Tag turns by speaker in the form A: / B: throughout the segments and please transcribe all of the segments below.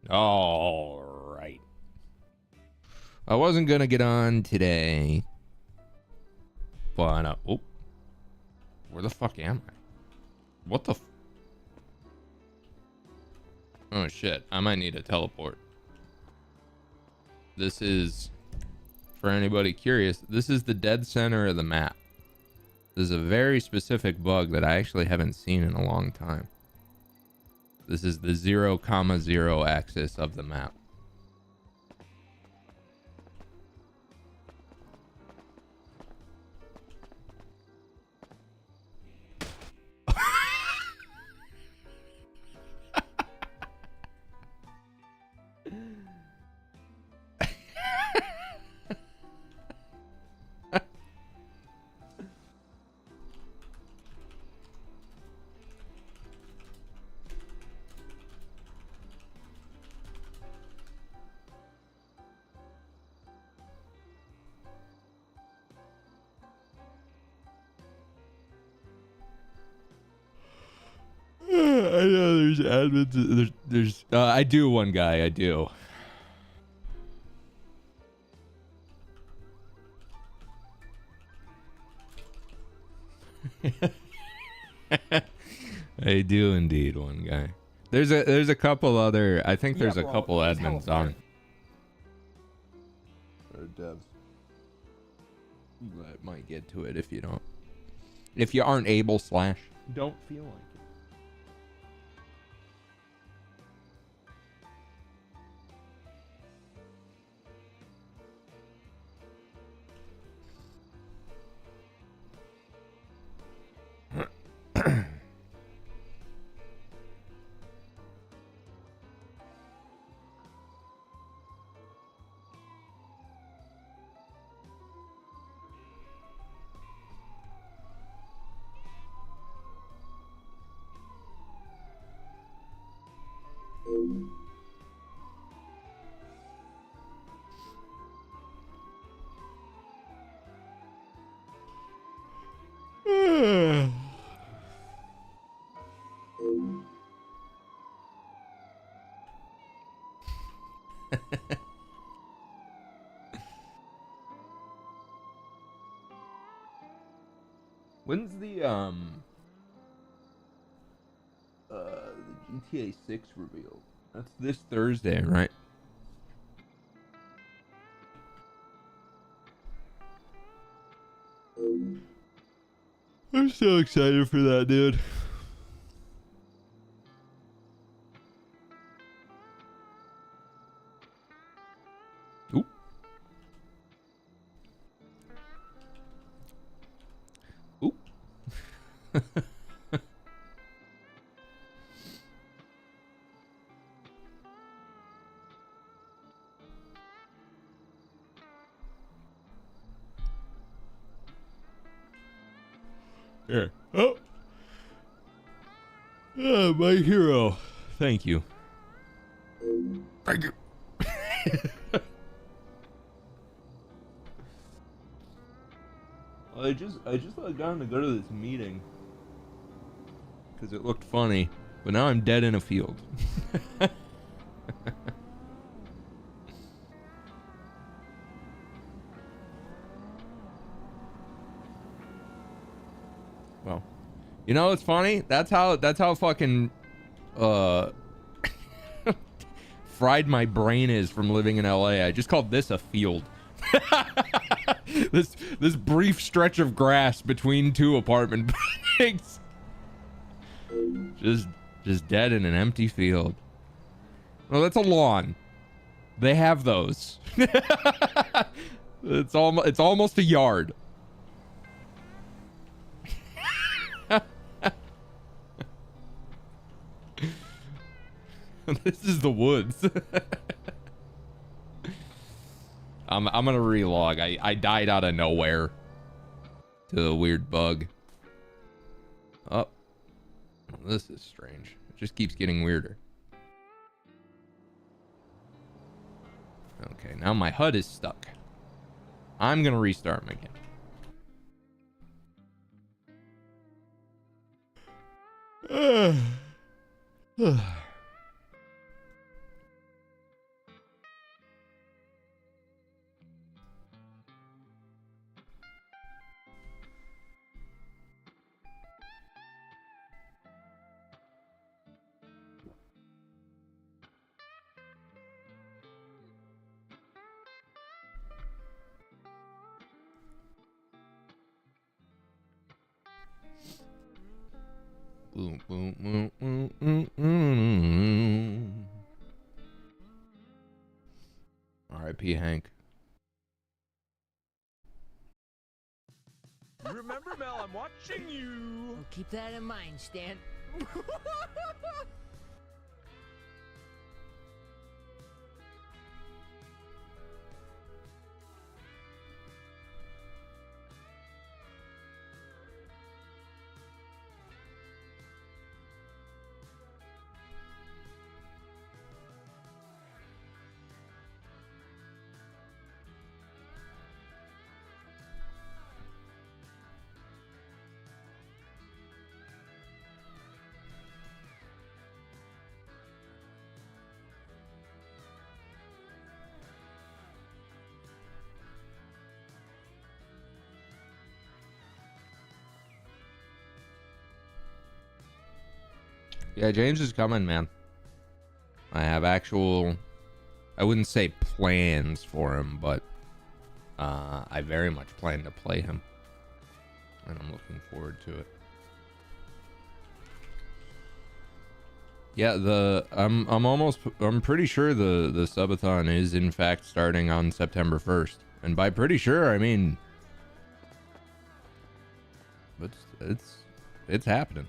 A: All right. I wasn't gonna get on today, but oh, where the fuck am I? What the? Oh shit! I might need a teleport. This is, for anybody curious, this is the dead center of the map. This is a very specific bug that I actually haven't seen in a long time. This is the 0,0 axis of the map. I know there's admins. There's I do one guy. I do. I do indeed one guy. There's a couple other. I think there's a couple admins on. Or devs. That might get to it if you don't. If you aren't able slash don't feel like it. When's the GTA 6 reveal? That's this Thursday, right? I'm so excited for that, dude. Oop. Oop. Here. Oh. Oh, my hero. Thank you. Thank you. Well, I just logged on to go to this meeting because it looked funny, but now I'm dead in a field. Well, you know what's funny? That's how fucking fried my brain is from living in LA. I just called this a field. this brief stretch of grass between two apartment buildings. Just dead in an empty field. Well, that's a lawn. They have those. It's almost a yard. This is the woods. I'm gonna relog. I died out of nowhere to a weird bug. Oh, this is strange. It just keeps getting weirder. Okay, now my HUD is stuck. I'm gonna restart them again. Boom, boom, boom, boom, boom, boom. R.I.P. Hank.
B: Remember, Mel, I'm watching you.
C: Well, keep that in mind, Stan.
A: Yeah, James is coming, man. I have actual, I wouldn't say plans for him, but I very much plan to play him. And I'm looking forward to it. Yeah, I'm pretty sure the subathon is in fact starting on September 1st. And by pretty sure, I mean it's happening.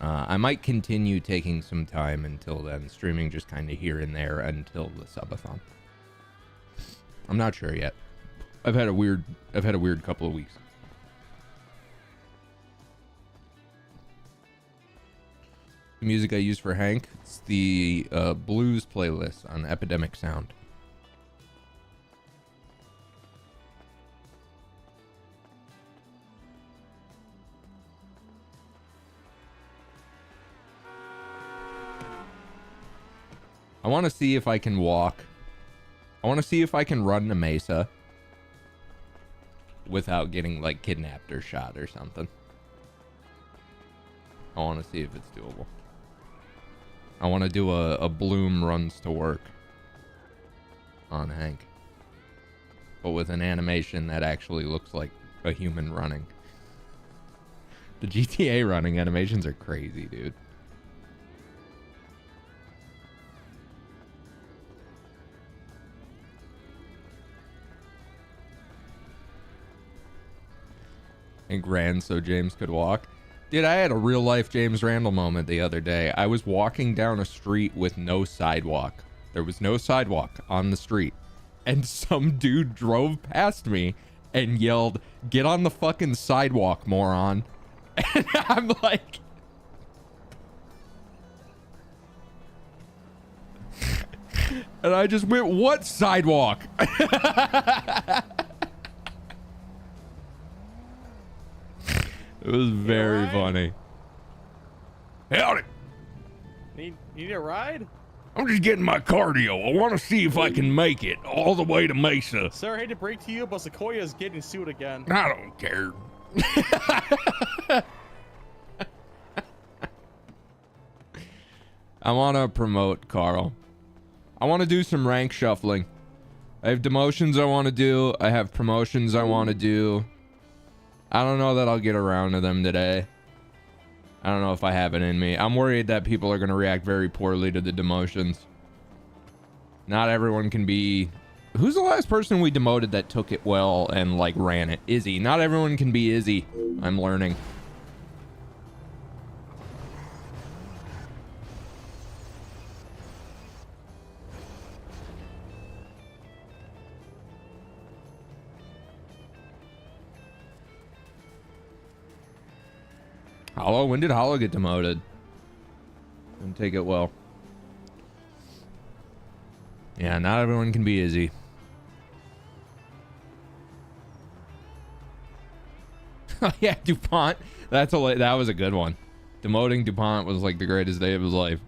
A: I might continue taking some time until then, streaming just kind of here and there until the subathon. I'm not sure yet. I've had a weird couple of weeks. The music I use for Hank, it's the blues playlist on Epidemic Sound. I want to see if I can walk. I want to see if I can run the mesa without getting like kidnapped or shot or something. I want to see if it's doable. I want to do a Bloom runs to work on Hank, but with an animation that actually looks like a human running. The GTA running animations are crazy, dude. And ran so James could walk. Dude, I had a real life James Randall moment the other day. I was walking down a street with no sidewalk. There was no sidewalk on the street. And some dude drove past me and yelled, "Get on the fucking sidewalk, moron." And I'm like... and I just went, "What sidewalk?" It was very funny. Howdy.
B: Need a ride?
A: I'm just getting my cardio. I want to see if I can make it all the way to Mesa.
B: Sir, I hate to break to you, but Sequoia is getting sued again.
A: I don't care. I want to promote Carl. I want to do some rank shuffling. I have demotions I want to do. I have promotions I want to do. I don't know that I'll get around to them today. I don't know if I have it in me. I'm worried that people are going to react very poorly to the demotions. Not everyone can be... Who's the last person we demoted that took it well and, like, ran it? Izzy. Not everyone can be Izzy. I'm learning. Hollow? When did Hollow get demoted? Didn't take it well. Yeah, not everyone can be Izzy. Yeah, DuPont. That was a good one. Demoting DuPont was like the greatest day of his life.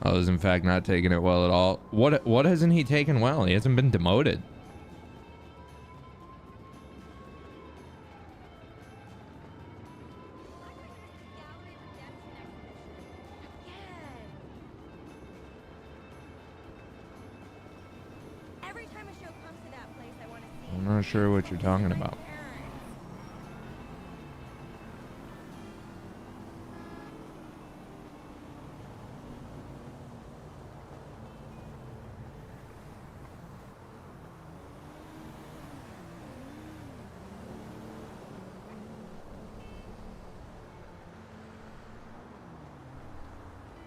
A: I was in fact not taking it well at all. What hasn't he taken well? He hasn't been demoted. I'm not sure what you're talking about.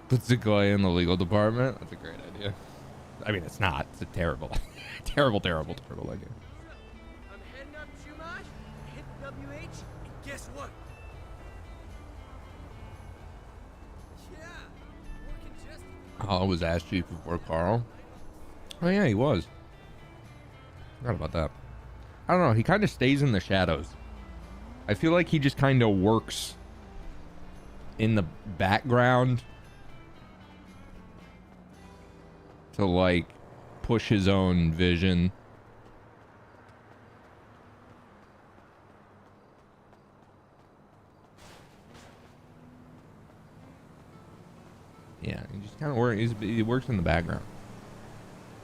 A: Put Sequoia in the legal department? That's a great idea. I mean, it's not. It's a terrible, terrible idea.
D: I'm heading up Chumash, hit WH, and guess what? Yeah, working just...
A: Hollow was ass chief before Carl. Oh yeah, he was. Forgot about that. I don't know. He kind of stays in the shadows. I feel like he just kind of works in the background to like push his own vision. Yeah, he just kind of works. He works in the background.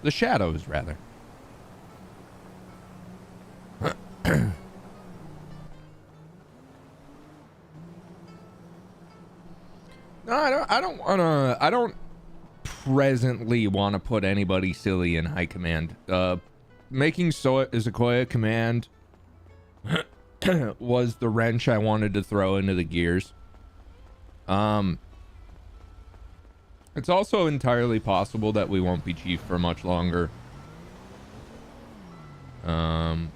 A: The shadows, rather. No, I don't presently want to put anybody silly in high command. Making Sequoia command was the wrench I wanted to throw into the gears. It's also entirely possible that we won't be chief for much longer. No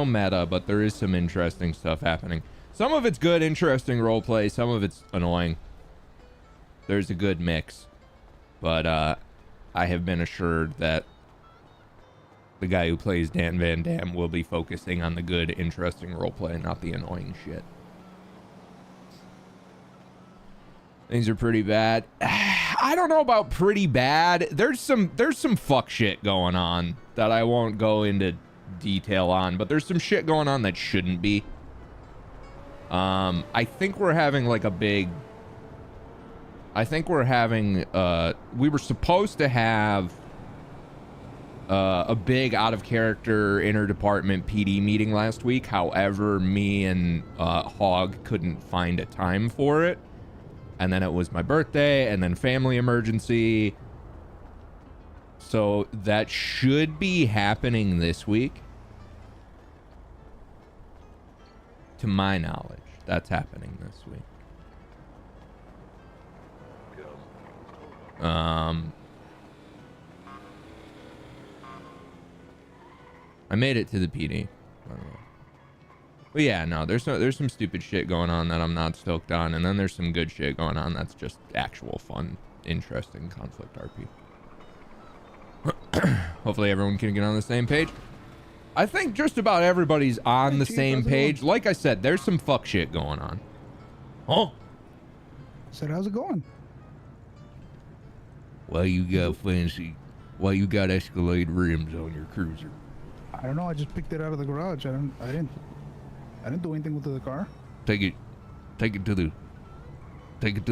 A: meta, but there is some interesting stuff happening. Some of it's good, interesting role play. Some of it's annoying. There's a good mix. But I have been assured that the guy who plays Dan Van Dam will be focusing on the good, interesting role play, not the annoying shit. Things are pretty bad. I don't know about pretty bad. There's some fuck shit going on that I won't go into detail on, but there's some shit going on that shouldn't be. I think we're having like a big... we were supposed to have a big out-of-character interdepartment PD meeting last week. However, me and Hog couldn't find a time for it. And then it was my birthday, and then family emergency. So that should be happening this week. To my knowledge, that's happening this week. I made it to the PD. But yeah, no, there's some stupid shit going on that I'm not stoked on, and then there's some good shit going on that's just actual fun, interesting conflict RP. Hopefully everyone can get on the same page. I think just about everybody's on the same page. Like I said, there's some fuck shit going on. Huh?
E: Said, how's it going?
A: Why you got Escalade rims on your cruiser?
E: I don't know. I just picked it out of the garage. I didn't do anything with the car.
A: Take it to the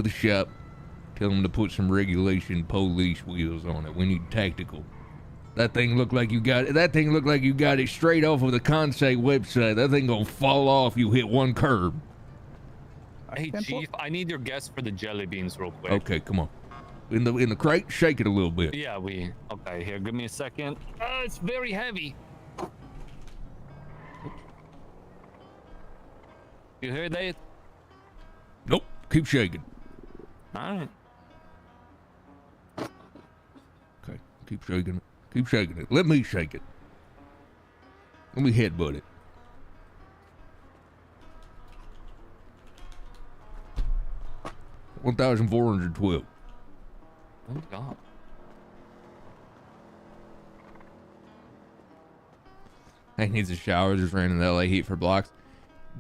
A: shop. Tell them to put some regulation police wheels on it. We need tactical. That thing look like you got it straight off of the Consay website. That thing gonna fall off. You hit one curb.
F: Hey Chief, I need your guess for the jelly beans real quick.
A: Okay, come on. In the crate, shake it a little bit.
F: Yeah, okay, here, give me a second. It's very heavy. You hear that?
A: Nope, keep shaking.
F: All right.
A: Okay, keep shaking it. Keep shaking it. Let me shake it. Let me headbutt it. $1,412.
F: Oh God.
A: He needs a shower. Just ran in the LA heat for blocks.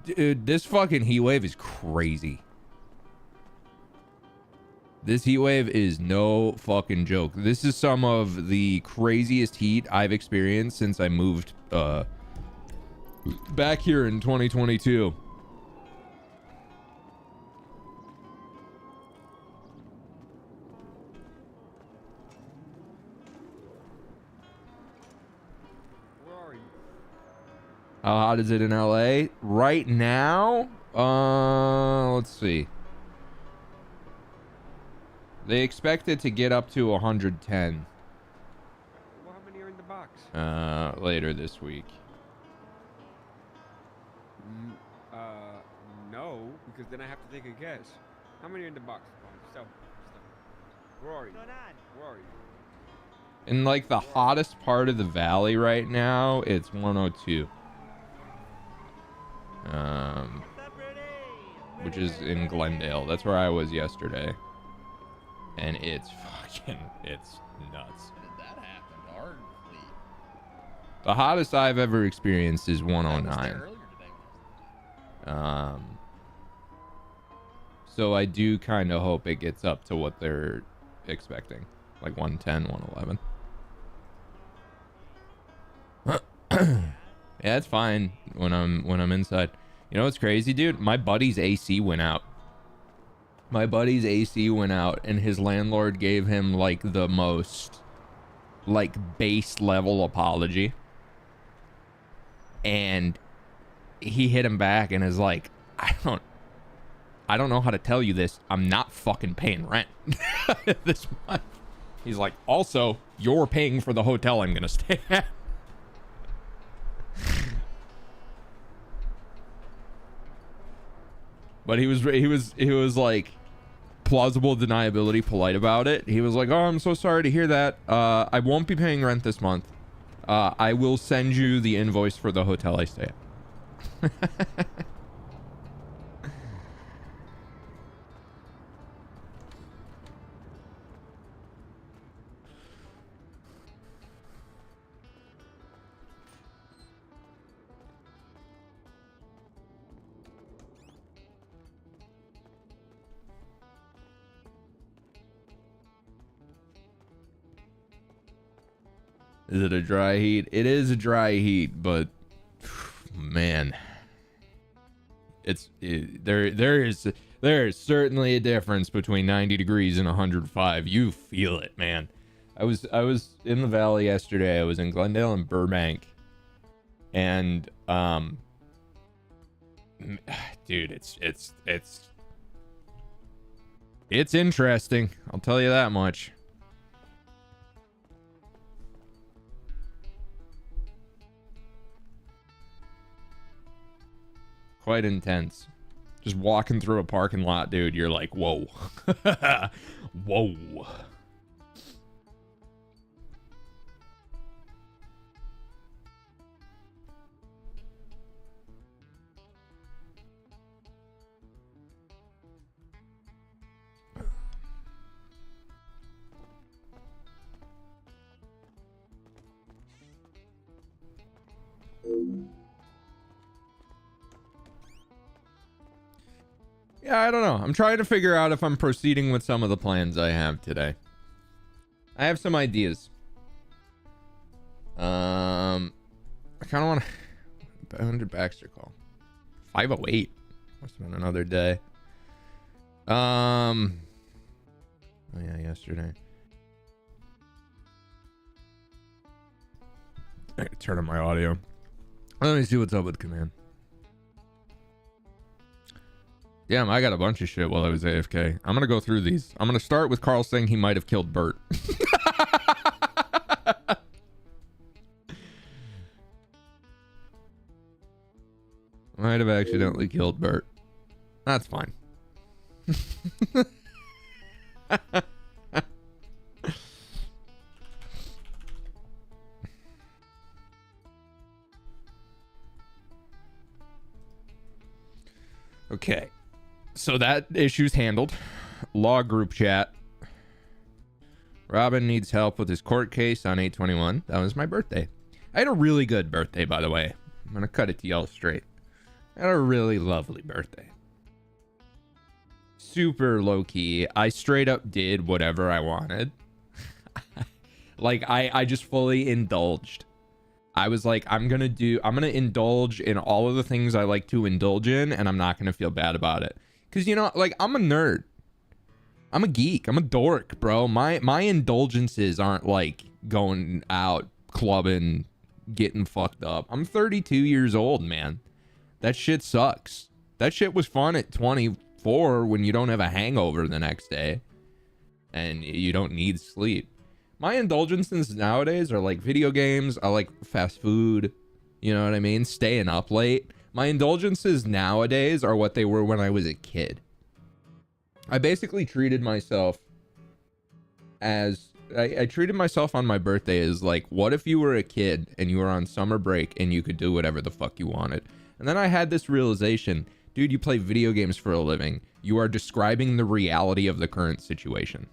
A: Dude, this fucking heat wave is crazy. This heat wave is no fucking joke. This is some of the craziest heat I've experienced since I moved back here in 2022. How hot is it in LA? Right now? Let's see. They expect it to get up to 110.
G: Well, how many are in the box?
A: Later this week.
G: No, because then I have to take a guess. How many are in the box? Stop. Where are you? Where are you?
A: In like the hottest part of the valley right now, it's 102. Which is in Glendale. That's where I was yesterday. And it's nuts.
H: How did that happen to our fleet?
A: The hottest I've ever experienced is
H: I was
A: 109.
H: there earlier today when I was
A: So I do kind of hope it gets up to what they're expecting, like 110, 111. Yeah, it's fine when I'm inside. You know what's crazy, dude? My buddy's AC went out. And his landlord gave him like the most like base level apology. And he hit him back and is like, I don't know how to tell you this. I'm not fucking paying rent this month. He's like, also, you're paying for the hotel I'm gonna stay at. But he was like plausible deniability, polite about it. He was like, oh, I'm so sorry to hear that. I won't be paying rent this month. I will send you the invoice for the hotel I stay at. Is it a dry heat? It is a dry heat, but man, there is certainly a difference between 90 degrees and 105. You feel it, man. I was in the valley yesterday. I was in Glendale and Burbank, and dude, it's interesting. I'll tell you that much. Quite intense. Just walking through a parking lot, dude, you're like, whoa. Whoa. Yeah, I don't know. I'm trying to figure out if I'm proceeding with some of the plans I have today. I have some ideas. I kind of want to... When did Baxter call? 5:08. Must have been another day. Oh yeah, yesterday. I gotta turn on my audio. Let me see what's up with command. Damn, I got a bunch of shit while I was AFK. I'm gonna go through these. I'm gonna start with Carl saying he might have killed Bert. Might have accidentally killed Bert. That's fine. Okay. So that issue's handled. Law group chat. Robin needs help with his court case on 8/21. That was my birthday. I had a really good birthday, by the way. I'm gonna cut it to y'all straight. I had a really lovely birthday. Super low key. I straight up did whatever I wanted. Like I just fully indulged. I was like, I'm gonna indulge in all of the things I like to indulge in, and I'm not gonna feel bad about it. Cause you know, like, I'm a nerd. I'm a geek. I'm a dork, bro. My indulgences aren't like going out clubbing, getting fucked up. I'm 32 years old, man. That shit sucks. That shit was fun at 24 when you don't have a hangover the next day and you don't need sleep. My indulgences nowadays are like video games. I like fast food. You know what I mean? Staying up late. My indulgences nowadays are what they were when I was a kid. I basically treated myself as... I treated myself on my birthday as like, what if you were a kid and you were on summer break and you could do whatever the fuck you wanted? And then I had this realization, dude, you play video games for a living. You are describing the reality of the current situation.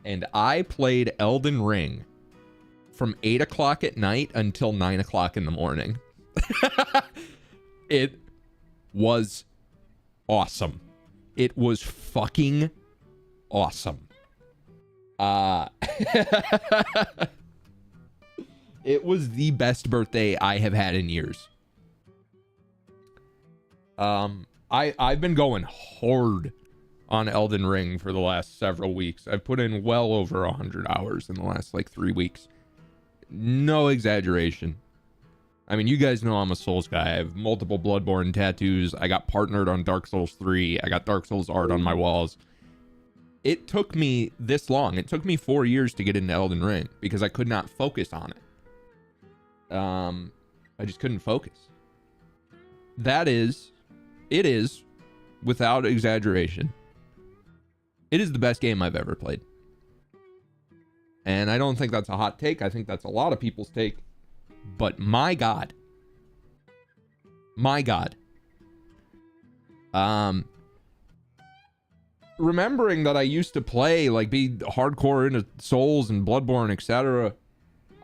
A: And I played Elden Ring from 8 o'clock at night until 9 o'clock in the morning. It was awesome. It was fucking awesome. It was the best birthday I have had in years. I've been going hard on Elden Ring for the last several weeks. I've put in well over 100 hours in the last like 3 weeks. No exaggeration. I mean, you guys know I'm a Souls guy. I have multiple Bloodborne tattoos. I got partnered on Dark Souls 3. I got Dark Souls art on my walls. It took me this long. It took me 4 years to get into Elden Ring because I could not focus on it. I just couldn't focus. It is, without exaggeration, it is the best game I've ever played. And I don't think that's a hot take. I think that's a lot of people's take. But my God. My God. Remembering that I used to play, like, be hardcore into Souls and Bloodborne, etc.,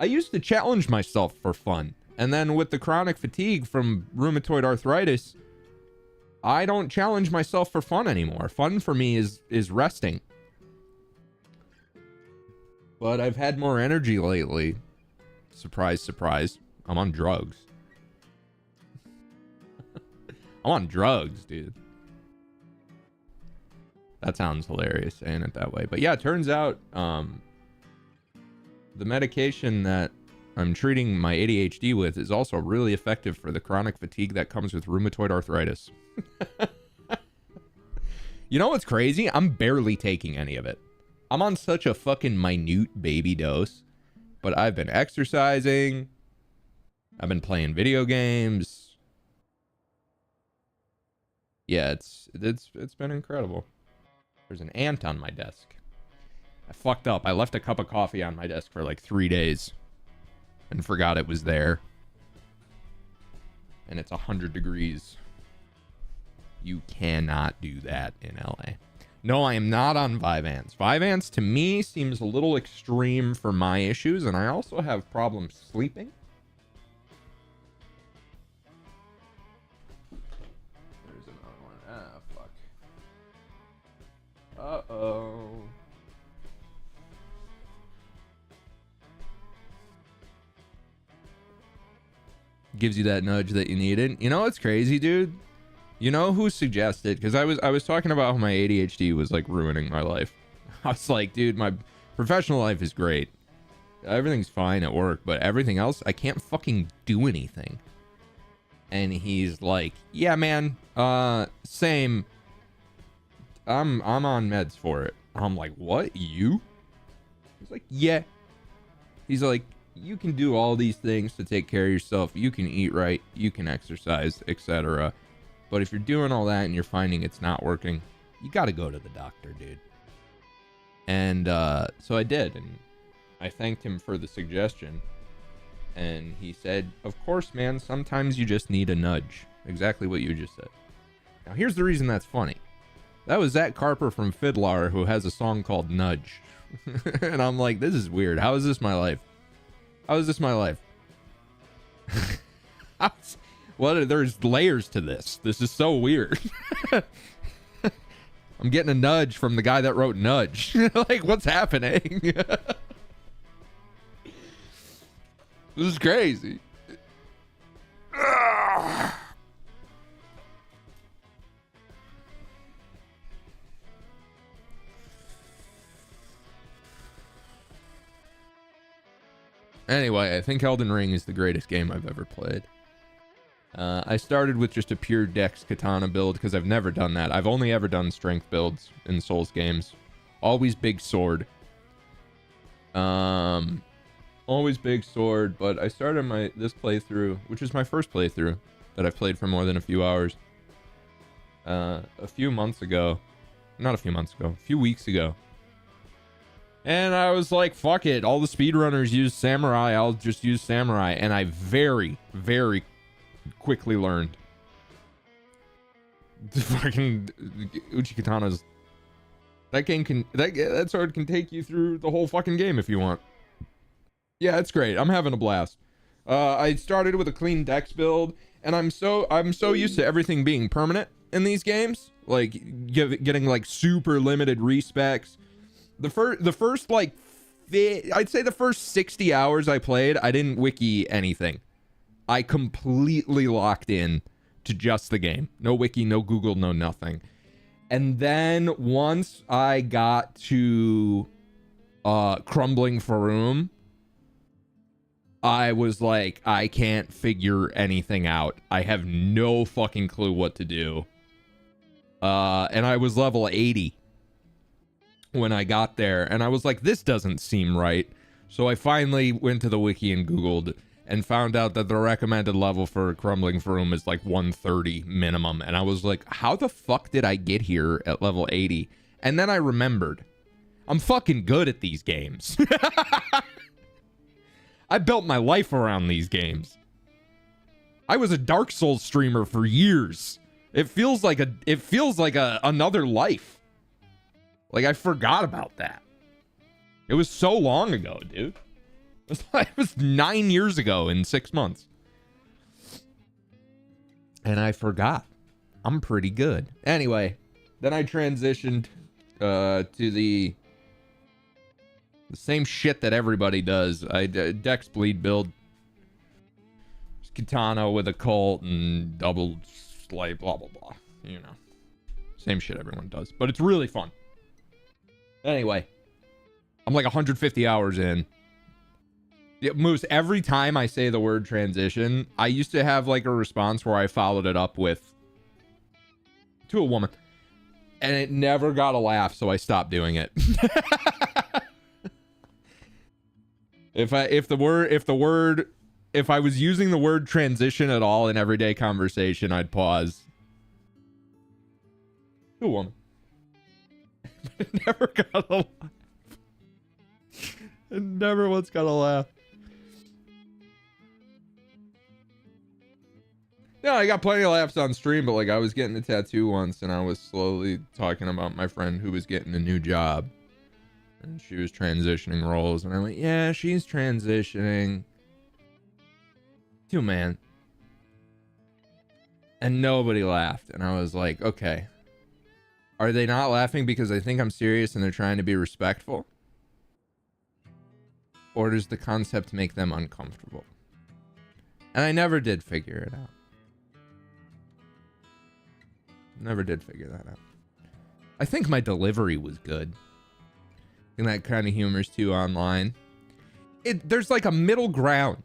A: I used to challenge myself for fun. And then with the chronic fatigue from rheumatoid arthritis, I don't challenge myself for fun anymore. Fun for me is resting. But I've had more energy lately. Surprise, surprise. I'm on drugs. I'm on drugs, dude. That sounds hilarious saying it that way. But yeah, it turns out the medication that I'm treating my ADHD with is also really effective for the chronic fatigue that comes with rheumatoid arthritis. You know what's crazy? I'm barely taking any of it. I'm on such a fucking minute baby dose, but I've been exercising. I've been playing video games. Yeah, it's been incredible. There's an ant on my desk. I fucked up. I left a cup of coffee on my desk for like 3 days and forgot it was there. And it's 100 degrees. You cannot do that in LA. No, I am not on Vyvanse. Vyvanse to me seems a little extreme for my issues, and I also have problems sleeping. There's another one. Ah, fuck. Uh-oh. Gives you that nudge that you needed. You know what's crazy, dude? You know who suggested? Because I was talking about how my ADHD was like ruining my life. I was like, dude, my professional life is great. Everything's fine at work, but everything else, I can't fucking do anything. And he's like, yeah, man, same. I'm on meds for it. I'm like, what? You? He's like, yeah. He's like, you can do all these things to take care of yourself. You can eat right. You can exercise, etc. But if you're doing all that and you're finding it's not working, you got to go to the doctor, dude. And so I did. And I thanked him for the suggestion. And he said, of course, man, sometimes you just need a nudge. Exactly what you just said. Now, here's the reason that's funny. That was Zach Carper from Fiddlar, who has a song called Nudge. And I'm like, this is weird. How is this my life? How is this my life? Well, there's layers to this. This is so weird. I'm getting a nudge from the guy that wrote Nudge. Like, what's happening? This is crazy. Anyway, I think Elden Ring is the greatest game I've ever played. I started with just a pure Dex Katana build because I've never done that. I've only ever done strength builds in Souls games. Always big sword. Always big sword, but I started this playthrough, which is my first playthrough that I've played for more than a few hours. A few months ago. Not a few months ago. A few weeks ago. And I was like, fuck it. All the speedrunners use samurai. I'll just use samurai. And I very, very quickly learned. The fucking Uchikatana's. That game can. That sword can take you through the whole fucking game if you want. Yeah, it's great. I'm having a blast. I started with a clean dex build, and I'm so used to everything being permanent in these games. Like getting like super limited respecs. The first like I'd say the first 60 hours I played, I didn't wiki anything. I completely locked in to just the game. No wiki, no Google, no nothing. And then once I got to Crumbling Faroum, I was like, I can't figure anything out. I have no fucking clue what to do. And I was level 80 when I got there, and I was like, this doesn't seem right. So I finally went to the wiki and Googled and found out that the recommended level for Crumbling Faroum is like 130 minimum. And I was like, how the fuck did I get here at level 80? And then I remembered, I'm fucking good at these games. I built my life around these games. I was a Dark Souls streamer for years. It feels like another life. Like, I forgot about that. It was so long ago, dude. It was 9 years ago in 6 months. And I forgot. I'm pretty good. Anyway, then I transitioned to the The same shit that everybody does. Dex bleed build. Katana with a cult and double slay, blah, blah, blah. You know. Same shit everyone does. But it's really fun. Anyway. I'm like 150 hours in. It moves every time I say the word transition. I used to have like a response where I followed it up with to a woman. And it never got a laugh, so I stopped doing it. If I was using the word transition at all in everyday conversation, I'd pause. To a woman. It never got a laugh. It never once got a laugh. Yeah, I got plenty of laughs on stream, but like I was getting a tattoo once and I was slowly talking about my friend who was getting a new job. And she was transitioning roles and I went, yeah, she's transitioning to man. And nobody laughed. And I was like, okay. Are they not laughing because they think I'm serious and they're trying to be respectful? Or does the concept make them uncomfortable? And I never did figure it out. Never did figure that out. I think my delivery was good. And that kind of humor's too online. There's like a middle ground.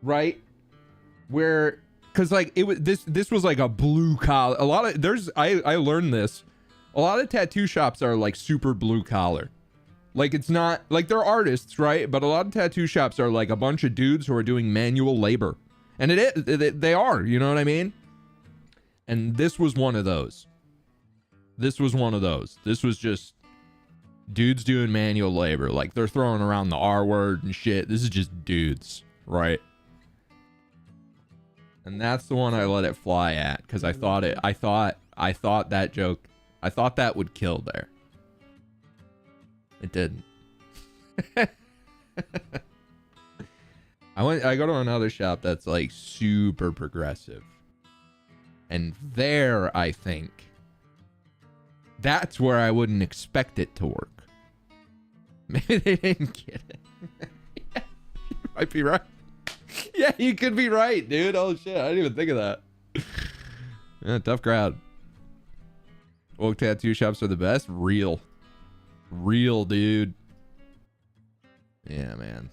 A: Right? Where, cause like it was this was like a blue collar. A lot of I learned this. A lot of tattoo shops are like super blue collar. Like it's not like they're artists, right? But a lot of tattoo shops are like a bunch of dudes who are doing manual labor. And they are, you know what I mean? And this was one of those. This was one of those. This was just dudes doing manual labor. Like they're throwing around the R word and shit. This is just dudes, right? And that's the one I let it fly at because I thought that joke, I thought that would kill there. It didn't. I go to another shop that's like super progressive. And there, I think, that's where I wouldn't expect it to work. Maybe they didn't get it. Yeah, you might be right. Yeah, you could be right, dude. Oh, shit. I didn't even think of that. Yeah, tough crowd. Woke tattoo shops are the best. Real, dude. Yeah, man.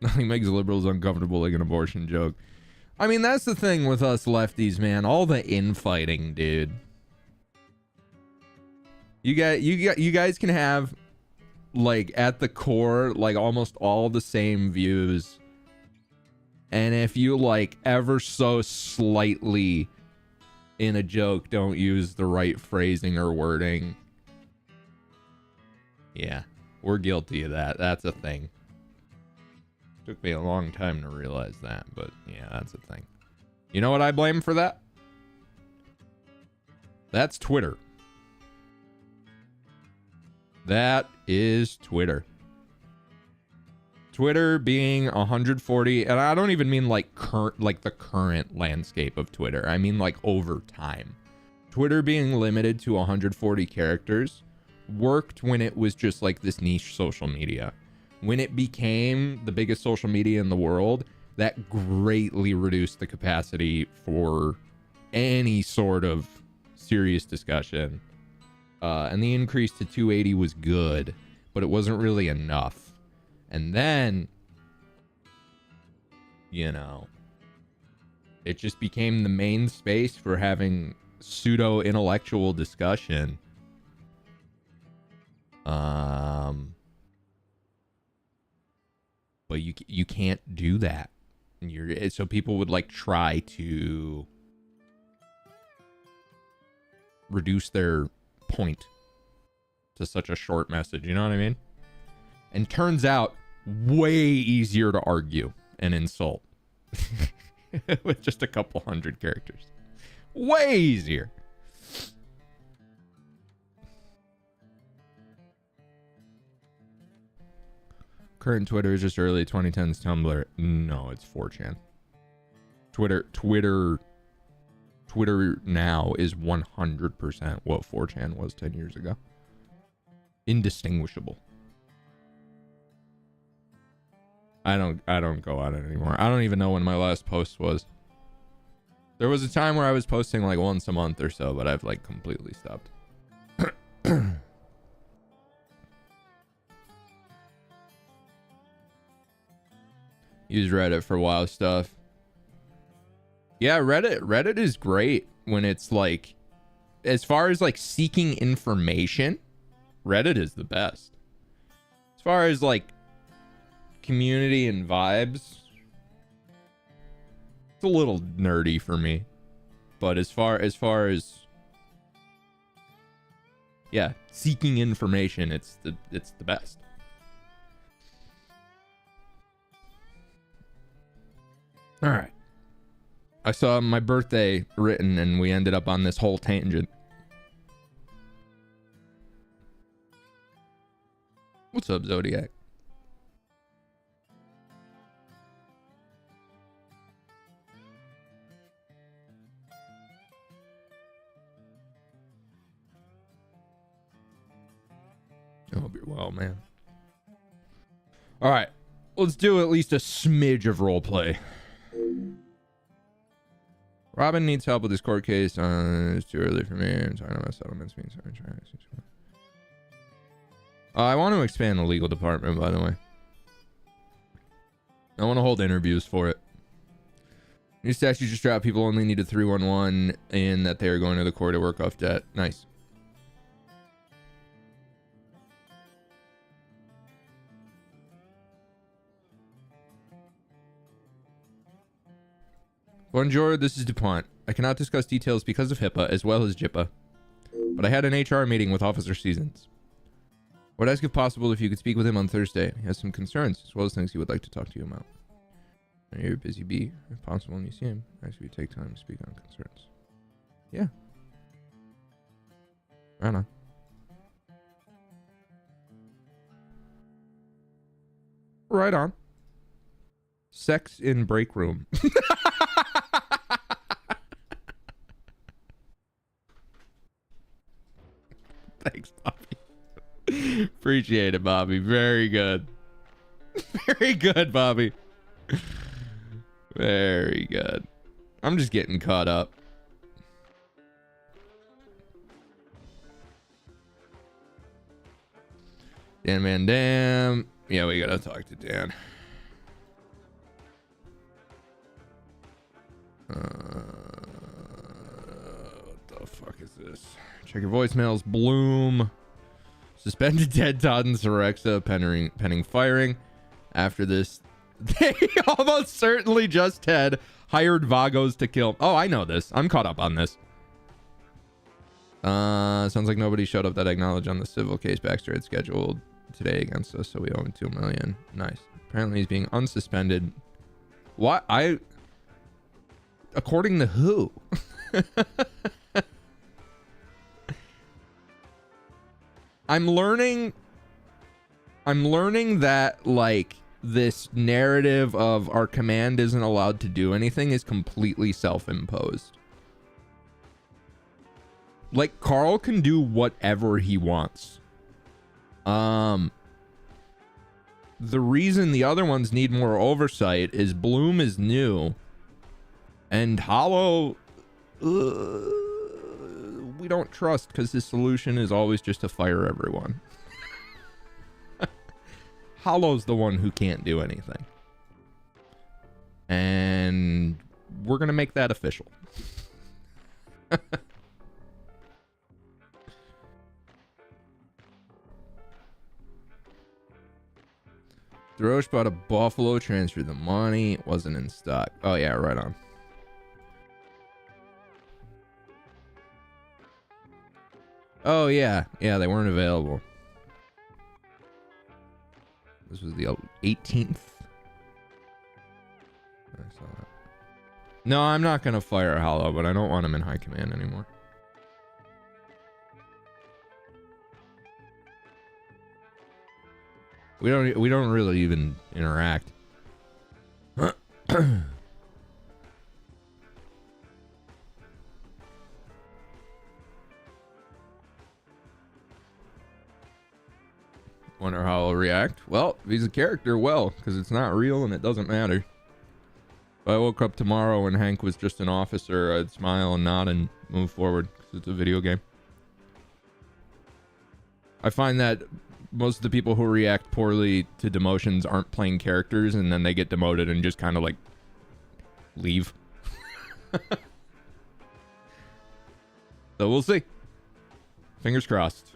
A: Nothing makes liberals uncomfortable like an abortion joke. I mean, that's the thing with us lefties, man. All the infighting, dude. You guys can have, like, at the core, like, almost all the same views. And if you, like, ever so slightly in a joke don't use the right phrasing or wording. Yeah, we're guilty of that. That's a thing. Took me a long time to realize that, but yeah, that's a thing. You know what I blame for that? That's Twitter. That is Twitter. Twitter being 140, and I don't even mean like the current landscape of Twitter. I mean like over time. Twitter being limited to 140 characters worked when it was just like this niche social media. When it became the biggest social media in the world, that greatly reduced the capacity for any sort of serious discussion. And the increase to 280 was good, but it wasn't really enough. And then, you know, it just became the main space for having pseudo-intellectual discussion. But you can't do that. So people would like try to reduce their point to such a short message. You know what I mean? And turns out way easier to argue and insult with just a couple hundred characters. Way easier. Current Twitter is just early 2010s Tumblr. No, it's 4chan. Twitter Twitter now is 100% what 4chan was 10 years ago. Indistinguishable. I don't go on it anymore. I don't even know when my last post was. There was a time where I was posting like once a month or so, but I've like completely stopped. Use Reddit for WoW stuff. Yeah, Reddit is great when it's like, as far as like seeking information, Reddit is the best. As far as like community and vibes, it's a little nerdy for me. But as far as yeah, seeking information, it's the best. All right. I saw my birthday written and we ended up on this whole tangent. What's up, Zodiac? I hope you're well, man. All right. Let's do at least a smidge of roleplay. Robin needs help with this court case. It's too early for me. I'm talking about settlements. I want to expand the legal department, by the way. I want to hold interviews for it. New statute just dropped. People only need a 311 in that they are going to the court to work off debt. Nice. Bonjour, this is DuPont. I cannot discuss details because of HIPAA as well as JIPA. But I had an HR meeting with Officer Seasons. I would ask if possible if you could speak with him on Thursday. He has some concerns as well as things he would like to talk to you about. I know you're a busy bee. If possible when you see him, I ask if you take time to speak on concerns. Yeah. Right on. Right on. Sex in break room. Thanks, Bobby. Appreciate it, Bobby. Very good. Very good, Bobby. Very good. I'm just getting caught up. Dan Van Dam. Yeah, we gotta talk to Dan. What the fuck is this? Check your voicemails. Bloom. Suspended Ted Todd and Sorexa pending firing. After this, they almost certainly just Ted hired Vagos to kill. Oh, I know this. I'm caught up on this. Sounds like nobody showed up that acknowledged on the civil case Baxter had scheduled today against us, so we owe him $2 million. Nice. Apparently he's being unsuspended. What? According to who? I'm learning that like this narrative of our command isn't allowed to do anything is completely self-imposed. Like Carl can do whatever he wants. The reason the other ones need more oversight is Bloom is new and Hollow we don't trust because his solution is always just to fire everyone. Hollow's the one who can't do anything. And we're going to make that official. Throsh bought a Buffalo, transferred the money. It wasn't in stock. Oh, yeah, right on. Oh, yeah. Yeah, they weren't available. This was the 18th. I saw that. No, I'm not going to fire Hollow, but I don't want him in high command anymore. We don't really even interact. Wonder how I'll react. Well, if he's a character, well, because it's not real and it doesn't matter. If I woke up tomorrow and Hank was just an officer, I'd smile and nod and move forward because it's a video game. I find that most of the people who react poorly to demotions aren't playing characters, and then they get demoted and just kind of like leave. So we'll see. Fingers crossed.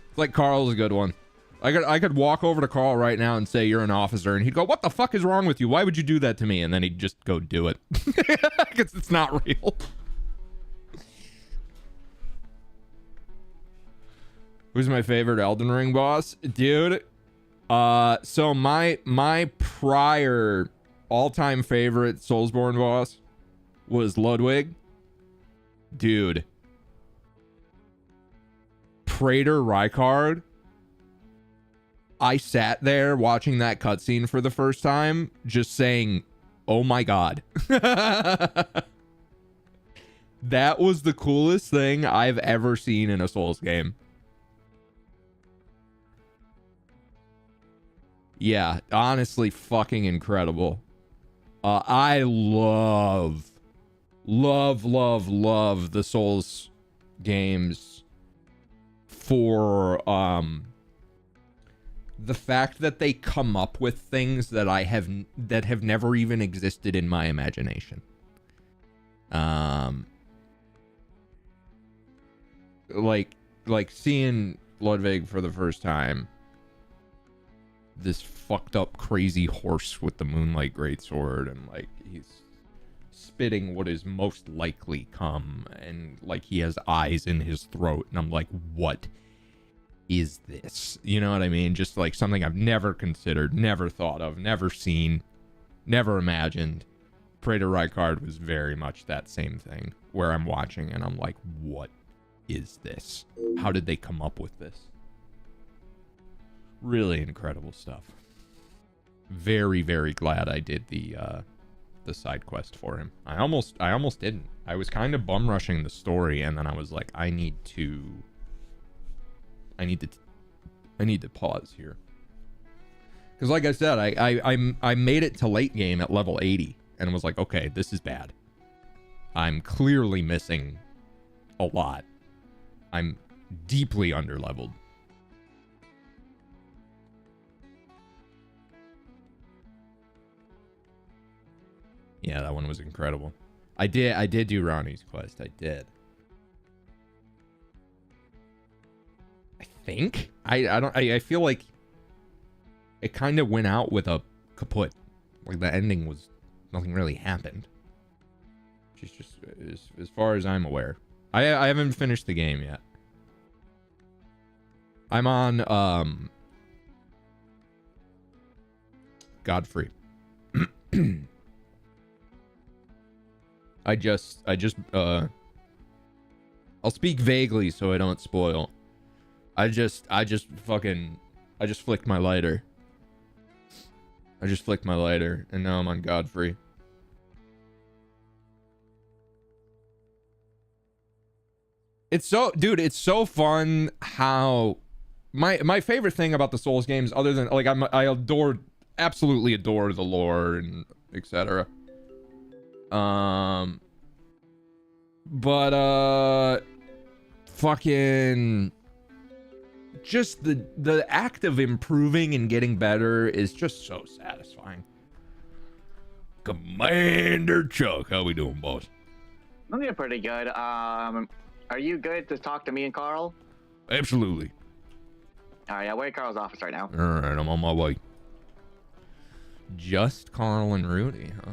A: It's like Carl's a good one. I could walk over to Carl right now and say you're an officer, and he'd go, "What the fuck is wrong with you? Why would you do that to me?" And then he'd just go do it because it's not real. Who's my favorite Elden Ring boss, dude? So my prior all-time favorite Soulsborne boss was Ludwig, dude. Praetor Rykard. I sat there watching that cutscene for the first time, just saying, "Oh my god." That was the coolest thing I've ever seen in a Souls game. Yeah, honestly, fucking incredible. I love the Souls games for the fact that they come up with things that that have never even existed in my imagination. Like seeing Ludwig for the first time, this fucked up crazy horse with the Moonlight Greatsword, and like he's spitting what is most likely cum, and like he has eyes in his throat, and I'm like, what is this? You know what I mean? Just like something I've never considered, never thought of, never seen, never imagined. Praetor Rykard was very much that same thing, where I'm watching and I'm like, what is this? How did they come up with this? Really incredible stuff. Very, very glad I did the side quest for him. I almost didn't. I was kind of bum rushing the story, and then I was like, I need to pause here, because like I said, I made it to late game at level 80 and was like, okay, this is bad. I'm clearly missing a lot. I'm deeply underleveled. Yeah, that one was incredible. I did do Ronnie's quest. I did. I think I feel like it kind of went out with a kaput. Like the ending was, nothing really happened. She's just as far as I'm aware. I haven't finished the game yet. I'm on Godfrey. I just I'll speak vaguely so I don't spoil. I just flicked my lighter. I just flicked my lighter and now I'm on Godfrey. It's so fun how my favorite thing about the Souls games, other than like absolutely adore the lore and etc. Fucking just the act of improving and getting better is just so satisfying. Commander Chuck, how we doing, boss?
I: I'm doing pretty good. Are you good to talk to me and Carl?
A: Absolutely.
I: All right, we're at Carl's office right now.
A: All right, I'm on my way. Just Carl and Rudy, huh?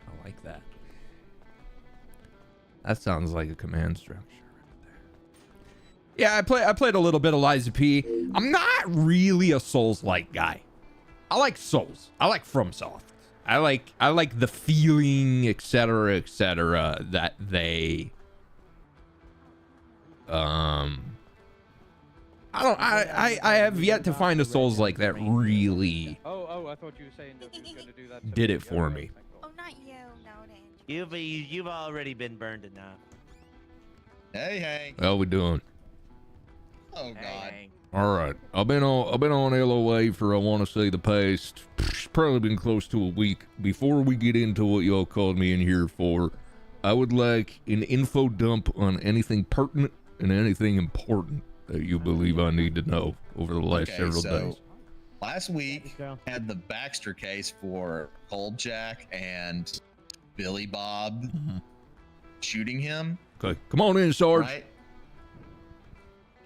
A: I like that. That sounds like a command structure right there. Yeah, I played a little bit of Liza P. I'm not really a Souls-like guy. I like Souls. I like FromSoft. I like the feeling, etc., that they I have yet to find a Souls like that really
B: Oh, I thought you were saying that you were going to do that.
A: did it for me.
J: Oh, not you. No, Andrew. You've already been burned enough.
K: Hey, Hank.
A: How we doing?
K: Oh, God.
J: Hey,
A: All right. I've been on LOA for I want to say the past. It's probably been close to a week. Before we get into what y'all called me in here for, I would like an info dump on anything pertinent and anything important that you believe I need to know over the last several days.
K: Last week had the Baxter case for Cold Jack and Billy Bob shooting him.
A: Okay, come on in, Sarge.
K: Right?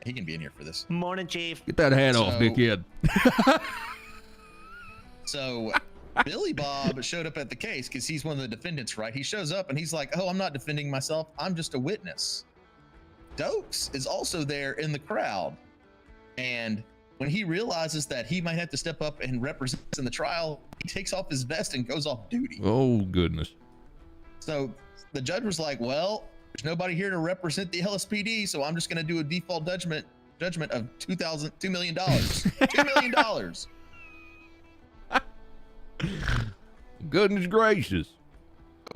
K: He can be in here for this.
J: Morning, Chief.
A: Get that hat off, dickhead.
K: So Billy Bob showed up at the case because he's one of the defendants, right? He shows up and he's like, "Oh, I'm not defending myself. I'm just a witness." Dokes is also there in the crowd, and when he realizes that he might have to step up and represent in the trial, he takes off his vest and goes off duty.
A: Oh, goodness.
K: So the judge was like, "Well, there's nobody here to represent the LSPD, so I'm just going to do a default judgment of $2 million. $2 million."
A: Goodness gracious.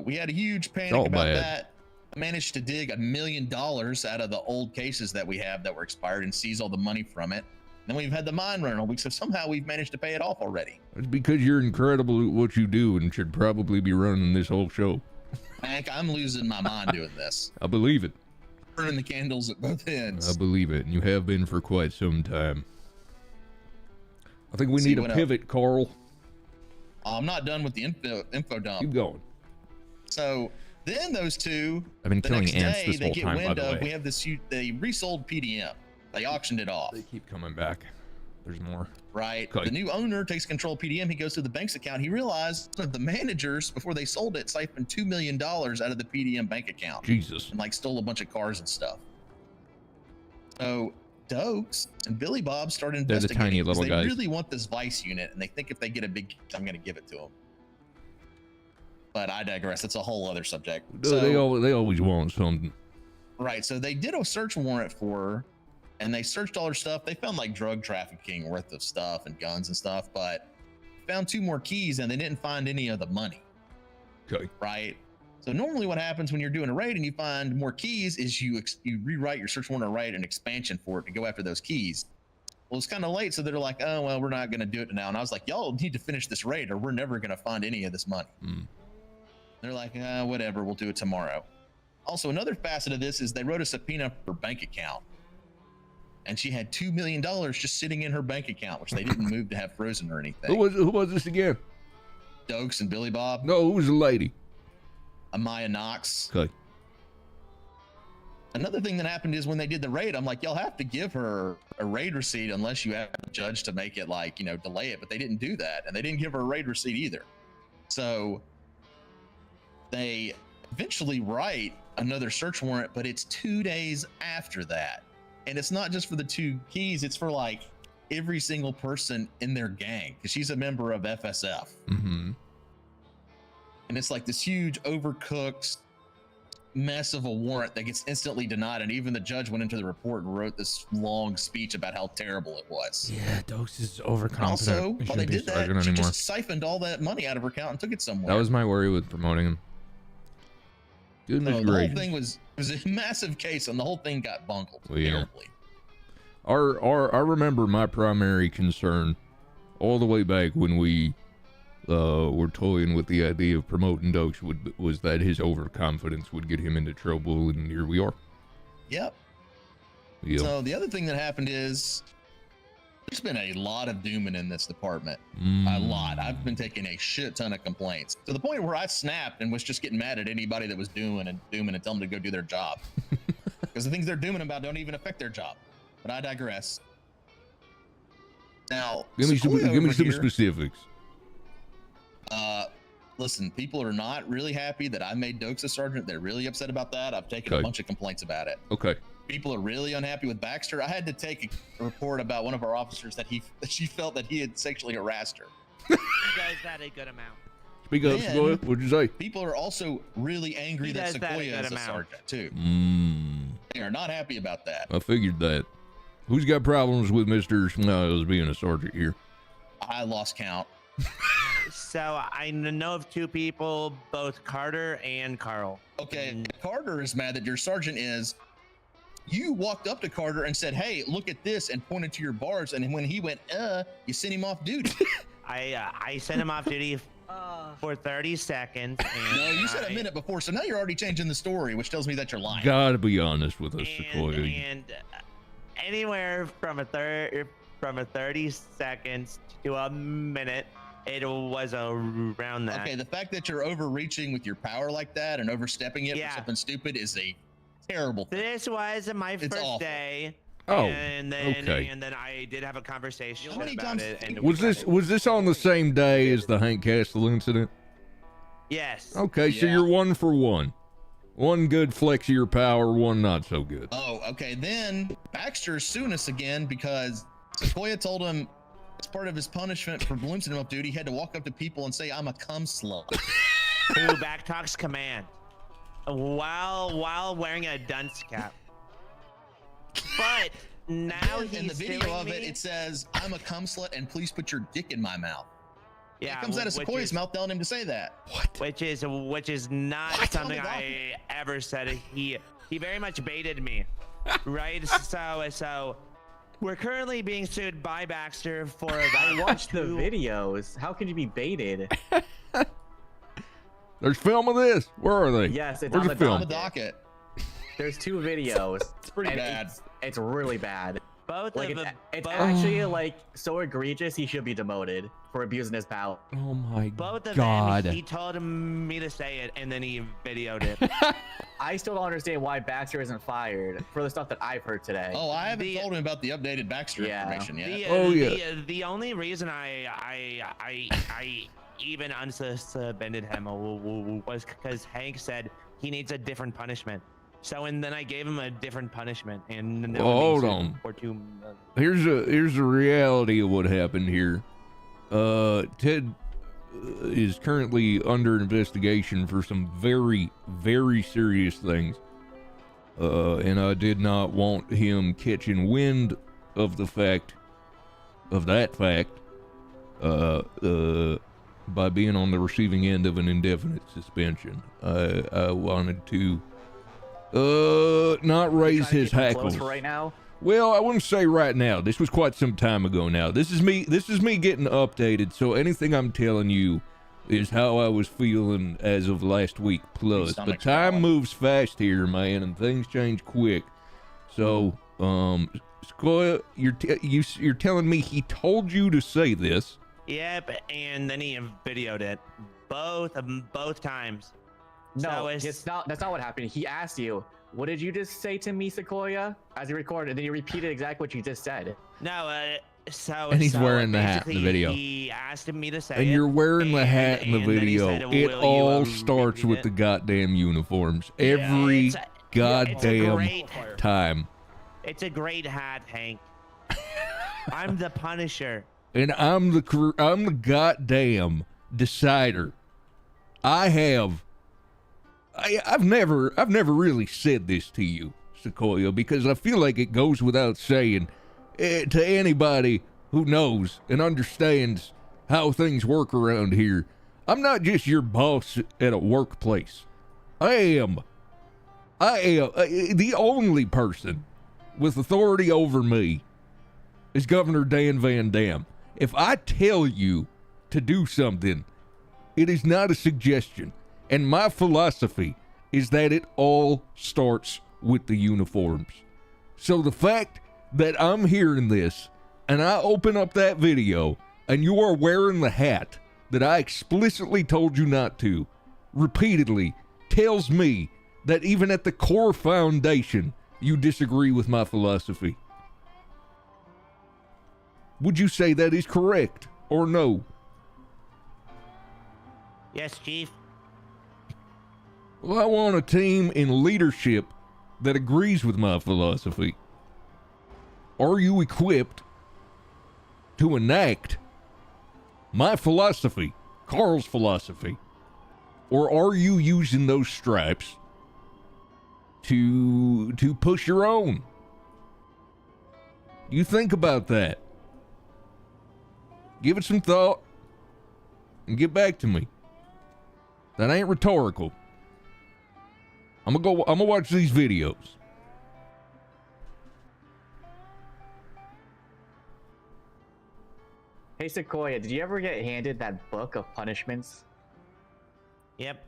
K: We had a huge panic
A: all
K: about
A: bad.
K: that. I managed to dig $1 million out of the old cases that we have that were expired and seize all the money from it. Then we've had the mine run all week, so somehow we've managed to pay it off already.
A: It's because you're incredible at what you do and should probably be running this whole show.
K: Hank, I'm losing my mind doing this.
A: I believe it.
K: Burning the candles at both ends.
A: I believe it, and you have been for quite some time. I think we need a pivot, Carl.
K: I'm not done with the info dump.
A: Keep going.
K: So then those two,
A: I've been
K: the
A: killing
K: next
A: ants
K: day,
A: this
K: they
A: whole
K: get
A: time, by
K: wind
A: the
K: of,
A: way.
K: we have this, they resold PDM. They auctioned it off.
A: They keep coming back. There's more.
K: Right.
A: Okay.
K: The new owner takes control of PDM. He goes to the bank's account. He realized that the managers, before they sold it, siphoned $2 million out of the PDM bank account.
A: Jesus.
K: And like stole a bunch of cars and stuff. So Dokes and Billy Bob started
A: They're the
K: investigating.
A: tiny little
K: they
A: guys.
K: really want this Vice unit, and they think if they get a big, I'm going to give it to them. But I digress. It's a whole other subject.
A: They always want something.
K: Right. So they did a search warrant for her, and they searched all her stuff. They found like drug trafficking worth of stuff and guns and stuff, but found 2 more keys and they didn't find any of the money.
A: Okay.
K: Right. So normally what happens when you're doing a raid and you find more keys is you rewrite your search warrant or write an expansion for it to go after those keys. Well, it's kind of late. So they're like, "Oh, well, we're not going to do it now." And I was like, "Y'all need to finish this raid or we're never going to find any of this money." They're like, "Whatever, we'll do it tomorrow." Also, another facet of this is they wrote a subpoena for her bank account. And she had $2 million just sitting in her bank account, which they didn't move to have frozen or anything.
A: Who was this again?
K: Dokes and Billy Bob.
A: No, who was the lady?
K: Amaya Knox.
A: Okay.
K: Another thing that happened is when they did the raid, I'm like, y'all have to give her a raid receipt unless you have a judge to make it like, delay it. But they didn't do that. And they didn't give her a raid receipt either. So they eventually write another search warrant, but it's 2 days after that. And it's not just for the 2 keys, it's for like every single person in their gang, because she's a member of FSF.
A: Mm-hmm.
K: And it's like this huge overcooked mess of a warrant that gets instantly denied. And even the judge went into the report and wrote this long speech about how terrible it was.
A: Yeah, Dokes is overconfident.
K: Also,
A: He
K: while they
A: shouldn't be
K: did that,
A: sergeant
K: she
A: anymore.
K: just siphoned all that money out of her account and took it somewhere.
A: That was my worry with promoting him. Goodness
K: So the whole
A: gracious.
K: thing was a massive case, and the whole thing got bungled
A: Well, yeah.
K: terribly.
A: I remember my primary concern all the way back when we were toying with the idea of promoting Dokes was that his overconfidence would get him into trouble, and here we are.
K: Yep.
A: Yep.
K: So the other thing that happened is there's been a lot of dooming in this department. A lot. I've been taking a shit ton of complaints to the point where I snapped and was just getting mad at anybody that was dooming and tell them to go do their job. Because the things they're dooming about don't even affect their job. But I digress. Now,
A: Give me
K: Sequoia
A: some
K: over here,
A: specifics.
K: Listen, people are not really happy that I made Dokes a sergeant. They're really upset about that. I've taken a
A: Okay.
K: bunch of complaints about it.
A: Okay.
K: People are really unhappy with Baxter. I had to take a report about one of our officers that she felt that he had sexually harassed her.
J: He does that a good amount.
A: Speak up,
K: Then-
A: Sequoia. What'd you say?
K: People are also really angry
J: He
K: that
J: does that a
K: Sequoia
J: good
K: is a
J: amount.
K: sergeant too.
A: Mm,
K: They are not happy about that.
A: I figured that. Who's got problems with Mr. Smiles being a sergeant here?
K: I lost count.
J: So I know of two people, both Carter and Carl.
K: Okay, Carter is mad that your sergeant is. You walked up to Carter and said, "Hey, look at this," and pointed to your bars. And when he went, you sent him off duty.
J: I sent him off duty for 30 seconds. And
K: No, you said a minute before, so now you're already changing the story, which tells me that you're lying.
A: Gotta be honest with us, Sequoia.
J: And anywhere from a 30 seconds to a minute, it was around that.
K: Okay, the fact that you're overreaching with your power like that and overstepping it for something stupid is a terrible thing.
J: This was my
K: It's
J: first
K: awful.
J: day.
A: Oh,
J: and then,
A: okay.
J: And then I did have a conversation
K: How many
J: about
K: times-
J: it. And
A: Was this on the same day as the Hank Castle incident?
J: Yes.
A: Okay, so
K: Yeah.
A: you're 1 for 1. One good flex of your power, one not so good.
K: Oh, okay. Then Baxter's suing us again because Sequoia told him as part of his punishment for balloon sending him off duty, he had to walk up to people and say, "I'm a cum slut."
J: Who backtalks command while wearing a dunce cap. But now he's
K: in the video
J: suing
K: of
J: me.
K: it says, "I'm a cum slut and please put your dick in my mouth."
J: Yeah,
K: It comes out of
J: which
K: Sequoia's
J: is-
K: mouth telling him to say that.
J: Which is not
K: What?
J: something
K: Tell me
J: I ever said. He very much baited me, right? So we're currently being sued by Baxter for.
L: I watched the videos. How could you be baited?
A: There's film of this. Where are they?
L: Yes, it's
A: Where's
L: on
A: the
L: the
A: film?
K: On the docket.
L: There's 2 videos.
K: It's pretty
L: and
K: bad.
L: It's really bad.
J: Both
L: Like
J: of them.
L: it's
J: both,
L: actually like so egregious. He should be demoted for abusing his power.
A: Oh my
J: both of
A: God.
J: them. He told me to say it, and then he videoed it.
L: I still don't understand why Baxter isn't fired for the stuff that I've heard today.
K: Oh, I haven't
J: The-
K: told him about the updated Baxter
L: Yeah.
K: information yet.
J: The,
A: Oh, yeah.
J: The only reason I even unsuspended him was because Hank said he needs a different punishment. So and then I gave him a different punishment, and now
A: Well,
J: I'm being
A: hold
J: sued
A: on.
J: for 2 months.
A: Here's the reality of what happened here. Ted is currently under investigation for some very, very serious things. And I did not want him catching wind of that fact, by being on the receiving end of an indefinite suspension. I wanted to not raise his
L: Close
A: hackles.
L: for right now.
A: Well, I wouldn't say right now. This was quite some time ago now. This is me getting updated. So anything I'm telling you is how I was feeling as of last week plus. But
K: stomach's
A: time
K: growling.
A: moves fast here, man, and things change quick. So, Sequoia, you're telling me he told you to say this.
J: Yep, and then he videoed it both times.
L: No,
J: So
L: it's not. That's not what happened. He asked you, "What did you just say to me, Sequoia?" As he recorded, and then you repeated exactly what you just said.
J: No,
A: And he's wearing the hat in the
J: basically,
A: video.
J: He asked me to say
A: And
J: it,
A: you're wearing the hat in the
J: and then he
A: video.
J: said,
A: It
J: "Will you,
A: all starts
J: repeat
A: with
J: it?"
A: the goddamn uniforms. Every
J: it's a
A: goddamn
J: great-
A: time.
J: It's a great hat, Hank. I'm the Punisher.
A: And I'm the goddamn decider. I've never really said this to you, Sequoia, because I feel like it goes without saying to anybody who knows and understands how things work around here. I'm not just your boss at a workplace. I am the only person with authority over me is Governor Dan Van Dam. If I tell you to do something, it is not a suggestion. And my philosophy is that it all starts with the uniforms. So the fact that I'm hearing this and I open up that video and you are wearing the hat that I explicitly told you not to repeatedly tells me that even at the core foundation, you disagree with my philosophy. Would you say that is correct or no?
J: Yes, Chief.
A: Well, I want a team in leadership that agrees with my philosophy. Are you equipped to enact my philosophy, Carl's philosophy? Or are you using those stripes to push your own? You think about that. Give it some thought. and get back to me. That ain't rhetorical. I'm gonna watch these videos.
L: Hey Sequoia, did you ever get handed that book of punishments?
J: Yep.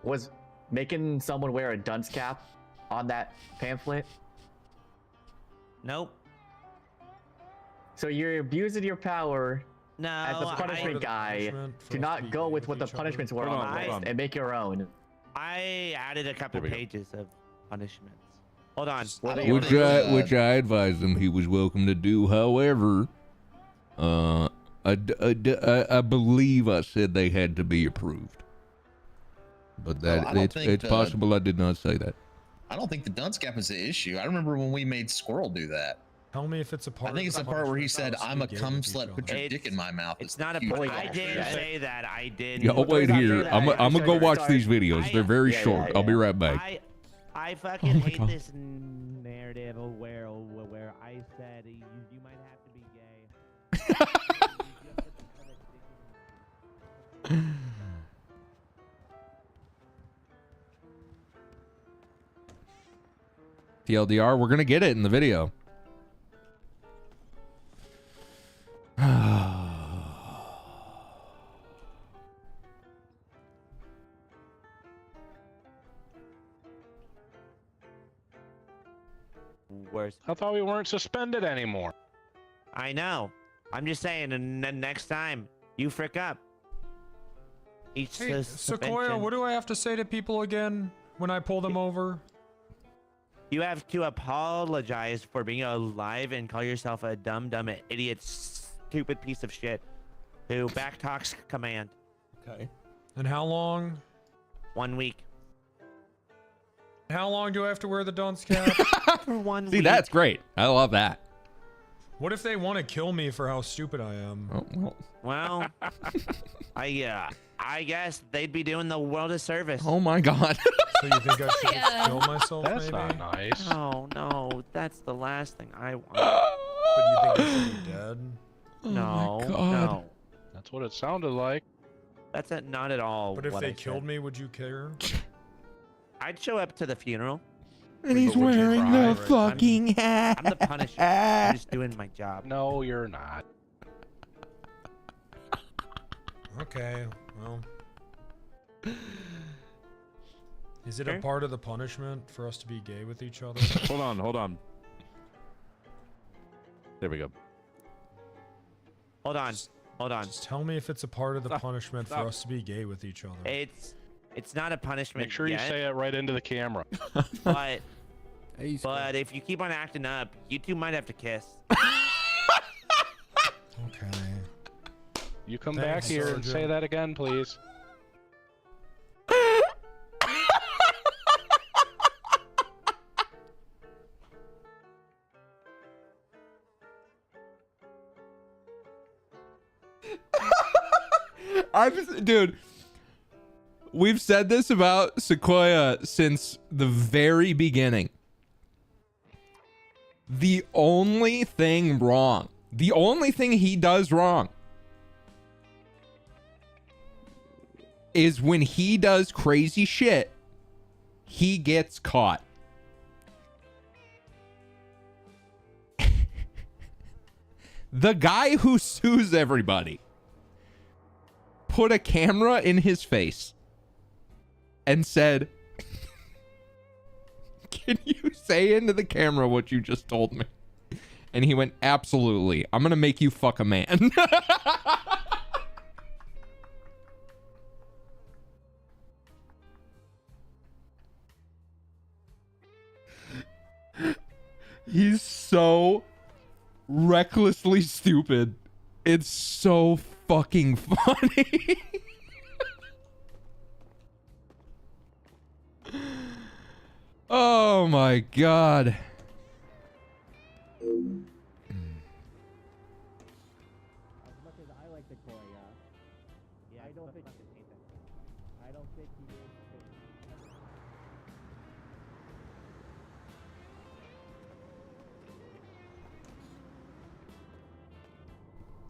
L: Was making someone wear a dunce cap on that pamphlet?
J: Nope.
L: So you're abusing your power
J: No.
L: as the punishment guy to not go with what the punishments were on the list and make your own.
J: I added a couple pages of punishments. Hold on.
A: Which I advised him he was welcome to do. However, I believe I said they had to be approved. But it's possible I did not say that.
K: I don't think the dunce cap is the issue. I remember when we made Squirrel do that.
M: Tell me if it's a part.
K: I think it's the part where he said, "I'm a cum slut. Put your dick in my mouth."
J: It's not a part. I didn't say that. I didn't.
A: Yeah, I'll wait here. I'm gonna go watch these videos. They're very short. I'll be right back.
J: I fucking hate this narrative where I said you might have to be gay.
A: TLDR, we're gonna get it in the video.
J: Worse.
N: I thought we weren't suspended anymore.
J: I know. I'm just saying, and then next time you frick up.
M: Hey, Sequoia, what do I have to say to people again when I pull them over?
J: You have to apologize for being alive and call yourself a dumb, idiot, stupid piece of shit who backtalks command.
M: Okay. And how long?
J: 1 week.
M: How long do I have to wear the dunce cap?
J: For 1 week.
A: See, that's great. I love that.
M: What if they want to kill me for how stupid I am?
A: Oh,
J: well, I guess they'd be doing the world a service.
A: Oh my God.
M: So you think I should just kill myself?
N: That's
M: maybe?
N: not nice.
J: No, that's the last thing I want.
M: But you think I should be dead?
J: No,
A: my God.
J: no.
N: That's what it sounded like.
J: That's not at all.
M: But if
J: what
M: they
J: I
M: killed
J: said.
M: me, would you care?
J: I'd show up to the funeral.
A: And he's wearing the fucking hat.
J: I'm the Punisher. I'm just doing my job.
N: No, you're not.
M: Okay, well. Is it a part of the punishment for us to be gay with each other?
O: Hold on. There we go.
J: Hold on.
M: Just tell me if it's a part of the punishment for us to be gay with each other.
J: It's not a punishment.
N: Make sure you say it right into the camera.
J: But if you keep on acting up, you two might have to kiss.
M: Okay.
N: You come back here and say that again, please.
A: Dude, we've said this about Sequoia since the very beginning. The only thing wrong, the only thing he does wrong is when he does crazy shit, he gets caught. The guy who sues everybody put a camera in his face and said, "Can you say into the camera what you just told me?" And he went, "Absolutely. I'm going to make you fuck a man." He's so recklessly stupid. It's so fucking funny. Oh my God.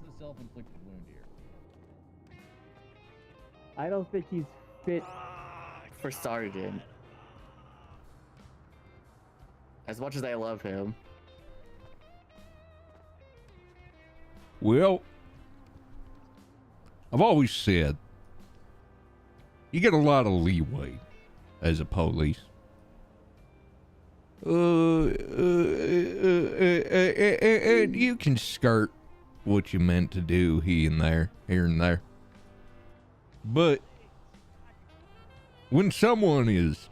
H: It's a self-inflicted wound here.
L: I don't think he's fit for sergeant. As much as I love him.
A: Well, I've always said you get a lot of leeway as a police. And you can skirt what you meant to do here and there. But when someone is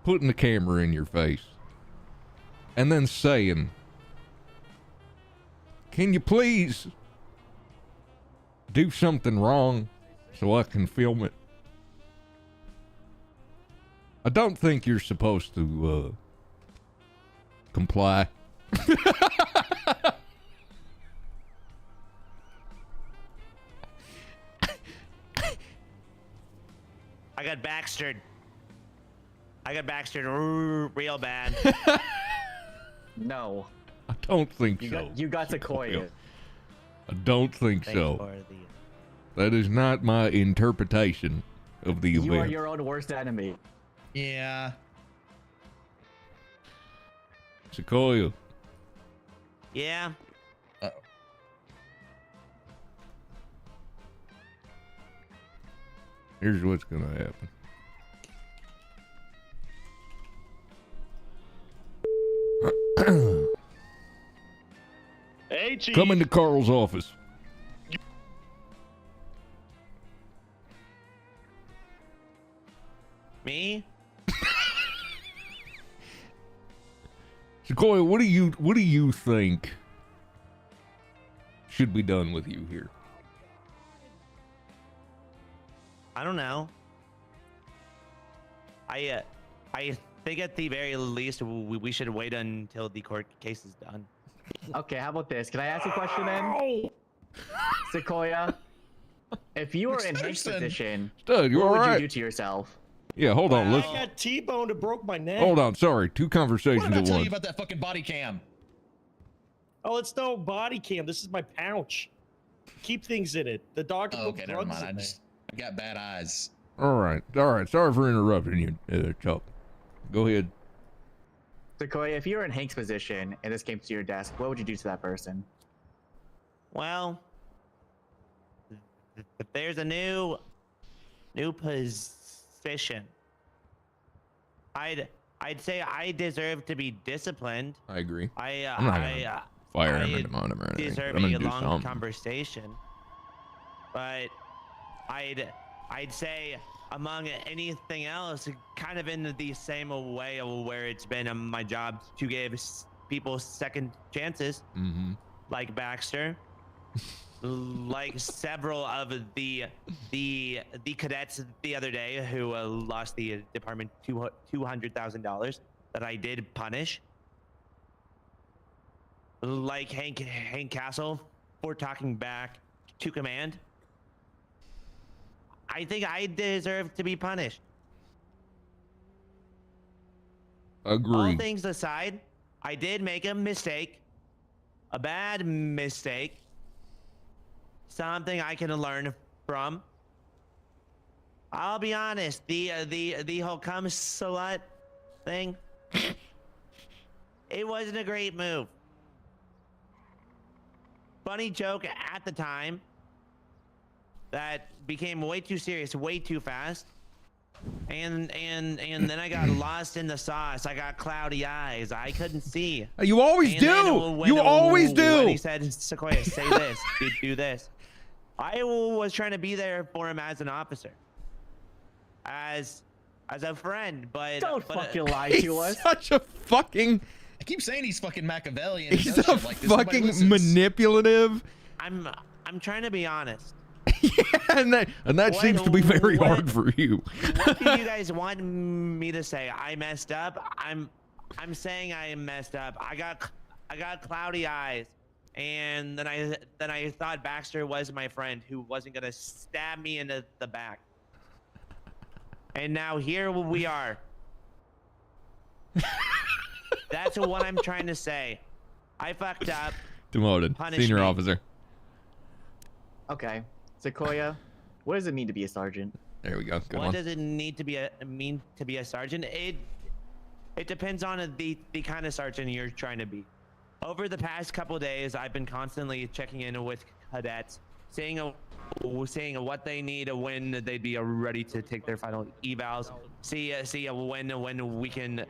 A: putting the camera in your face and then saying, "Can you please do something wrong so I can film it?" I don't think you're supposed to comply.
J: I got Baxtered. Real bad.
L: No.
A: I don't think so.
L: You got Sequoia.
A: I don't think
J: Thanks
A: so.
J: for
A: That is not my interpretation of the event.
L: You are your own worst enemy.
K: Yeah.
A: Sequoia.
J: Yeah.
K: Uh-oh.
A: Here's what's gonna happen.
N: Hey, Chief.
A: Come into Carl's office.
J: Me?
A: Sequoia, what do you think should be done with you here?
J: I don't know. I think at the very least we should wait until the court case is done.
L: Okay, how about this? Can I ask a question then? Sequoia, if you were in his position,
A: Stud, you
L: what would
A: alright?
L: you do to yourself?
A: Yeah, hold on. Let's
B: I got T-boned and broke my neck.
A: hold on. Sorry, two conversations
K: What did I
A: at
K: tell you
A: once.
K: about that fucking body cam?
B: Oh, it's no body cam. This is my pouch. Keep things in it. The doctor
K: Oh,
B: put
K: okay, never
B: drugs
K: mind.
B: in
K: I got bad eyes.
A: All right. Sorry for interrupting you, Chuck. Go ahead.
L: Sequoia, if you were in Hank's position and this came to your desk, what would you do to that person?
J: Well, if there's a new position, I'd say I deserve to be disciplined.
A: I agree.
J: I
A: I'm not gonna fire him or demote him or anything.
J: deserve
A: but I'm
J: a
A: gonna do
J: long
A: something.
J: conversation. But I'd say among anything else, kind of in the same way where it's been my job to give people second chances, like Baxter, like several of the cadets the other day who lost the department $200,000 that I did punish, like Hank Castle for talking back to command. I think I deserve to be punished.
A: Agree.
J: All things aside, I did make a mistake, a bad mistake, something I can learn from. I'll be honest, the whole come slut thing, it wasn't a great move. Funny joke at the time that became way too serious, way too fast. And then I got lost in the sauce. I got cloudy eyes. I couldn't see.
A: You always
J: And
A: do.
J: then when-
A: You always do.
J: When he said, "Sequoia, say this, do this," I was trying to be there for him as an officer, as a friend. But
L: Don't fucking lie
A: He's
L: to us.
A: such a fucking.
K: I keep saying he's fucking Machiavellian. and
A: He's
K: does
A: a
K: shit like this. Nobody
A: fucking
K: listens.
A: manipulative.
J: I'm trying to be honest.
A: and that seems to be very hard for you.
J: What do you guys want me to say? I messed up. I'm saying I messed up. I got cloudy eyes, and then I thought Baxter was my friend who wasn't gonna stab me in the back. And now here we are. That's what I'm trying to say. I fucked up.
A: Demoted.
J: Punish
A: Senior
J: me.
A: officer.
L: Okay, Sequoia, What does it mean to be a sergeant?
A: There we go. Good
J: What
A: one.
J: does it need to be a sergeant? It depends on the kind of sergeant you're trying to be. Over the past couple days, I've been constantly checking in with cadets, seeing what they need when they'd be ready to take their final evals. See when we can.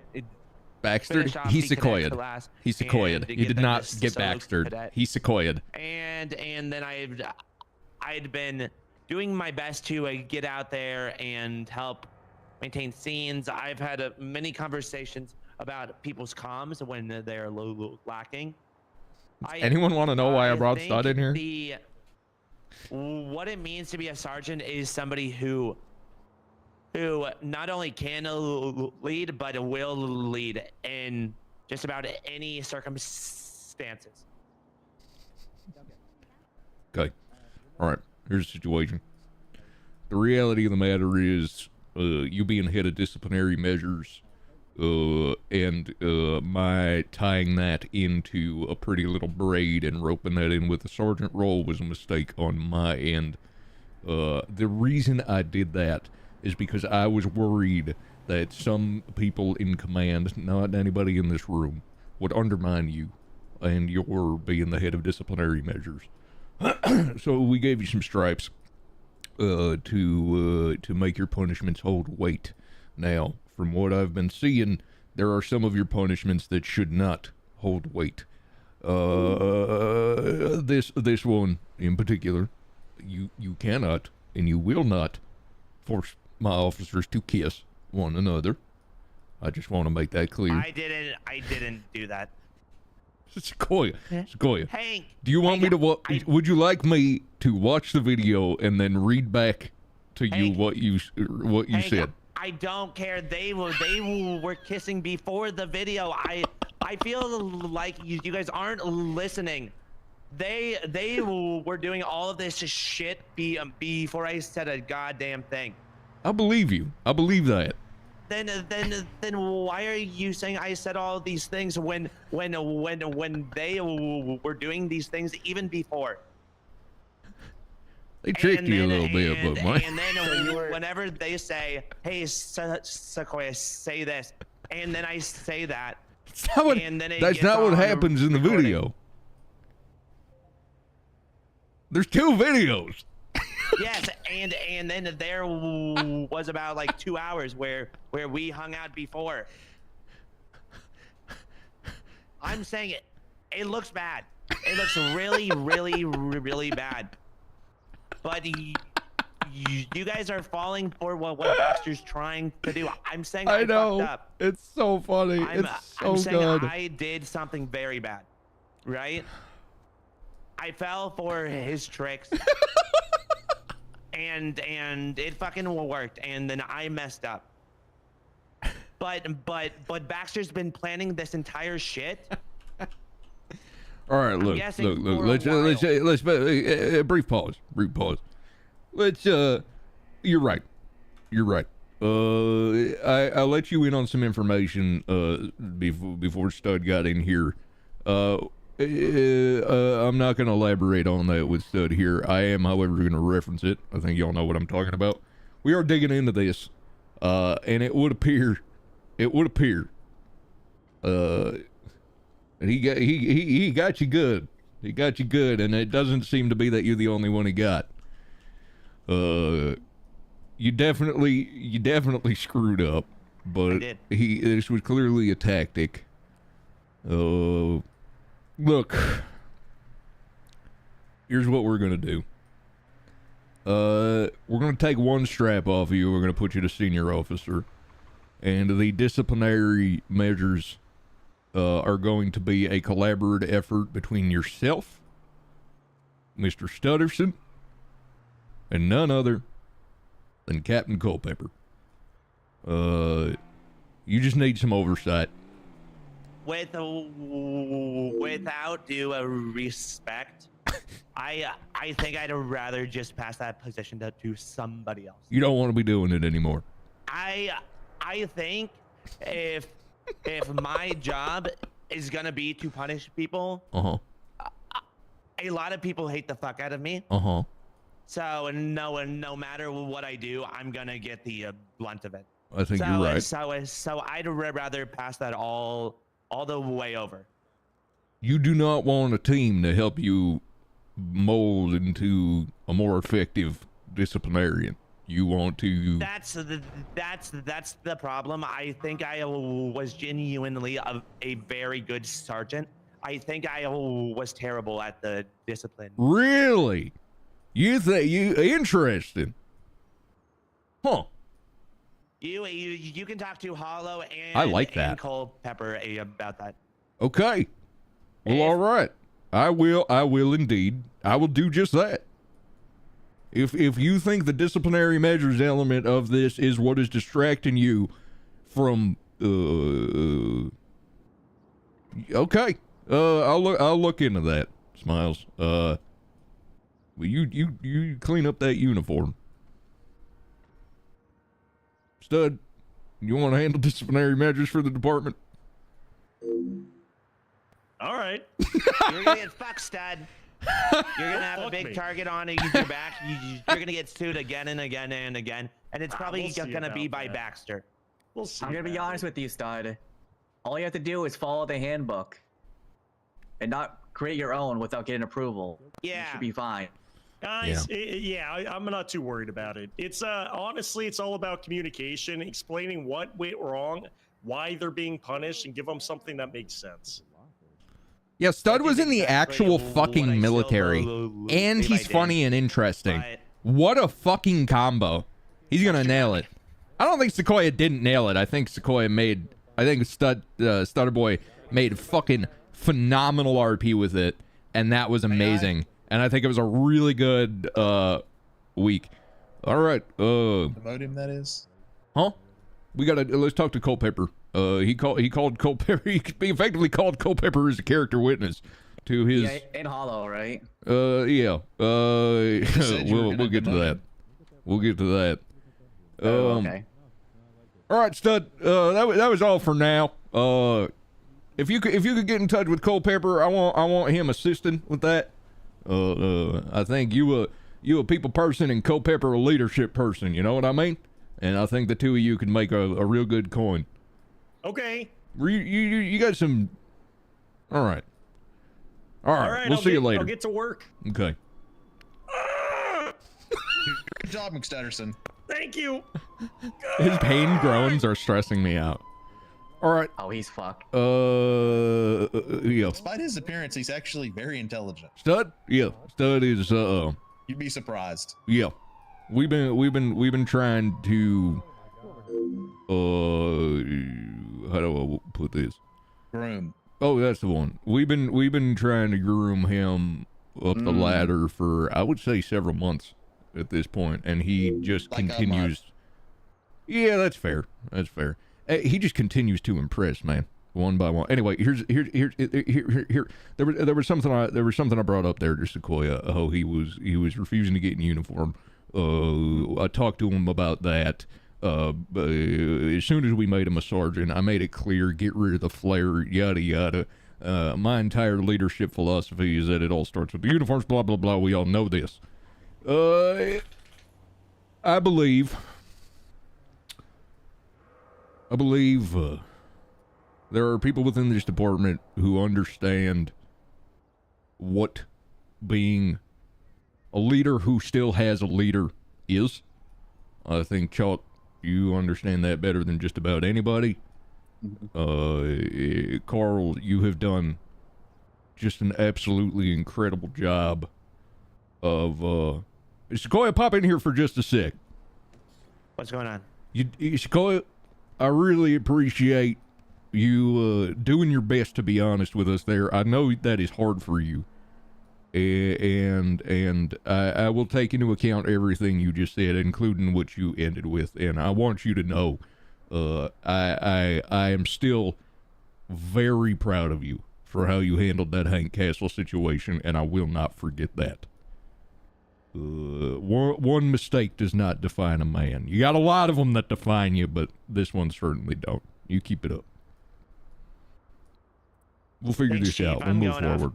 A: Baxter, he sequoia'd. He sequoia'd. He did not get Baxtered. He sequoia'd.
J: And then I'd been doing my best to get out there and help maintain scenes. I've had many conversations about people's comms when they're lacking.
A: Anyone want to know why I brought Stud in here?
J: What it means to be a sergeant is somebody who not only can lead but will lead in just about any circumstances.
A: Okay. All right. Here's the situation. The reality of the matter is, you being head of disciplinary measures, and my tying that into a pretty little braid and roping that in with the sergeant role was a mistake on my end. The reason I did that is because I was worried that some people in command, not anybody in this room, would undermine you and your being the head of disciplinary measures. So we gave you some stripes to make your punishments hold weight. Now, from what I've been seeing, there are some of your punishments that should not hold weight. This one in particular, you cannot and you will not force my officers to kiss one another. I just want to make that clear.
J: I didn't do that.
A: Sequoia.
J: Hank,
A: do you want me to would you like me to watch the video and then read back to you what you said?
J: I don't care. They were kissing before the video. I feel like you guys aren't listening. They were doing all of this shit before I said a goddamn thing.
A: I believe you. I believe that.
J: Then why are you saying I said all these things when they were doing these things even before?
A: They tricked you a little bit, but Mike.
J: And then whenever they say, "Hey, Sequoia, say this," and then I say that,
A: that's not what happens in the video. There's two videos.
J: Yes, and then there was about like 2 hours where we hung out before. I'm saying it looks bad. It looks really, really, really bad. But you guys are falling for what Baxter's trying to do. I'm saying I
A: know.
J: fucked up.
A: It's so funny. It's so
J: I'm saying
A: good.
J: I did something very bad, right? I fell for his tricks. and it fucking worked, and then I messed up. But Baxter's been planning this entire shit.
A: All right, look. Let's brief pause. You're right. I let you in on some information before Stud got in here. I'm not going to elaborate on that with Stud here. I am, however, going to reference it. I think y'all know what I'm talking about. We are digging into this, and it would appear, he got you good. He got you good, and it doesn't seem to be that you're the only one he got. You definitely screwed up, but this was clearly a tactic. Look, here's what we're gonna do. We're gonna take one strap off of you. We're gonna put you to senior officer, and the disciplinary measures are going to be a collaborative effort between yourself, Mr. Stutterson, and none other than Captain Culpepper. You just need some oversight.
J: Without due respect, I think I'd rather just pass that position to somebody else.
A: You don't want to be doing it anymore.
J: I think if my job is gonna be to punish people, a lot of people hate the fuck out of me. So no matter what I do, I'm gonna get the blunt of it.
A: I think you're right.
J: So I'd rather pass that all the way over.
A: You do not want a team to help you mold into a more effective disciplinarian. You want to.
J: That's the problem. I think I was genuinely a very good sergeant. I think I was terrible at the discipline.
A: Really? You think you interesting? Huh?
J: You can talk to Hollow and
A: I like that.
J: and Culpepper about that.
A: Okay. Well, all right. I will indeed. I will do just that. If you think the disciplinary measures element of this is what is distracting you from okay. I'll look into that. Smiles. Well, you clean up that uniform. Stud, you want to handle disciplinary measures for the department?
B: All right.
J: You're gonna get fucked, Stud. You're gonna have a big target on your back. You're gonna get sued again and again and again, and it's probably gonna be by Baxter.
B: We'll see.
L: I'm gonna be honest with you, Stud. All you have to do is follow the handbook, and not create your own without getting approval.
J: Yeah,
L: you should be fine.
B: Guys, I'm not too worried about it. It's honestly, it's all about communication, explaining what went wrong, why they're being punished, and give them something that makes sense.
A: Yeah, Stud was in the actual fucking military, and he's funny and interesting. What a fucking combo. He's gonna nail it. I don't think Sequoia didn't nail it. I think Stutter Boy made fucking phenomenal RP with it, and that was amazing. And I think it was a really good week. All right.
K: Promote him, that is.
A: Huh? Let's talk to Culpepper. He called Culpepper. He effectively called Culpepper as a character witness to his.
L: Yeah, and Hollow, right?
A: Yeah. We'll get to that. We'll get to that.
L: Okay.
A: All right, Stud. That was all for now. If you could get in touch with Culpepper, I want him assisting with that. I think you a people person and Culpepper a leadership person. You know what I mean? And I think the two of you can make a real good coin.
B: Okay.
A: You got some. All right. We'll see you later.
B: I'll get to work.
A: Okay.
K: Good job, McStutterson.
B: Thank you.
A: His pain groans are stressing me out. All right.
L: Oh, he's fucked.
A: Yeah.
K: Despite his appearance, he's actually very intelligent.
A: Stud? Yeah. Stud is
K: You'd be surprised.
A: Yeah. We've been trying to how do I put this?
K: Groom.
A: Oh, that's the one. We've been trying to groom him up the ladder for, I would say, several months at this point, and he just continues. Yeah, that's fair. That's fair. He just continues to impress, man, one by one. Anyway, here. There was something I brought up there to Sequoia. Oh, he was refusing to get in uniform. I talked to him about that. As soon as we made him a sergeant, I made it clear, get rid of the flare, yada yada. My entire leadership philosophy is that it all starts with the uniforms, blah blah blah. We all know this. I believe there are people within this department who understand what being a leader who still has a leader is. I think, Chalk, you understand that better than just about anybody. Carl, you have done just an absolutely incredible job of Sequoia, pop in here for just a sec.
J: What's going on?
A: Sequoia, I really appreciate you doing your best to be honest with us there. I know that is hard for you. And I will take into account everything you just said, including what you ended with. And I want you to know, I am still very proud of you for how you handled that Hank Castle situation, and I will not forget that. One mistake does not define a man. You got a lot of them that define you, but this one certainly don't. You keep it up. We'll figure this out. We'll move forward.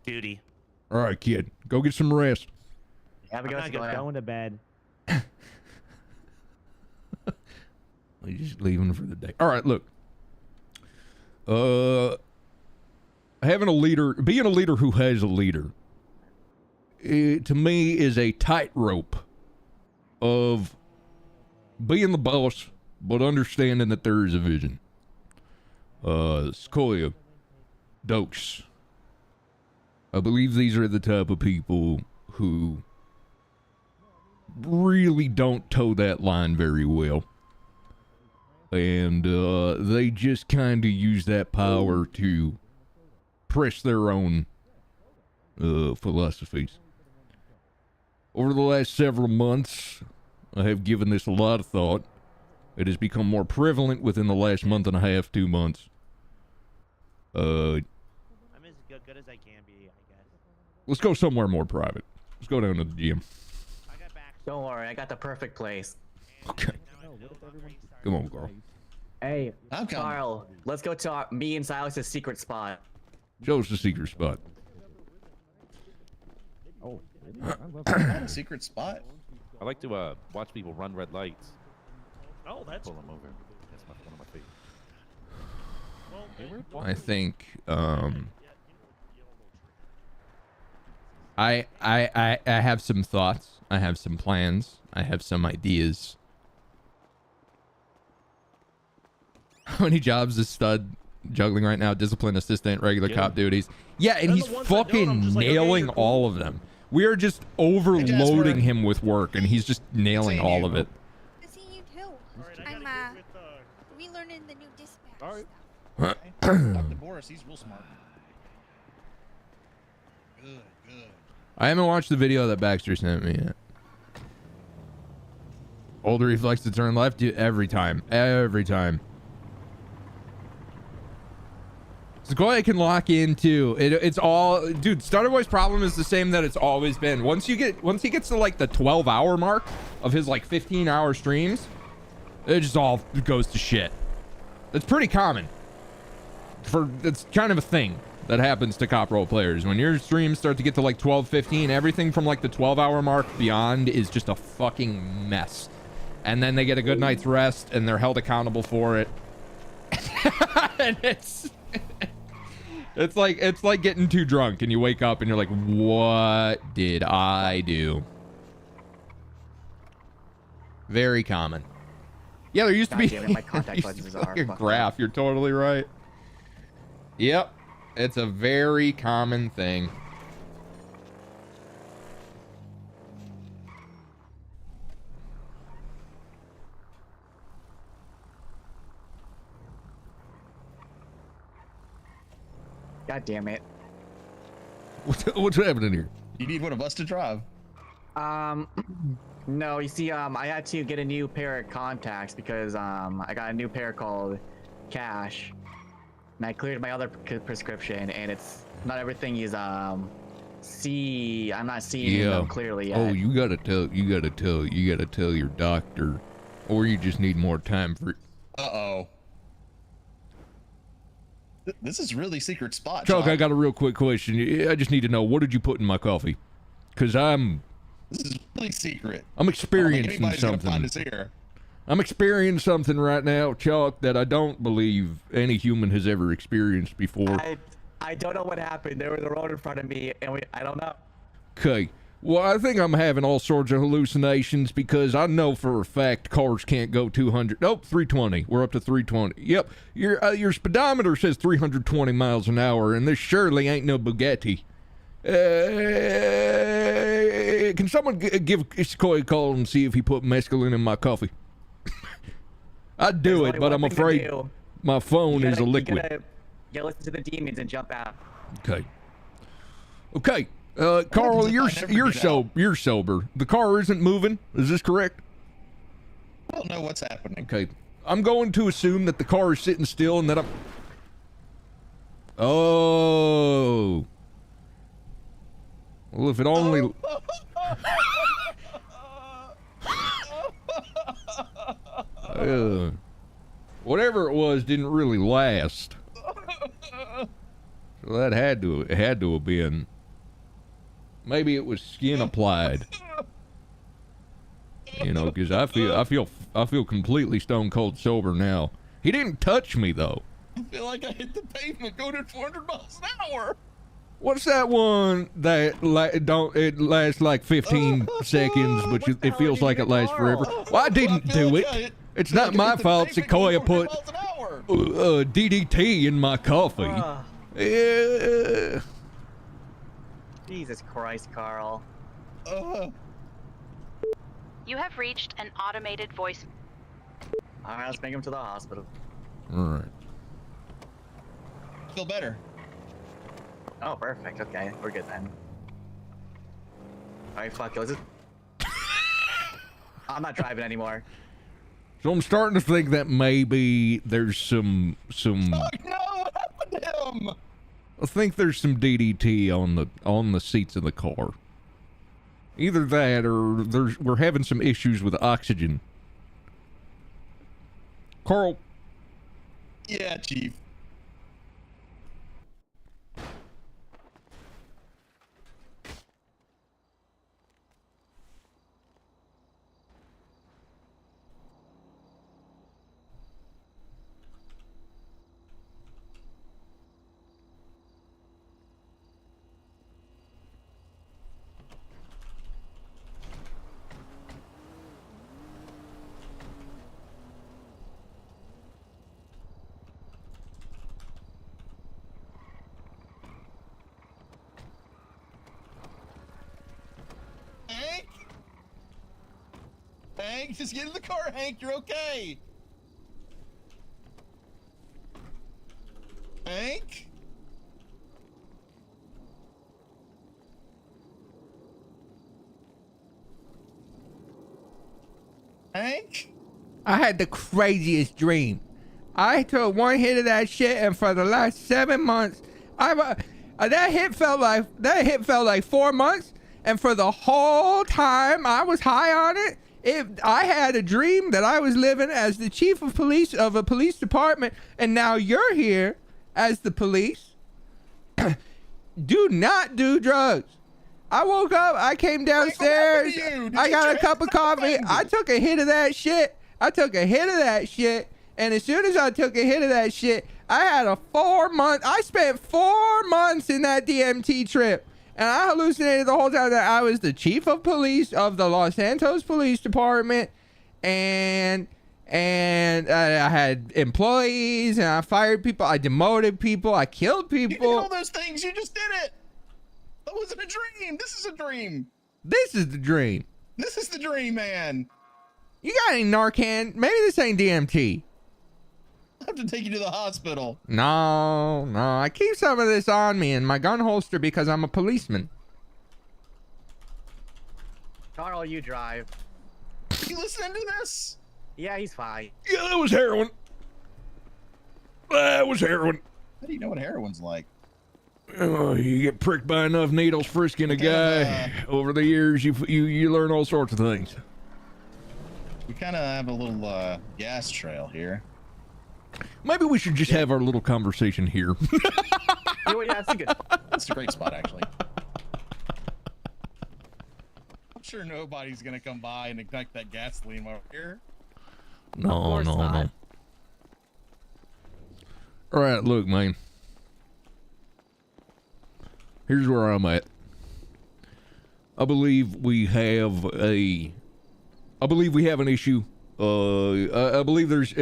J: Duty.
A: All right, kid. Go get some rest.
L: Have a
J: I'm
L: good
J: not
L: night.
J: going to bed.
A: He's just leaving for the day. All right, look. Having a leader, being a leader who has a leader, to me is a tightrope of being the boss, but understanding that there is a vision. Sequoia, Dokes, I believe these are the type of people who really don't toe that line very well. And they just kind of use that power to press their own philosophies. Over the last several months, I have given this a lot of thought. It has become more prevalent within the last month and a half, 2 months.
J: I'm as good as I can be, I guess.
A: Let's go somewhere more private. Let's go down to the gym.
L: Don't worry, I got the perfect place.
A: Okay. Come on, Carl.
L: Hey, Carl, let's go to me and Silas's secret spot.
A: Show us the secret spot.
K: Oh, secret spot.
O: I like to watch people run red lights.
B: Oh, that's
O: pull them over. That's one of my favorites.
A: I think I have some thoughts. I have some plans. I have some ideas. How many jobs is Stud juggling right now? Discipline assistant, regular cop duties. Yeah, and he's fucking nailing all of them. We are just overloading him with work, and he's just nailing all of it.
P: I see you too. I'm relearning the new dispatch.
K: All right. Talk to Boris. He's real smart. Good.
A: I haven't watched the video that Baxter sent me yet. Older reflex to turn left, dude, every time. Every time. Sequoia can lock into it. It's all, dude. Starter Boy's problem is the same that it's always been. Once he gets to like the 12-hour mark of his like 15-hour streams, it just all goes to shit. It's pretty common. It's kind of a thing that happens to cop role players. When your streams start to get to like 12, 15, everything from like the 12-hour mark beyond is just a fucking mess. And then they get a good night's rest and they're held accountable for it. And it's like getting too drunk and you wake up and you're like, what did I do? Very common. Yeah, there used to be
L: my contact lenses are
A: a graph. You're totally right. Yep. It's a very common thing.
L: God damn it.
A: What's happening here?
K: You need one of us to drive.
L: No, you see, I had to get a new pair of contacts because I got a new pair called Cash, and I cleared my other prescription, and it's not everything is I'm not seeing them clearly yet.
A: Oh, you gotta tell your doctor, or you just need more time for.
K: Uh-oh. This is really secret spot.
A: Chuck, I got a real quick question. I just need to know, what did you put in my coffee? Because
K: this is really secret.
A: I'm experiencing something. I'm experiencing something right now, Chuck, that I don't believe any human has ever experienced before.
L: I don't know what happened. There was a road in front of me, and I don't know.
A: Okay. Well, I think I'm having all sorts of hallucinations because I know for a fact cars can't go 200. Nope, 320. We're up to 320. Yep. Your speedometer says 320 miles an hour, and this surely ain't no Bugatti. Can someone give Sequoia a call and see if he put mescaline in my coffee? I'd do it, but I'm afraid my phone is a liquid.
L: You gotta listen to the demons and jump out.
A: Okay. Okay. Carl, you're sober. The car isn't moving. Is this correct?
K: I don't know what's happening.
A: Okay. I'm going to assume that the car is sitting still and that I'm... Oh. Well, if it only... Whatever it was didn't really last. So that had to have been... Maybe it was skin applied. You know, because I feel completely stone cold sober now. He didn't touch me though.
K: I feel like I hit the pavement going at 400 miles an hour.
A: What's that one that it lasts like 15 seconds, but it feels like it lasts forever? Well, I didn't do it. It's not my fault. Sequoia put DDT in my coffee. Yeah.
L: Jesus Christ, Carl.
Q: You have reached an automated voice.
L: Alright, let's bring him to the hospital.
A: All right.
K: Feel better.
L: Oh, perfect. Okay, we're good then. Alright, fuck it. Let's just... I'm not driving anymore.
A: So I'm starting to think that maybe there's some.
K: Oh no! What happened to him?
A: I think there's some DDT on the seats of the car. Either that, or we're having some issues with oxygen. Carl.
K: Yeah, Chief. Hank, just get in the car, Hank. You're okay. Hank? Hank?
A: I had the craziest dream. I took one hit of that shit, and for the last 7 months, that hit felt like 4 months, and for the whole time I was high on it. I had a dream that I was living as the chief of police of a police department, and now you're here as the police. Do not do drugs. I woke up, I came downstairs, I got a cup of coffee, I took a hit of that shit. And as soon as I took a hit of that shit, I spent 4 months in that DMT trip. And I hallucinated the whole time that I was the chief of police of the Los Santos Police Department, and I had employees, and I fired people, I demoted people, I killed people.
K: You did all those things. You just did it. That wasn't a dream. This is a dream.
A: This is the dream.
K: This is the dream, man.
A: You got any Narcan? Maybe this ain't DMT.
K: I have to take you to the hospital.
A: No. I keep some of this on me in my gun holster because I'm a policeman.
L: Carl, you drive.
K: You listening to this?
L: Yeah, he's fine.
A: Yeah, that was heroin. How
K: do you know what heroin's like?
A: Oh, you get pricked by enough needles frisking a guy. Over the years, you learn all sorts of things.
K: We kind of have a little gas trail here.
A: Maybe we should just have our little conversation here.
L: Yeah, that's a good spot.
K: That's a great spot, actually. I'm sure nobody's gonna come by and ignite that gasoline over here.
A: No. All right, look, man. Here's where I'm at. I believe we have an issue. I believe there's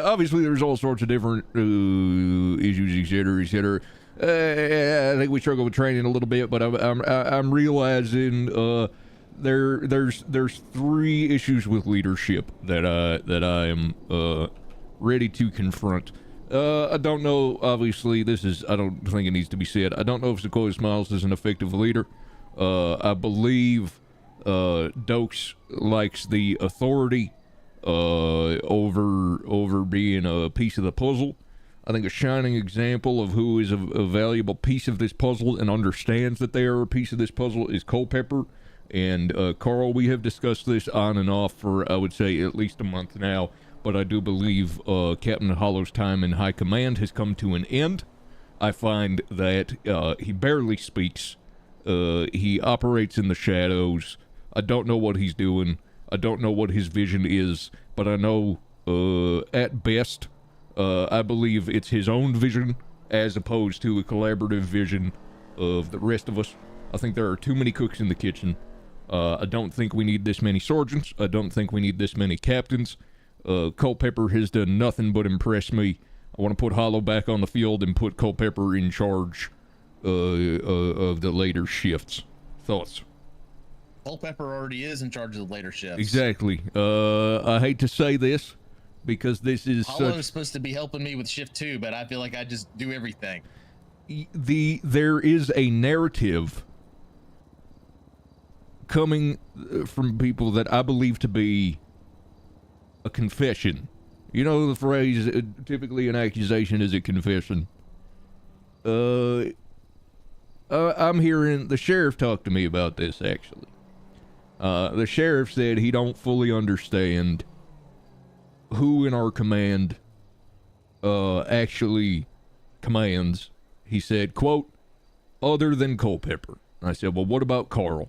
A: obviously there's all sorts of different issues, etc. I think we struggle with training a little bit, but I'm realizing there's 3 issues with leadership that I am ready to confront. I don't know. Obviously, I don't think it needs to be said. I don't know if Sequoia Smiles is an effective leader. I believe Dokes likes the authority over being a piece of the puzzle. I think a shining example of who is a valuable piece of this puzzle and understands that they are a piece of this puzzle is Culpepper. And Carl, we have discussed this on and off for, I would say, at least a month now. But I do believe Captain Hollow's time in high command has come to an end. I find that he barely speaks. He operates in the shadows. I don't know what he's doing. I don't know what his vision is, but I know, at best, I believe it's his own vision as opposed to a collaborative vision of the rest of us. I think there are too many cooks in the kitchen. I don't think we need this many sergeants. I don't think we need this many captains. Culpepper has done nothing but impress me. I want to put Hollow back on the field and put Culpepper in charge of the later shifts. Thoughts?
K: Culpepper already is in charge of the later shifts.
A: Exactly. I hate to say this, because this is
K: Hollow's supposed to be helping me with shift 2, but I feel like I just do everything.
A: There is a narrative coming from people that I believe to be a confession. You know the phrase, typically an accusation is a confession. I'm hearing the sheriff talk to me about this, actually. The sheriff said he don't fully understand who in our command actually commands. He said, quote, other than Culpepper. I said, well, what about Carl?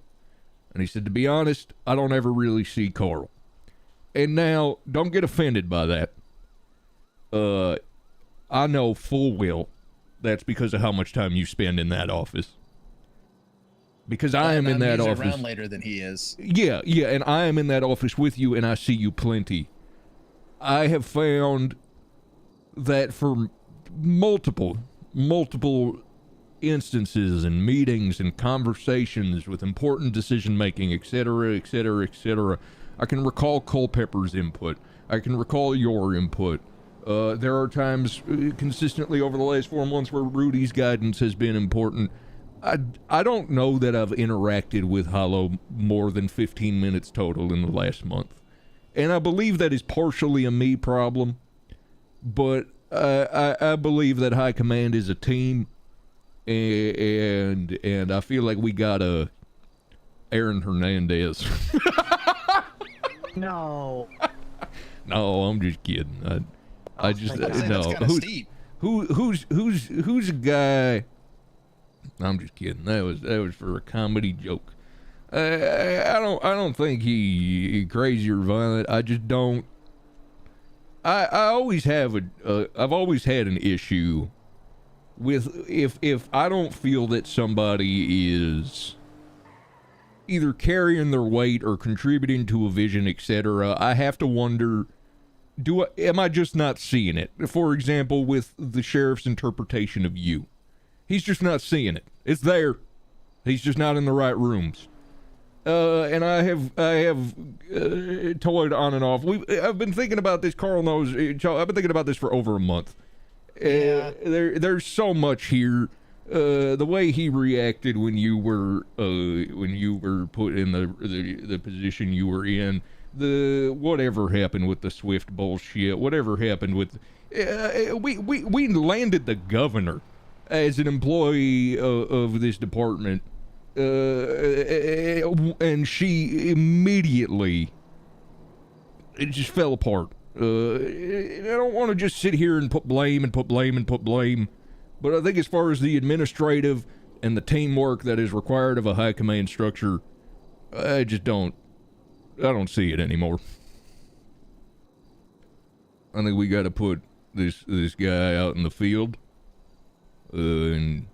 A: And he said, to be honest, I don't ever really see Carl. And now, don't get offended by that. I know full well that's because of how much time you spend in that office. Because I am in that office.
K: Around later than he is.
A: Yeah, and I am in that office with you, and I see you plenty. I have found that for multiple instances and meetings and conversations with important decision making, etc., I can recall Culpepper's input. I can recall your input. There are times consistently over the last 4 months where Rudy's guidance has been important. I don't know that I've interacted with Hollow more than 15 minutes total in the last month. And I believe that is partially a me problem, but I believe that High Command is a team, and I feel like we got a Aaron Hernandez.
L: No.
A: No, I'm just kidding. I just no. Who's a guy? I'm just kidding. That was for a comedy joke. I don't think he crazy or violent. I just don't. I always have I've always had an issue with if I don't feel that somebody is either carrying their weight or contributing to a vision, etc. I have to wonder, am I just not seeing it? For example, with the sheriff's interpretation of you. He's just not seeing it. It's there. He's just not in the right rooms. And I have toyed on and off. I've been thinking about this. Carl knows. I've been thinking about this for over a month. There's so much here. The way he reacted when you were put in the position you were in, whatever happened with the Swift bullshit, whatever happened with, we landed the governor as an employee of this department, and she immediately, it just fell apart. I don't want to just sit here and put blame, but I think as far as the administrative and the teamwork that is required of a high command structure, I don't see it anymore. I think we got to put this guy out in the field and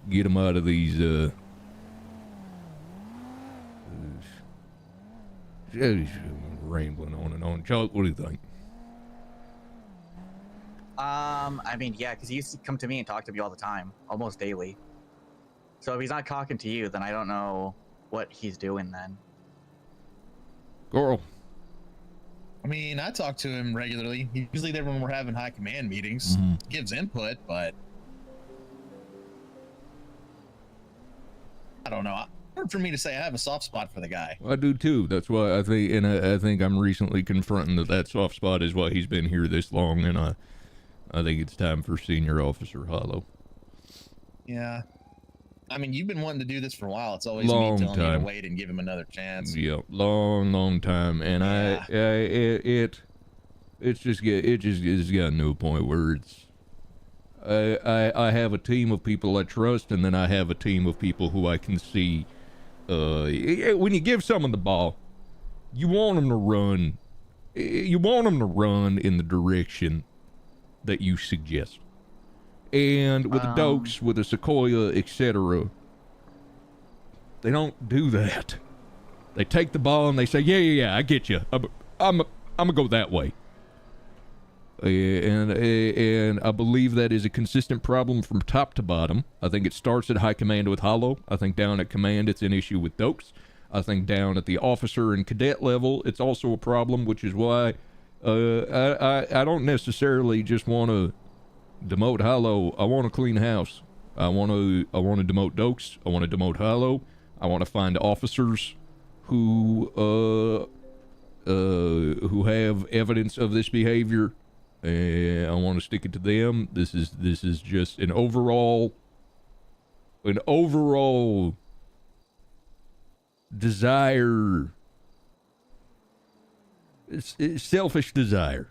A: get him out of these rambling on and on. Chuck, what do you think?
L: I mean, yeah, because he used to come to me and talk to me all the time, almost daily. So if he's not talking to you, then I don't know what he's doing then.
A: Girl.
K: I mean, I talk to him regularly. He's usually there when we're having high command meetings. Mm-hmm. Gives input, but I don't know. Hard for me to say. I have a soft spot for the guy.
A: I do too. That's why I think, and I think I'm recently confronting that soft spot is why he's been here this long, and I think it's time for Senior Officer Hollow.
K: Yeah. I mean, you've been wanting to do this for a while. It's always me telling you to wait and give him another chance.
A: Yeah, long time. And yeah. It's just gotten to a point where it's, I have a team of people I trust, and then I have a team of people who I can see. When you give someone the ball, you want them to run. You want them to run in the direction that you suggest. And with the Dokes, with the Sequoia, etc., they don't do that. They take the ball and they say, yeah, I get you. I'm gonna go that way. And I believe that is a consistent problem from top to bottom. I think it starts at high command with Hollow. I think down at command it's an issue with Dokes. I think down at the officer and cadet level it's also a problem, which is why I don't necessarily just want to demote Hollow. I want to clean house. I want to demote Dokes. I want to demote Hollow. I want to find officers who have evidence of this behavior. I want to stick it to them. This is just an overall desire. It's selfish desire.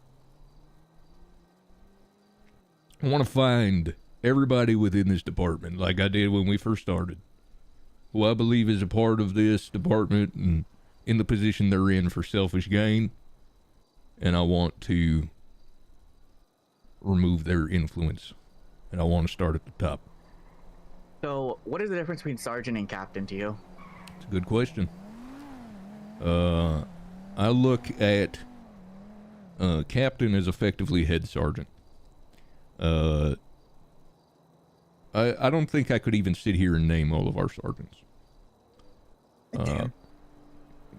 A: I want to find everybody within this department, like I did when we first started, who I believe is a part of this department and in the position they're in for selfish gain, and I want to remove their influence, and I want to start at the top.
L: So, what is the difference between sergeant and captain to you?
A: It's a good question. I look at captain as effectively head sergeant. I don't think I could even sit here and name all of our sergeants.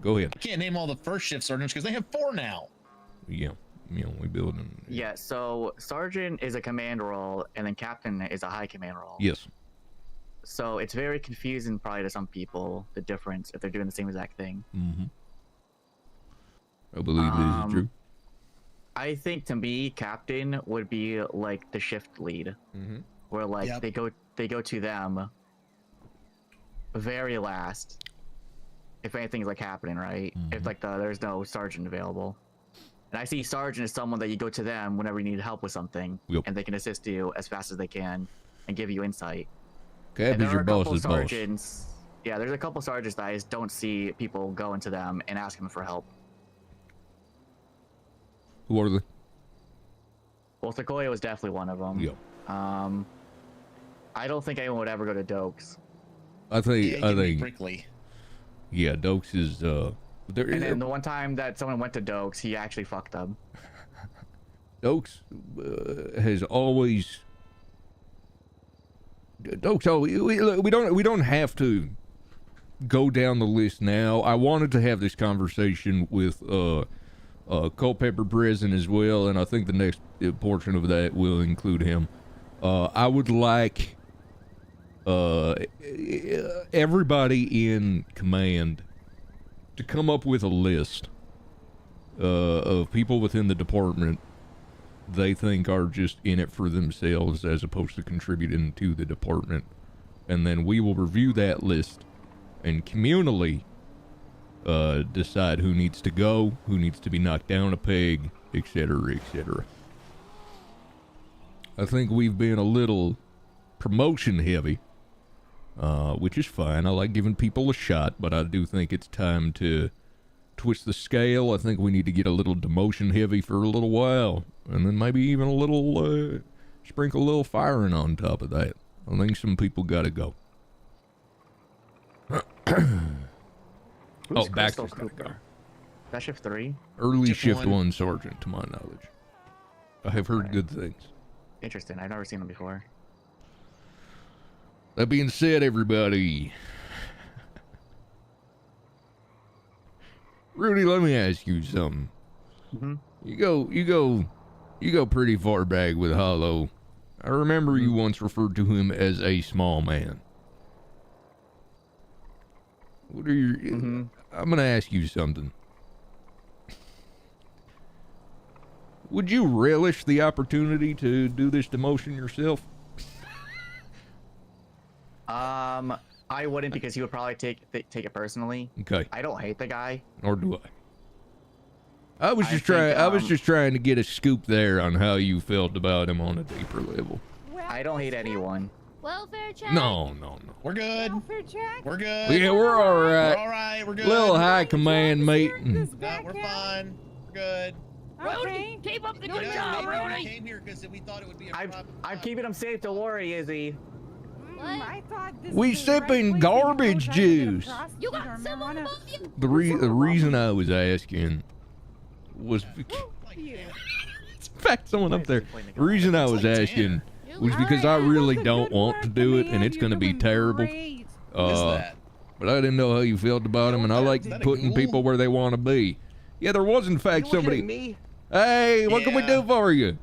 A: Go ahead.
K: I can't name all the first shift sergeants because they have 4 now.
A: Yeah, we build them.
L: Yeah, so sergeant is a command role, and then captain is a high command role.
A: Yes.
L: So it's very confusing probably to some people, the difference, if they're doing the same exact thing.
A: Mm-hmm. I believe this is true.
L: I think to me, captain would be like the shift lead, where like they go to them very last. If anything's like happening, right? If like there's no sergeant available, and I see sergeant as someone that you go to them whenever you need help with something, and they can assist you as fast as they can and give you insight.
A: Cap is your boss's boss.
L: Yeah, there's a couple sergeants that I just don't see people going to them and asking them for help.
A: Who are they?
L: Well, Sequoia was definitely one of them.
A: Yep.
L: I don't think anyone would ever go to Dokes.
A: I think
K: Brinkley.
A: Yeah, Dokes is
L: and then the one time that someone went to Dokes, he actually fucked them.
A: Dokes has always. Dokes, we don't have to go down the list now. I wanted to have this conversation with Culpepper Prison as well, and I think the next portion of that will include him. I would like everybody in command to come up with a list of people within the department they think are just in it for themselves as opposed to contributing to the department. And then we will review that list and communally decide who needs to go, who needs to be knocked down a peg, etc., etc. I think we've been a little promotion heavy, which is fine. I like giving people a shot, but I do think it's time to twist the scale. I think we need to get a little demotion heavy for a little while, and then maybe even a little sprinkle a little firing on top of that. I think some people gotta go.
L: Who's
A: Baxter's
L: Crystal
A: gotta go.
L: That shift 3?
A: Early shift one sergeant, to my knowledge. I have heard good things.
L: Interesting. I've never seen them before.
A: That being said, everybody, Rudy, let me ask you something. You go pretty far back with Hollow. I remember you once referred to him as a small man. What are your? I'm gonna ask you something. Would you relish the opportunity to do this demotion yourself?
L: I wouldn't, because he would probably take it personally.
A: Okay.
L: I don't hate the guy.
A: Or do I? I was just trying to get a scoop there on how you felt about him on a deeper level.
L: I don't hate anyone.
P: Welfare check.
A: No.
K: We're good.
P: Welfare check.
K: We're good.
A: Yeah, we're all right.
K: We're all right. We're good.
A: Little high command meeting.
K: No, we're fine. We're good.
C: Rudy, keep up the good job,
K: We
C: Rudy.
K: came here because we thought it would be a
L: I'm keeping him safe. Don't worry, Izzy.
P: I thought this
A: We sipping garbage juice.
P: You got someone above you.
A: The reason I was asking was in fact someone up there. The reason I was asking was because I really don't want to do it, and it's going to be terrible. But I didn't know how you felt about him, and I like putting people where they want to be. Yeah, there was in fact somebody.
D: Me?
A: Hey, what can we do for you?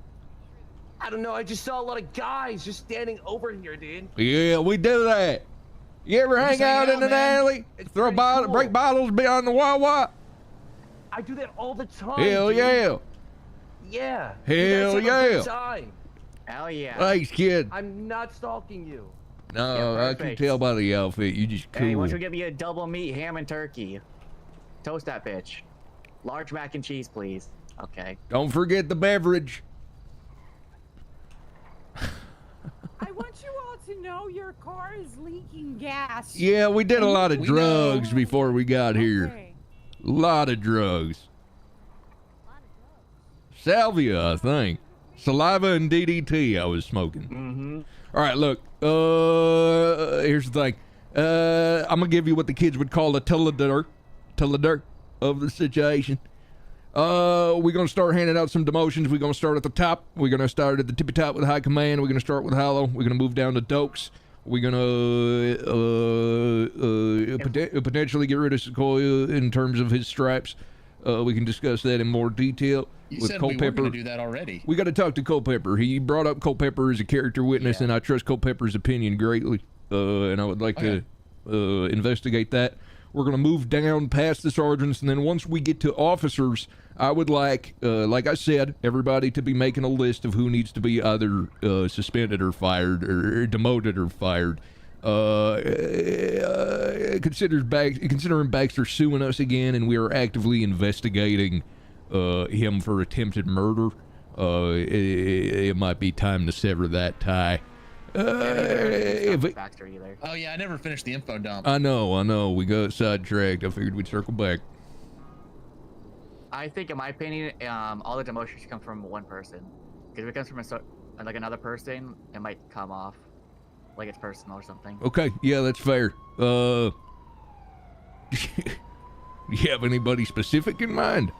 D: I don't know. I just saw a lot of guys just standing over here, dude.
A: Yeah, we do that. You ever hang out in an alley? Throw bottle, break bottles beyond the Wawa?
D: I do that all the time.
A: Hell
D: dude.
A: yeah.
D: Yeah.
A: Hell
D: You guys have a good
A: yeah.
D: time.
L: Hell yeah.
A: Thanks, kid.
D: I'm not stalking you.
A: No,
L: Yeah,
A: I can
L: perfect.
A: tell by the outfit. You just cool.
L: Hey, why don't you get me a double meat ham and turkey? Toast that bitch. Large mac and cheese, please. Okay.
A: Don't forget the beverage.
R: I want you all to know your car is leaking gas.
A: Yeah, we did a lot of
K: We
A: drugs
K: know.
A: before we got here.
R: Okay.
A: A lot of drugs. Salvia, I think. Saliva and DDT I was smoking.
L: Mm-hmm.
A: All right, look. Here's the thing. I'm gonna give you what the kids would call a teledor of the situation. We're gonna start handing out some demotions. We're gonna start at the top. We're gonna start at the tippy top with high command. We're gonna start with Hollow. We're gonna move down to Dokes. We're gonna potentially get rid of Sequoia in terms of his stripes. We can discuss that in more detail.
K: You
A: with
K: said we were
A: Culpepper.
K: going to do that already.
A: We got to talk to Culpepper. He brought up Culpepper as a character witness, and I trust Culpepper's opinion greatly. And I would like to investigate that. We're going to move down past the sergeants, and then once we get to officers, I would like I said, everybody to be making a list of who needs to be either suspended or fired, or demoted or fired. Considering Baxter suing us again, and we are actively investigating him for attempted murder, it might be time to sever that tie.
L: Baxter either.
K: Oh yeah, I never finished the info dump.
A: I know. We got sidetracked. I figured we'd circle back.
L: I think, in my opinion, all the demotions should come from one person. Because if it comes from like another person, it might come off like it's personal or something.
A: Okay, yeah, that's fair. Do you have anybody specific in mind?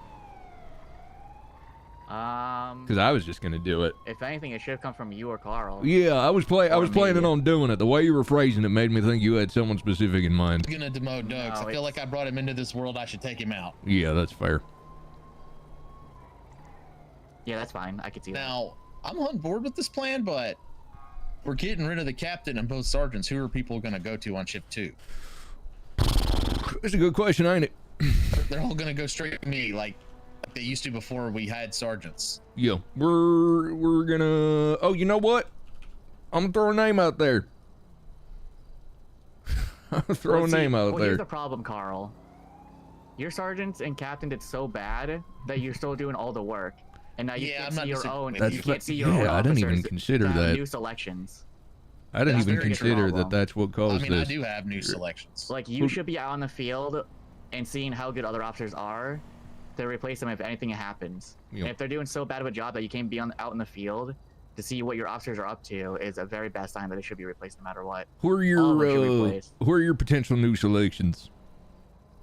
A: Because I was just gonna do it.
L: If anything, it should have come from you or Carl.
A: Yeah, I was planning
L: me.
A: on doing it. The way you were phrasing it made me think you had someone specific in mind.
K: I'm gonna demote Doug. I feel like I brought him into this world. I should take him out.
A: Yeah, that's fair.
L: Yeah, that's fine. I could see that.
K: Now, I'm on board with this plan, but we're getting rid of the captain and both sergeants. Who are people going to go to on shift 2?
A: That's a good question, ain't it?
K: They're all going to go straight to me, like they used to before we had sergeants.
A: Yeah, we're gonna. Oh, you know what? I'm gonna throw a name out there. Throw a name out there.
L: Here's the problem, Carl. Your sergeants and captain did so bad that you're still doing all the work. And now you can't see your own. You can't see your own
A: I didn't even
L: officers
A: consider
L: to have
A: that.
L: New selections.
A: I didn't
K: That's
A: even
K: very
A: consider
K: true.
A: that that's what caused
K: I mean,
A: this.
K: I do have new selections.
L: Like, you should be out on the field and seeing how good other officers are to replace them if anything happens.
A: Yep.
L: And if they're doing so bad of a job that you can't be out in the field to see what your officers are up to is a very bad sign that they should be replaced no matter what.
A: Who are your potential new selections?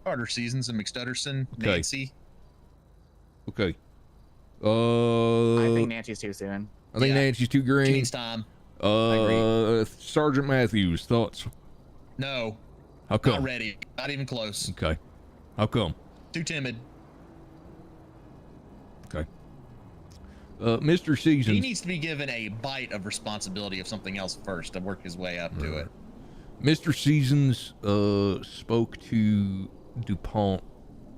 K: Carter Seasons and McStutterson,
A: Okay.
K: Nancy.
A: Okay.
L: I think Nancy's too soon.
A: I think Nancy's too green.
K: She needs time.
A: Sergeant Matthews, thoughts?
K: No.
A: How come?
K: Not ready. Not even close.
A: Okay. How come?
K: Too timid.
A: Okay. Mr. Seasons.
K: He needs to be given a bite of responsibility of something else first to work his way up to it.
A: Mr. Seasons spoke to DuPont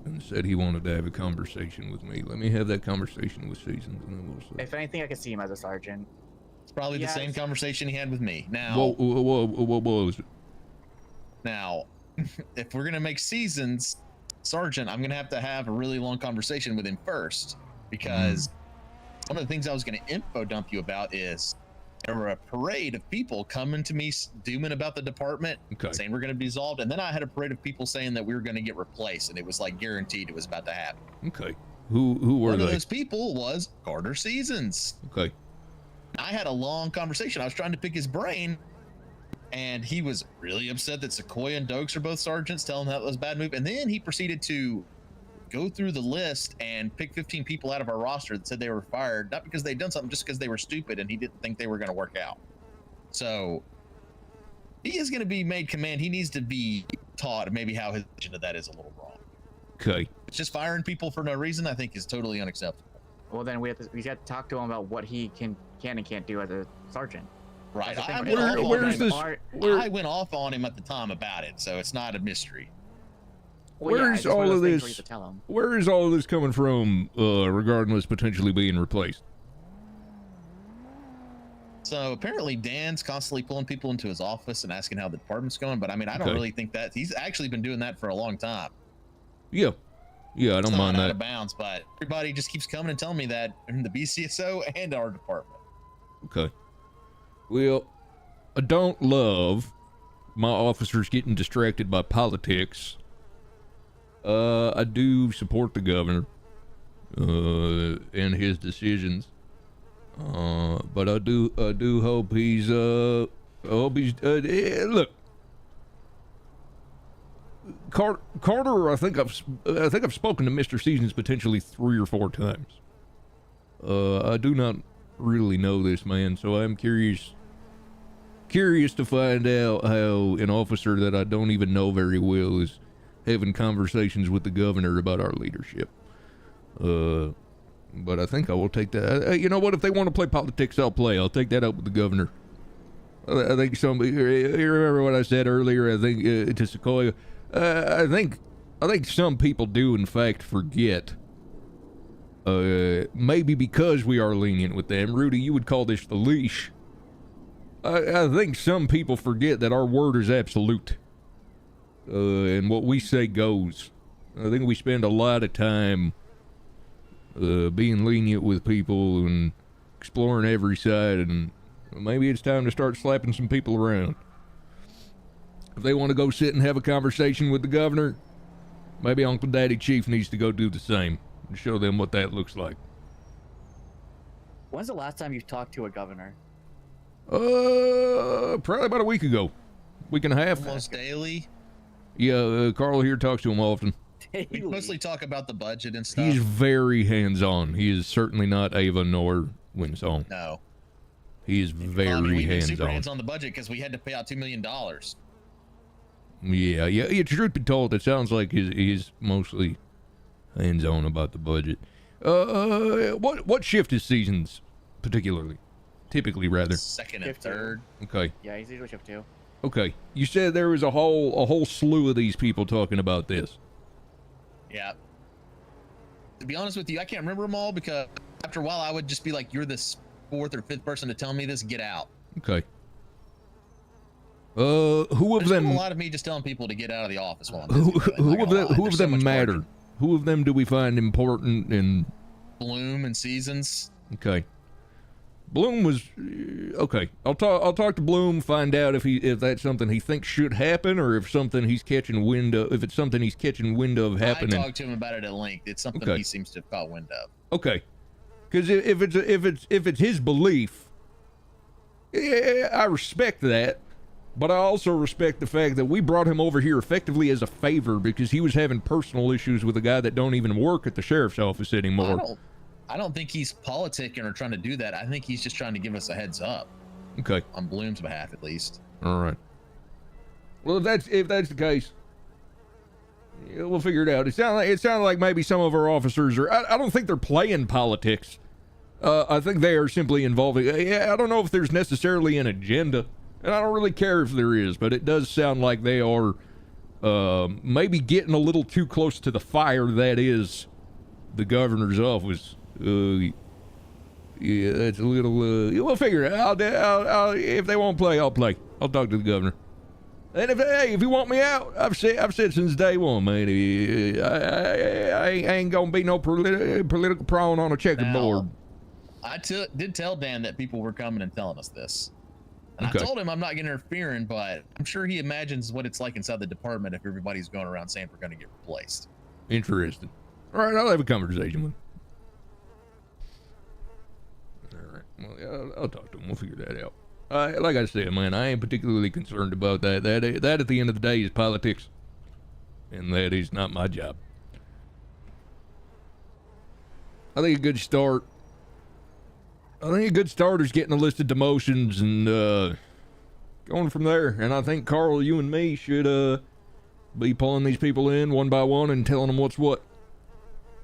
A: and said he wanted to have a conversation with me. Let me have that conversation with Seasons, and then we'll see.
L: If anything, I could see him as a sergeant.
K: It's probably the same conversation he had with me. Now,
A: What was it?
K: Now, if we're gonna make Seasons sergeant, I'm gonna have a really long conversation with him first, because one of the things I was gonna info dump you about is there were a parade of people coming to me dooming about the department, saying we're going to be dissolved, and then I had a parade of people saying that we were going to get replaced, and it was like guaranteed it was about to happen.
A: Okay. Who were
K: One
A: they?
K: of those people was Carter Seasons.
A: Okay.
K: I had a long conversation. I was trying to pick his brain, and he was really upset that Sequoia and Dokes are both sergeants, telling him that was a bad move. And then he proceeded to go through the list and pick 15 people out of our roster that said they were fired, not because they'd done something, just because they were stupid and he didn't think they were going to work out. So he is going to be made command. He needs to be taught maybe how his vision of that is a little wrong.
A: Okay.
K: Just firing people for no reason, I think, is totally unacceptable.
L: Well, then we have to talk to him about what he can and can't do as a sergeant.
K: Right.
L: That's the
K: I
L: thing.
K: went off on him at the time about it, so it's not a mystery.
L: Well,
A: Where's
L: yeah,
A: all of
L: things where you
A: this?
L: have to tell him.
A: Where is all of this coming from? Regarding us potentially being replaced.
K: So apparently Dan's constantly pulling people into his office and asking how the department's going. But I mean, I don't
A: Okay.
K: really think that he's actually been doing that for a long time.
A: Yeah. Yeah, I don't
K: It's not
A: mind
K: out
A: that.
K: of bounds, but everybody just keeps coming and telling me that in the BCSO and our department.
A: Okay. Well, I don't love my officers getting distracted by politics. I do support the governor and his decisions. But I do hope he's look. Carter, I think I've spoken to Mr. Seasons potentially 3 or 4 times. I do not really know this man, so I'm curious to find out how an officer that I don't even know very well is having conversations with the governor about our leadership. But I think I will take that. You know what? If they want to play politics, I'll play. I'll take that up with the governor. I think somebody. You remember what I said earlier? I think to Sequoia. I think some people do in fact forget. Maybe because we are lenient with them. Rudy, you would call this the leash. I think some people forget that our word is absolute. And what we say goes. I think we spend a lot of time being lenient with people and exploring every side, and maybe it's time to start slapping some people around. If they want to go sit and have a conversation with the governor, maybe Uncle Daddy Chief needs to go do the same and show them what that looks like.
L: When's the last time you've talked to a governor?
A: Probably about a week ago. Week and a half.
K: Almost daily.
A: Yeah, Carl here talks to him often.
K: We mostly talk about the budget and stuff.
A: He's very hands-on. He is certainly not Ava nor Winsong.
K: No.
A: He is very
K: we've been super
A: hands-on.
K: hands on the budget because we had to pay out $2 million.
A: Yeah. Truth be told, it sounds like he's mostly hands-on about the budget. What shift is Seasons particularly? Typically, rather.
K: Second and third.
A: Okay.
L: Yeah, he's usually shift 2.
A: Okay. You said there was a whole slew of these people talking about this.
K: Yeah. To be honest with you, I can't remember them all because after a while I would just be like, you're the 4th or 5th person to tell me this, get out.
A: Okay. Who of
K: There's
A: them?
K: been a lot of me just telling people to get out of the office while I'm
A: Who of them matter? Who of them do we find important? And
K: Bloom and Seasons.
A: Okay. Bloom was okay. I'll talk to Bloom, find out if that's something he thinks should happen, or if something he's catching wind of. If it's something he's catching wind of happening.
K: I talked to him about it at length. It's something
A: Okay.
K: he seems to have caught wind of.
A: Okay. Because if it's his belief, yeah, I respect that. But I also respect the fact that we brought him over here effectively as a favor because he was having personal issues with a guy that don't even work at the sheriff's office anymore.
K: I don't think he's politicking or trying to do that. I think he's just trying to give us a heads up.
A: Okay.
K: On Bloom's behalf, at least.
A: All right. Well, if that's the case, yeah, we'll figure it out. It sounded like maybe some of our officers are. I don't think they're playing politics. I think they are simply involving. Yeah, I don't know if there's necessarily an agenda, and I don't really care if there is, but it does sound like they are maybe getting a little too close to the fire that is the governor's office. Yeah, that's a little. We'll figure it out. I'll if they won't play, I'll play. I'll talk to the governor. And if you want me out, I've said since day one, man. I ain't gonna be no political pawn on a checkerboard.
K: I did tell Dan that people were coming and telling us this. And
A: Okay.
K: I told him I'm not going to interfering, but I'm sure he imagines what it's like inside the department if everybody's going around saying we're going to get replaced.
A: Interesting. All right, I'll have a conversation with him. All right. Well, I'll talk to him. We'll figure that out. Like I said, man, I ain't particularly concerned about that. That at the end of the day is politics, and that is not my job. I think a good start. I think a good start is getting a list of demotions and going from there. And I think Carl, you and me should be pulling these people in one by one and telling them what's what.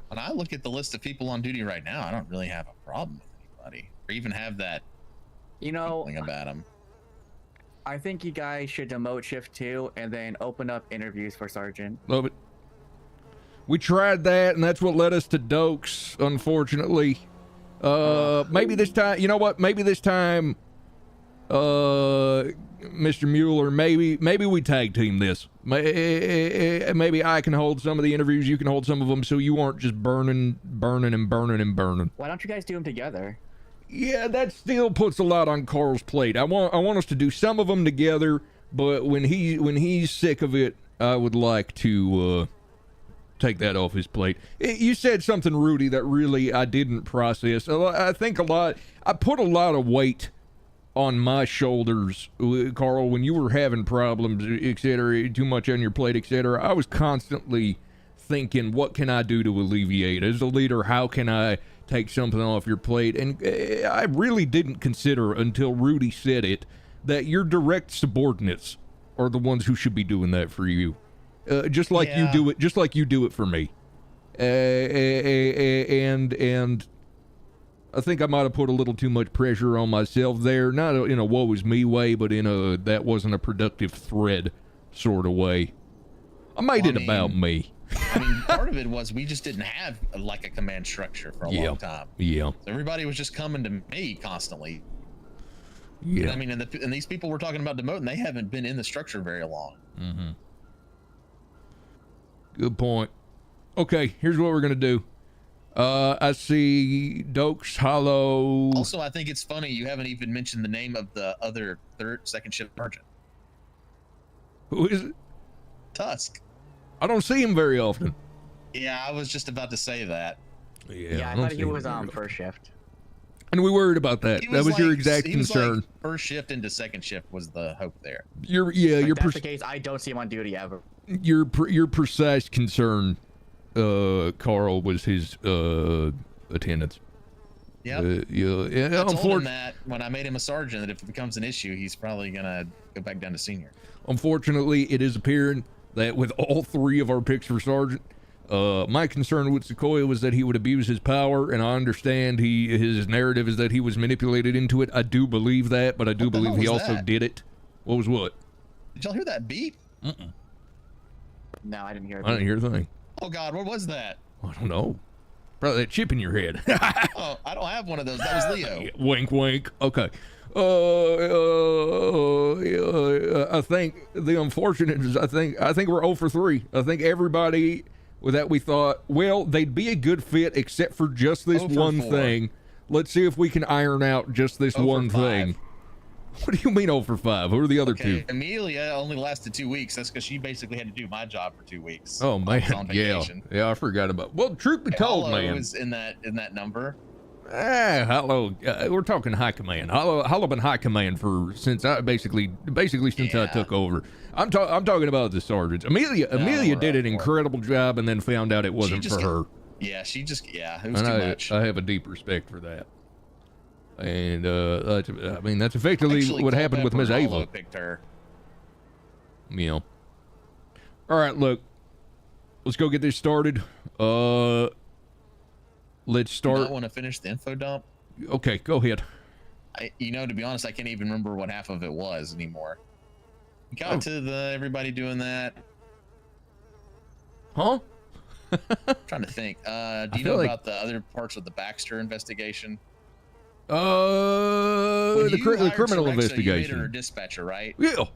K: When I look at the list of people on duty right now, I don't really have a problem with anybody, or even have that. Thing about them.
L: I think you guys should demote shift 2 and then open up interviews for sergeant.
A: Love it. We tried that, and that's what led us to Dokes, unfortunately. Maybe this time, you know what? Maybe this time, Mr. Mueller, maybe we tag team this. Maybe I can hold some of the interviews, you can hold some of them, so you aren't just burning.
L: Why don't you guys do them together?
A: Yeah, that still puts a lot on Carl's plate. I want us to do some of them together, but when he's sick of it, I would like to take that off his plate. You said something, Rudy, that really I didn't process. I think I put a lot of weight on my shoulders, Carl, when you were having problems, etc., too much on your plate, etc. I was constantly thinking, what can I do to alleviate? As a leader, how can I take something off your plate? And I really didn't consider until Rudy said it that your direct subordinates are the ones who should be doing that for you, just like you do it for me. And I think I might have put a little too much pressure on myself there, not in a woe is me way, but in a that wasn't a productive thread sort of way. I made it about me.
K: I mean, part of it was we just didn't have like a command structure for a long time.
A: Yeah.
K: So everybody was just coming to me constantly.
A: Yeah.
K: I mean, and these people we're talking about demoting, they haven't been in the structure very long.
A: Mm-hmm. Good point. Okay, here's what we're gonna do. I see Dokes, Hollow.
K: Also, I think it's funny you haven't even mentioned the name of the other second shift sergeant.
A: Who is it?
K: Tusk.
A: I don't see him very often.
K: Yeah, I was just about to say that.
L: Yeah, I thought he was on first shift.
A: And we worried about that. That was your exact concern.
K: Like first shift into second shift was the hope there.
L: If that's the case, I don't see him on duty ever.
A: Your precise concern, Carl, was his attendance.
K: Yep.
A: I
K: told him that when I made him a sergeant, that if it becomes an issue, he's probably gonna go back down to senior.
A: Unfortunately, it is appearing that with all three of our picks for sergeant, my concern with Sequoia was that he would abuse his power, and I understand his narrative is that he was manipulated into it. I do believe that, but I do believe he also did it. What was what?
K: Did y'all hear that beep?
A: Mm-mm.
L: No, I didn't hear it.
A: I didn't hear a thing.
K: Oh God, what was that?
A: I don't know. Probably that chip in your head.
K: Oh, I don't have one of those. That was Leo.
A: Wink, wink. Okay. I think the unfortunate is I think we're 0 for 3. I think everybody that we thought, well, they'd be a good fit except for just this one thing. Let's see if we can iron out just this one thing. What do you mean 0 for 5? Who are the other two?
K: Amelia only lasted 2 weeks. That's because she basically had to do my job for 2 weeks.
A: Oh man,
K: on vacation.
A: yeah, I forgot about. Well, truth be told,
K: Hollow
A: man,
K: was in that number.
A: Hollow. We're talking high command. Hollow been high command since I basically since I took over. I'm talking about the sergeants. Amelia did an incredible job, and then found out it wasn't for her.
K: Yeah, it was too much.
A: I have a deep respect for that. And I mean that's effectively what happened with Ms. Ava.
K: Picked her.
A: You know. All right, look. Let's go get this started. Let's start.
K: You don't want to finish the info dump?
A: Okay, go ahead.
K: To be honest, I can't even remember what half of it was anymore. We got to everybody doing that.
A: Huh?
K: I'm trying to think. Do you know about the other parts of the Baxter investigation?
A: The criminal investigation.
K: You made her a dispatcher, right?
A: Yeah.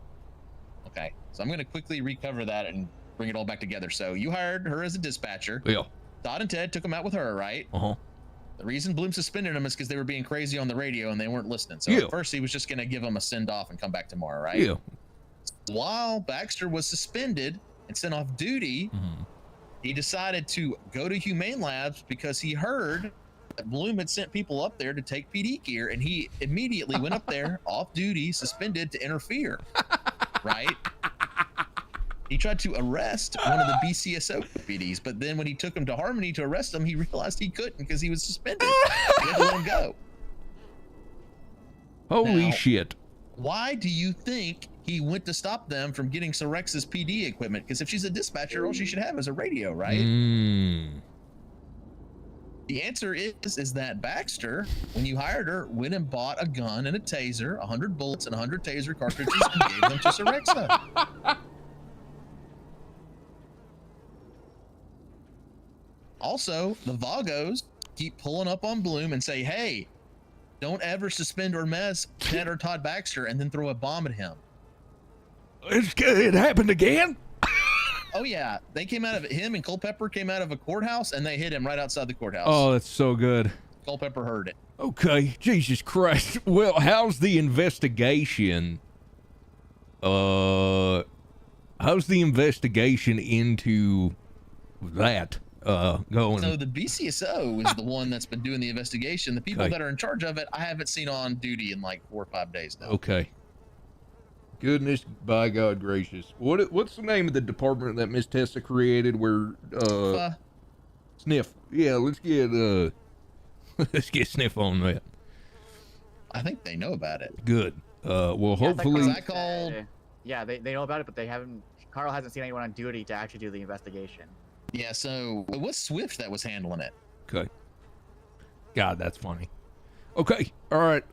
K: Okay, so I'm going to quickly recover that and bring it all back together. So you hired her as a dispatcher.
A: Yeah.
K: Todd and Ted took him out with her, right?
A: Uh-huh.
K: The reason Bloom suspended him is because they were being crazy on the radio and they weren't listening. So
A: Yeah.
K: at first he was just going to give them a send off and come back tomorrow, right?
A: Yeah.
K: While Baxter was suspended and sent off duty, he decided to go to Humane Labs because he heard that Bloom had sent people up there to take PD gear, and he immediately went up there off duty, suspended, to interfere. Right? He tried to arrest one of the BCSO PDs, but then when he took him to Harmony to arrest him, he realized he couldn't because he was suspended. He had to let him go.
A: Holy shit.
K: Why do you think he went to stop them from getting Sorexa's PD equipment? Because if she's a dispatcher, all she should have is a radio, right? The answer is that Baxter, when you hired her, went and bought a gun and a taser, 100 bullets and 100 taser cartridges, and gave them to Sorexa. Also, the Vagos keep pulling up on Bloom and say, hey, don't ever suspend or mess Ted or Todd Baxter, and then throw a bomb at him.
A: It happened again?
K: Oh yeah, they came out of him and Culpepper came out of a courthouse and they hit him right outside the courthouse.
A: Oh, that's so good.
K: Culpepper heard it.
A: Okay, Jesus Christ. Well, how's the investigation? How's the investigation into that going?
K: So the BCSO is the one that's been doing the investigation. The people that are in charge of it, I haven't seen on duty in like 4 or 5 days now.
A: Okay. Goodness, by God gracious. What's the name of the department that Miss Tessa created where Sniff. Yeah, let's get Sniff on that.
K: I think they know about it.
A: Good. Well, hopefully
L: I called. Yeah, they know about it, but they haven't. Carl hasn't seen anyone on duty to actually do the investigation.
K: Yeah, so it was Swift that was handling it.
A: Okay. God, that's funny. Okay. All right.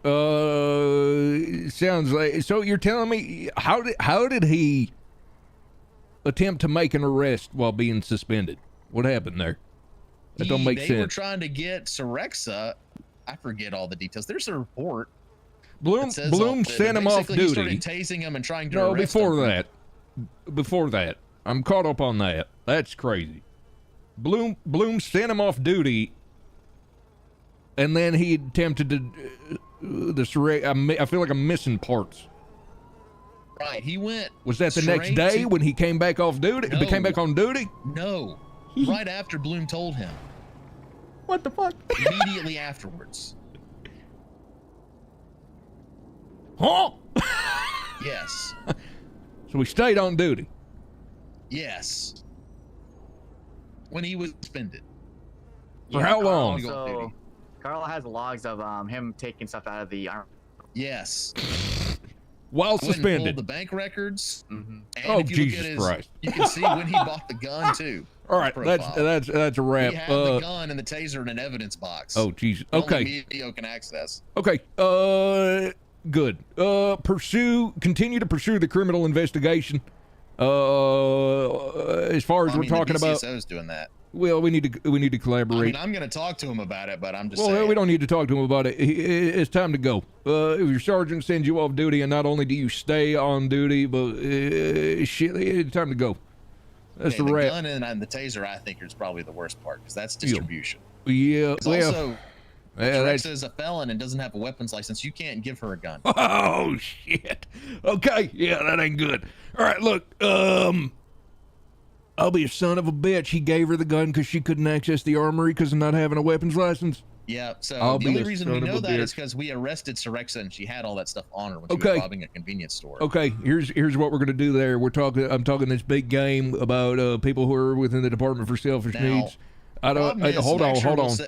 A: Sounds like, so you're telling me how did he attempt to make an arrest while being suspended? What happened there? That don't make sense.
K: They were trying to get Sorexa. I forget all the details. There's a report.
A: Bloom sent him off duty.
K: He started tasing him and trying to arrest him.
A: Before that, I'm caught up on that. That's crazy. Bloom sent him off duty. And then he attempted to I feel like I'm missing parts.
K: Right, he went.
A: Was that the next day when he came back off duty?
K: No.
A: He came back on duty?
K: No, right after Bloom told him.
A: What the fuck?
K: Immediately afterwards.
A: Huh?
K: Yes.
A: So he stayed on duty.
K: Yes. When he was suspended.
A: For how long?
L: So, Carl has logs of him taking stuff out of the arm.
K: Yes.
A: While suspended.
K: The bank records. And
A: Oh,
K: if you look
A: Jesus
K: at
A: Christ.
K: You can see when he bought the gun too.
A: All right, that's a wrap.
K: He had the gun and the taser in an evidence box.
A: Oh, Jesus.
K: Only
A: Okay.
K: media can access.
A: Okay. Good. Continue to pursue the criminal investigation. As far as we're talking about.
K: The BCSO's doing that.
A: Well, we need to collaborate.
K: I mean, I'm going to talk to him about it, but I'm just
A: saying.
K: saying.
A: We don't need to talk to him about it. It's time to go. If your sergeant sends you off duty, and not only do you stay on duty, but shit, it's time to go. That's the wrap.
K: gun and the taser, I think, is probably the worst part because that's distribution.
A: Yeah. Well,
K: also, Sorexa is a felon and doesn't have a weapons license. You can't give her a gun.
A: Oh shit. Okay. Yeah, that ain't good. All right. Look. I'll be a son of a bitch. He gave her the gun because she couldn't access the armory because of not having a weapons license.
K: Yeah, so
A: I'll
K: the
A: be
K: only
A: a
K: reason
A: son
K: we
A: of
K: know
A: a
K: that is
A: bitch.
K: because we arrested Sorexa and she had all that stuff on her when she
A: Okay.
K: was robbing a convenience store.
A: Okay, here's what we're gonna do there. I'm talking this big game about people who are within the Department for Selfish Needs. Hold on.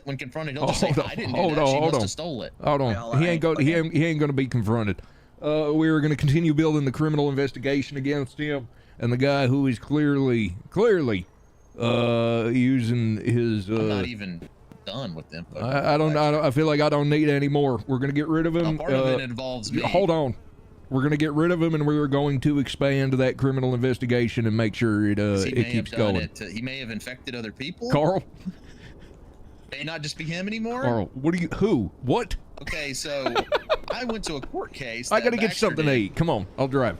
K: When confronted, he'll just say, I didn't do that. She must have stole it.
A: Hold on.
K: Well,
A: He ain't gonna be confronted. We're gonna continue building the criminal investigation against him and the guy who is clearly using his
K: I'm not even done with them.
A: I feel like I don't need any more. We're gonna get rid of him.
K: Part of it involves me.
A: Hold on. We're gonna get rid of him, and we're going to expand that criminal investigation and make sure it keeps going.
K: He may have infected other people.
A: Carl?
K: May not just be him anymore.
A: Carl, who? What?
K: Okay, so I went to a court case.
A: I gotta get something to eat. Come on, I'll drive.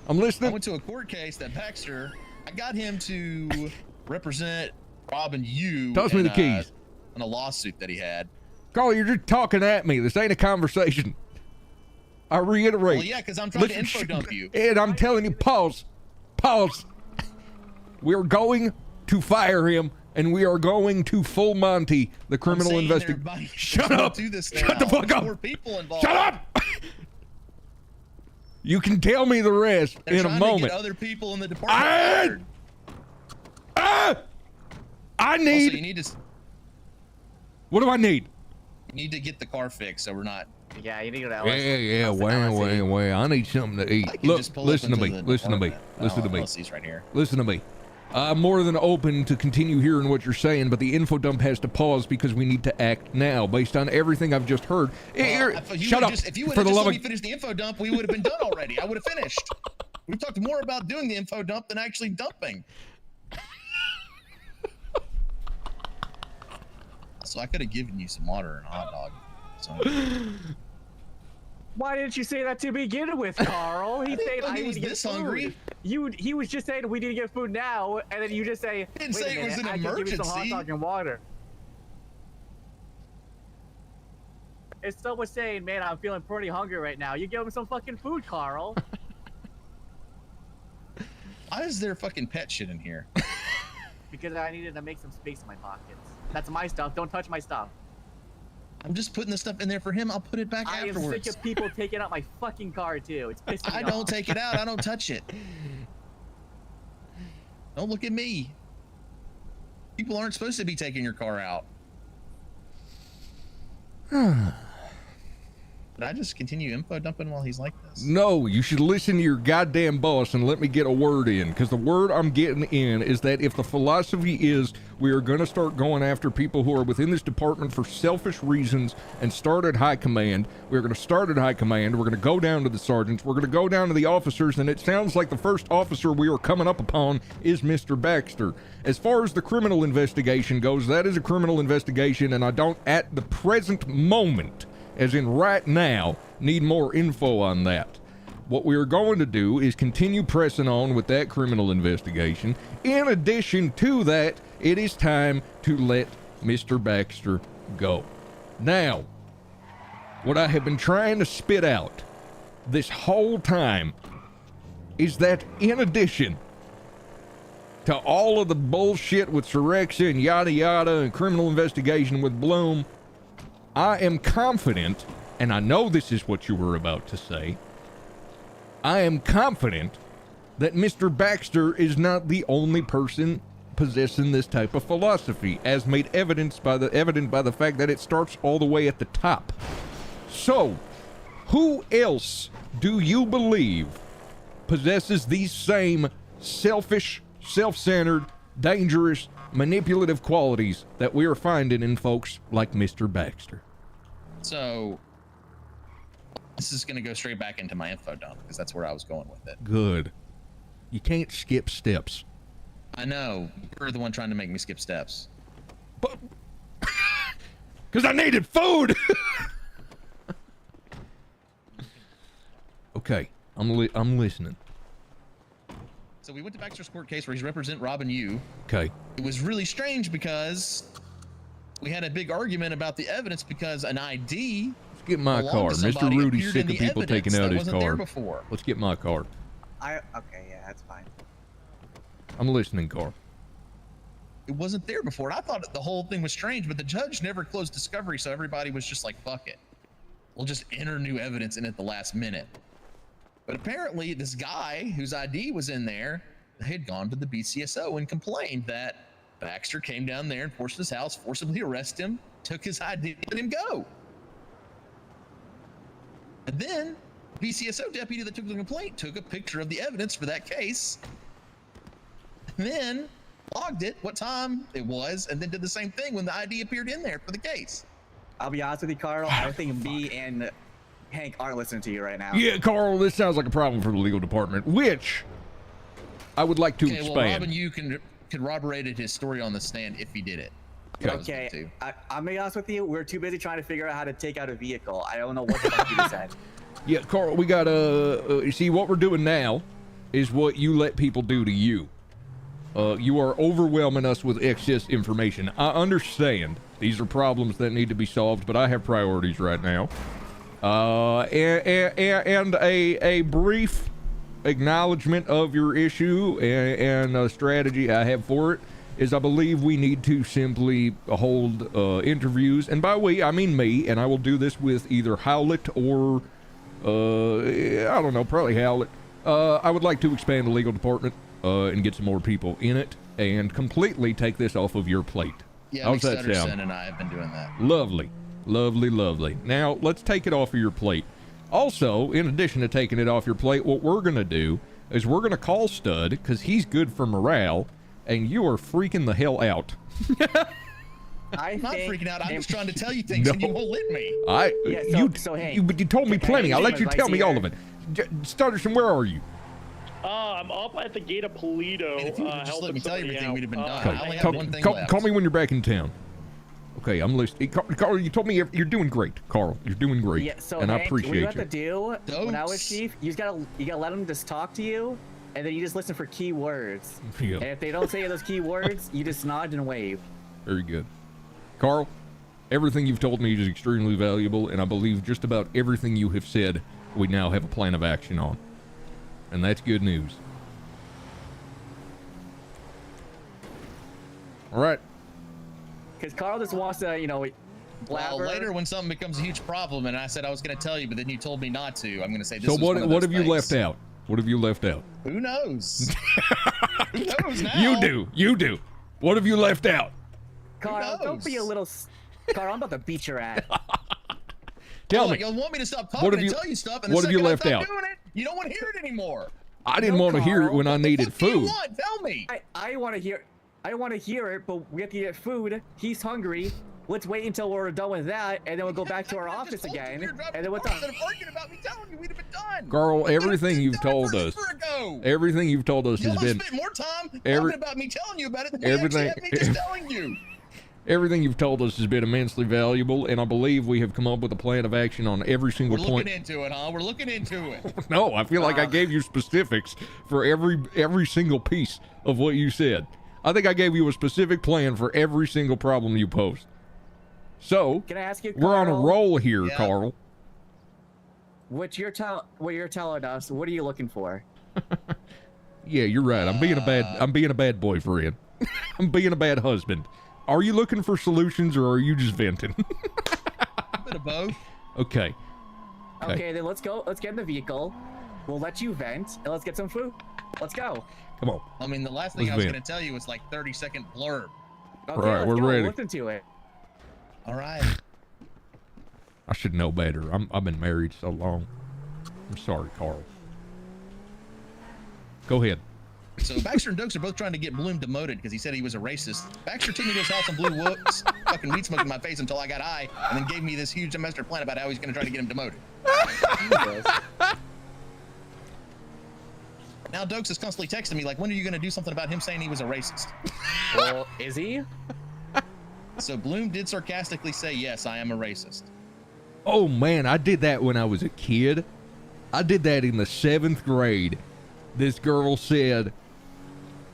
A: I'm listening.
K: I went to a court case that Baxter. I got him to represent Rob and you.
A: Toss me the keys.
K: In a lawsuit that he had.
A: Carl, you're just talking at me. This ain't a conversation. I reiterate.
K: Well, yeah, because I'm trying to info dump you.
A: And I'm telling you, pause. We're going to fire him, and we are going to full Monty the criminal investigation. Shut up! Shut the fuck up! Shut up! You can tell me the rest in a moment.
K: To get other people in the department.
A: I need.
K: Also, you need to.
A: What do I need?
K: You need to get the car fixed, so we're not.
L: Yeah, you need to go to
A: LS. Yeah. Wait. I need something to eat. Look, listen to me. Listen to me. Listen to me.
K: Right here.
A: Listen to me. I'm more than open to continue hearing what you're saying, but the info dump has to pause because we need to act now based on everything I've just heard. Shut up.
K: If you would have just let me finish the info dump, we would have been done already. I would have finished. We've talked more about doing the info dump than actually dumping. So I could have given you some water and a hot dog. So.
L: Why didn't you say that to begin with, Carl? He said I
K: was
L: need to get
K: this
L: food.
K: hungry.
L: He was just saying we need to get food now, and then you just say,
K: I didn't say it was an
L: I can give you some hot
K: emergency.
L: dog and water. If someone's saying, man, I'm feeling pretty hungry right now, you give him some fucking food, Carl.
K: Why is there fucking pet shit in here?
L: Because I needed to make some space in my pockets. That's my stuff. Don't touch my stuff.
K: I'm just putting the stuff in there for him. I'll put it back afterwards.
L: I am sick of people taking out my fucking car too. It's pissing me off.
K: I don't take it out. I don't touch it. Don't look at me. People aren't supposed to be taking your car out. Did I just continue info dumping while he's like this?
A: No, you should listen to your goddamn boss and let me get a word in, because the word I'm getting in is that if the philosophy is we are going to start going after people who are within this department for selfish reasons and start at high command, we're going to start at high command, we're going to go down to the sergeants, we're going to go down to the officers, and it sounds like the first officer we are coming up upon is Mr. Baxter. As far as the criminal investigation goes, that is a criminal investigation, and I don't, at the present moment, as in right now, need more info on that. What we are going to do is continue pressing on with that criminal investigation. In addition to that, it is time to let Mr. Baxter go. Now, what I have been trying to spit out this whole time is that in addition to all of the bullshit with Sorexa and yada yada and criminal investigation with Bloom, I am confident, and I know this is what you were about to say, I am confident that Mr. Baxter is not the only person possessing this type of philosophy, as made evident by the fact that it starts all the way at the top. So, who else do you believe possesses these same selfish, self-centered, dangerous, manipulative qualities that we are finding in folks like Mr. Baxter?
K: So, this is going to go straight back into my info dump, because that's where I was going with it.
A: Good. You can't skip steps.
K: I know. You're the one trying to make me skip steps.
A: But... because I needed food! Okay, I'm listening.
K: So we went to Baxter's court case where he's representing Rob and you.
A: Okay.
K: It was really strange because we had a big argument about the evidence because an ID.
A: Let's get my car. Mr. Rudy's sick of people taking out his car. Let's get my car.
L: Okay, yeah, that's fine.
A: I'm listening, Carl.
K: It wasn't there before, and I thought the whole thing was strange, but the judge never closed discovery, so everybody was just like, fuck it. We'll just enter new evidence in at the last minute. But apparently this guy whose ID was in there had gone to the BCSO and complained that Baxter came down there and forced his house, forcibly arrested him, took his ID, and let him go. And then the BCSO deputy that took the complaint took a picture of the evidence for that case, and then logged it, what time it was, and then did the same thing when the ID appeared in there for the case.
L: I'll be honest with you, Carl. I think me and Hank aren't listening to you right now.
A: Yeah, Carl, this sounds like a problem for the legal department, which I would like to expand.
K: Well, Robin, you corroborated his story on the stand if he did it.
L: Okay, I'm gonna be honest with you. We're too busy trying to figure out how to take out a vehicle. I don't know what the fuck you said.
A: Yeah, Carl, we got see, what we're doing now is what you let people do to you. You are overwhelming us with excess information. I understand These are problems that need to be solved, but I have priorities right now. And a brief acknowledgement of your issue and a strategy I have for it is I believe we need to simply hold interviews, and by we I mean me, and I will do this with either Howlett or I don't know, probably Howlett. I would like to expand the legal department and get some more people in it and completely take this off of your plate.
K: Yeah,
A: how's that
K: Sutterson
A: sound?
K: and I have been doing that.
A: Lovely, lovely, lovely. Now let's take it off of your plate. Also, in addition to taking it off your plate, what we're gonna do is we're gonna call Stud because he's good for morale, and you are freaking the hell out.
K: I'm not freaking out. I'm just trying to tell you things, and you won't let me.
A: You told me plenty. I'll let you tell me all of it. Stutterson, where are you?
B: I'm up at the gate of Polito.
K: If you just let me tell you everything, we'd have been done.
A: Okay.
K: I only have one thing left.
A: Call me when you're back in town. Okay, I'm listening. Carl, you told me you're doing great. Carl, you're doing great.
L: Yeah, so
A: and I
L: Hank,
A: appreciate
L: what you
A: you.
L: have to do when I was chief, you gotta let them just talk to you, and then you just listen for key words.
A: Yeah.
L: And if they don't say those key words, you just nod and wave.
A: Very good. Carl, everything you've told me is extremely valuable, and I believe just about everything you have said we now have a plan of action on. And that's good news. All right.
L: Because Carl just wants to, blabber.
K: Well, later when something becomes a huge problem, and I said I was going to tell you, but then you told me not to, I'm going to say this
A: So
K: was one of
A: what
K: those
A: have you
K: things.
A: left out? What have you left out?
K: Who knows? Who knows now?
A: You do. What have you left out?
L: Carl, don't be a little... Carl, I'm about to beat your ass.
A: Tell me.
K: You want me to stop
A: What
K: talking
A: have
K: and
A: you-
K: tell you stuff, and
A: what
K: the
A: have you
K: second I
A: left
K: stop
A: out?
K: doing it, you don't want to hear it anymore.
A: I didn't want to hear it when I needed
K: What do you
A: food.
K: want? Tell me.
L: I want to hear it, but we have to get food. He's hungry. Let's wait until we're done with that, and then we'll go back to our office again. And then we'll talk.
K: Instead of arguing about me telling you, we'd have been done.
A: Carl, everything you've told us, everything you've told us
K: Y'all
A: has
K: have
A: been,
K: spent more time
A: every-
K: talking about me telling you about it than we actually have me just telling you.
A: everything you've told us has been immensely valuable, and I believe we have come up with a plan of action on every single
K: We're
A: point.
K: looking into it, huh? We're looking into it.
A: No, I feel like I gave you specifics for every single piece of what you said. I think I gave you a specific plan for every single problem you posed. So,
L: Can I ask you,
A: we're on a
L: Carl?
A: roll here,
K: Yeah.
A: Carl.
L: What you're telling us, what are you looking for?
A: Yeah, you're right. I'm being a bad boyfriend. I'm being a bad husband. Are you looking for solutions or are you just venting?
K: A bit of both.
A: Okay.
L: Okay, then let's go. Let's get in the vehicle. We'll let you vent, and let's get some food. Let's go.
A: Come on.
K: I mean, the last thing
A: Let's
K: I was
A: vent.
K: going to tell you was like 30-second blurb.
L: Okay,
A: All right,
L: let's
A: we're
L: go.
A: ready.
L: Listen to it.
K: All right.
A: I should know better. I've been married so long. I'm sorry, Carl. Go ahead.
K: So Baxter and Dokes are both trying to get Bloom demoted because he said he was a racist. Baxter took me to his house and blew whoops, fucking weed smoke in my face until I got high, and then gave me this huge master plan about how he's going to try to get him demoted. Now Dokes is constantly texting me like, when are you going to do something about him saying he was a racist?
L: Well, is he?
K: So Bloom did sarcastically say, yes, I am a racist.
A: Oh man, I did that when I was a kid. I did that in the 7th grade. This girl said,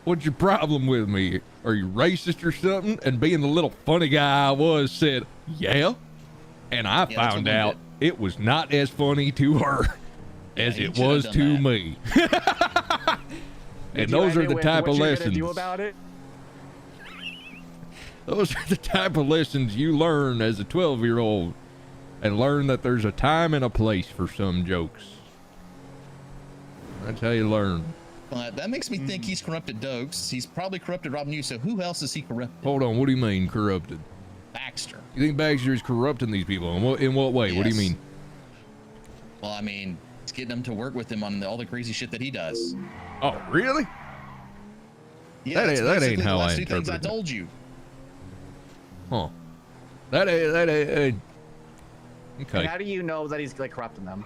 A: "What's your problem with me? Are you racist or something?" And being the little funny guy I was, said, "Yeah." And I
K: that's
A: found
K: what we
A: out it was not as funny to her as
K: you
A: it
K: should have
A: was
K: done
A: to
K: that.
A: me. And
L: Did you
A: those are
L: end
A: the
L: it with
A: type
L: what
A: of
L: you're
A: lessons.
L: gonna do about it?
A: Those are the type of lessons you learn as a 12-year-old, and learn that there's a time and a place for some jokes. That's how you learn.
K: That makes me think he's corrupted Dokes. He's probably corrupted Robin Hughes, so who else is he corrupted?
A: Hold on, what do you mean corrupted?
K: Baxter.
A: You think Baxter is corrupting these people? In what way? What do you
K: Yes.
A: mean?
K: Well, I mean, he's getting them to work with him on all the crazy shit that he does.
A: Oh, really?
K: Yeah,
A: That
K: that's
A: ain't
K: basically
A: how
K: the
A: I
K: last two things I
A: interpret it.
K: told you.
A: Huh. That ain't. Okay.
L: And how do you know that he's like corrupting them?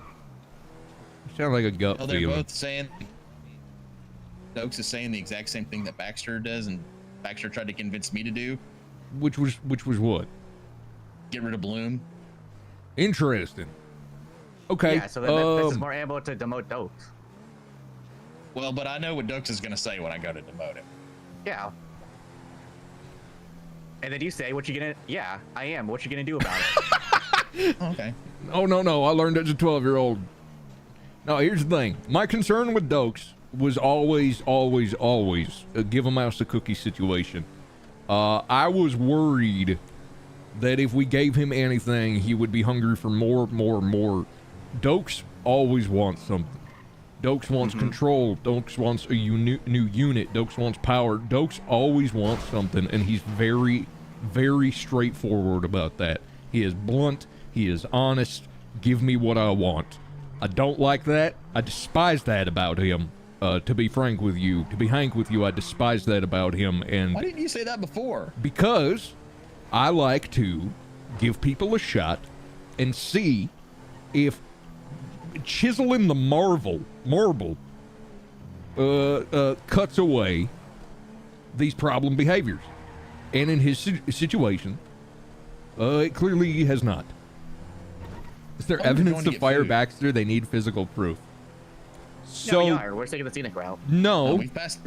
A: Sound like a gut
K: Well, they're
A: feeling.
K: both saying, Dokes is saying the exact same thing that Baxter does, and Baxter tried to convince me to do.
A: Which was what?
K: Get rid of Bloom.
A: Interesting. Okay.
L: Yeah, so then this is more ammo to demote Dokes.
K: Well, but I know what Dokes is going to say when I go to demote him.
L: Yeah. And then you say, what you gonna, yeah, I am. What you gonna do about it?
K: Okay.
A: Oh, no. I learned as a 12-year-old. No, here's the thing. My concern with Dokes was always a give a mouse a cookie situation. I was worried that if we gave him anything, he would be hungry for more. Dokes always wants something. Dokes wants control. Dokes wants a new unit. Dokes wants power. Dokes always wants something, and he's very, very straightforward about that. He is blunt. He is honest. Give me what I want. I don't like that. I despise that about him. To be frank with you, I despise that about him. And
K: why didn't you say that before?
A: Because I like to give people a shot and see if chiseling the marble cuts away these problem behaviors. And in his situation, it clearly has not. Is there evidence to fire food? Baxter? They need physical proof. So
L: no, we are. We're taking the scenic route.
A: No.
K: We've passed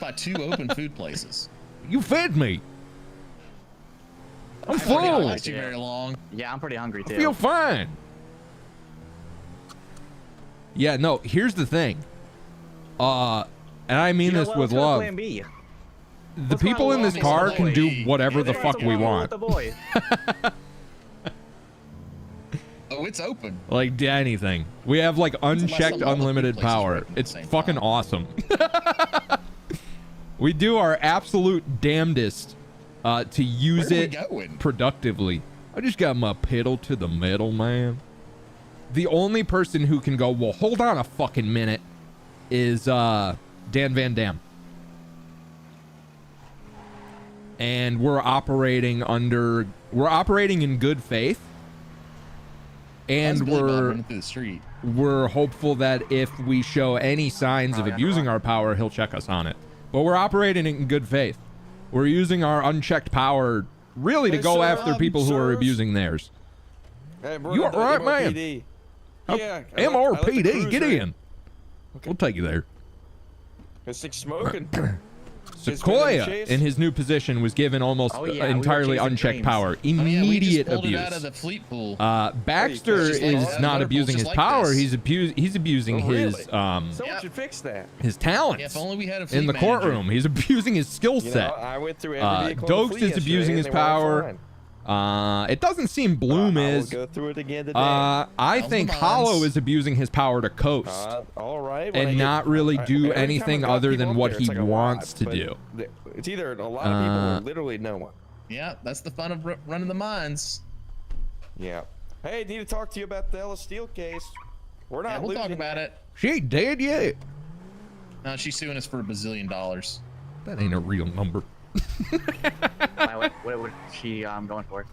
K: by 2 open food places.
A: You fed me. I'm full.
K: Not last you very long.
L: Yeah, I'm pretty hungry too.
A: I feel fine. Yeah, no, here's the thing. And I mean this with love. The people in this car can do whatever the fuck we want.
K: Oh, it's open.
A: Like anything. We have like unchecked unlimited power. It's fucking awesome. We do our absolute damnedest to use it productively. I just got my pedal to the metal, man. The only person who can go, well, hold on a fucking minute, is Dan Van Dam. And we're operating in good faith. And we're hopeful that if we show any signs of abusing our power, he'll check us on it. But we're operating in good faith. We're using our unchecked power really to go after people who are abusing theirs.
S: Hey,
A: You are right, man.
S: Yeah,
A: MRPD, get in. We'll take you there.
S: It's like smoking.
A: Sequoia, in his new position, was given almost entirely unchecked power. Immediate abuse.
K: Out of the fleet pool.
A: Baxter is not abusing his power. He's abusing his
S: Someone should fix that.
A: his talents.
K: Yeah, if only we had a fleet
A: in the courtroom. He's abusing his skill set.
S: I went through every vehicle in the
A: Dokes
S: fleet
A: is abusing his
S: yesterday, and they were
A: power.
S: fine.
A: It doesn't seem Bloom is.
S: Go through it again today.
A: I think Hollow is abusing his power to coast.
S: All right.
A: And not really do anything other than what he wants to do.
S: It's either a lot of people or literally no one.
K: Yeah, that's the fun of running the mines.
S: Yeah. Hey, need to talk to you about the Ellis Steel case. We're not
K: we'll talk about it.
A: She ain't dead yet.
K: No, she's suing us for $1 billion.
A: That ain't a real number.
L: What was she going for?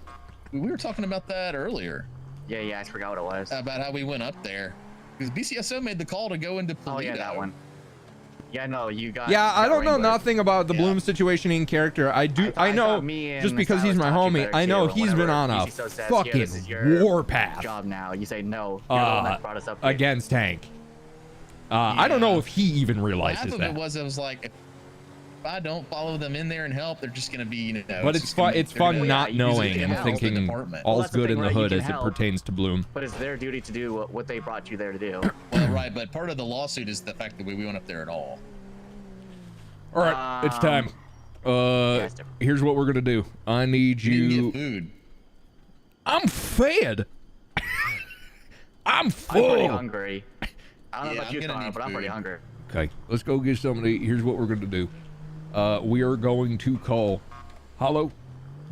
K: We were talking about that earlier.
L: Yeah, I forgot what it was.
K: About how we went up there. Because BCSO made the call to go into Toledo.
L: Oh, yeah, that one. Yeah, no, you got.
A: Yeah, I don't know nothing about the Bloom situation in character. I know just because he's my homie. I know he's been on a fucking warpath.
L: Job now. You say no. You're the one that brought us up here.
A: Against Hank. I don't know if he even realizes
K: half
A: that.
K: of it was like, if I don't follow them in there and help, they're just gonna be,
A: But it's fun. It's fun not knowing and thinking all's good in the hood as it pertains to Bloom.
L: But it's their duty to do what they brought you there to do.
K: Well, right, but part of the lawsuit is the fact that we went up there at all.
A: All right, it's time. Here's what we're gonna do. I need you.
K: Get food.
A: I'm fed. I'm full.
L: I'm pretty hungry. I don't know about you, Connor, but I'm pretty hungry.
A: Okay, let's go get something to eat. Here's what we're gonna do. We are going to call Hollow,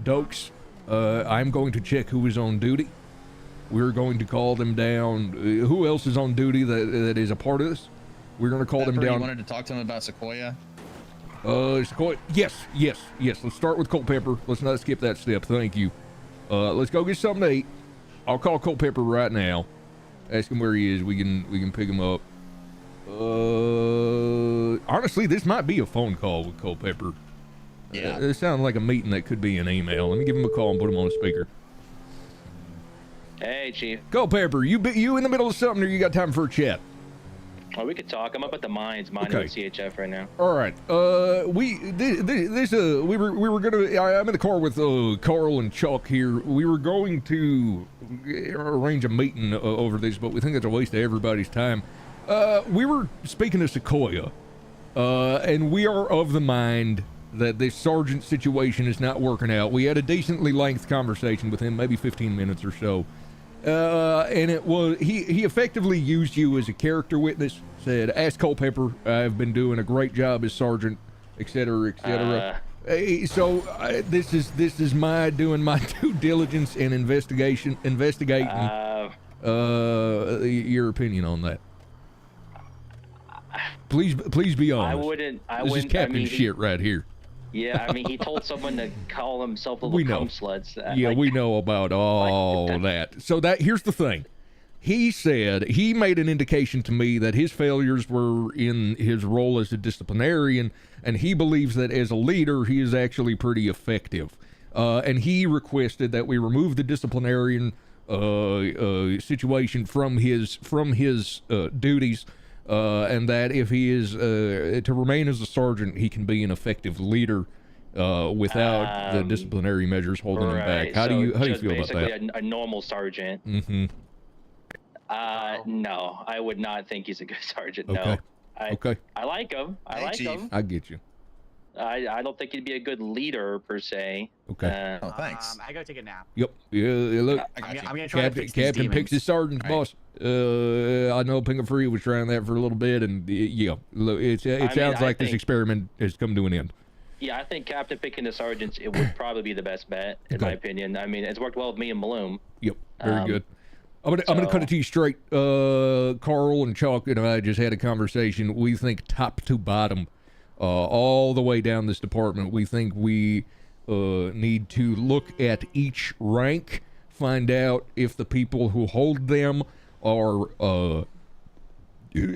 A: Dokes. I'm going to check who is on duty. We're going to call them down. Who else is on duty that is a part of this? We're going to call them down.
K: You wanted to talk to him about Sequoia?
A: Sequoia. Yes. Let's start with Culpepper. Let's not skip that step. Thank you. Let's go get something to eat. I'll call Culpepper right now. Ask him where he is. We can pick him up. Honestly, this might be a phone call with Culpepper.
K: Yeah.
A: It sounds like a meeting that could be an email. Let me give him a call and put him on the speaker.
T: Hey, Chief.
A: Culpepper, you in the middle of something, or you got time for a chat?
T: Oh, we could talk. I'm up at the mines, mining with CHF right now.
U: All right. We were gonna. I'm in the car with Carl and Chuck here. We were going to arrange a meeting over this, but we think it's a waste of everybody's time. We were speaking to Sequoia, and we are of the mind that this sergeant situation is not working out. We had a decently length conversation with him, maybe 15 minutes or so. And it was he effectively used you as a character witness. Said, "Ask Culpepper. I've been doing a great job as sergeant, etc., etc." So this is my doing my due diligence and investigating. Your opinion on that? Please be honest. This is captain shit right here.
T: Yeah, I mean, he told someone to call himself little cum sluts.
U: Yeah, we know about all that. So here's the thing. He said he made an indication to me that his failures were in his role as a disciplinarian, and he believes that as a leader, he is actually pretty effective. And he requested that we remove the disciplinarian situation from his duties, and that if he is to remain as a sergeant, he can be an effective leader without the disciplinary measures holding him back. How do you feel about that?
T: Basically, a normal sergeant.
U: Mm-hmm.
T: No, I would not think he's a good sergeant.
U: Okay.
T: No.
U: Okay.
T: I like him. I like him.
U: I get you.
T: I don't think he'd be a good leader per se.
U: Okay.
L: Thanks. I gotta take a nap.
U: Yep. Yeah. Look,
L: I'm gonna try to fix these
U: Captain picks his sergeant's boss. I know Pinga was trying that for a little bit, and yeah, look, it sounds like this experiment has come to an end.
T: Yeah, I think Captain picking the sergeants, it would probably be the best bet, in my opinion. I mean, it's worked well with me and Bloom.
U: Yep. Very good. I'm gonna cut it to you straight. Carl and Chuck and I just had a conversation. We think top to bottom, all the way down this department, we think we need to look at each rank, find out if the people who hold them are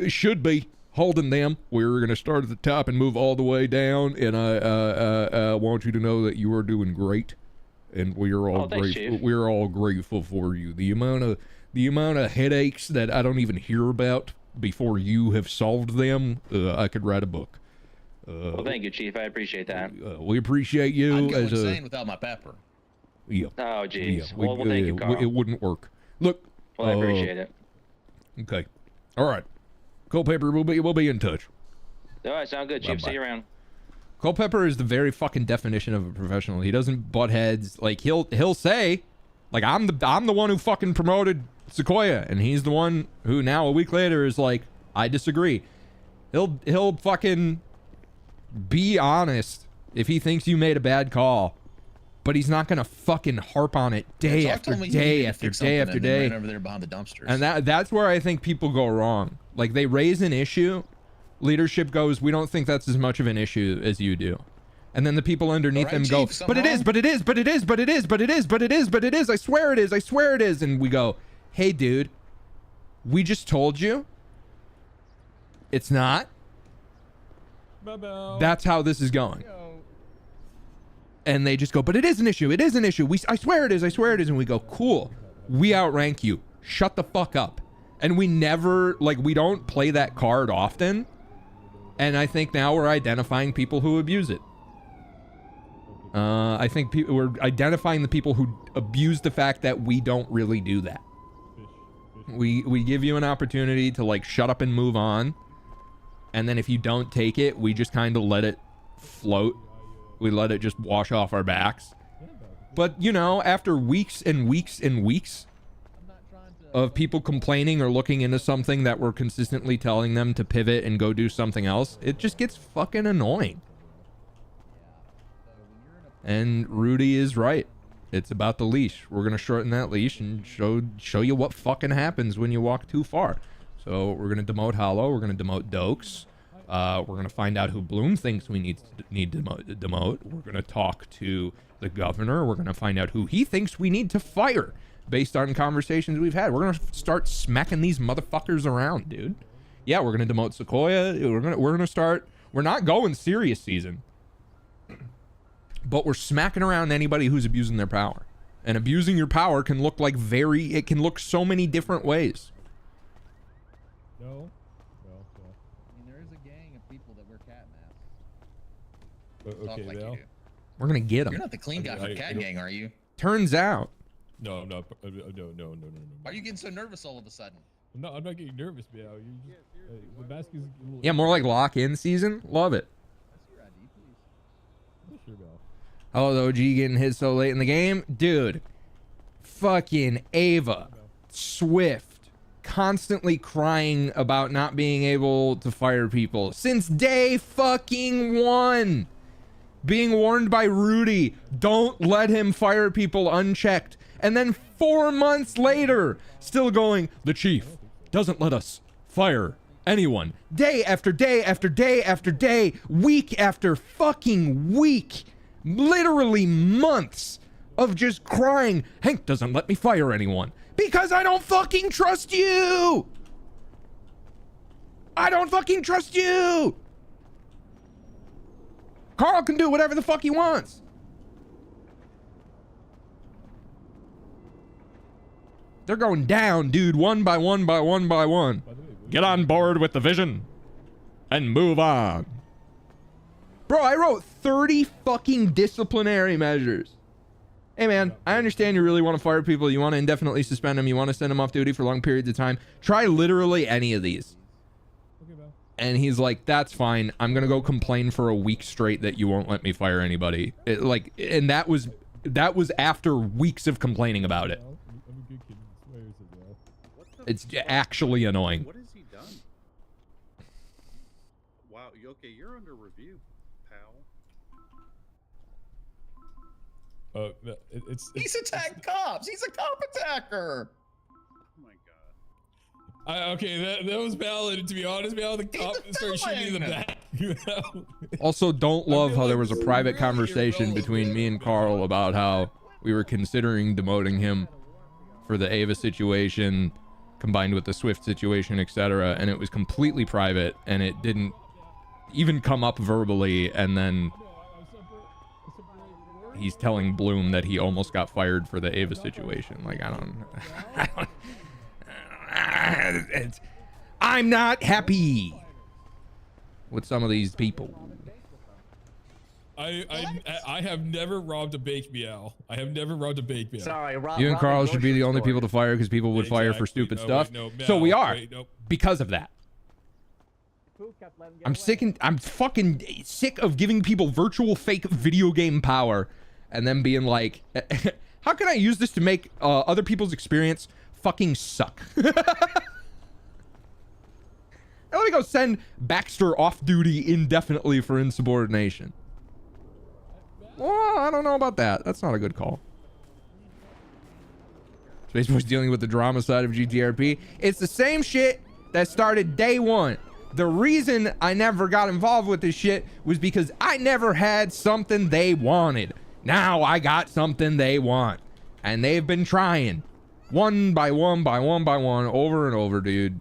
U: should be holding them. We're gonna start at the top and move all the way down. And I want you to know that you are doing great, and we are all grateful. We're all grateful for you. The amount of headaches that I don't even hear about before you have solved them, I could write a book.
T: Well, thank you, Chief. I appreciate that.
U: We appreciate you.
K: I'd go insane without my pepper.
U: Yeah.
T: Oh, jeez.
U: Yeah,
T: well, thank you, Carl.
U: It wouldn't work. Look.
T: Well, I appreciate it.
U: Okay. All right. Culpepper, we'll be in touch.
T: All right, sound good, Chief.
U: Bye-bye.
T: See you around.
A: Culpepper is the very fucking definition of a professional. He doesn't butt heads. Like he'll say, like I'm the one who fucking promoted Sequoia, and he's the one who now a week later is like, I disagree. He'll fucking be honest if he thinks you made a bad call, but he's not gonna fucking harp on it day after day after day after day.
K: Right over there behind the dumpsters.
A: And that's where I think people go wrong. Like they raise an issue, leadership goes, we don't think that's as much of an issue as you do. And then the people underneath them go, but it is, but it is, but it is, but it is, but it is, but it is, but it is, I swear it is, I swear it is. And we go, hey dude, we just told you it's not. That's how this is going. And they just go, but it is an issue, it is an issue. I swear it is, I swear it is. And we go, cool, we outrank you, shut the fuck up. And we never, like, we don't play that card often. And I think now we're identifying people who abuse it. I think we're identifying the people who abuse the fact that we don't really do that. We give you an opportunity to, like, shut up and move on. And then if you don't take it, we just kind of let it float. We let it just wash off our backs. But, you know, after weeks and weeks and weeks of people complaining or looking into something that we're consistently telling them to pivot and go do something else, it just gets fucking annoying. And Rudy is right. It's about the leash. We're gonna shorten that leash and show you what fucking happens when you walk too far. So we're gonna demote Hollow. We're gonna demote Dokes. We're gonna find out who Bloom thinks we need to demote. We're gonna talk to the governor. We're gonna find out who he thinks we need to fire based on conversations we've had. We're gonna start smacking these motherfuckers around, dude. Yeah, we're gonna demote Sequoia. We're gonna start. We're not going serious season, but we're smacking around anybody who's abusing their power. And abusing your power can look like it can look so many different ways.
V: No.
K: mean, there is a gang of people that wear cat masks.
E: Okay,
K: Talk like
E: Val.
K: you do.
A: We're gonna get him.
K: You're not the clean guy for the cat gang, are you?
A: Turns out.
E: No, I'm not. No.
K: Why are you getting so nervous all of a sudden?
E: I'm not getting nervous, Meow. You just, the mask is.
A: Yeah, more like lock-in season. Love it.
E: Sure, Val.
A: Oh, the OG getting hit so late in the game, dude. Fucking Ava, Swift, constantly crying about not being able to fire people since day fucking one. Being warned by Rudy, don't let him fire people unchecked. And then 4 months later, still going, the chief doesn't let us fire anyone. Day after day after day after day, week after fucking week, literally months of just crying, Hank doesn't let me fire anyone because I don't fucking trust you. I don't fucking trust you. Carl can do whatever the fuck he wants. They're going down, dude, one by one by one by one. Get on board with the vision and move on. Bro, I wrote 30 fucking disciplinary measures. Hey man, I understand you really want to fire people. You want to indefinitely suspend them. You want to send them off duty for long periods of time. Try literally any of these. And he's like, that's fine. I'm going to go complain for a week straight that you won't let me fire anybody. And that was after weeks of complaining about it. It's actually annoying.
V: What has he done? Wow. Okay, you're under review, pal.
K: He's attacking cops. He's a cop attacker.
E: Okay, that was valid. To be honest, Val, the cop started shooting in the back.
A: Also, don't love how there was a private conversation between me and Carl about how we were considering demoting him for the Ava situation combined with the Swift situation, etc. And it was completely private and it didn't even come up verbally. And then he's telling Bloom that he almost got fired for the Ava situation. Like, I'm not happy with some of these people.
E: I have never robbed a bake meow. I have never robbed a bake meow.
L: Sorry,
A: You and Carl should be the only people to fire because people would fire for stupid stuff. So we are because of that. I'm fucking sick of giving people virtual fake video game power and then being like, how can I use this to make other people's experience fucking suck? Let me go send Baxter off duty indefinitely for insubordination. Well, I don't know about that. That's not a good call. Spaceboy's dealing with the drama side of GTRP. It's the same shit that started day one. The reason I never got involved with this shit was because I never had something they wanted. Now I got something they want. And they've been trying. One by one by one by one, over and over, dude.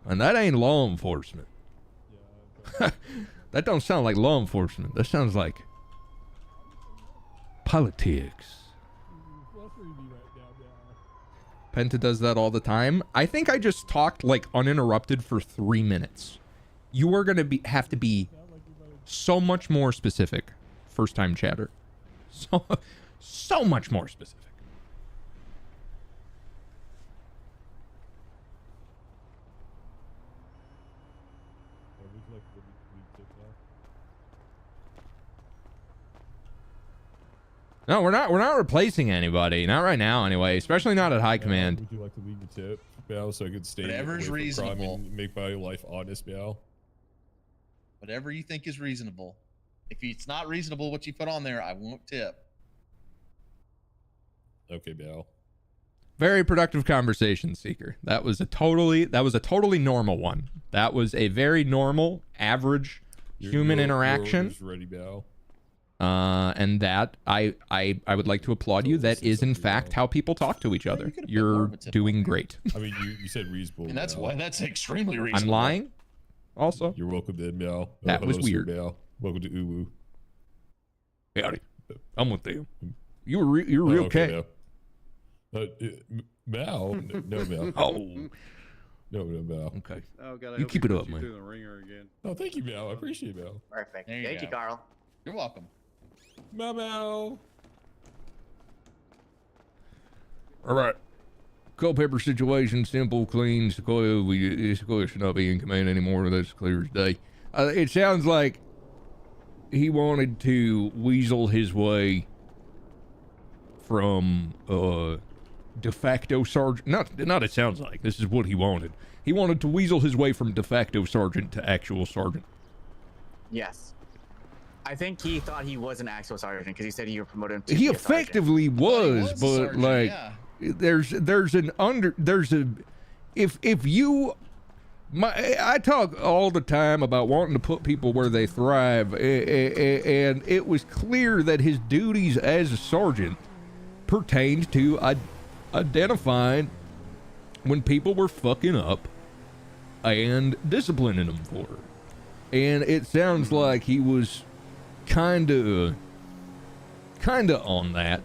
A: And that ain't law enforcement. That don't sound like law enforcement. That sounds like politics. Penta does that all the time. I think I just talked like uninterrupted for 3 minutes. You are gonna have to be so much more specific, first time chatter. So much more specific. No, we're not replacing anybody. Not right now, anyway. Especially not at high command.
E: Would you like to leave your tip, Meow, so I could stay
K: Whatever's
E: away from crime
K: reasonable.
E: and make my life honest, Meow?
K: Whatever you think is reasonable. If it's not reasonable what you put on there, I won't tip.
E: Okay, Meow.
A: Very productive conversation, Seeker. That was a totally normal one. That was a very normal, average human interaction.
E: Ready, Meow.
A: And that I would like to applaud you. That is in fact how people talk to each other. You're doing great.
E: I mean, you said reasonable.
K: And that's
E: Meow.
K: why that's extremely reasonable.
A: I'm lying. Also,
E: You're welcome then, Meow.
A: That was
E: hello, sir,
A: weird.
E: Meow. Welcome to Uwu.
A: Howdy. I'm with you. You're real okay.
E: Meow. Mal? No, Mal.
U: Oh.
E: No, Mal.
U: Okay.
V: Oh god, I
U: You
V: hope
U: keep
V: he
U: it
V: puts
U: up,
V: you
U: man.
V: through the ringer again.
E: Oh, thank you, Mal. I appreciate it, Mal.
L: Perfect.
K: There you
L: Thank you,
K: go.
L: Carl.
K: You're welcome.
E: Mal.
U: All right. Culpepper situation, simple, clean. Sequoia should not be in command anymore. That's clear as day. It sounds like he wanted to weasel his way from de facto sergeant. Not it sounds like. This is what he wanted. He wanted to weasel his way from de facto sergeant to actual sergeant.
L: Yes. I think he thought he was an actual sergeant because he said he would promote him to
U: He
L: be a sergeant.
U: effectively was,
K: a
U: but
K: sergeant,
U: like
K: yeah.
U: if you I talk all the time about wanting to put people where they thrive, and it was clear that his duties as a sergeant pertained to identifying when people were fucking up and disciplining them for it. And it sounds like he was kind of on that,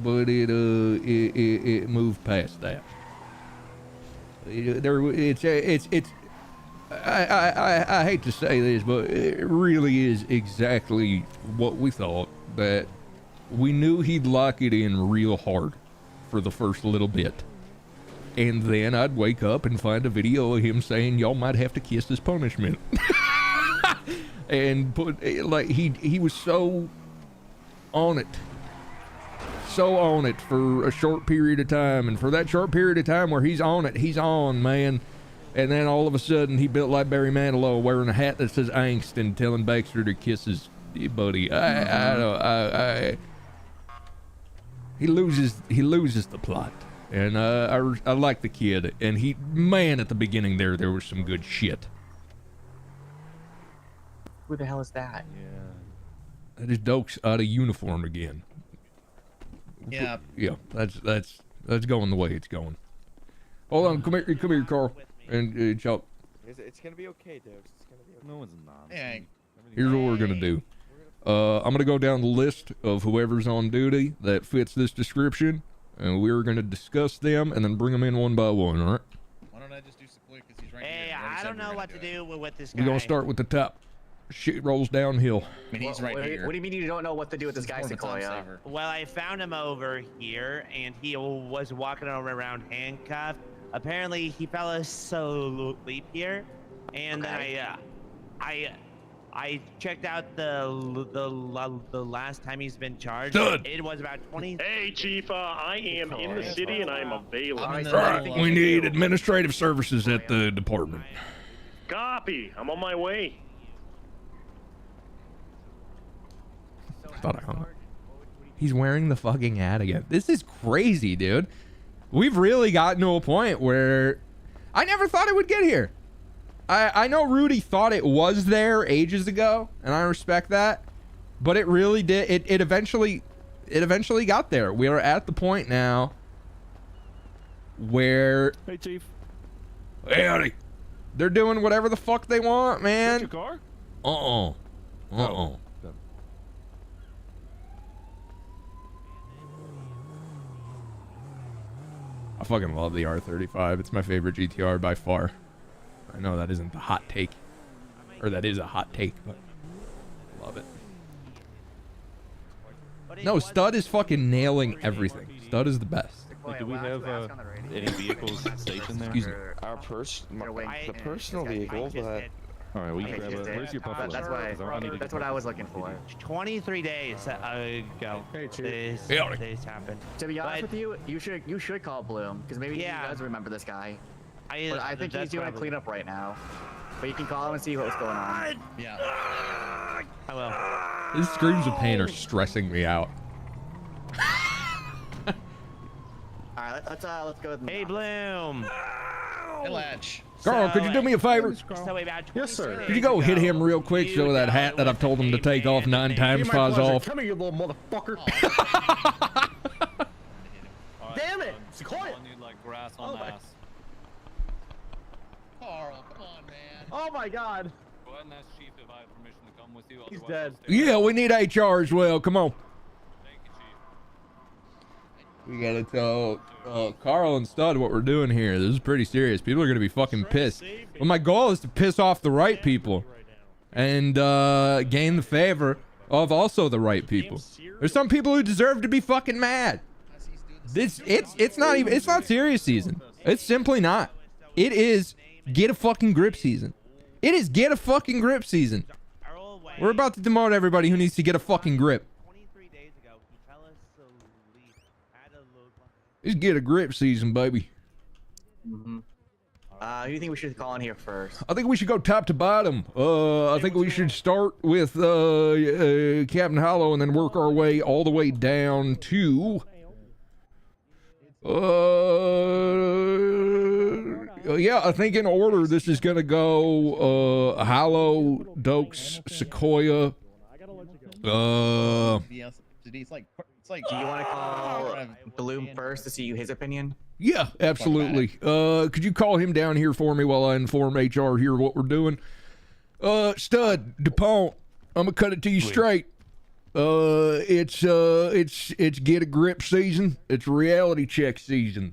U: but it moved past that. I hate to say this, but it really is exactly what we thought. That we knew he'd lock it in real hard for the first little bit, and then I'd wake up and find a video of him saying, "Y'all might have to kiss this punishment," and put like he was so on it for a short period of time, and for that short period of time where he's on, man. And then all of a sudden he built like Barry Manilow, wearing a hat that says angst and telling Baxter to kiss his buddy. He loses the plot. And I like the kid, and at the beginning there was some good shit.
L: Who the hell is that?
U: Yeah. That is Dokes out of uniform again.
K: Yeah.
U: Yeah, that's going the way it's going. Hold on, come here, Carl, and Chuck.
S: It's gonna be okay, Dukes. It's gonna be okay.
O: No one's not.
K: Yeah.
U: Here's what we're gonna do. I'm gonna go down the list of whoever's on duty that fits this description, and we're gonna discuss them and then bring them in one by one. All right?
K: Why don't I just do Sequoia because he's right
J: Hey,
K: here.
J: I don't know what to do with this guy.
U: We're gonna start with the top. Shit rolls downhill.
K: I mean, he's right here.
L: What do you mean you don't know what to do with this guy,
K: more the time
L: Sequoia?
K: saver.
J: Well, I found him over here, and he was walking around handcuffed. Apparently, he fell asleep here, and then I checked out the last time he's been charged.
U: Done.
J: It was about 20.
B: Hey, Chief, I am in the city and I am available.
U: We need administrative services at the department.
B: Copy. I'm on my way.
U: I thought I hung up. He's wearing the fucking hat again. This is crazy, dude. We've really gotten to a point where I never thought it would get here. I know Rudy thought it was there ages ago, and I respect that, but it really did. It eventually got there. We are at the point now where
O: Hey, Chief.
U: hey, howdy, they're doing whatever the fuck they want, man.
O: Your car?
U: Uh-uh. I fucking love the R35. It's my favorite GTR by far. I know that isn't the hot take. Or that is a hot take, but I love it. No, Stud is fucking nailing everything. Stud is the best.
O: Like, do we have any vehicles stationed there?
U: Excuse me.
S: Our the personal vehicle, but
O: All right, we can grab a. Where's your Buffalo?
L: That's what I was looking for.
J: 23 days ago. This happened.
L: To be honest with you, you should call Bloom because maybe he does remember this guy. But I think he's doing a cleanup right now. But you can call him and see what's going on.
K: Yeah.
J: I will.
U: These screams of pain are stressing me out.
L: All right, let's go.
J: Hey, Bloom.
K: Hey, Latch.
U: Carl, could you do me a favor?
J: Yes, sir.
U: Could you go hit him real quick so that hat that I've told him to take off 9 times flies off?
V: Come here, you little motherfucker.
S: damn it! Sequoia!
H: Like grass on ass.
K: Carl, come on, man.
S: Oh my God!
H: Go ahead and ask Chief if I have permission to come with you.
S: He's dead.
U: Yeah, we need HR as well. Come on.
A: We gotta tell Carl and Stud what we're doing here. This is pretty serious. People are gonna be fucking pissed. Well, my goal is to piss off the right people and gain the favor of also the right people. There's some people who deserve to be fucking mad. It's not serious season. It's simply not. It is get a fucking grip season. It is get a fucking grip season. We're about to demote everybody who needs to get a fucking grip. It's get a grip season, baby.
L: Mm-hmm. Who do you think we should call in here first?
U: I think we should go top to bottom. I think we should start with Captain Hollow and then work our way all the way down to yeah, I think in order this is gonna go Hollow, Dokes, Sequoia.
L: It's like, do you want to call Bloom first to see his opinion?
U: Yeah, absolutely. Could you call him down here for me while I inform HR here what we're doing? Stud, DuPont, I'm gonna cut it to you straight. It's get a grip season. It's reality check season.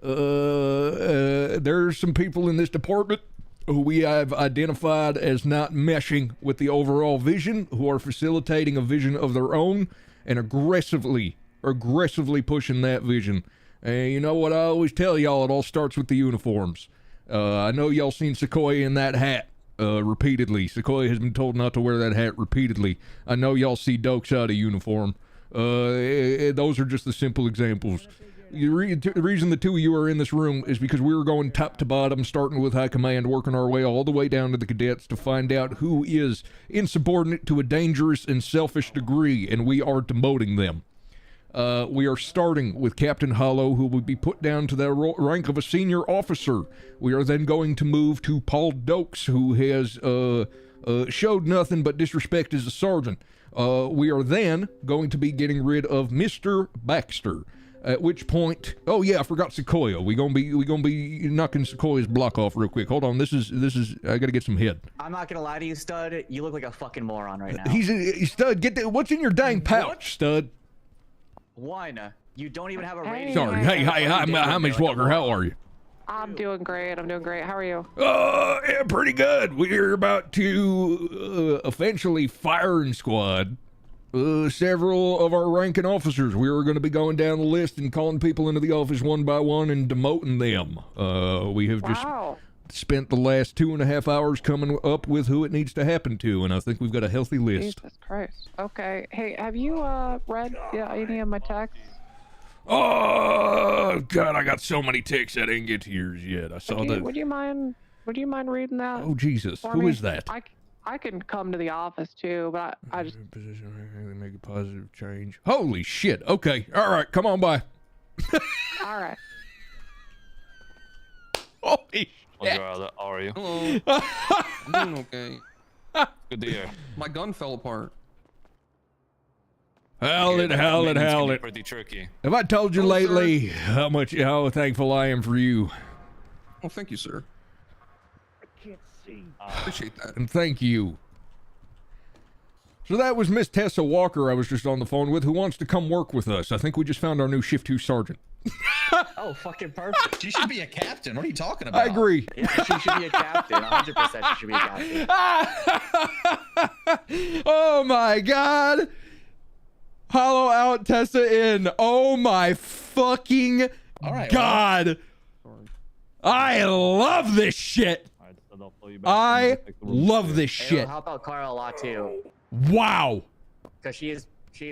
U: There's some people in this department who we have identified as not meshing with the overall vision, who are facilitating a vision of their own and aggressively pushing that vision. And you know what I always tell y'all, it all starts with the uniforms. I know y'all seen Sequoia in that hat repeatedly. Sequoia has been told not to wear that hat repeatedly. I know y'all see Dokes out of uniform. Those are just the simple examples. The reason the two of you are in this room is because we were going top to bottom, starting with high command, working our way all the way down to the cadets to find out who is insubordinate to a dangerous and selfish degree, and we are demoting them. We are starting with Captain Hollow, who will be put down to the rank of a senior officer. We are then going to move to Paul Dokes, who has showed nothing but disrespect as a sergeant. We are then going to be getting rid of Mr. Baxter. At which point, oh yeah, I forgot Sequoia. We gonna be knocking Sequoia's block off real quick. Hold on, this is I gotta get some head.
L: I'm not gonna lie to you, Stud. You look like a fucking moron right now.
U: Stud. Get the, what's in your dang pouch, Stud?
L: One, you don't even have a radio.
U: Sorry. Hey, hi, Miss Walker. How are you?
F: I'm doing great. How are you?
U: Yeah, pretty good. We're about to eventually firing squad several of our ranking officers. We are going to be going down the list and calling people into the office one by one and demoting them. We have just spent the last 2.5 hours coming up with who it needs to happen to, and I think we've got a healthy list.
F: Jesus Christ. Okay. Hey, have you read any of my texts?
U: Oh God, I got so many texts I didn't get to yours yet. I saw that.
F: Would you mind reading that?
U: Oh Jesus, who is that?
F: I can come to the office too, but I just
U: make a positive change. Holy shit. Okay. All right. Come on by.
F: All right.
U: Holy
H: shit. How are you?
G: Hello. I'm doing okay.
H: Good to hear.
G: My gun fell apart.
U: Howl it.
H: Pretty tricky.
U: Have I told you lately how thankful I am for you?
G: Oh, thank you, sir. Appreciate that.
U: And thank you. So that was Miss Tessa Walker I was just on the phone with, who wants to come work with us. I think we just found our new Shift 2 sergeant.
L: Oh, fucking perfect.
K: She should be a captain. What are you talking about?
U: I agree.
L: Yeah, she should be a captain. 100% she should be a captain.
U: Oh my God. Hollow out, Tessa in. Oh my fucking God. I love this shit. I love this shit.
L: It'll help out Carl a lot too.
U: Wow.
L: Because she's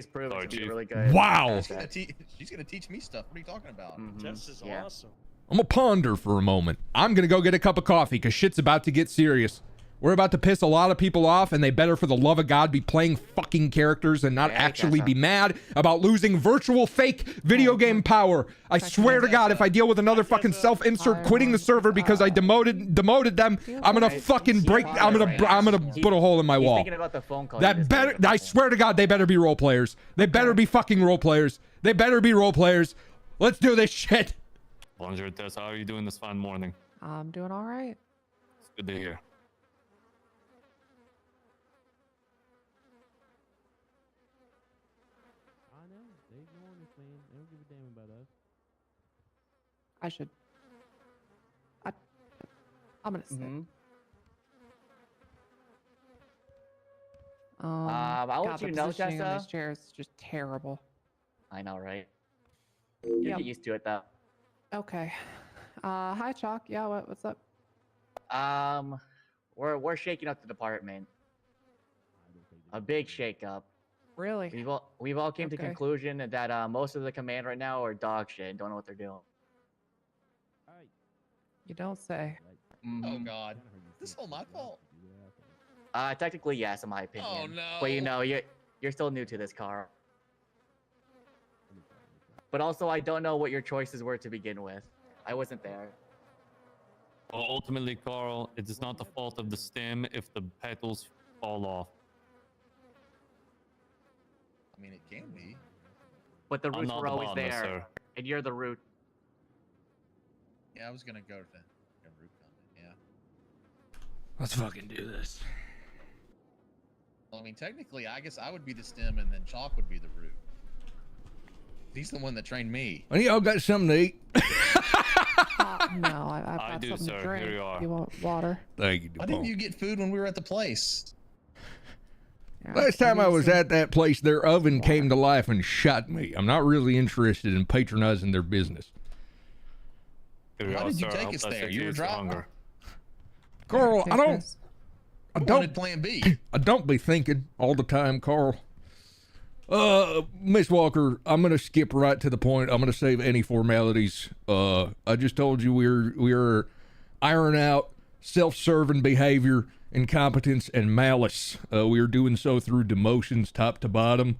L: proven to be really good.
U: Wow.
K: She's gonna teach me stuff. What are you talking about?
B: Tess is awesome.
U: I'm gonna ponder for a moment. I'm gonna go get a cup of coffee because shit's about to get serious. We're about to piss a lot of people off, and they better, for the love of God, be playing fucking characters and not actually be mad about losing virtual fake video game power. I swear to God, if I deal with another fucking self-insert quitting the server because I demoted them, I'm gonna fucking break. I'm gonna put a hole in my wall.
L: Thinking about the phone call.
U: That better. I swear to God, they better be role players. They better be fucking role players. They better be role players. Let's do this shit.
H: Bonjour, Tess. How are you doing this fine morning?
F: I'm doing all right.
H: It's good to hear.
F: I should. I'm gonna sit.
L: I'll
F: God,
L: let
F: the
L: you know,
F: positioning on
L: Jessa.
F: this chair is just terrible.
L: I know, right? You
F: Yep.
L: get used to it though.
F: Okay. Hi, Chalk. Yeah, what's up?
L: We're shaking up the department. A big shakeup.
F: Really?
L: We've all came to
F: Okay.
L: conclusion that most of the command right now are dog shit and don't know what they're doing.
F: You don't say.
K: Oh God, is this all my fault?
L: Technically yes, in my opinion.
K: Oh, no.
L: But you know, you're still new to this, Carl. But also, I don't know what your choices were to begin with. I wasn't there.
H: Well, ultimately, Carl, it is not the fault of the stem if the petals fall off.
K: I mean, it can be.
L: But the
H: I'm
L: roots
H: not
L: were
H: the
L: always
H: botanist,
L: there,
H: sir.
L: and you're the root.
K: Yeah, I was gonna go to the root comment. Yeah.
U: Let's fucking do this.
K: Well, I mean, technically, I guess I would be the stem, and then Chalk would be the root. He's the one that trained me.
U: Well, y'all got something to eat?
F: No, I've
H: I
F: got
H: do,
F: something
H: sir.
F: to drink.
H: Here you are.
F: You want water?
U: Thank you.
K: Why didn't you get food when we were at the place?
U: Last time I was at that place, their oven came to life and shot me. I'm not really interested in patronizing their business.
H: Here you
K: Why
H: are,
K: did you
H: sir. I
K: take
H: hope
K: us
H: that
K: there? You were
H: satiates your
K: driving.
H: hunger.
U: Carl, I
K: wanted
U: don't
K: Plan B.
U: I don't be thinking all the time, Carl. Miss Walker, I'm gonna skip right to the point. I'm gonna save any formalities. I just told you we're ironing out self-serving behavior, incompetence, and malice. We are doing so through demotions, top to bottom.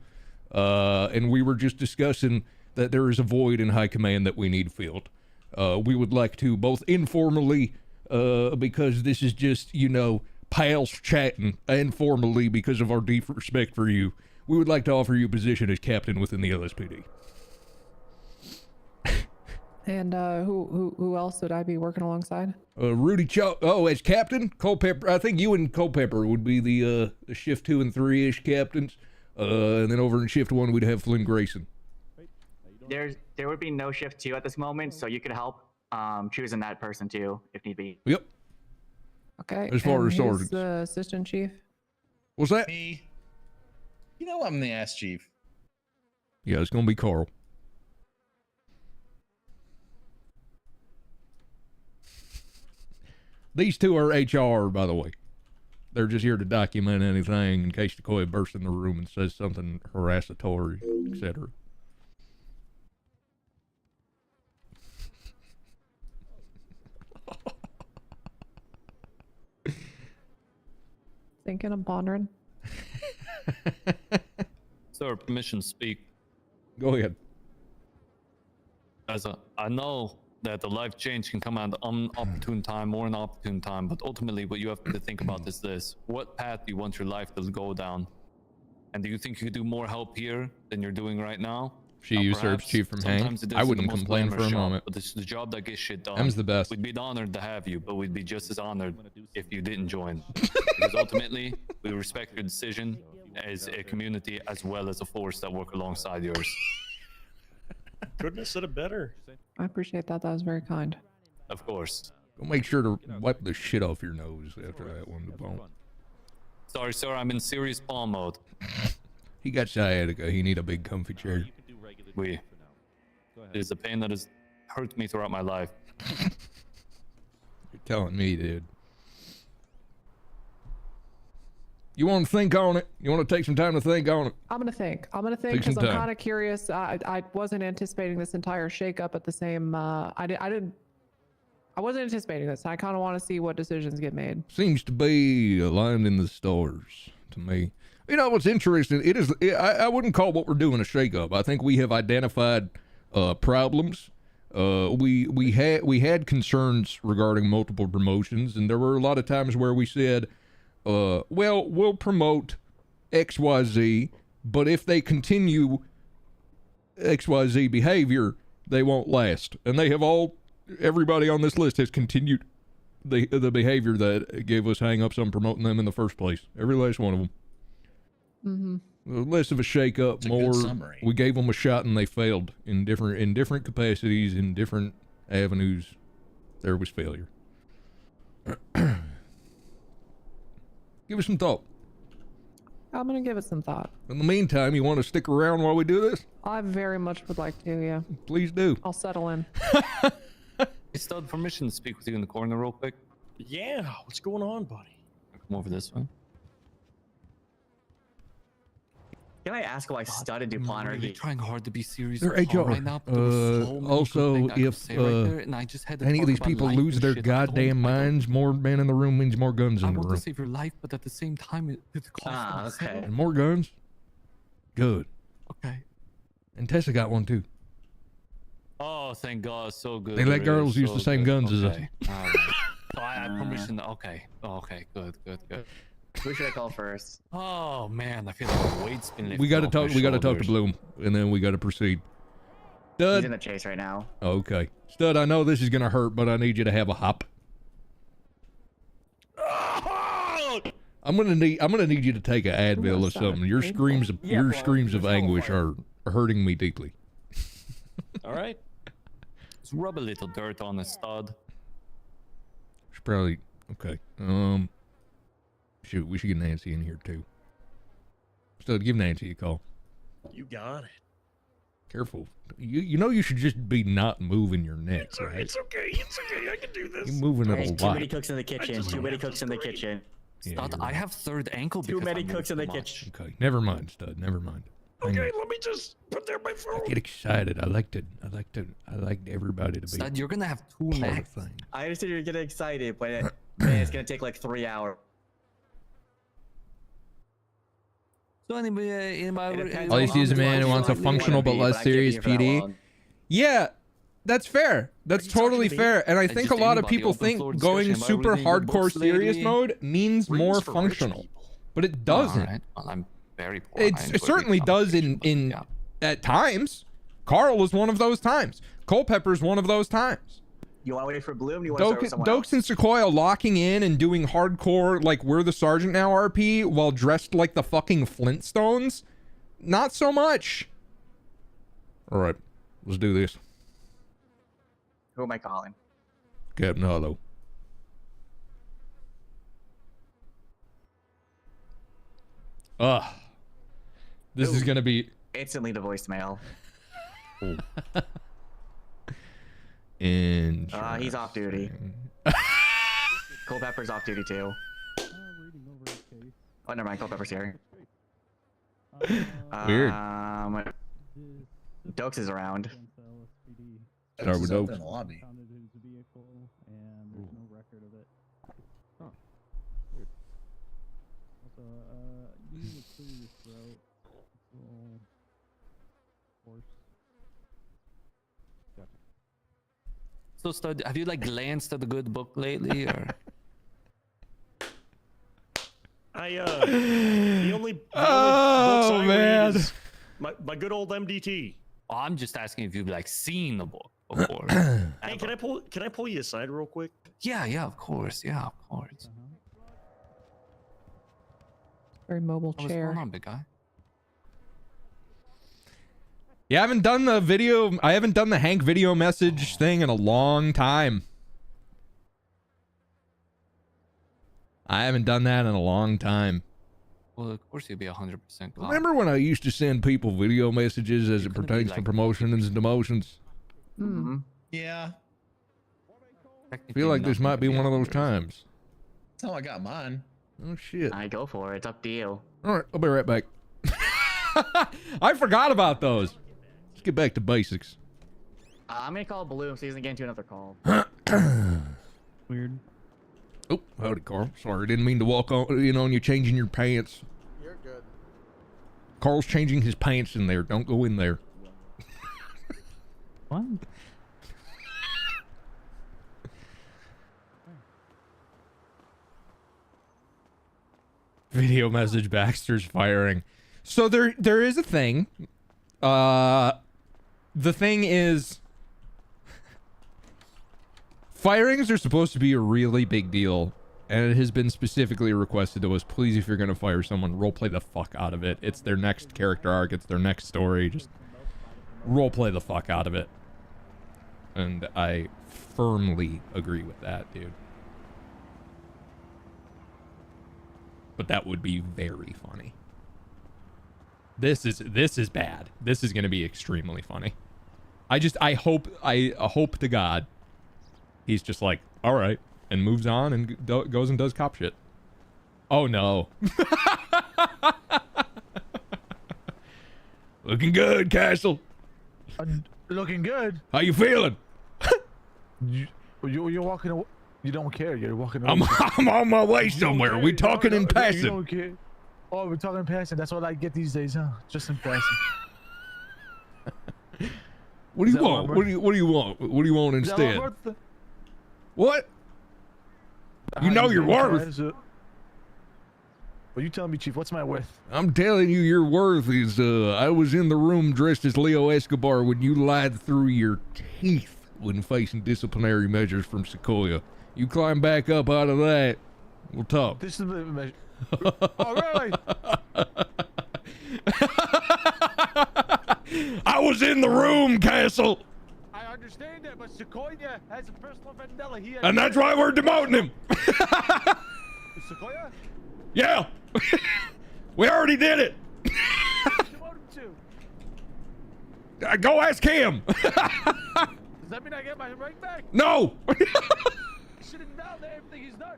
U: And we were just discussing that there is a void in high command that we need filled. We would like to both informally, because this is just, you know, pals chatting, and formally because of our deep respect for you. We would like to offer you a position as captain within the LSPD.
F: And who else would I be working alongside?
U: Rudy Chalk. Oh, as captain, Culpepper. I think you and Culpepper would be the shift 2 and 3-ish captains. And then over in shift 1, we'd have Flynn Grayson.
L: There would be no shift 2 at this moment, so you could help choosing that person too, if need be.
U: Yep.
F: Okay.
U: As far
F: and
U: as
F: who's
U: sergeants.
F: the assistant chief?
U: What's that?
K: Me. You know I'm the ass chief.
U: Yeah, it's gonna be Carl. These two are HR, by the way. They're just here to document anything in case Decoy bursts in the room and says something harassatory, etc.
F: Thinking of pondering.
H: Sir, permission to speak.
U: Go ahead.
H: I know that the life change can come at an opportune time or an opportune time, but ultimately what you have to think about is this. What path do you want your life to go down? And do you think you could do more help here than you're doing right now?
U: She usurps Chief from Hank. I wouldn't complain for a moment.
H: But it's the job that gets shit done.
U: Them's the best.
H: We'd be honored to have you, but we'd be just as honored if you didn't join. Because ultimately, we respect your decision as a community as well as a force that work alongside yours.
B: Couldn't have said it better.
F: I appreciate that. That was very kind.
H: Of course.
U: Go make sure to wipe the shit off your nose after that one.
H: Sorry, sir. I'm in serious palm mode.
U: He got sciatica. He need a big comfy chair.
H: It is a pain that has hurt me throughout my life.
U: You're telling me, dude. You want to think on it? You want to take some time to think on it?
F: I'm gonna think. I'm gonna think
U: Take some
F: because I'm
U: time.
F: kind of curious. I wasn't anticipating this entire shakeup at the same. I wasn't anticipating this. I kind of want to see what decisions get made.
U: Seems to be aligned in the stars to me. You know what's interesting? It is. I wouldn't call what we're doing a shakeup. I think we have identified problems. We had concerns regarding multiple promotions, and there were a lot of times where we said, well, we'll promote XYZ, but if they continue XYZ behavior, they won't last. And they have everybody on this list has continued the behavior that gave us hang-ups on promoting them in the first place. Every last one of them.
F: Mm-hmm.
U: Less of a shake-up,
K: That's a
U: more.
K: good summary.
U: We gave them a shot and they failed in different capacities, in different avenues, there was failure. Give it some thought.
F: I'm gonna give it some thought.
U: In the meantime, you want to stick around while we do this?
F: I very much would like to, yeah.
U: Please do.
F: I'll settle in.
H: Hey, Stud, permission to speak with you in the corner real quick.
B: Yeah, what's going on, buddy?
H: Come over this way.
L: Can I ask why Stud and Duplan are
H: really trying hard to be serious
U: They're
H: with Paul
U: HR.
H: right now, but there was so many
U: Also,
H: good things I could
U: if
H: say right there, and I just had to
U: any of
H: talk
U: these
H: about
U: people
H: life
U: lose
H: and
U: their
H: shit. I don't-
U: goddamn minds, more men in the room means more guns
H: I
U: in the
H: want
U: room.
H: to save your life, but at the same time, it's cost.
L: okay.
U: And more guns? Good.
H: Okay.
U: And Tessa got one too.
H: Oh, thank God, so good.
U: They let
H: Ray,
U: girls use
H: so
U: the same
H: good.
U: guns as us.
H: Okay. All right. So I have permission. Okay. Okay. Good. Good. Good.
L: Who should I call first?
H: Oh man, I feel like a weight's been lifted
U: We got to
H: off
U: talk.
H: my
U: We got to talk to
H: shoulders.
U: Bloom, and then we got to proceed.
L: He's
U: Stud.
L: in the chase right now.
U: Okay, Stud. I know this is gonna hurt, but I need you to have a hop. I'm gonna need you to take an Advil or something. Your screams of anguish are hurting me deeply.
N: All right.
H: Let's rub a little dirt on the Stud.
U: Should probably okay. Shoot, we should get Nancy in here too. Stud, give Nancy a call.
B: You got it.
U: Careful. You know you should just be not moving your neck, right?
B: It's okay. It's okay. I can do this.
U: You're moving it
L: There's
U: a
L: too
U: lot.
L: many cooks in the kitchen. Too many cooks in the kitchen.
U: Yeah,
H: Stud,
U: you're
H: I
U: right.
H: have third ankle.
L: Too
H: because
L: many
H: I moved
L: cooks in the
H: too much.
L: kitchen.
U: Okay, never mind, Stud. Never mind. Hang
B: Okay,
U: on.
B: let me just put down my phone.
U: I get excited. I like everybody to be
H: Stud, you're gonna have two
U: part of
H: necks.
U: things.
L: I understand you're getting excited, but man, it's gonna take like 3 hours.
H: So anybody
U: All you see is a man who wants a functional but less serious PD. Yeah, that's fair. That's totally fair. And I think a lot of people think going super hardcore serious mode means more functional, but it doesn't.
H: All right. Well, I'm very poor.
U: It certainly does in at times. Carl is one of those times. Culpepper's one of those times.
L: You want to wait for Bloom? You want to start with someone else?
U: Dokes and Sequoia locking in and doing hardcore, like, we're the sergeant now RP, while dressed like the fucking Flintstones? Not so much. Alright, let's do this.
L: Who am I calling?
U: Captain Hollow. This is gonna be...
L: Instantly to voicemail. He's off duty. Culpepper's off duty too. Oh, never mind. Culpepper's here.
U: Weird.
L: Dokes is around.
U: Start with Dokes.
K: in the lobby.
H: So, Stud, have you like glanced at the good book lately, or?
B: The only books
U: Oh,
B: I
U: man.
B: read is my good old MDT.
H: Oh, I'm just asking if you've like seen the book before.
B: Hey, can I pull you aside real quick?
H: Yeah, of course. Yeah, of course.
F: Very mobile
H: What's
F: chair.
H: going on, big guy?
U: I haven't done the Hank video message thing in a long time. I haven't done that in a long time.
H: Well, of course you'd be 100%.
U: Remember when I used to send people video messages as it pertains to promotions and demotions?
L: Mm-hmm.
K: Yeah.
U: I feel like this might be one of those times.
K: That's how I got mine.
U: Oh, shit.
L: I go for it. It's up to you.
U: All right, I'll be right back. I forgot about those. Let's get back to basics.
L: I'm gonna call Bloom so he doesn't get into another call.
U: Weird. Oh, howdy, Carl. Sorry, didn't mean to walk on you changing your pants.
V: You're good.
U: Carl's changing his pants in there. Don't go in there.
H: What?
U: Video message Baxter's firing. So there is a thing. The thing is, firings are supposed to be a really big deal, and it has been specifically requested to us, please, if you're gonna fire someone, roleplay the fuck out of it. It's their next character arc, it's their next story, just roleplay the fuck out of it.
A: And I firmly agree with that, dude. But that would be very funny. This is bad. This is going to be extremely funny. I hope to God he's just like, all right, and moves on and goes and does cop shit. Oh no. Looking good, Castle.
I: Looking good.
A: How you feeling?
I: You're walking away. You don't care. You're walking away.
A: I'm on my way somewhere. We talking in
I: You
A: passing.
I: don't care. Oh, we're talking in passing. That's all I get these days, huh? Just in passing.
A: What do you want? What do you want? What do you want instead? What? You know your worth.
I: Well, you tell me, Chief. What's my worth?
U: I'm telling you, your worth is, I was in the room dressed as Leo Escobar when you lied through your teeth when facing disciplinary measures from Sequoia. You climb back up out of that, we'll talk.
I: This is the measure. Oh, really?
U: I was in the room, Castle.
I: I understand that, but Sequoia has a personal vendetta.
U: And that's why we're demoting him.
I: Sequoia?
U: Yeah. We already did it. Go ask him.
I: Does that mean I get my rank back?
U: No.
I: You should have known that everything he's done.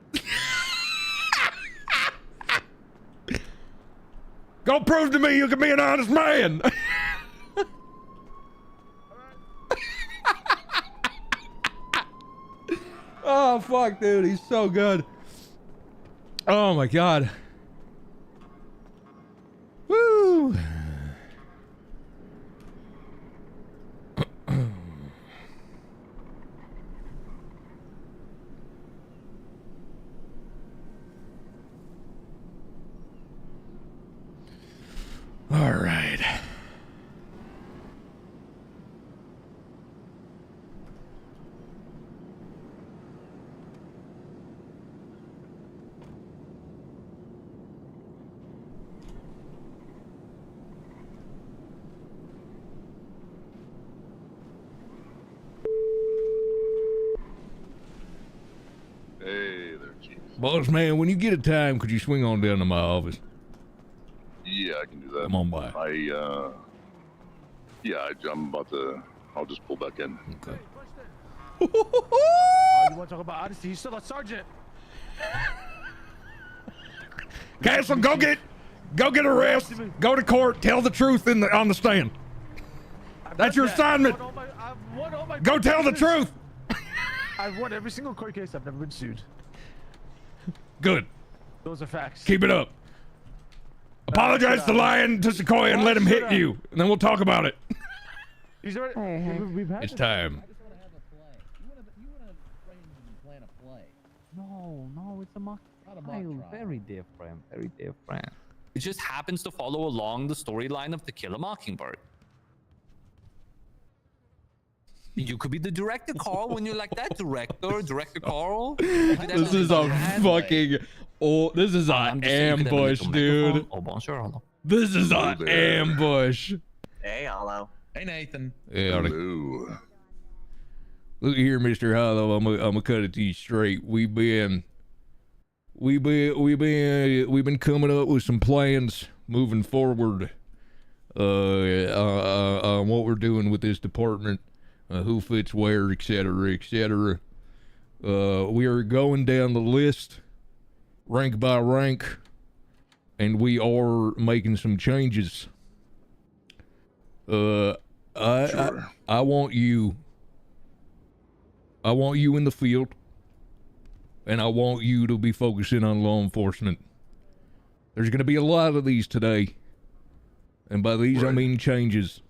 U: Go prove to me you can be an honest man. Oh, fuck, dude. He's so good. Oh, my God. Woo. All right.
M: Hey there, Chief.
U: Boss man, when you get a time, could you swing on down to my office?
M: Yeah, I can do that.
U: Come on by.
M: I'm about to. I'll just pull back in.
U: Okay.
I: Oh, you want to talk about Odyssey? He's still a sergeant.
U: Castle, go get arrested. Go to court. Tell the truth on the stand. That's your assignment. Go tell the truth.
I: I've won every single court case. I've never been sued.
U: Good.
I: Those are facts.
U: Keep it up. Apologize to Lion, to Sequoia, and let him hit you, and then we'll talk about it.
I: He's already. We've had
U: It's
I: this.
U: time.
H: No, it's a mock trial. Very different, very different. It just happens to follow along the storyline of To Kill a Mockingbird. You could be the director, Carl, when you're like that. Director Carl.
U: This is a fucking... Oh, this is an ambush, dude.
H: Oh, bonjour.
U: This is an ambush.
L: Hey, Hollow.
K: Hey, Nathan.
U: Hey,
M: Hello.
U: Look here, Mr. Hollow. I'm gonna cut it to you straight. We've been coming up with some plans moving forward. On what we're doing with this department, who fits where, etc., etc. We are going down the list, rank by rank, and we are making some changes. I want you. I want you in the field, and I want you to be focusing on law enforcement. There's going to be a lot of these today, and by these I mean changes.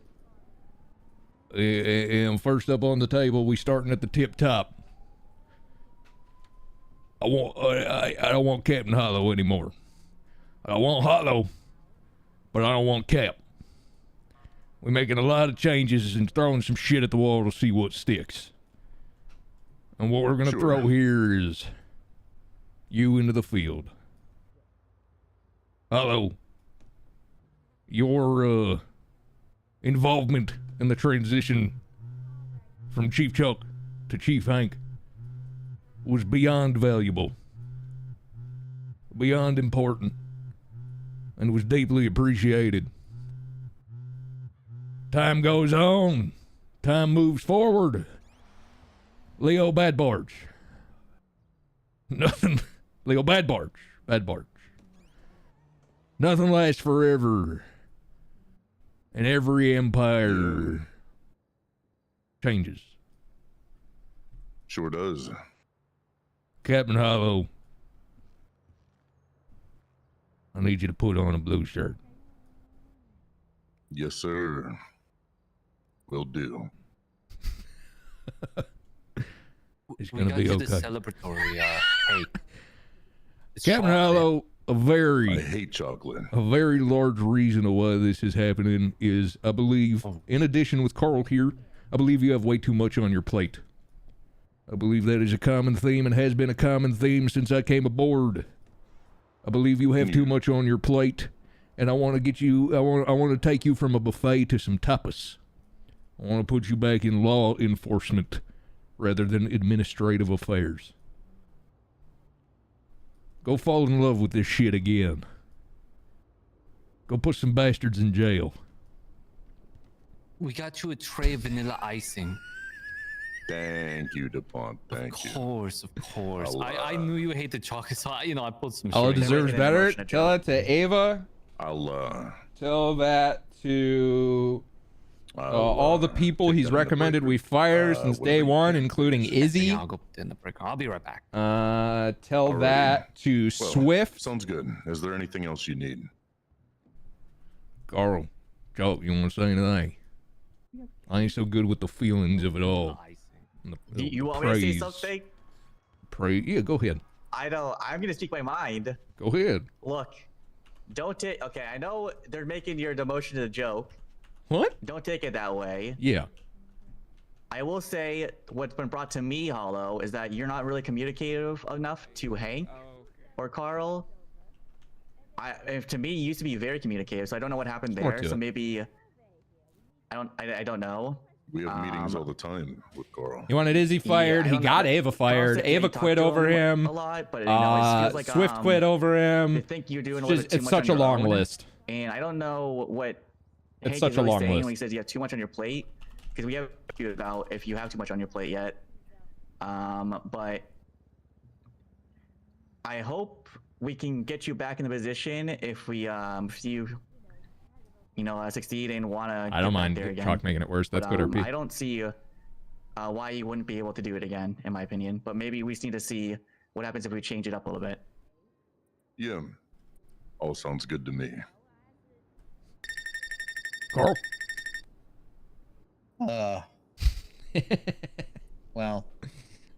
U: And first up on the table, we starting at the tip top. I don't want Captain Hollow anymore. I want Hollow, but I don't want Cap. We're making a lot of changes and throwing some shit at the wall to see what sticks. And what we're going to throw here is you into the field. Hollow, your involvement in the transition from Chief Chuck to Chief Hank was beyond valuable, beyond important, and was deeply appreciated. Time goes on. Time moves forward. Leo Bad Barge. Nothing. Leo Bad Barge. Bad Barge. Nothing lasts forever. And every empire changes.
M: Sure does.
U: Captain Hollow, I need you to put on a blue shirt.
M: Yes, sir. Will do.
U: It's
H: We
U: gonna
H: got
U: be
H: you
U: okay.
H: the celebratory cake. It's
U: Captain
H: chocolate.
U: Hollow,
M: I hate chocolate.
U: a very large reason of why this is happening is, I believe, in addition with Carl here, I believe you have way too much on your plate. I believe that is a common theme and has been a common theme since I came aboard. I believe you have too much on your plate, and I want to get you. I want to take you from a buffet to some tapas. I want to put you back in law enforcement rather than administrative affairs. Go fall in love with this shit again. Go put some bastards in jail.
H: We got you a tray of vanilla icing.
M: Thank you, DuPont. Thank you.
H: Of course.
M: I'll,
H: I knew you hated chocolate, so I put some.
A: Allah
H: sugar in
A: deserves
H: it.
A: better. Tell that to Ava.
M: I'll
A: Tell that to all the people he's recommended we fire since day one, including Izzy.
H: I'll go put it in the breaker. I'll be right back.
A: Tell that to
M: well,
A: Swift.
M: Sounds good. Is there anything else you need?
U: Carl, Joe, you want to say anything? I ain't so good with the feelings of it all.
L: You want me to say something?
U: Yeah, go ahead.
L: I know. I'm gonna speak my mind.
U: Go ahead.
L: Look, don't take. Okay, I know they're making your demotion a joke.
U: What?
L: Don't take it that way.
U: Yeah.
L: I will say what's been brought to me, Hollow, is that you're not really communicative enough to Hank or Carl. To me, you used to be very communicative, so I don't know what happened
U: More
L: there.
U: to
L: So
U: it.
L: maybe I don't know.
M: We have meetings all the time with Carl.
A: You wanted Izzy fired.
L: I
A: he
L: don't know,
A: got
L: but
A: Ava fired.
L: Carl said, yeah,
A: Ava
L: he
A: quit
L: talked to
A: over him.
L: a lot, but it feels like
A: Swift quit over him.
L: I think you're doing a
A: It's
L: little
A: just-
L: too
A: it's
L: much
A: such
L: on
A: a
L: your
A: long
L: own,
A: list.
L: And I don't know what
A: It's
L: Hank
A: such
L: is
A: a
L: really
A: long
L: saying
A: list.
L: when he says you have too much on your plate, because we haven't figured about if you have too much on your plate yet. But I hope we can get you back in the position if we see you, succeed and want to.
A: I don't mind
L: there again.
A: Chalk making it worse. That's
L: But,
A: good, RP.
L: I don't see why you wouldn't be able to do it again, in my opinion. But maybe we just need to see what happens if we change it up a little bit.
M: Yeah. All sounds good to me.
U: Carl?
K: Well,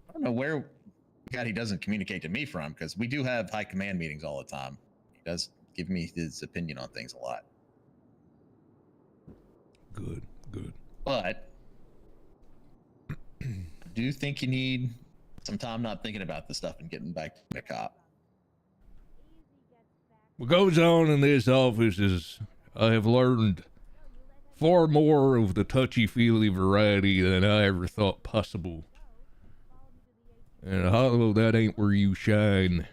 K: I don't know where God he doesn't communicate to me from, because we do have high command meetings all the time. He does give me his opinion on things a lot.
U: Good.
K: But I do think you need some time not thinking about this stuff and getting back to the cop.
U: What goes on in this office is I have learned far more of the touchy-feely variety than I ever thought possible. And Hollow, that ain't where you shine.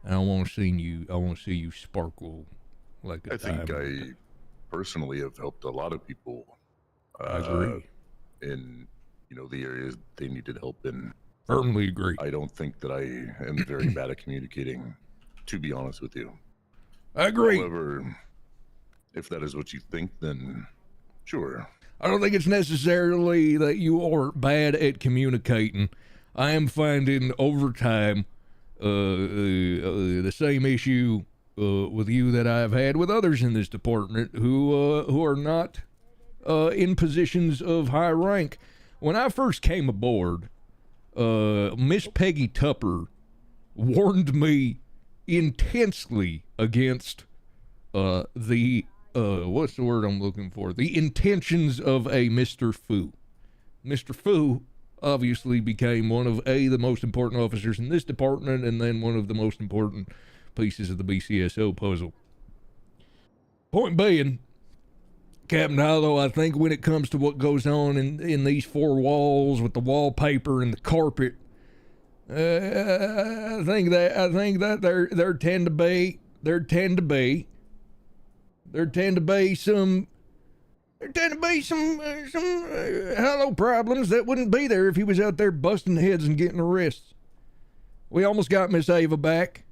U: I want to see you sparkle like a
M: I think
U: diamond.
M: I personally have helped a lot of people.
U: I agree.
M: In the areas they needed help in.
U: Firmly agree.
M: I don't think that I am very bad at communicating, to be honest with you.
U: I agree.
M: However, if that is what you think, then sure.
U: I don't think it's necessarily that you are bad at communicating. I am finding over time the same issue with you that I've had with others in this department who are not in positions of high rank. When I first came aboard, Miss Peggy Tupper warned me intensely against the what's the word I'm looking for? The intentions of a Mr. Fu. Mr. Fu obviously became one of the most important officers in this department, and then one of the most important pieces of the BCSO puzzle. Point being, Captain Hollow, I think when it comes to what goes on in these four walls with the wallpaper and the carpet, I think that there tend to be some Hollow problems that wouldn't be there if he was out there busting heads and getting arrests. We almost got Miss Ava back,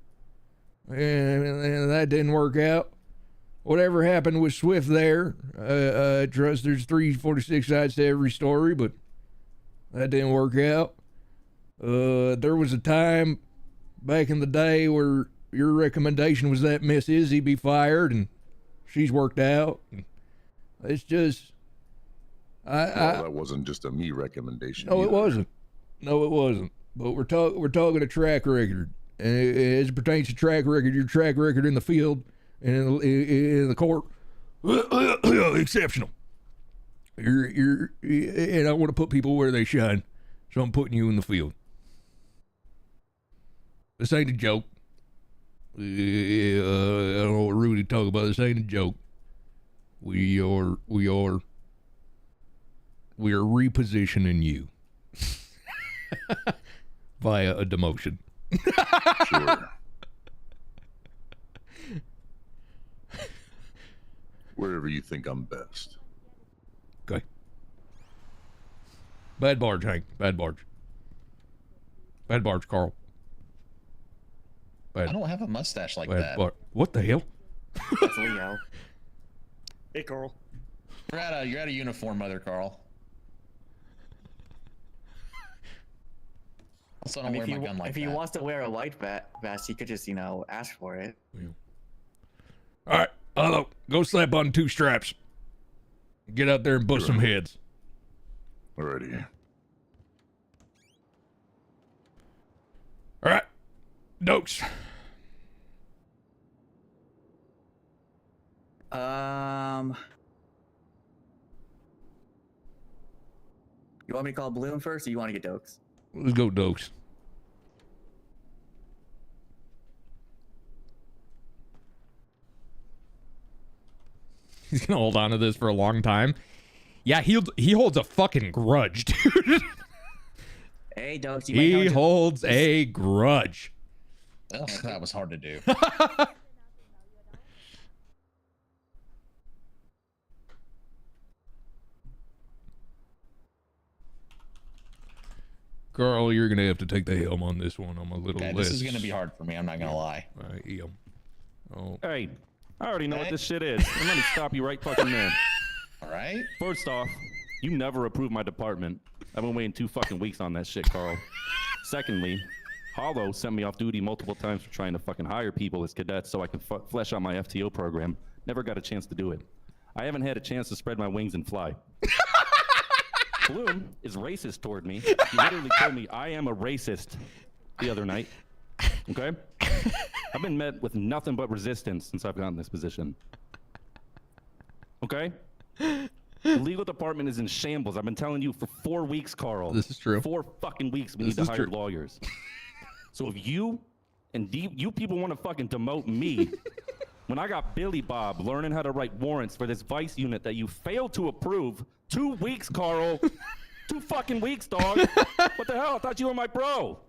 U: and that didn't work out. Whatever happened with Swift there, I trust there's 346 sides to every story, but that didn't work out. There was a time back in the day where your recommendation was that Miss Izzy be fired, and she's worked out. It's just,
M: that wasn't just a me recommendation.
U: No,
M: either.
U: it wasn't. No, it wasn't. But we're talking a track record, and as it pertains to track record, your track record in the field and in the court, exceptional. And I want to put people where they shine, so I'm putting you in the field. This ain't a joke. I don't know what Rudy talk about. This ain't a joke. We are repositioning you via a demotion.
M: Sure. Wherever you think I'm best.
U: Okay. Bad barge, Hank. Bad barge. Bad barge, Carl.
K: I don't have a mustache like
U: bad
K: that.
U: What the hell?
L: That's Leo.
B: Hey, Carl.
K: You're out of uniform, Mother Carl. Also, don't wear my gun like
L: if
K: that.
L: he wants to wear a white vest, he could just, ask for it.
U: All right, hello. Go slap on 2 straps. Get out there and bust some heads.
M: Alrighty.
U: All right, Dokes.
L: You want me to call Bloom first, or you want to get Dokes?
U: Let's go, Dokes. He's gonna hold on to this for a long time. Yeah, he holds a fucking grudge, dude.
L: Hey, Dokes.
U: He holds a grudge.
K: Ugh, that was hard to do.
U: Carl, you're gonna have to take the helm on this one. I'm a little less.
K: This is gonna be hard for me. I'm not gonna lie.
U: Oh.
O: Hey, I already know what this shit is. And let me stop you right fucking there.
K: All right.
O: First off, you never approved my department. I've been waiting 2 fucking weeks on that shit, Carl. Secondly, Hollow sent me off duty multiple times for trying to fucking hire people as cadets so I can flesh out my FTO program. Never got a chance to do it. I haven't had a chance to spread my wings and fly. Bloom is racist toward me. He literally told me I am a racist the other night. Okay? I've been met with nothing but resistance since I've gotten this position. Okay? The legal department is in shambles. I've been telling you for 4 weeks, Carl.
U: This is true.
O: 4 fucking weeks we need to hire lawyers. So if you and you people want to fucking demote me, when I got Billy Bob learning how to write warrants for this vice unit that you failed to approve, 2 weeks, Carl. 2 fucking weeks, dog. What the hell? I thought you were my bro.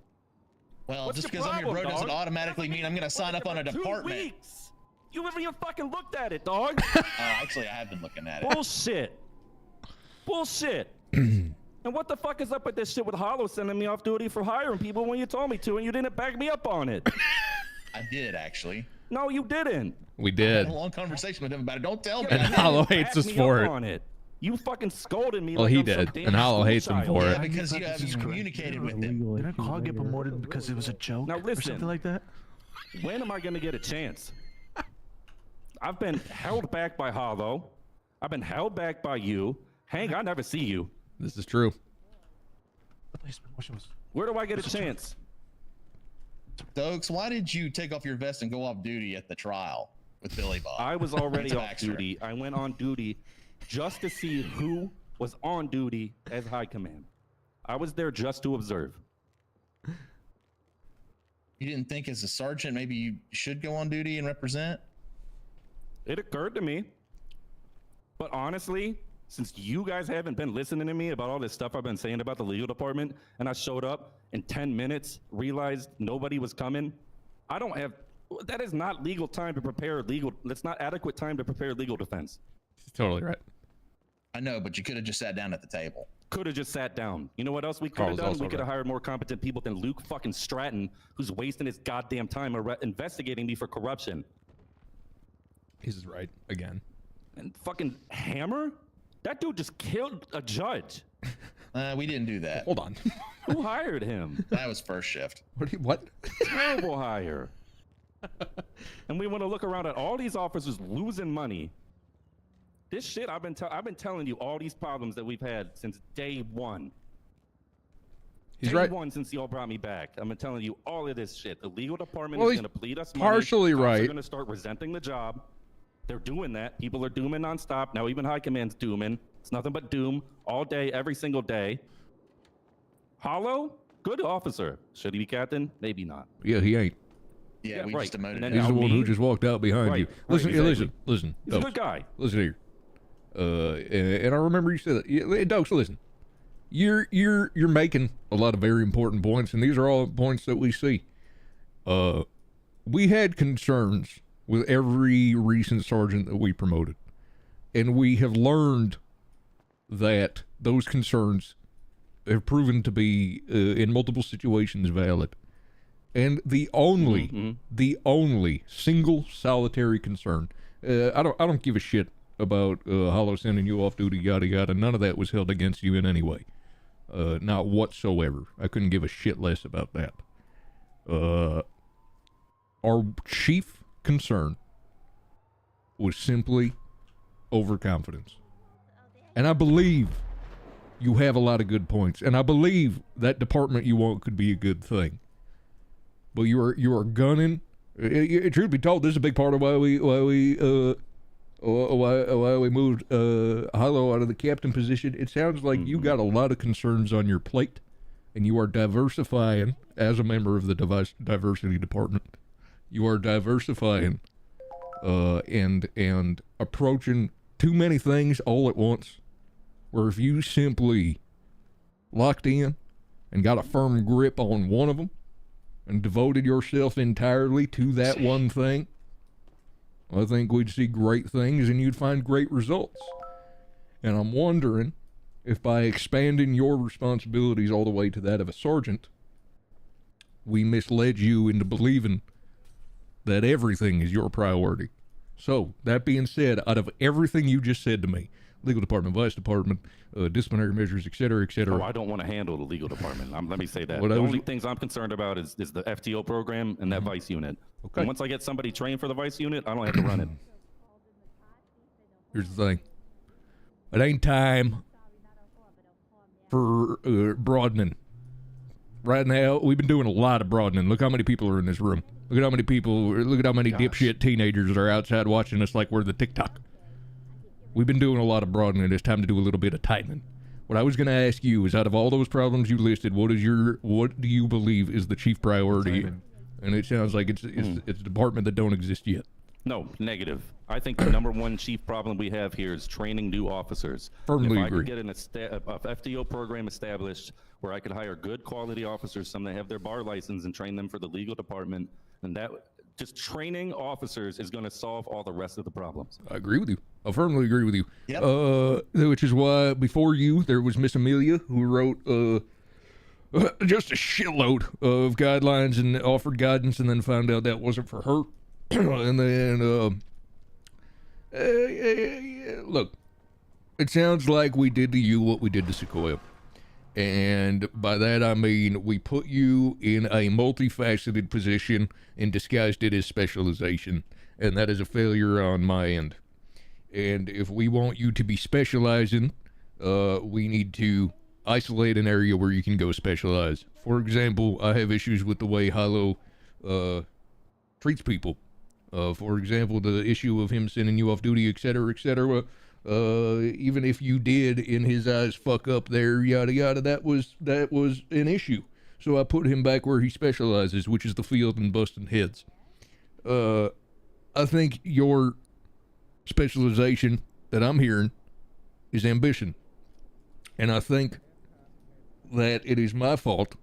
K: Well,
O: What's
K: just
O: your
K: because I'm your bro
O: problem,
K: doesn't
O: dog?
K: automatically mean I'm gonna sign up on a
O: 2
K: department.
O: weeks. You haven't even fucking looked at it, dog.
K: Actually, I have been looking at it.
O: Bullshit. Bullshit. And what the fuck is up with this shit with Hollow sending me off duty for hiring people when you told me to and you didn't back me up on it?
K: I did, actually.
O: No, you didn't.
U: We
K: I
U: did.
K: had a long conversation with him about it. Don't tell me.
U: And Hollow hates us for it.
O: On it. You fucking scolded me.
U: Well,
O: like
U: he
O: I'm some
U: did,
O: damn
U: and Hollow hates him
O: school
U: for
O: child.
U: it.
K: Because you haven't communicated with him.
I: Didn't Carl get promoted because it was a joke
O: Now
I: or
O: listen.
I: something like that?
O: When am I going to get a chance? I've been held back by Hollow. I've been held back by you. Hank, I never see you.
U: This is true.
O: Where do I get a chance?
K: Dokes, why did you take off your vest and go off duty at the trial with Billy Bob?
O: I was already
K: It's
O: off
K: extra.
O: duty. I went on duty just to see who was on duty as high command. I was there just to observe.
K: You didn't think as a sergeant maybe you should go on duty and represent?
O: It occurred to me. But honestly, since you guys haven't been listening to me about all this stuff I've been saying about the legal department, and I showed up in 10 minutes, realized nobody was coming, I don't have, that is not legal time to prepare legal, that's not adequate time to prepare legal defense.
U: Totally right.
K: I know, but you could have just sat down at the table.
O: Could have just sat down. You know what else we could have done? We could have hired more competent people than Luke fucking Stratton, who's wasting his goddamn time investigating me for corruption.
U: He's right again.
O: And fucking Hammer? That dude just killed a judge.
K: We didn't do that.
U: Hold on.
O: Who hired him?
K: That was first shift.
U: What?
O: Terrible hire. And we want to look around at all these officers losing money. This shit, I've been telling you all these problems that we've had since day one.
U: He's
O: day
U: right.
O: one since y'all brought me back. I've been telling you all of this shit. The legal department
U: Well,
O: is
U: he's
O: going to bleed us money.
U: partially right.
O: They're going to start resenting the job. They're doing that. People are dooming nonstop. Now even high command's dooming. It's nothing but doom all day, every single day. Hollow, good officer. Should he be captain? Maybe not.
U: Yeah, he ain't.
K: Yeah, we just demoted him.
U: He's the one who just walked out behind you. Listen, listen.
O: He's a
U: Dokes,
O: good guy.
U: Listen here. And I remember you said that. Dokes, listen. You're making a lot of very important points, and these are all points that we see. We had concerns with every recent sergeant that we promoted, and we have learned that those concerns have proven to be in multiple situations valid. And the only single solitary concern, I don't give a shit about Hollow sending you off duty, yada yada. None of that was held against you in any way, not whatsoever. I couldn't give a shit less about that. Our chief concern was simply overconfidence, and I believe you have a lot of good points, and I believe that department you want could be a good thing. But you are gunning. Truth be told, this is a big part of why we moved Hollow out of the captain position. It sounds like you got a lot of concerns on your plate, and you are diversifying as a member of the diversity department. You are diversifying and approaching too many things all at once. Where if you simply locked in and got a firm grip on one of them and devoted yourself entirely to that one thing, I think we'd see great things and you'd find great results. And I'm wondering if by expanding your responsibilities all the way to that of a sergeant, we misled you into believing that everything is your priority. So, that being said, out of everything you just said to me, legal department, vice department, disciplinary measures, et cetera, et cetera.
O: Oh, I don't want to handle the legal department. Let me say that.
U: Well,
O: the only things I'm concerned about is the FTO program and that
U: Mm-hmm.
O: vice unit.
U: Okay.
O: And once I get somebody trained for the vice unit, I don't have to run it.
U: Here's the thing. It ain't time for broadening. Right now, we've been doing a lot of broadening. Look how many people are in this room. Look at how many dipshit teenagers are outside watching us like we're the TikTok. We've been doing a lot of broadening. It's time to do a little bit of tightening. What I was going to ask you is, out of all those problems you listed, what do you believe is the chief priority? And it sounds like it's a department that don't exist yet.
O: No, negative. I think the number one chief problem we have here is training new officers.
U: Firmly
O: if I
U: agree.
O: could get a FTO program established where I could hire good quality officers, some that have their bar license, and train them for the legal department, and that just training officers is going to solve all the rest of the problems.
U: I agree with you. I firmly agree with you.
O: Yep.
U: Which is why before you, there was Miss Amelia who wrote just a shitload of guidelines and offered guidance, and then found out that wasn't for her. And then, look, it sounds like we did to you what we did to Sequoia. And by that I mean we put you in a multifaceted position and disguised it as specialization. And that is a failure on my end. And if we want you to be specializing, we need to isolate an area where you can go specialize. For example, I have issues with the way Hollow treats people. For example, the issue of him sending you off duty, et cetera, et cetera. Even if you did, in his eyes, fuck up there, yada yada, that was an issue. So I put him back where he specializes, which is the field and busting heads. I think your specialization that I'm hearing is ambition. And I think that it is my fault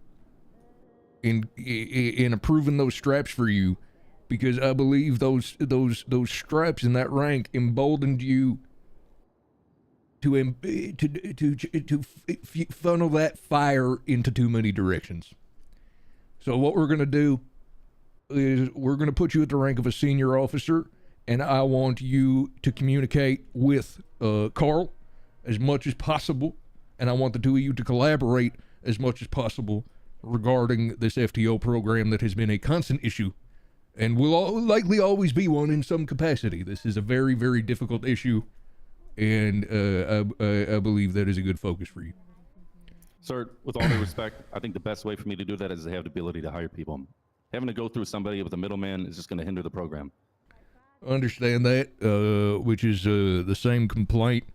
U: in approving those straps for you, because I believe those straps in that rank emboldened you to funnel that fire into too many directions. So what we're going to do is we're going to put you at the rank of a senior officer, and I want you to communicate with Carl as much as possible, and I want the two of you to collaborate as much as possible regarding this FTO program that has been a constant issue and will likely always be one in some capacity. This is a very, very difficult issue, and I believe that is a good focus for you.
O: Sir, with all due respect, I think the best way for me to do that is to have the ability to hire people. Having to go through somebody with a middleman is just going to hinder the program.
U: Understand that, which is the same complaint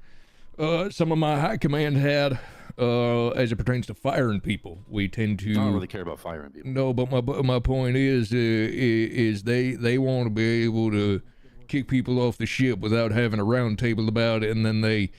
U: some of my high command had as it pertains to firing people. We tend to...
O: I don't really care about firing people.
U: No, but my point is they want to be able to kick people off the ship without having a round table about it, and then they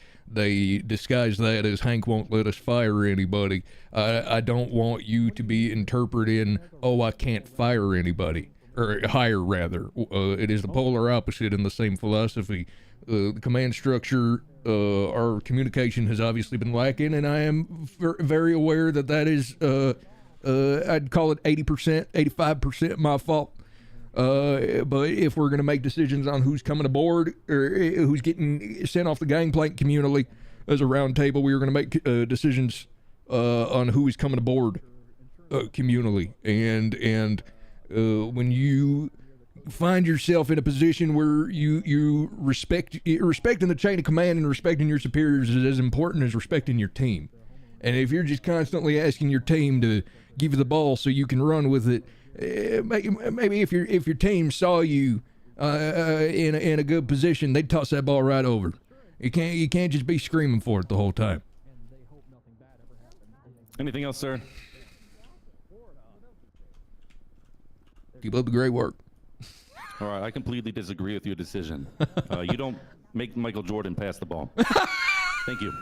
U: disguise that as Hank won't let us fire anybody. I don't want you to be interpreting, oh, I can't fire anybody, or hire rather. It is the polar opposite in the same philosophy. The command structure, our communication has obviously been lacking, and I am very aware that is, I'd call it 80%, 85% my fault. But if we're going to make decisions on who's coming aboard or who's getting sent off the gangplank communally as a round table, we are going to make decisions on who is coming aboard communally. And when you find yourself in a position where you respecting the chain of command and respecting your superiors is as important as respecting your team. And if you're just constantly asking your team to give you the ball so you can run with it, maybe if your team saw you in a good position, they'd toss that ball right over. You can't just be screaming for it the whole time.
O: Anything else, sir?
U: Keep up the great work.
O: All right, I completely disagree with your decision. You don't make Michael Jordan pass the ball. Thank you.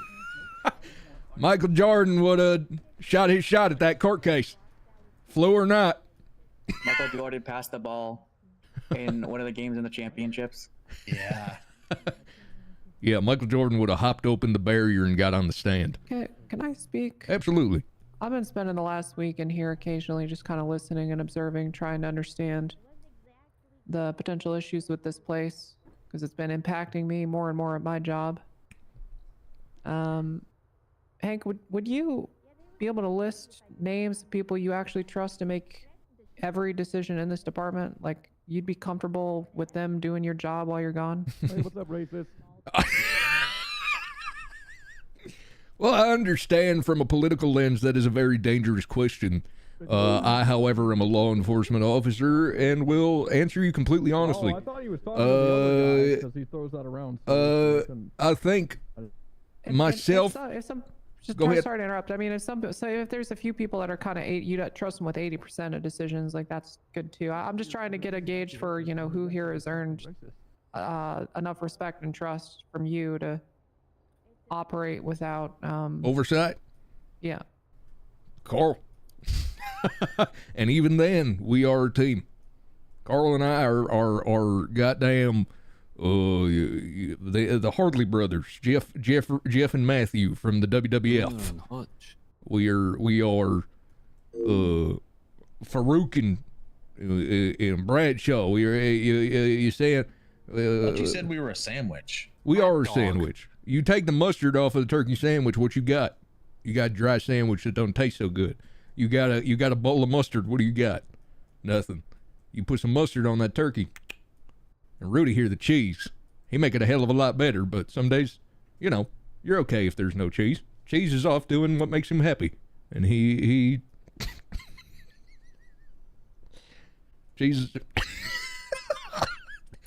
U: Michael Jordan would have shot his shot at that court case, flu or not.
L: Michael Jordan passed the ball in one of the games in the championships.
K: Yeah.
U: Yeah, Michael Jordan would have hopped open the barrier and got on the stand.
F: Can I speak?
U: Absolutely.
F: I've been spending the last week in here occasionally just kind of listening and observing, trying to understand the potential issues with this place, because it's been impacting me more and more at my job. Hank, would you be able to list names of people you actually trust to make every decision in this department? Like, you'd be comfortable with them doing your job while you're gone?
V: Hey, what's up, racist?
U: Well, I understand from a political lens that is a very dangerous question. I, however, am a law enforcement officer and will answer you completely honestly.
V: Oh, I thought he was talking to the other guy because he throws that around.
U: I think myself... Go ahead.
F: Sorry to interrupt. I mean, if there's a few people that are kind of you don't trust them with 80% of decisions, like, that's good too. I'm just trying to get a gauge for who here has earned enough respect and trust from you to operate without
U: oversight.
F: Yeah.
U: Carl. And even then, we are a team. Carl and I are goddamn the Hardley brothers, Jeff and Matthew from the WWF. We are Farouk and Bradshaw. We are you saying?
K: But you said we were a sandwich.
U: We are a sandwich. You take the mustard off of the turkey sandwich, what you got? You got a dry sandwich that don't taste so good. You got a bowl of mustard. What do you got? Nothing. You put some mustard on that turkey. And Rudy here, the cheese. He make it a hell of a lot better, but some days, you're okay if there's no cheese. Cheese is off doing what makes him happy. And he cheese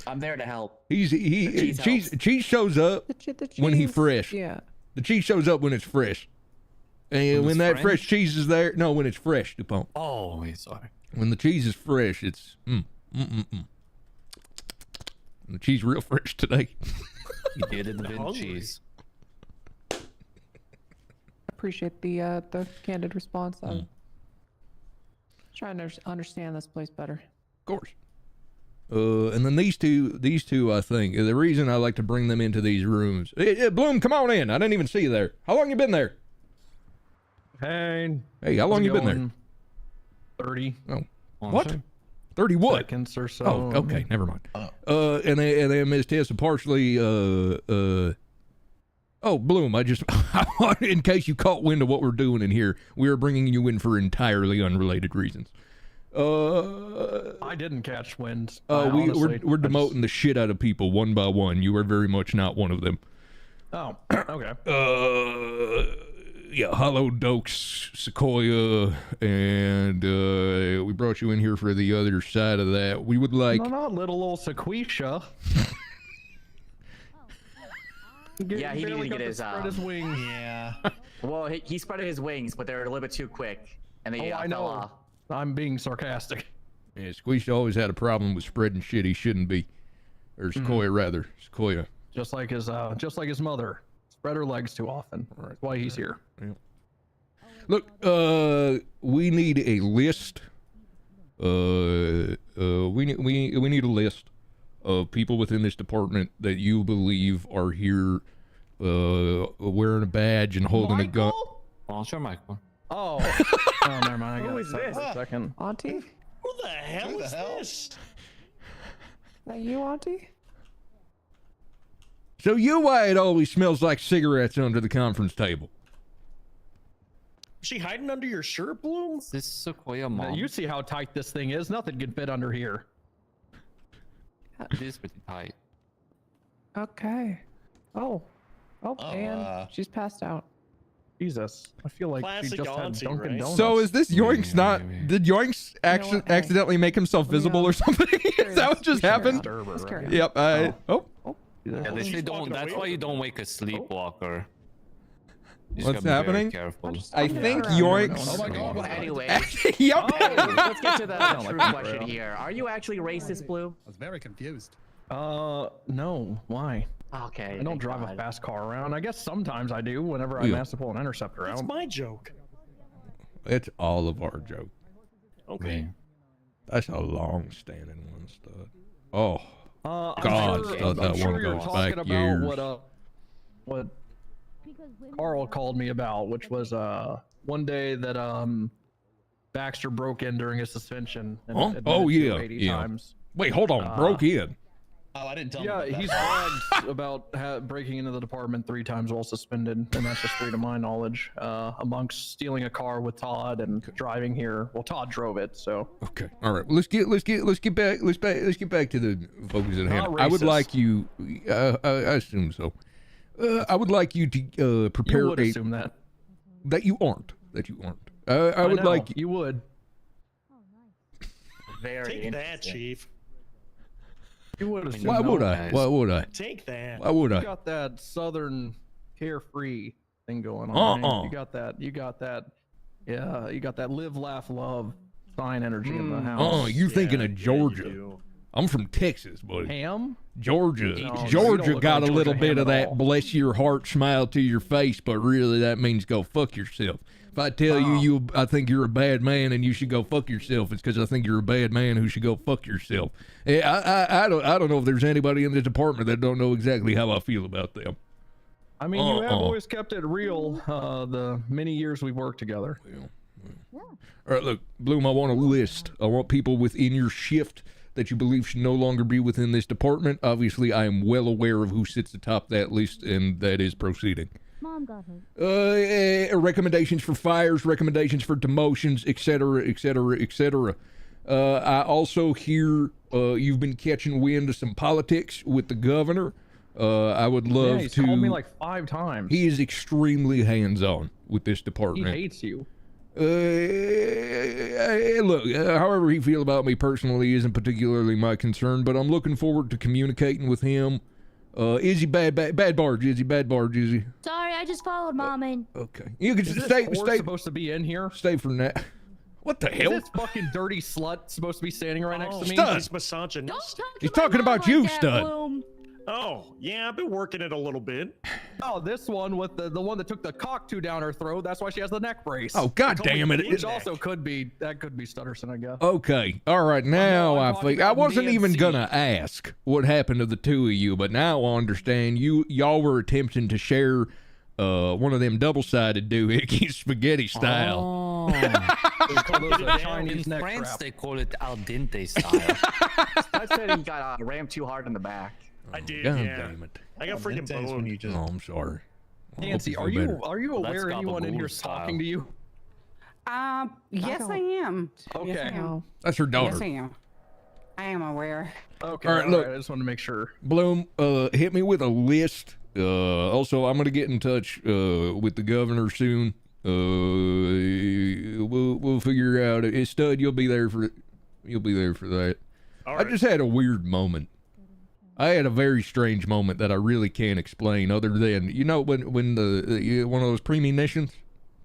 L: I'm there to help.
U: Cheese shows up when he's fresh.
F: Yeah.
U: The cheese shows up when it's fresh. And when that fresh cheese is there, no, when it's fresh, DuPont.
H: Oh, sorry.
U: When the cheese is fresh, it's The cheese real fresh today.
H: You did it with cheese.
F: Appreciate the candid response. I'm trying to understand this place better.
U: Of course. And then these two, I think, the reason I like to bring them into these rooms. Hey, Bloom, come on in. I didn't even see you there. How long you been there?
V: Hey,
U: how long you been there?
V: 30.
U: Oh, what? 30 what?
V: Seconds or so.
U: Oh, okay, never mind. And then Ms. Tessa partially, oh, Bloom, in case you caught wind of what we're doing in here, we are bringing you in for entirely unrelated reasons.
V: I didn't catch wind.
U: We're demoting the shit out of people one by one. You are very much not one of them.
V: Oh, okay.
U: Yeah, Hollow Dokes, Sequoia, and we brought you in here for the other side of that. We would like...
V: No, not little old Sequisha.
L: Yeah, he needed to get his
V: wings.
L: Yeah. Well, he spread his wings, but they were a little bit too quick, and they
V: I
L: fell
V: know.
L: off.
V: I'm being sarcastic.
U: Yeah, Squisha always had a problem with spreading shit he shouldn't be. Or Sequoia, rather. Sequoia.
V: Just like his mother. Spread her legs too often. That's why he's here.
U: Yeah. Look, we need a list. We need a list of people within this department that you believe are here, wearing a badge and holding a gun.
H: Oh, sure, Michael.
V: Oh, never mind. I got it for a second.
F: Auntie?
B: Who the hell is this?
F: Is that you, Auntie?
U: So you why it always smells like cigarettes under the conference table?
B: Is she hiding under your shirt, Bloom?
H: This Sequoia mom.
V: You see how tight this thing is? Nothing can fit under here.
H: It is pretty tight.
F: Okay. And she's passed out.
V: Jesus, I feel like she
B: Classic
V: just had
B: auntie,
V: Dunkin'
B: right?
V: Donuts.
U: So is this Yoinks not... Did Yoinks accidentally make himself visible or something? Is that what just happened? Yep.
H: Yeah, they say don't. That's why you don't wake a sleepwalker. You just
U: What's
H: gotta be very
U: happening?
H: careful.
U: I think Yoinks...
L: Oh my God. Well, anyway.
U: Yep.
L: Let's get to the true question here. Are you actually racist, Blue?
C: I was very confused.
V: No. Why?
L: Okay.
V: I don't drive a fast car around. I guess sometimes I do whenever I'm asked to pull an interceptor out.
B: That's my joke.
U: It's all of our joke.
B: Okay.
U: That's a long-standing one, stud. Oh.
V: I'm
U: God,
V: sure,
U: stud, that
V: I'm sure
U: one
V: you're
U: goes
V: talking
U: back
V: about
U: years.
V: what Carl called me about, which was one day that Baxter broke in during his suspension. And admitted
U: Oh
V: to
U: yeah,
V: 80
U: yeah.
V: times.
U: Wait, hold on. Broke in.
K: Oh, I didn't tell him.
V: Yeah,
K: about
V: he's
K: that.
V: bragged about breaking into the department 3 times while suspended, and that's just 3 to my knowledge. Amongst stealing a car with Todd and driving here. Well, Todd drove it, so.
U: Okay. All right. Well, let's get back to the focus at hand.
V: Not
U: I would
V: racist.
U: like you. I assume so. I would like you to prepare
V: You would assume that.
U: That you aren't. I would
V: know,
U: like
V: you would.
L: Very
B: Take that,
L: interesting.
B: Chief.
V: You would assume.
U: Why would I? Why would I?
B: Take that.
U: Why would
V: You
U: I?
V: got that southern carefree thing going on. Right? You got that. Yeah, you got that live, laugh, love sign energy in the house.
U: Oh, you thinking of
B: you
U: Georgia?
B: do.
U: I'm from Texas, buddy.
V: Ham?
U: Georgia.
V: No, you
U: Georgia
V: don't look
U: got
V: like
U: a little
V: Georgia
U: bit
V: ham
U: of
V: at
U: that
V: all.
U: bless your heart smile to your face, but really that means go fuck yourself. If I tell you I think you're a bad man and you should go fuck yourself, it's because I think you're a bad man who should go fuck yourself. I don't know if there's anybody in the department that don't know exactly how I feel about them.
V: I mean, you have always kept it real the many years we've worked together.
U: All right, look, Bloom, I want a list. I want people within your shift that you believe should no longer be within this department. Obviously, I am well aware of who sits atop that list, and that is proceeding.
Q: Mom got hurt.
U: Recommendations for fires, recommendations for demotions, etc., etc., etc. I also hear you've been catching wind of some politics with the governor. I would love
V: Yeah, he's
U: to.
V: called me like 5 times.
U: He is extremely hands-on with this
V: He
U: department.
V: hates you.
U: Look, however he feel about me personally isn't particularly my concern, but I'm looking forward to communicating with him. Is he bad barge? Is he bad barge? Is he?
Q: Sorry, I just followed Mom in.
U: Okay. You can
V: Is this
U: stay
V: horse supposed to be in here?
U: Stay for now. What the
V: Is
U: hell?
V: this fucking dirty slut supposed to be standing right next to me?
U: Stud.
B: He's misogynistic.
U: He's talking about you, Stud.
B: Oh, yeah, I've been working it a little bit.
V: Oh, this one with the one that took the cockatoo down her throat. That's why she has the neck brace.
U: Oh, god damn it.
V: Which also could be Stutterson, I guess.
U: Okay. All right. Now I think I wasn't even gonna ask what happened to the two of you, but now I understand y'all were attempting to share one of them double-sided doohickeys spaghetti style.
H: In France, they call it al dente style.
L: I said he got rammed too hard in the back.
B: I did,
U: God
B: yeah.
U: damn it.
B: I got freaking boned.
U: Oh, I'm sorry. I hope
V: Nancy,
U: you feel
V: are you
U: better.
V: aware anyone in here is talking to you?
R: Yes, I am.
V: Okay.
R: Yes, I am.
U: That's her daughter.
R: Yes, I am. I am aware.
V: Okay.
U: All right, look.
V: I just want to make sure.
U: Bloom, hit me with a list. Also, I'm gonna get in touch with the governor soon. We'll figure out. Stud, you'll be there for that. I just had a weird moment. I had a very strange moment that I really can't explain, other than when the one of those premonitions.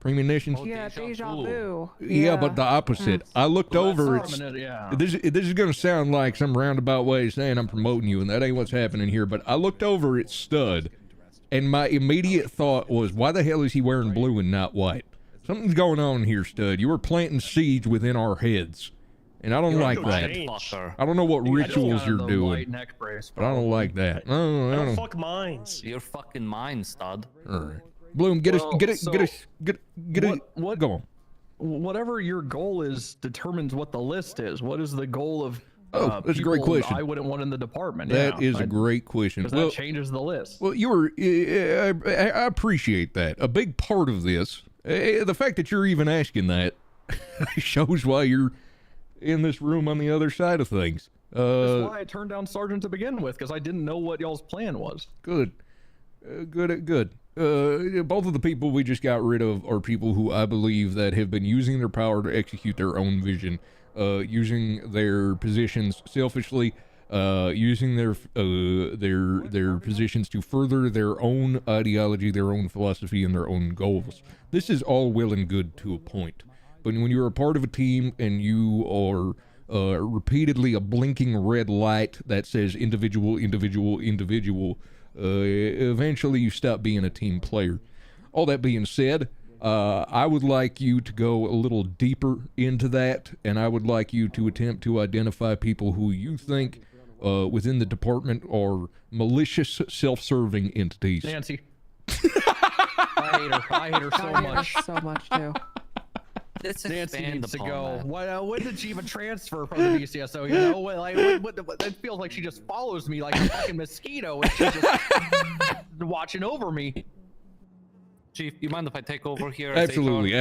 F: Yeah, deja vu.
U: Yeah, but the opposite. I looked over.
V: Yeah.
U: This is gonna sound like some roundabout way of saying I'm promoting you, and that ain't what's happening here. But I looked over at Stud, and my immediate thought was, why the hell is he wearing blue and not white? Something's going on here, Stud. You were planting seeds within our heads, and I don't like that. I don't know what rituals you're doing, but I don't like that. I don't.
B: Fuck mines.
H: You're fucking mine, Stud.
U: All right. Bloom, get it. Go on.
V: Whatever your goal is determines what the list is. What is the goal of
U: that's a great question.
V: I wouldn't want in the department?
U: That is a great question.
V: Because that changes the list.
U: Well, I appreciate that. A big part of this, the fact that you're even asking that, shows why you're in this room on the other side of things.
V: That's why I turned down Sergeant to begin with, because I didn't know what y'all's plan was.
U: Good. Good. Both of the people we just got rid of are people who I believe that have been using their power to execute their own vision, using their positions selfishly, using their positions to further their own ideology, their own philosophy, and their own goals. This is all well and good to a point, but when you're a part of a team and you are repeatedly a blinking red light that says individual, eventually you stop being a team player. All that being said, I would like you to go a little deeper into that, and I would like you to attempt to identify people who you think within the department are malicious, self-serving entities.
V: Nancy. I hate her so much.
F: So much too.
V: Nancy needs to go. When did she even transfer from the BCSO? You know, it feels like she just follows me like a fucking mosquito, and she's just watching over me.
H: Chief, you mind if I take over here?
U: Absolutely.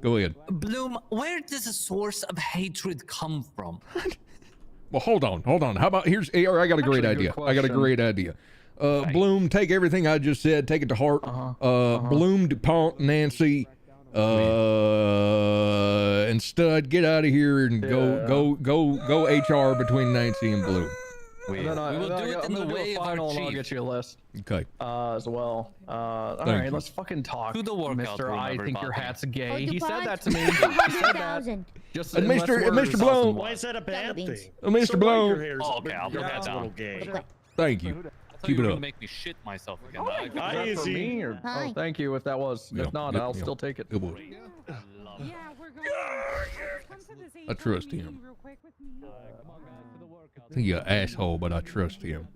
U: Go ahead.
H: Bloom, where does the source of hatred come from?
U: Well, hold on. How about I got a great idea. Bloom, take everything I just said, take it to heart. Bloom, DuPont, Nancy, and Stud, get out of here and go HR between Nancy and Bloom.
H: We will do it in the way of our chief.
V: I'll get you a list.
U: Okay.
V: As well. All right, let's fucking talk.
H: To the workout
V: Mr.
H: room,
V: I think
H: everybody.
V: your hat's gay.
Q: Oh,
V: He said
Q: DuPont,
V: that to me. He said that. Just
U: And Mr. Bloom.
B: Why is that a bad thing?
U: Mr.
B: So
U: Bloom.
B: what, your hair's
H: Oh, okay, I'll put that
B: a
H: down.
B: little gay.
U: Thank you.
H: I thought
U: Keep
H: you
U: it
H: were
U: up.
H: gonna make me shit myself again.
V: Is that for me or? Oh, thank you. If that was. If not, I'll still take it.
U: Good boy.
R: Yeah, we're going. Come to this
U: I trust him.
R: meeting real quick with me.
U: I think you're an asshole, but I trust him.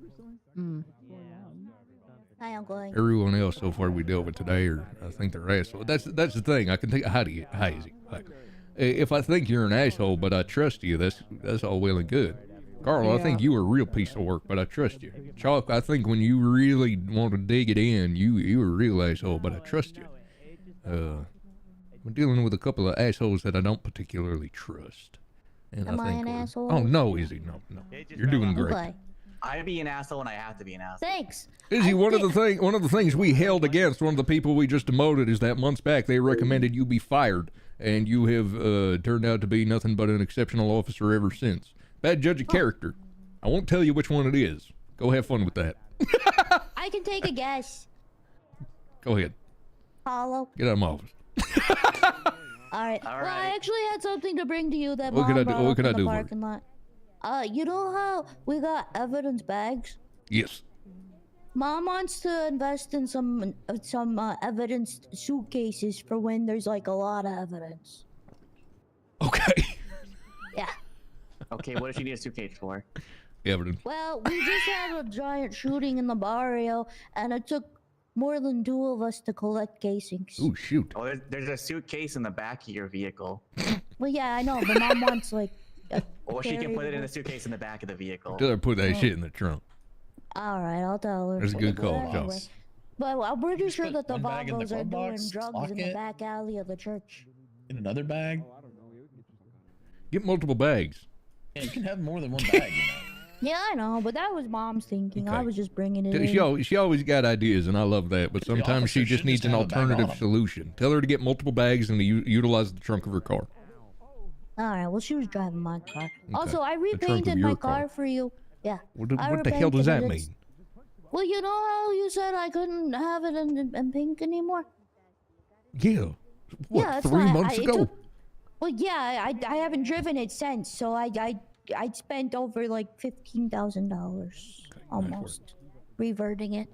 Q: Hi, Uncle.
U: Everyone else so far we dealt with today, I think they're assholes. That's the thing. I can think. Hi, Izzy. Hi. If I think you're an asshole, but I trust you, that's all well and good. Carl, I think you were a real piece of work, but I trust you. Chalk, I think when you really want to dig it in, you were a real asshole, but I trust you. I'm dealing with a couple of assholes that I don't particularly trust. And
Q: Am I
U: think
Q: an
U: we're-
Q: asshole?
U: Oh, no, Izzy, no. You're doing great.
Q: Okay.
L: I be an asshole when I have to be an asshole.
Q: Thanks.
U: Izzy, one of the things we held against one of the people we just demoted is that months back they recommended you be fired, and you have turned out to be nothing but an exceptional officer ever since. Bad judge of character. I won't tell you which one it is. Go have fun with that.
Q: I can take a guess.
U: Go ahead.
Q: Hollow.
U: Get out of my office.
Q: All right.
L: All
Q: Well, I
L: right.
Q: actually had something to bring to you that
U: What
Q: Mom
U: can I do-
Q: brought
U: what
Q: up
U: can
Q: in
U: I
Q: the
U: do for you?
Q: parking lot. You know how we got evidence bags?
U: Yes.
Q: Mom wants to invest in some evidence suitcases for when there's like a lot of evidence.
U: Okay.
Q: Yeah.
L: Okay, what does she need a suitcase for?
U: Evidence.
Q: Well, we just had a giant shooting in the barrio, and it took more than 2 of us to collect casings.
U: Oh shoot.
L: Oh, there's a suitcase in the back of your vehicle.
Q: Well, yeah, I know, but Mom wants like.
L: Or she can put it in a suitcase in the back of the vehicle.
U: Tell her to put that shit in the trunk.
Q: All right, I'll tell her.
U: That's a good call,
Q: Anyway.
U: Joe.
Q: But I'm pretty sure
K: put
Q: that the
K: one bag in the
Q: Vagos are
K: glove
Q: doing
K: box,
Q: drugs
K: lock
Q: in the
K: it.
Q: back alley of the church.
K: In another bag.
U: Get multiple bags.
K: Yeah, you can have more than one bag. You know.
Q: Yeah, I know, but that was Mom's thinking. I was just bringing it in.
U: She always got ideas, and I love that. But sometimes she
K: officer
U: just
K: should
U: needs
K: just
U: an
K: have a bag on
U: alternative
K: them.
U: solution. Tell her to get multiple bags and to utilize the trunk of her car.
Q: All right, well, she was driving my car. Also, I
U: The trunk of
Q: repainted
U: your
Q: my
U: car.
Q: car for you. Yeah.
U: What the
Q: I
U: hell does that
Q: repainted it.
U: mean?
Q: Well, you know how you said I couldn't have it in pink anymore?
U: Yeah. What,
Q: Yeah, that's
U: 3
Q: why
U: months
Q: it
U: ago?
Q: took- well, yeah, I haven't driven it since, so I spent over like $15,000 almost reverting it.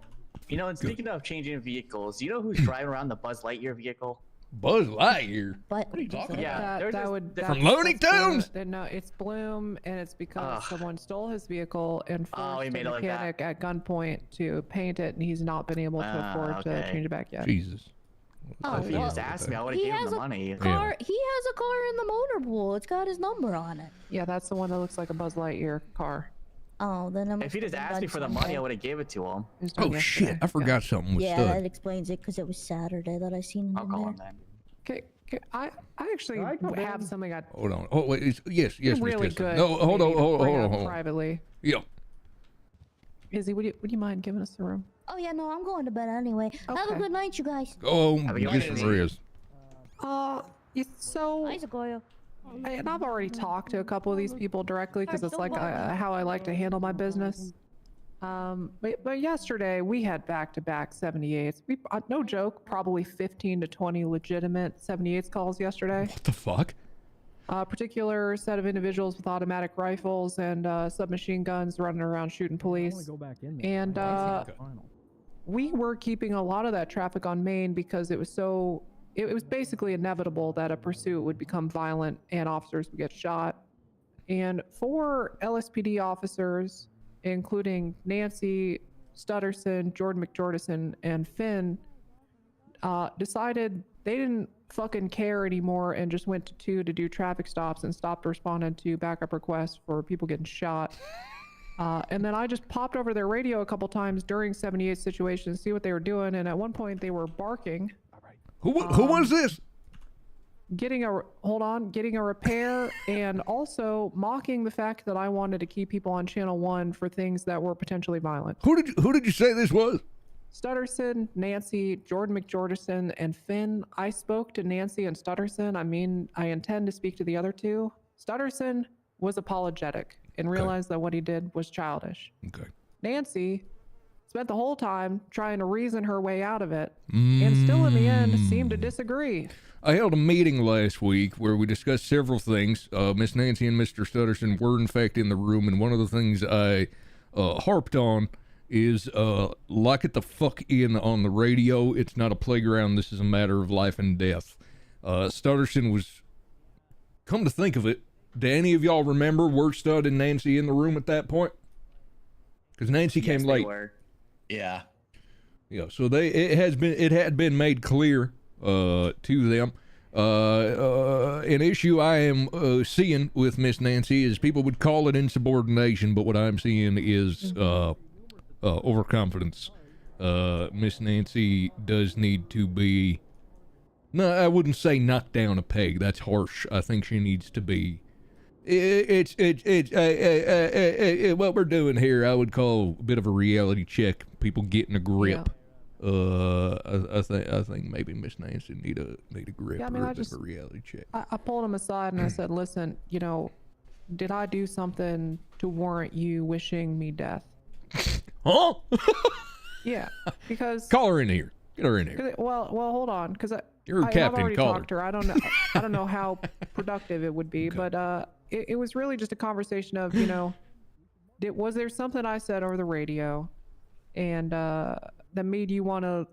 L: You know, and speaking of changing vehicles, you know who's driving around the Buzz Lightyear vehicle?
U: Buzz Lightyear?
Q: But
K: what are you talking about?
L: Yeah, there's
F: that
L: this-
F: would
L: this-
U: From Looney Tunes?
F: No, it's Bloom, and it's because
L: Ugh.
F: someone stole his vehicle and
L: Oh,
F: forced
L: he
F: a
L: made it like that.
F: mechanic at gunpoint to paint it, and he's not been able to afford to
L: okay.
F: change it back yet.
U: Jesus.
Q: Oh,
L: If you just asked me, I would have
Q: he
L: given him
Q: has
L: the
Q: a
L: money.
Q: car. He has a car in the motor pool. It's got his number on it.
F: Yeah, that's the one that looks like a Buzz Lightyear car.
Q: Oh, then I'm.
L: If he just asked me for the money, I would have gave it to him.
U: Oh shit! I forgot something was
Q: Yeah,
U: stud.
Q: that explains it because it was Saturday that I seen him
L: I'll
Q: in
L: call
Q: there.
L: him then.
F: Okay, I actually have something I
U: Hold on. Oh wait. Yes. Miss
F: really
U: Tessa.
F: good.
U: No, hold on.
F: maybe to
U: Hold
F: bring up
U: on.
F: privately.
U: Yeah.
F: Izzy, would you mind giving us the room?
Q: Oh yeah, no, I'm going to bed anyway. Have a
F: Okay.
Q: good night, you guys.
U: Oh,
L: Have a good
U: yes,
L: night,
U: there is.
F: So
Q: Hi, Sequoia.
F: and I've already talked to a couple of these people directly because it's like how I like to handle my business. But yesterday we had back-to-back 78s. We no joke, probably 15 to 20 legitimate 78s calls yesterday.
U: What the fuck?
F: A particular set of individuals with automatic rifles and submachine guns running around shooting police. And we were keeping a lot of that traffic on Main because it was so. It was basically inevitable that a pursuit would become violent and officers would get shot. And 4 LSPD officers, including Nancy Stutterson, Jordan McJordison, and Finn, decided they didn't fucking care anymore and just went to 2 to do traffic stops and stopped responding to backup requests for people getting shot. And then I just popped over their radio a couple times during 78 situations to see what they were doing. And at one point they were barking.
U: Who was this?
F: Getting a repair and also mocking the fact that I wanted to keep people on channel 1 for things that were potentially violent.
U: Who did you say this was?
F: Stutterson, Nancy, Jordan McJordison, and Finn. I spoke to Nancy and Stutterson. I mean, I intend to speak to the other 2. Stutterson was apologetic and realized that what he did was childish.
U: Okay.
F: Nancy spent the whole time trying to reason her way out of it, and still in the end seemed to disagree.
U: I held a meeting last week where we discussed several things. Miss Nancy and Mr. Stutterson were in fact in the room, and one of the things I harped on is lock it the fuck in on the radio. It's not a playground. This is a matter of life and death. Stutterson was, come to think of it, do any of y'all remember were Stud and Nancy in the room at that point? Because Nancy came late.
K: Yeah.
U: Yeah, so it had been made clear to them. An issue I am seeing with Miss Nancy is people would call it insubordination, but what I'm seeing is overconfidence. Miss Nancy does need to be, no, I wouldn't say knocked down a peg. That's harsh. I think she needs to be. What we're doing here, I would call a bit of a reality check. People getting a grip. I think maybe Miss Nancy need a grip.
F: Yeah, I mean,
U: or
F: I
U: a bit
F: just
U: of a reality check.
F: I pulled him aside and I said, "Listen, did I do something to warrant you wishing me death?"
U: Huh?
F: Yeah, because
U: call her in here. Get her in here.
F: well, hold on, because
U: You're a
F: I've
U: captain,
F: already
U: call
F: talked
U: her.
F: to her. I don't know. I don't know how productive it would be, but it was really just a conversation of, was there something I said over the radio and that made you want to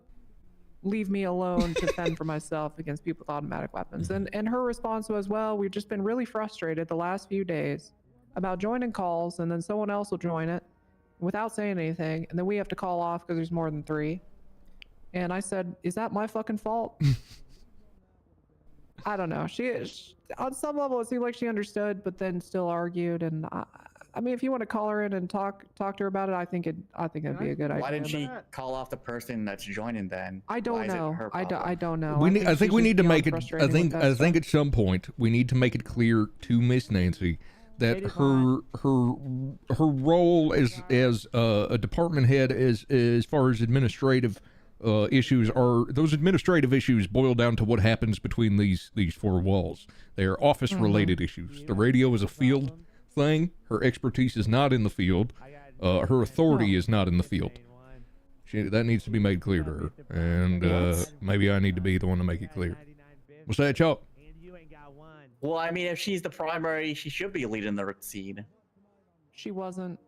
F: leave me alone to fend for myself against people with automatic weapons? And her response was, well, we've just been really frustrated the last few days about joining calls, and then someone else will join it without saying anything, and then we have to call off because there's more than 3. And I said, is that my fucking fault? I don't know. She on some level, it seemed like she understood, but then still argued. And I mean, if you want to call her in and talk to her about it, I think it'd be a good idea.
L: Why didn't she call off the person that's joining then?
F: I don't know. I don't know.
U: I think we need to make it. I think at some point we need to make it clear to Miss Nancy that her role as a department head as far as administrative issues are, those administrative issues boil down to what happens between these 4 walls. They are office related issues. The radio is a field thing. Her expertise is not in the field. Her authority is not in the field. That needs to be made clear to her, and maybe I need to be the one to make it clear. What's that, Chalk?
L: Well, I mean, if she's the primary, she should be leading the scene.
F: She wasn't.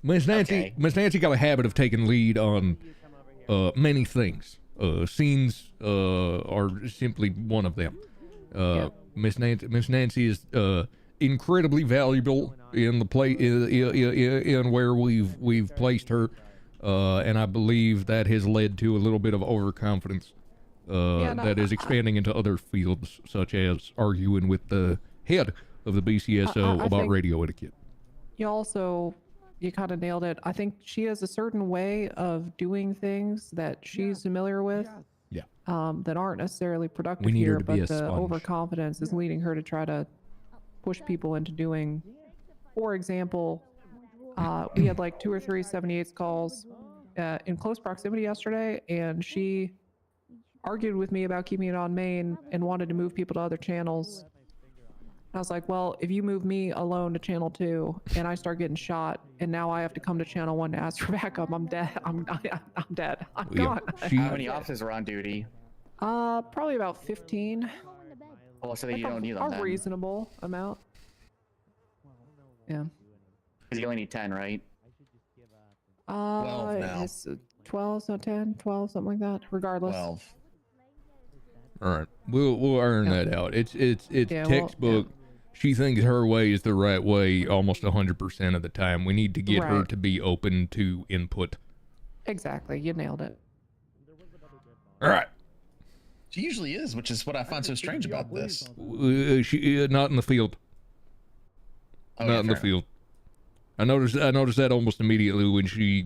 U: Miss Nancy got a habit of taking lead on many things. Scenes are simply one of them. Miss Nancy is incredibly valuable in the in where we've placed her, and I believe that has led to a little bit of overconfidence that is expanding into other fields, such as arguing with the head of the BCSO about radio etiquette.
F: You kind of nailed it. I think she has a certain way of doing things that she's familiar with.
U: Yeah.
F: That aren't necessarily productive
U: We need her
F: here,
U: to be
F: but
U: a
F: the
U: sponge.
F: overconfidence is leading her to try to push people into doing. For example, we had like 2 or 3 78s calls in close proximity yesterday, and she argued with me about keeping it on main and wanted to move people to other channels. I was like, well, if you move me alone to channel 2 and I start getting shot and now I have to come to channel 1 to ask for backup, I'm dead. I'm dead. I'm gone.
L: How many officers are on duty?
F: Probably about 15.
L: Oh, so you don't need them
F: A
L: then.
F: reasonable amount. Yeah.
L: Because you only need 10, right?
K: 12 now.
F: It's 12, so 10, 12, something like that. Regardless.
K: 12.
U: All right, we'll iron that out. It's
F: Yeah,
U: textbook. She thinks her way is the right way almost 100% of the time. We need to get her
F: Right.
U: to be open to input.
F: Exactly. You nailed it.
U: All right.
K: She usually is, which is what I find so strange about this.
U: She not in the field.
K: Oh,
U: Not
K: yeah,
U: in the
K: fair
U: field. I noticed that almost immediately when she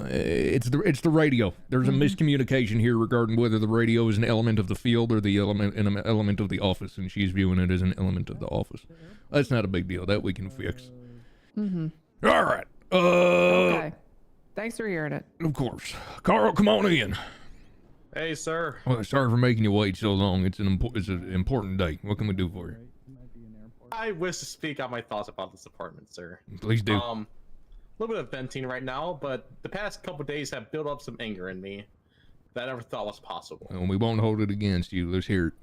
U: it's the radio. There's a miscommunication here regarding whether the radio is an element of the field or an element of the office, and she's viewing it as an element of the office. That's not a big deal. That we can fix.
F: Mm-hmm.
U: All right.
F: Okay. Thanks for hearing it.
U: Of course. Carl, come on in.
C: Hey, sir.
U: Well, sorry for making you wait so long. It's an important day. What can we do for you?
C: I wish to speak out my thoughts about this apartment, sir.
U: Please do.
C: A little bit of venting right now, but the past couple days have built up some anger in me that I never thought was possible.
U: And we won't hold it against you. Let's hear it.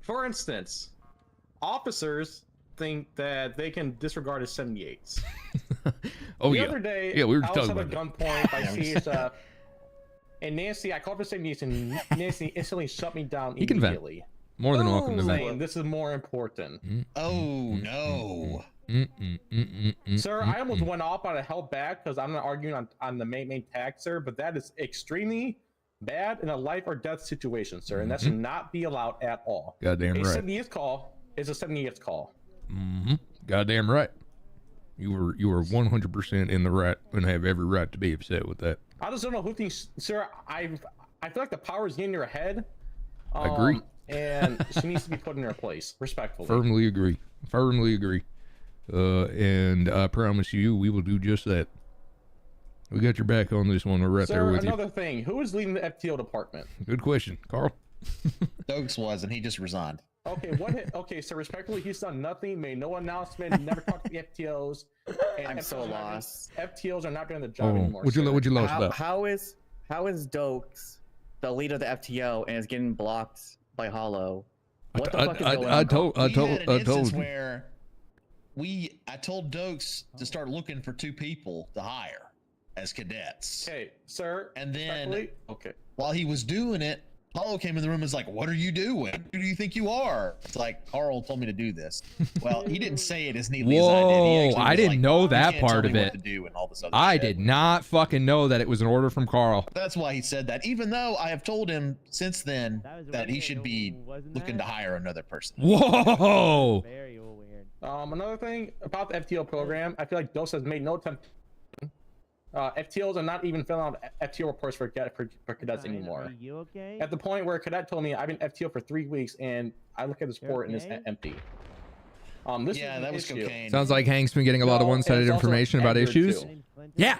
C: For instance, officers think that they can disregard a 78s.
U: Oh,
C: the
U: yeah.
C: other day,
U: Yeah, we were
C: I
U: just
C: was
U: talking
C: at a
U: about
C: gunpoint by CSF, and Nancy, I called for 78s, and Nancy instantly shut me down
U: You can vent.
C: immediately.
U: More than welcome to vent.
C: Saying this is more important.
K: Oh, no.
C: Sir, I almost went off, but I held back because I'm not arguing on the main tag, sir, but that is extremely bad in a life or death situation, sir, and that should not be allowed at all.
U: Goddamn right.
C: A 78th call is a 78th call.
U: Goddamn right. You were 100% in the right and have every right to be upset with that.
C: I just don't know who thinks, sir. I feel like the power is in your head.
U: I agree.
C: And she needs to be put in her place, respectfully.
U: Firmly agree. Firmly agree. And I promise you, we will do just that. We got your back on this one. We're right there with
C: another thing. Who is leading the FTO department?
U: Good question, Carl.
K: Stokes was, and he just resigned.
C: Okay, okay, so respectfully, he's done nothing, made no announcement, never talked to the FTOs. And
L: I'm so lost.
C: FTOs are not doing the job anymore.
U: What you lost about?
L: How is How is Dokes the leader of the FTO and is getting blocked by Hollow? What the fuck is going on?
K: I told
U: you.
K: Where I told Dokes to start looking for 2 people to hire as cadets.
C: Okay, sir.
K: And then,
C: okay,
K: while he was doing it, Hollow came in the room and was like, "What are you doing? Who do you think you are?" It's like, Carl told me to do this. Well, he didn't say it as neatly as I did. He actually
U: I
K: was
U: didn't
K: like,
U: know
K: "You
U: that
K: can't
U: part
K: tell
U: of
K: me
U: it.
K: what to do," and all this other
U: I
K: shit.
U: did not fucking know that it was an order from Carl.
K: That's why he said that, even though I have told him since then that he should be looking to hire another person.
U: Whoa!
J: Very weird.
C: Another thing about the FTO program, I feel like Dose has made no attempt. FTOs are not even filling out FTO reports for cadets anymore.
J: Are you okay?
C: At the point where a cadet told me I've been FTO for 3 weeks and I look at this report and it's empty. This
K: Yeah,
C: is an
K: that was
C: issue.
K: cocaine.
U: Sounds like Hank's been getting a lot of
C: No,
U: one-sided
C: and it's also
U: information about
C: Edgar,
U: issues.
C: too.
U: Yeah.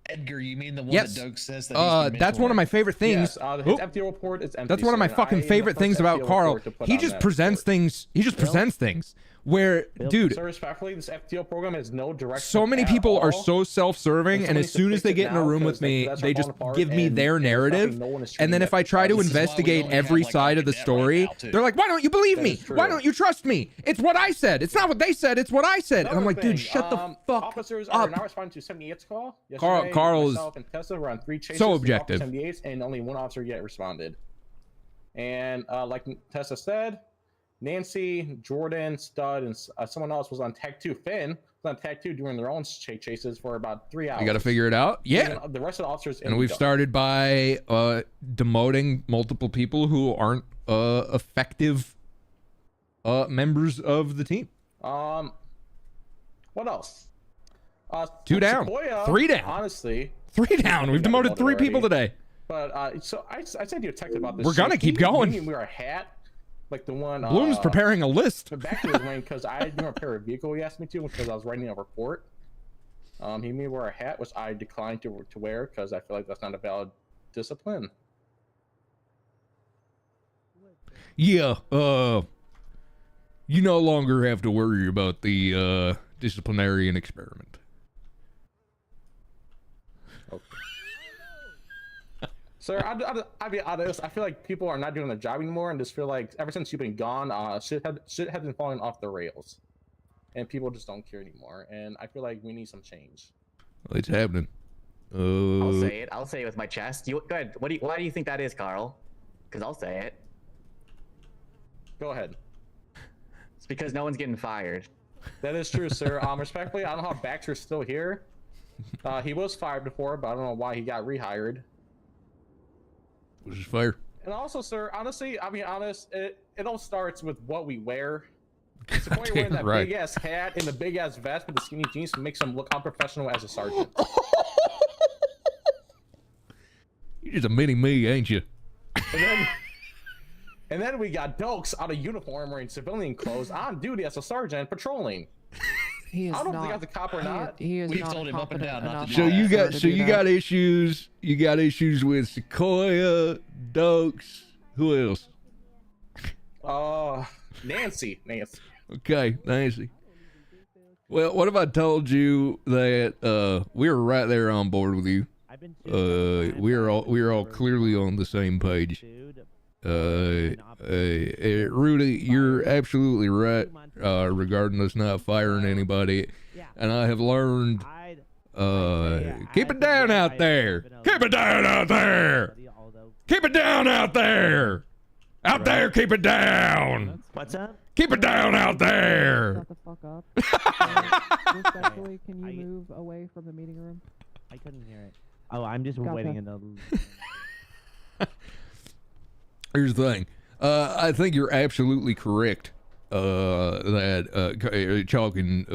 K: Edgar, you mean the one
U: Yes.
K: that Doak says that he's been
U: That's one of my favorite things.
C: Yes, his
U: Oh,
C: FTO report is empty.
U: that's one of my
C: sir, and
U: fucking
C: I am the
U: favorite
C: first
U: things about
C: FTO
U: Carl.
C: report to put
U: He
C: on
U: just
C: that
U: presents things. He just presents things where, dude,
C: Sir, respectfully, this FTO program has no direction.
U: so many
C: at
U: people are
C: all.
U: so self-serving, and
C: And someone
U: as
C: needs to
U: soon as
C: fix
U: they
C: it
U: get in a
C: now,
U: room
C: 'cause
U: with
C: the
U: me,
C: cadets are
U: they just
C: falling apart
U: give me
C: and
U: their
C: there's nothing
U: narrative,
C: no one is
U: and then
C: screaming
U: if I
C: at.
U: try to
C: This is why we
U: investigate
C: only have,
U: every
C: like,
U: side
C: a
U: of the
C: cadet right
U: story,
C: now, too.
U: they're like, "Why don't you believe
C: That
U: me?
C: is true.
U: Why don't you trust me? It's what I said. It's not what they said. It's what I said." And I'm like, "Dude, shut the fuck
C: Officers are
U: up."
C: now responding to 78's call.
U: Carl is
C: myself and Tessa were on 3 chases.
U: so
C: to
U: objective.
C: 78's, and only 1 officer yet responded. And like Tessa said, Nancy, Jordan, Stud, and someone else was on Tag 2. Finn was on Tag 2 doing their own chases for about 3 hours.
U: We got to figure it out. Yeah.
C: Even the rest of the officers.
U: And we've started by demoting multiple people who aren't effective members of the team.
C: What else?
U: 2 down,
C: Sequoia,
U: 3 down.
C: Honestly,
U: 3 down. We've demoted 3 people today.
C: But so I sent you a text about this.
U: We're gonna
C: shit.
U: keep
C: He
U: going.
C: gave me a hat, like the one.
U: Bloom's preparing a list.
C: Back to his wing because I didn't repair a vehicle. He asked me to because I was writing a report. He made me wear a hat, which I declined to wear because I feel like that's not a valid discipline.
U: Yeah. You no longer have to worry about the disciplinarian experiment.
C: Sir, I'll be honest. I feel like people are not doing their job anymore, and just feel like ever since you've been gone, shit has been falling off the rails, and people just don't care anymore. And I feel like we need some change.
U: It's happening.
L: I'll say it. I'll say it with my chest. Go ahead. Why do you think that is, Carl? Because I'll say it.
C: Go ahead.
L: It's because no one's getting fired.
C: That is true, sir. Respectfully, I don't know how Baxter's still here. He was fired before, but I don't know why he got rehired.
U: Which is fair.
C: And also, sir, honestly, I'll be honest, it all starts with what we wear. Sequoia wearing that
U: right.
C: big ass hat and the big ass vest with the skinny jeans makes him look unprofessional as a sergeant.
U: You're just a mini me, ain't you?
C: And then we got Dokes out of uniform wearing civilian clothes on duty as a sergeant patrolling.
F: He is
C: I don't know if
F: not,
C: he got the cop or not.
F: He is
K: We've
F: not
K: told him up and down not to
U: So
K: do
U: you
K: that.
U: got got issues. You got issues with Sequoia, Dokes. Who else?
C: Nancy.
U: Okay, Nancy. Well, what if I told you that we were right there on board with you? We are all clearly on the same page. Rudy, you're absolutely right regarding us not firing anybody, and I have learned. Keep it down out there. Keep it down out there. Keep it down out there. Out there, keep it down.
J: What's up?
U: Keep it down out there.
F: Shut the fuck up. Respectfully, can you move away from the meeting room?
J: I couldn't hear it. Oh, I'm just
F: Gotcha.
J: waiting in the.
U: Here's the thing. I think you're absolutely correct that Chalk and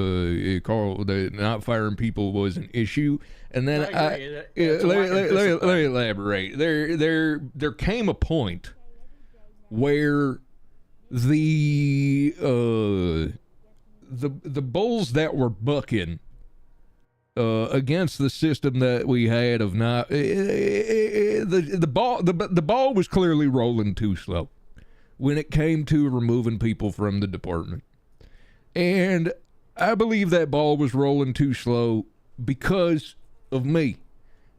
U: Carl, that not firing people was an issue. And then let me elaborate. There came a point where the bulls that were bucking against the system that we had of not the ball was clearly rolling too slow when it came to removing people from the department. And I believe that ball was rolling too slow because of me.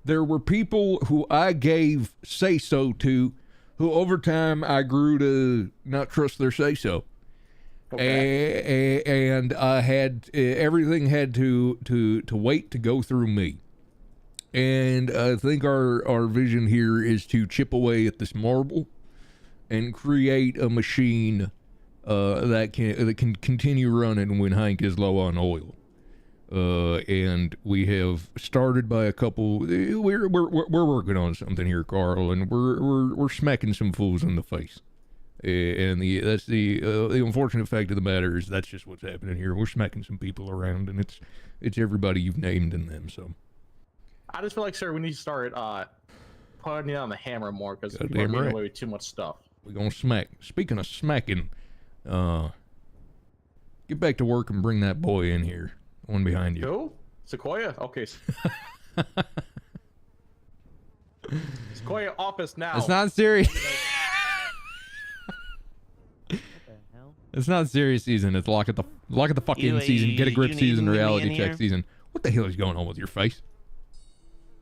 U: there were people who I gave say-so to, who over time I grew to not trust their say-so. And I had everything had to wait to go through me. And I think our vision here is to chip away at this marble and create a machine that can continue running when Hank is low on oil. And we have started by a couple. We're working on something here, Carl, and we're smacking some fools in the face. And that's the unfortunate fact of the matter is that's just what's happening here. We're smacking some people around, and it's everybody you've named in them. So
C: I just feel like, sir, we need to start putting it on the hammer more because people are giving away too much stuff.
U: We're gonna smack. Speaking of smacking, get back to work and bring that boy in here. One behind you.
C: Who? Sequoia? Okay. Sequoia office now.
U: It's not serious. It's not serious season. It's lock at the fucking season. Get a grip season. Reality check season. What the hell is going on with your face?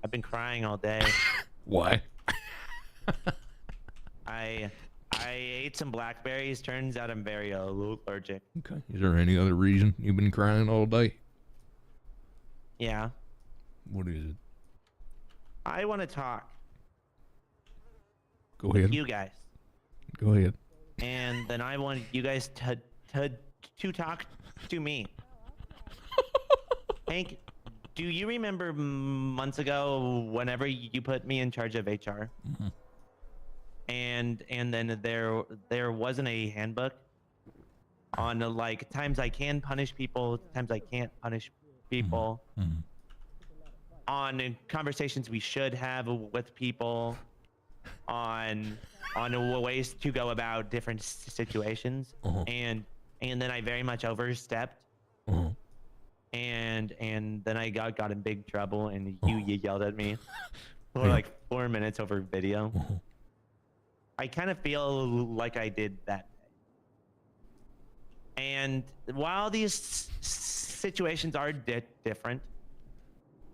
J: I've been crying all day.
U: Why?
J: I ate some blackberries. Turns out I'm very allergic.
U: Okay. Is there any other reason you've been crying all day?
J: Yeah.
U: What is it?
J: I want to talk.
U: Go ahead.
J: You guys.
U: Go ahead.
J: And then I want you guys to talk to me. Hank, do you remember months ago whenever you put me in charge of HR?
U: Mm-hmm.
J: And then there wasn't a handbook on like times I can punish people, times I can't punish people,
U: Mm-hmm.
J: on conversations we should have with people, on ways to go about different situations. And then I very much overstepped. And then I got in big trouble, and you yelled at me for like 4 minutes over video. I kind of feel like I did that day. And while these situations are different,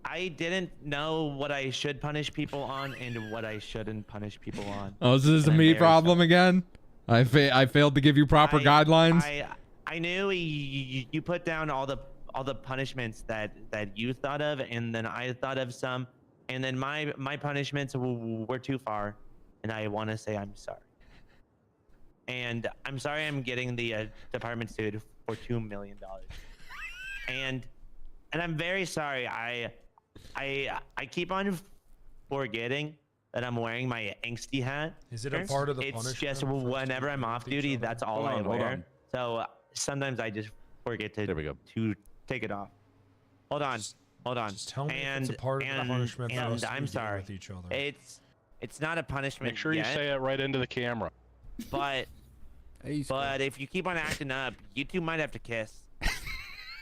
J: I didn't know what I should punish people on and what I shouldn't punish people on.
U: Oh, so this is a me problem again? I failed to give you proper guidelines?
J: I knew you put down all the punishments that you thought of, and then I thought of some, and then my punishments were too far, and I want to say I'm sorry. And I'm sorry I'm getting the department sued for $2 million. And I'm very sorry. I keep on forgetting that I'm wearing my angsty hat.
D: Is it a part of the
J: It's
D: punishment?
J: just whenever I'm off duty, that's all I wear. So sometimes I just forget to to take it off. Hold on.
D: Just tell me if it's a part of the punishment for us to
J: I'm
D: be
J: sorry.
D: with each other.
J: It's not a punishment.
N: Make sure you
J: yet,
N: say it right into the camera.
J: But if you keep on acting up, you two might have to kiss.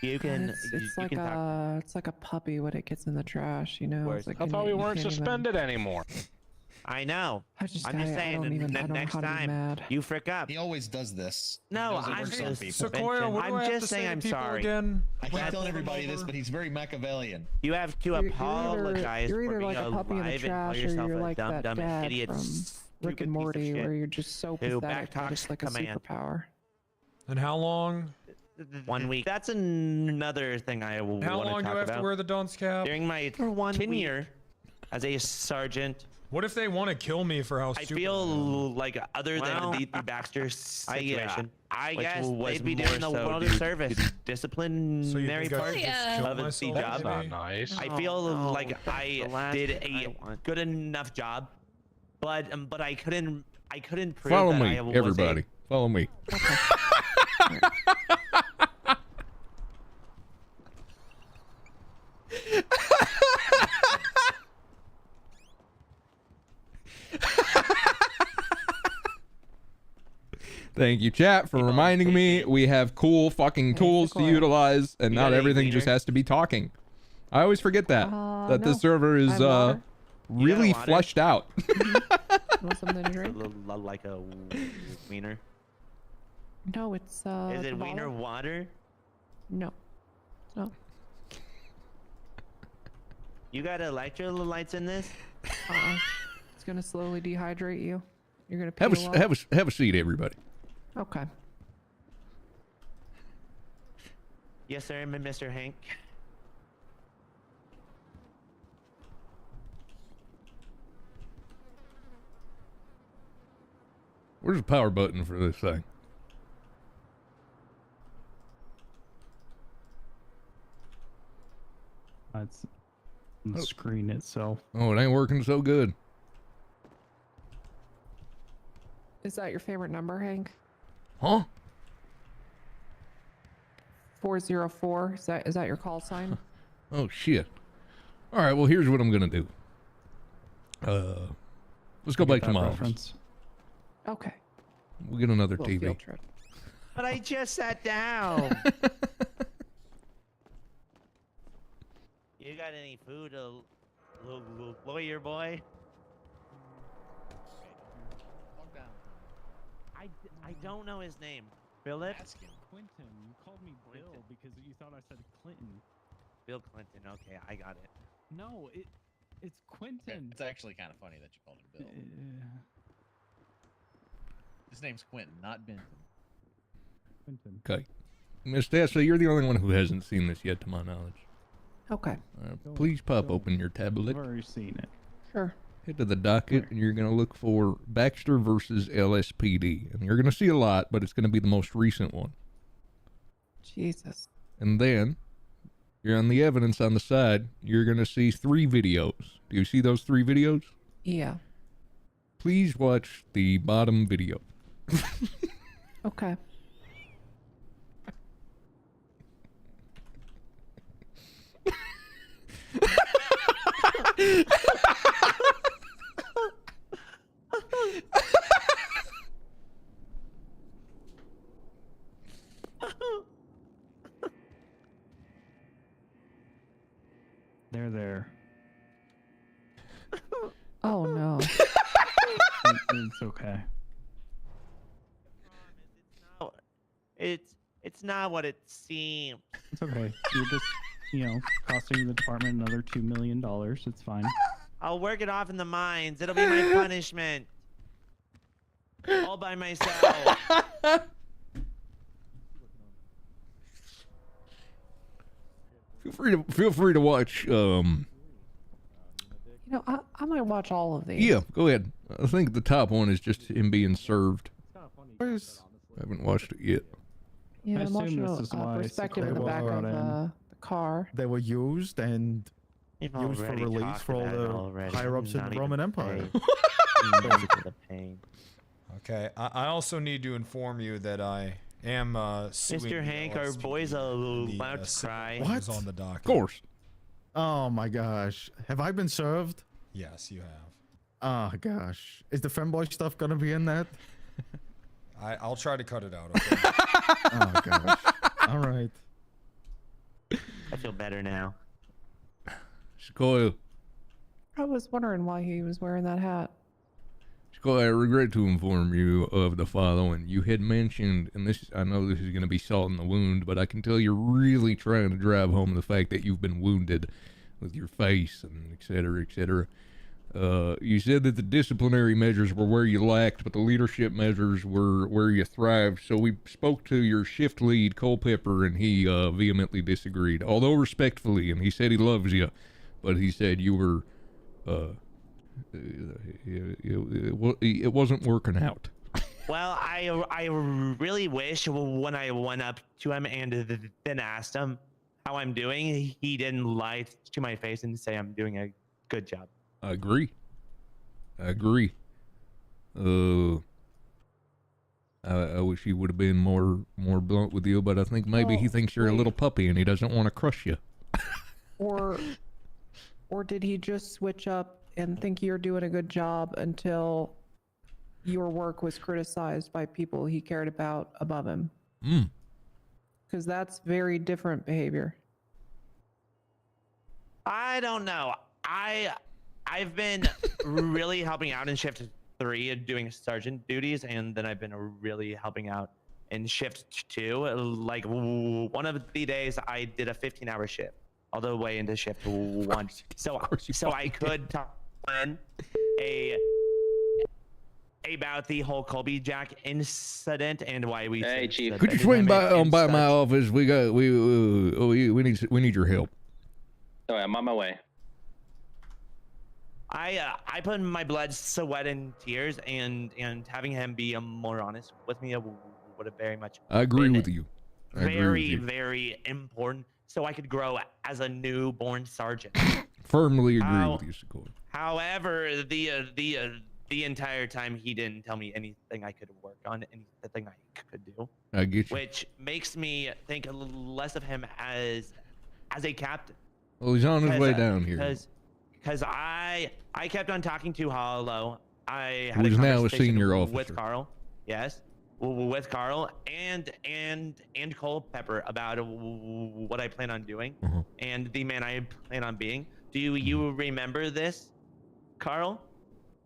J: You can.
F: It's
J: you
F: like
J: can talk.
F: it's like a puppy when it gets in the trash, you know.
J: Worse.
F: It's like
N: I thought we
F: you
N: weren't
F: can't even-
N: suspended anymore.
J: I know.
F: I'm just
J: saying.
F: I don't know
J: Next
F: how to be
J: time
F: mad.
J: you frick up.
K: He always does this.
J: No,
K: He does it
J: I'm
K: for some
J: just
K: people.
D: Sequoia, what do I
J: I'm
D: have
J: just
D: to say
J: saying
D: to
J: I'm
D: people
J: sorry.
D: again?
K: I keep telling everybody this, but he's very Machiavellian.
J: You have to apologize
F: You're
J: for
F: either
J: being
F: like a puppy in the
J: alive and call
F: trash, or
J: yourself
F: you're
J: a
F: like
J: dumb,
F: that
J: dumb
F: dad
J: idiot,
F: from
J: stupid
F: Rick and
J: piece of
F: Morty,
J: shit
F: where you're just so
J: who
F: pathetic that
J: backtalks
F: it's like a
J: command.
F: superpower.
D: And how long?
J: 1 week. That's another thing I want to
D: How
J: talk
D: long do I have
J: about.
D: to wear the dunce cap?
J: During my tenure as a sergeant,
D: What if they want to kill me for how
J: I
D: stupid
J: feel like other than the Baxter situation,
B: I
J: which
B: guess
J: was
B: they'd be
J: more
B: doing the
J: so
B: world a
J: due
B: service.
J: to disciplinary
D: think I
J: part
D: should just kill
J: of the
D: myself?
J: job.
N: That's not nice.
J: I feel
B: no,
J: like
B: that's the
J: I
B: last
J: did
B: thing I
J: a
B: want.
J: good enough job, but I couldn't prove
U: Follow
J: that
U: me,
J: I was
U: everybody. Follow me. Thank you, chat, for reminding me we have cool fucking tools to utilize, and not everything just has to be talking. I always forget that
F: no.
U: this server
F: I
U: is
F: have water.
U: really
J: water?
U: fleshed out.
F: Want something to drink?
J: like a wiener.
F: No, it's
J: Is
F: the
J: it wiener
F: bottle.
J: water?
F: No, no.
J: You got electrolytes in this?
F: It's gonna slowly dehydrate you. You're gonna pee a lot.
U: Have a seat, everybody.
F: Okay.
J: Yes, sir, Mr. Hank.
U: Where's the power button for this thing?
P: It's on the screen itself.
U: Oh, it ain't working so good.
F: Is that your favorite number, Hank?
U: Huh?
F: 404. Is that your call sign?
U: Oh shit. All right, well here's what I'm gonna do. Let's go back to my office.
F: Okay.
U: We'll get another
F: Little
U: TV.
F: field trip.
J: But I just sat down. You got any food, lawyer boy? I don't know his name. Philip?
P: Quentin, you called me Bill because you thought I said Clinton.
J: Bill Clinton. Okay, I got it.
P: No, it's Quentin.
K: It's actually kind of funny that you called him Bill. His name's Quentin, not Benton.
P: Quentin.
U: Okay. Miss Tessa, you're the only one who hasn't seen this yet, to my knowledge.
F: Okay.
U: Please pop open your tablet.
P: I've already seen it.
F: Sure.
U: Head to the docket, and you're going to look for Baxter versus LSPD. And you're going to see a lot, but it's going to be the most recent one.
F: Jesus.
U: And then, you're on the evidence on the side, you're going to see 3 videos. Do you see those 3 videos?
F: Yeah.
U: Please watch the bottom video.
F: Okay.
P: They're there.
F: Oh no.
P: It's okay.
J: It's not what it seems.
P: It's okay. You're just, costing the department another $2 million. It's fine.
J: I'll work it off in the mines. It'll be my punishment. All by myself.
U: Feel free to watch.
F: I might watch all of these.
U: Yeah, go ahead. I think the top one is just him being served. I haven't watched it yet.
F: Yeah, I'm watching a perspective in the back of the car.
T: They were used and
J: You've
T: used for
J: already
T: release
J: talked
T: for all
J: about it
T: the
J: already.
T: higher ups in
J: Not
T: the
J: even
T: Roman
J: the
T: Empire.
J: pain.
D: Okay, I also need to inform you that I am suing
J: Mr. Hank, our boys are allowed to cry.
D: What? On the docket.
U: Of course.
T: Oh my gosh. Have I been served?
D: Yes, you have.
T: Oh gosh. Is the femboy stuff gonna be in that?
D: I'll try to cut it out. Okay?
T: Oh gosh. All right.
J: I feel better now.
U: Sequoia.
F: I was wondering why he was wearing that hat.
U: Sequoia, I regret to inform you of the following. You had mentioned, and I know this is going to be salt in the wound, but I can tell you're really trying to drive home the fact that you've been wounded with your face and et cetera, et cetera. You said that the disciplinary measures were where you lacked, but the leadership measures were where you thrived. So we spoke to your shift lead, Culpepper, and he vehemently disagreed, although respectfully, and he said he loves you, but he said you were, it wasn't working out.
J: Well, I really wish when I went up to him and then asked him how I'm doing, he didn't lie to my face and say I'm doing a good job.
U: I agree. I wish he would have been more blunt with you, but I think maybe he thinks you're a little puppy and he doesn't want to crush you.
F: Or did he just switch up and think you're doing a good job until your work was criticized by people he cared about above him? Because that's very different behavior.
J: I don't know. I've been really helping out in shift 3 doing sergeant duties, and then I've been really helping out in shift 2. Like one of the days I did a 15-hour shift. all the way into shift 1. So I could talk about the whole Colby Jack incident and why we.
N: Hey, Chief.
U: Could you swing by my office? We need your help.
N: Oh, I'm on my way.
J: I put in my blood, sweat, and tears, and having him be more honest with me would have very much.
U: I agree with you.
J: Very important, so I could grow as a newborn sergeant.
U: Firmly agree with you, Sequoia.
J: However, the entire time he didn't tell me anything I could work on, anything I could do.
U: I get you.
J: Which makes me think less of him as a captain.
U: Well, he's on his way down here.
J: Because I kept on talking to Hollow. I had
U: Who's
J: a
U: now a
J: conversation
U: senior officer.
J: with Carl. Yes, with Carl and Culpepper about what I plan on doing and the man I plan on being. Do you remember this, Carl?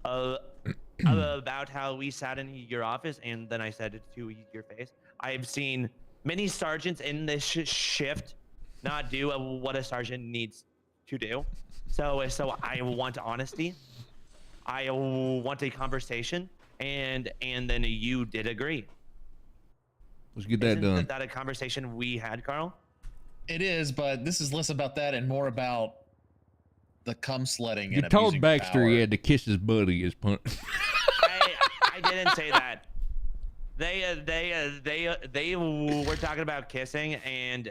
J: About how we sat in your office and then I said it to your face. I've seen many sergeants in this shift not do what a sergeant needs to do. So I want honesty. I want a conversation, and then you did agree.
U: Let's get that done.
J: Isn't that a conversation we had, Carl?
K: It is, but this is less about that and more about the cum sledding.
U: You
K: and
U: told
K: abusing
U: Baxter
K: power.
U: he had to kiss his buddy as punch.
J: I didn't say that. They were talking about kissing and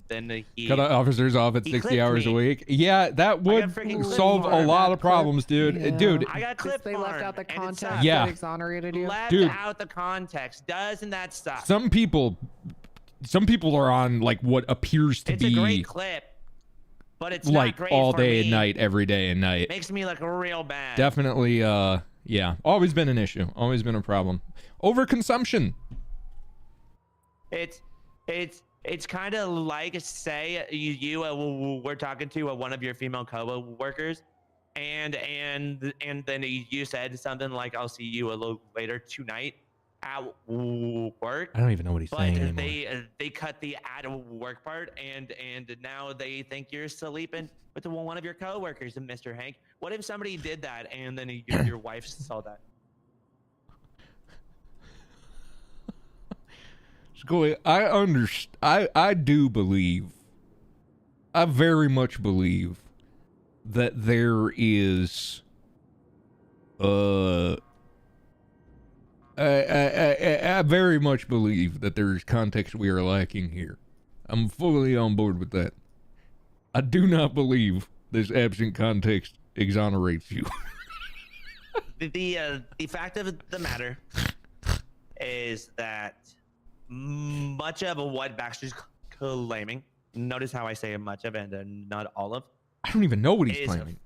J: then he
U: Cut officers off at
J: he
U: 60
J: clipped
U: hours
J: me.
U: a week. Yeah, that would solve a lot of problems, dude. Dude,
J: I got clipped.
F: They left out the context
U: Yeah.
F: that exonerated you.
J: Left
U: Dude.
J: out the context. Doesn't that suck?
U: some people are on like what appears to
J: It's
U: be
J: a great clip, but it's
U: like
J: not great
U: all
J: for
U: day
J: me.
U: and night, every day and night.
J: Makes me look real bad.
U: Definitely, yeah, always been an issue, always been a problem. Overconsumption.
J: It's kind of like, say you were talking to one of your female co-workers, and then you said something like, "I'll see you a little later tonight at work."
U: I don't even know what he's
J: But
U: saying anymore.
J: they cut the at work part, and now they think you're sleeping with one of your coworkers, Mr. Hank. What if somebody did that and then your wife saw that?
U: Scully, I do believe, I very much believe that there is, I very much believe that there is context we are lacking here. I'm fully on board with that. I do not believe this absent context exonerates you.
J: The fact of the matter is that much of what Baxter's claiming, notice how I say much of and not all of,
U: I don't even know what he's
J: is
U: claiming.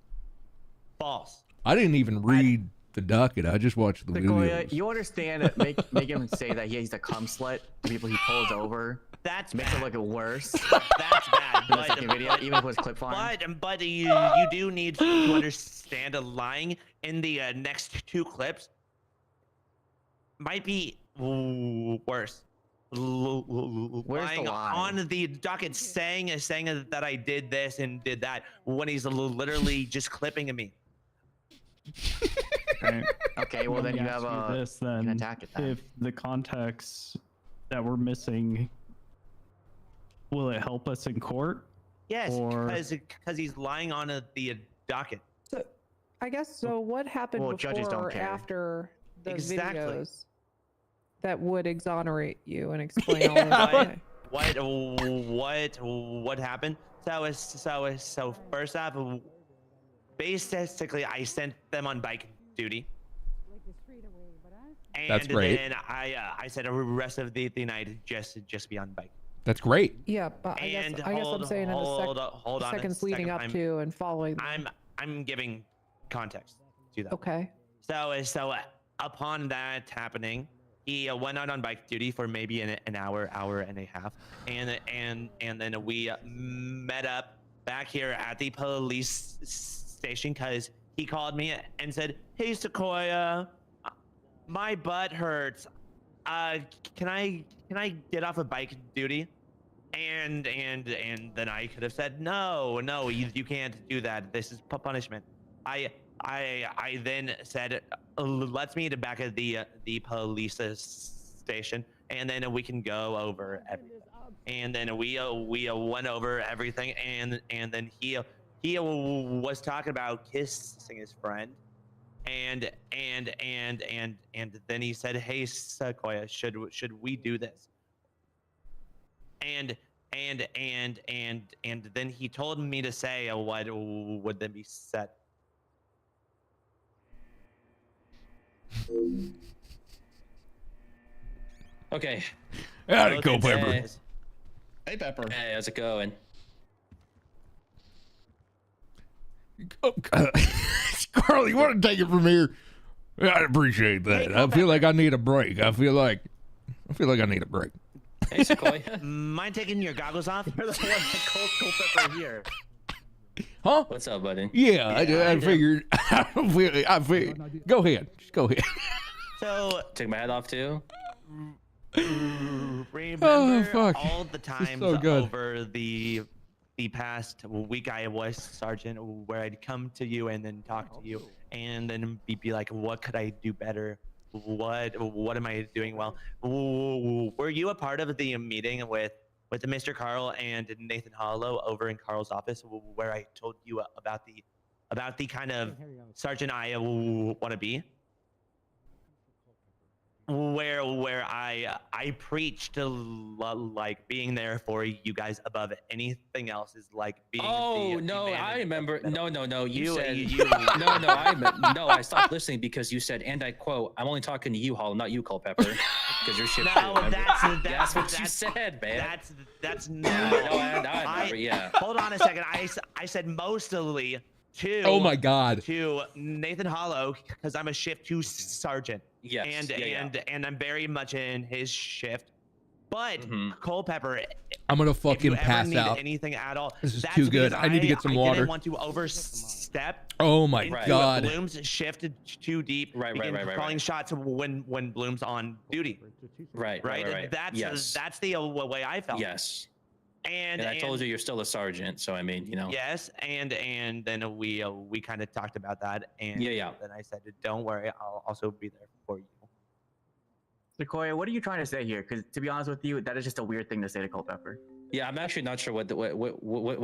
J: false.
U: I didn't even read the docket. I just watched the
L: Sequoia,
U: videos.
L: you understand that make him say that he's a cum slut to people he pulls over.
J: That's
L: makes it look worse.
J: That's bad.
L: In the second video, even if it was clip farm.
J: But you do need to understand lying in the next two clips might be worse. Lying
L: lie?
J: on the docket saying that I did this and did that when he's literally just clipping me.
P: Right.
L: Okay, well then
P: Let
L: you
P: me
L: have
P: ask you this then.
L: attack it then.
P: If the context that we're missing, will it help us in court?
J: Yes,
P: Or-
J: because he's lying on the docket.
F: So, I guess so. What happened
J: Well, judges don't
F: before or
J: care.
F: after the
J: Exactly.
F: videos that would exonerate you and explain all of that?
J: What happened? So first off, basically I sent them on bike duty. And
U: That's great.
J: then I said the rest of the night just be on bike.
U: That's great.
F: Yeah, but I guess I'm saying in
J: hold
F: the
J: on a
F: seconds leading
J: second.
F: up to and following.
J: I'm giving context to that.
F: Okay.
J: So upon that happening, he went out on bike duty for maybe an hour and a half, and then we met up back here at the police station because he called me and said, "Hey Sequoia, my butt hurts. Can I get off of bike duty?" and then I could have said no, you can't do that. This is punishment. I then said let's meet back at the police station, and then we can go over everything. And then we went over everything, and then he was talking about kissing his friend, and then he said, "Hey Sequoia, should we do this?" And then he told me to say what would then be said.
E: Okay.
U: Howdy, Culpepper.
K: Hey, Pepper.
E: Hey, how's it going?
U: Carl, you want to take it from here? I appreciate that. I feel like I need a break. I feel like I need a break.
E: Hey, Sequoia.
J: Mind taking your goggles off?
L: You're the one that called Culpepper here.
U: Huh?
E: What's up, buddy?
U: Yeah, I figured. I figured. Go ahead. Just go ahead.
J: So
E: take my hat off too.
J: Remember
U: fuck.
J: all the
U: This is
J: times
U: so good.
J: over the past week I was sergeant, where I'd come to you and then talk to you, and then be like, what could I do better? What am I doing well? Were you a part of the meeting with Mr. Carl and Nathan Hollow over in Carl's office, where I told you about the kind of sergeant I want to be? Where I preached like being there for you guys above anything else is like being.
E: Oh
J: the
E: no,
J: man
E: I
J: in the
E: remember.
J: middle.
E: No. You said
J: you-
E: no. I stopped listening because you said, and I quote, "I'm only talking to you, Hollow, not you, Culpepper, because you're shit."
J: No,
E: too,
J: that's
E: what you said, man.
J: That's
E: no. I remember. Yeah.
J: Hold on a second. I said mostly to.
U: Oh my God.
J: To Nathan Hollow, because I'm a shift 2 sergeant.
E: Yes.
J: And I'm very much in his shift. But Culpepper,
U: I'm gonna
J: if you
U: fucking
J: ever
U: pass
J: need
U: out.
J: anything at all,
U: This is
J: that's
U: too good.
J: because
U: I need to get some
J: I
U: water.
J: didn't want to overstep.
U: Oh my
J: into
U: God.
J: Bloom's shifted too deep.
E: Right,
J: Calling shots when Bloom's on duty.
E: Right.
J: That's
E: yes.
J: that's the way I felt.
E: Yes.
J: And
E: I told you you're still a sergeant, so I mean, you know.
J: Yes, and then we kind of talked about that, and then I said, "Don't worry, I'll also be there for you."
L: Sequoia, what are you trying to say here? Because to be honest with you, that is just a weird thing to say to Culpepper.
E: Yeah, I'm actually not sure what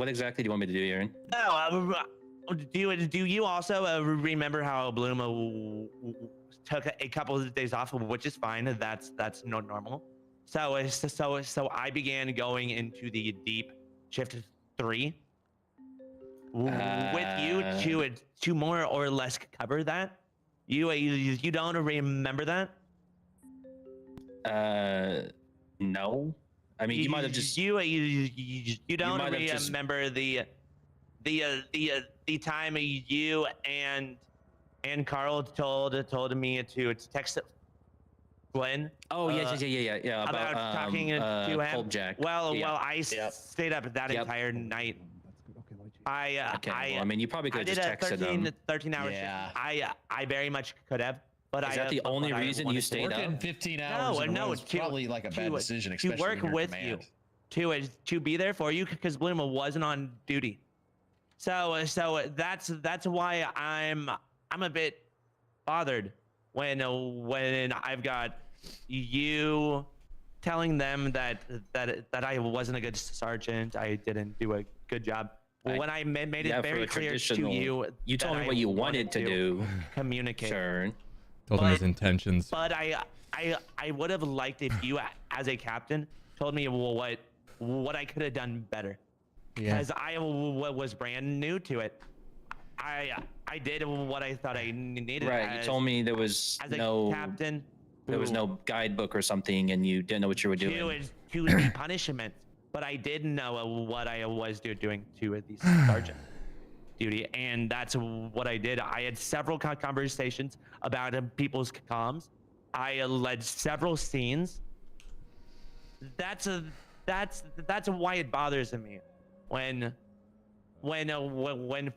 E: exactly do you want me to do, Aaron?
J: No, do you also remember how Bloom took a couple of days off, which is fine. That's no normal. So I began going into the deep shift 3 with you to more or less cover that. You don't remember that?
E: No. I mean, you might have just
J: you don't
E: might have just-
J: remember the time you and Carl told me to text Glenn.
E: Oh yeah.
J: About talking to him.
E: Cold Jack.
J: Well, I stayed up that entire night.
E: I mean, you probably could
J: I
E: have
J: did
E: just
J: a
E: texted them.
J: 13 hours.
E: Yeah.
J: I very much could have. But
E: Is that the only reason you stayed up?
K: Working 15 hours in a row is probably like a bad decision, especially
J: to work
K: when you're in
J: with you,
K: command.
J: to be there for you, because Bloom wasn't on duty. So that's why I'm a bit bothered when I've got you telling them that I wasn't a good sergeant, I didn't do a good job. When I made it
E: for
J: very
E: a
J: clear to
E: traditional-
J: you,
E: you told me
J: that
E: what
J: I
E: you wanted to do.
J: communicate.
E: Sure.
U: Told him his intentions.
J: But I would have liked if you, as a captain, told me what I could have done better.
U: Yeah.
J: Because I was brand new to it. I did what I thought I needed.
E: Right. You told me there was
J: as a
E: no
J: captain.
E: there was no guidebook or something, and you didn't know what you were doing.
J: To the punishment, but I didn't know what I was doing to the sergeant duty, and that's what I did. I had several conversations about people's comms. I led several scenes. That's why it bothers me when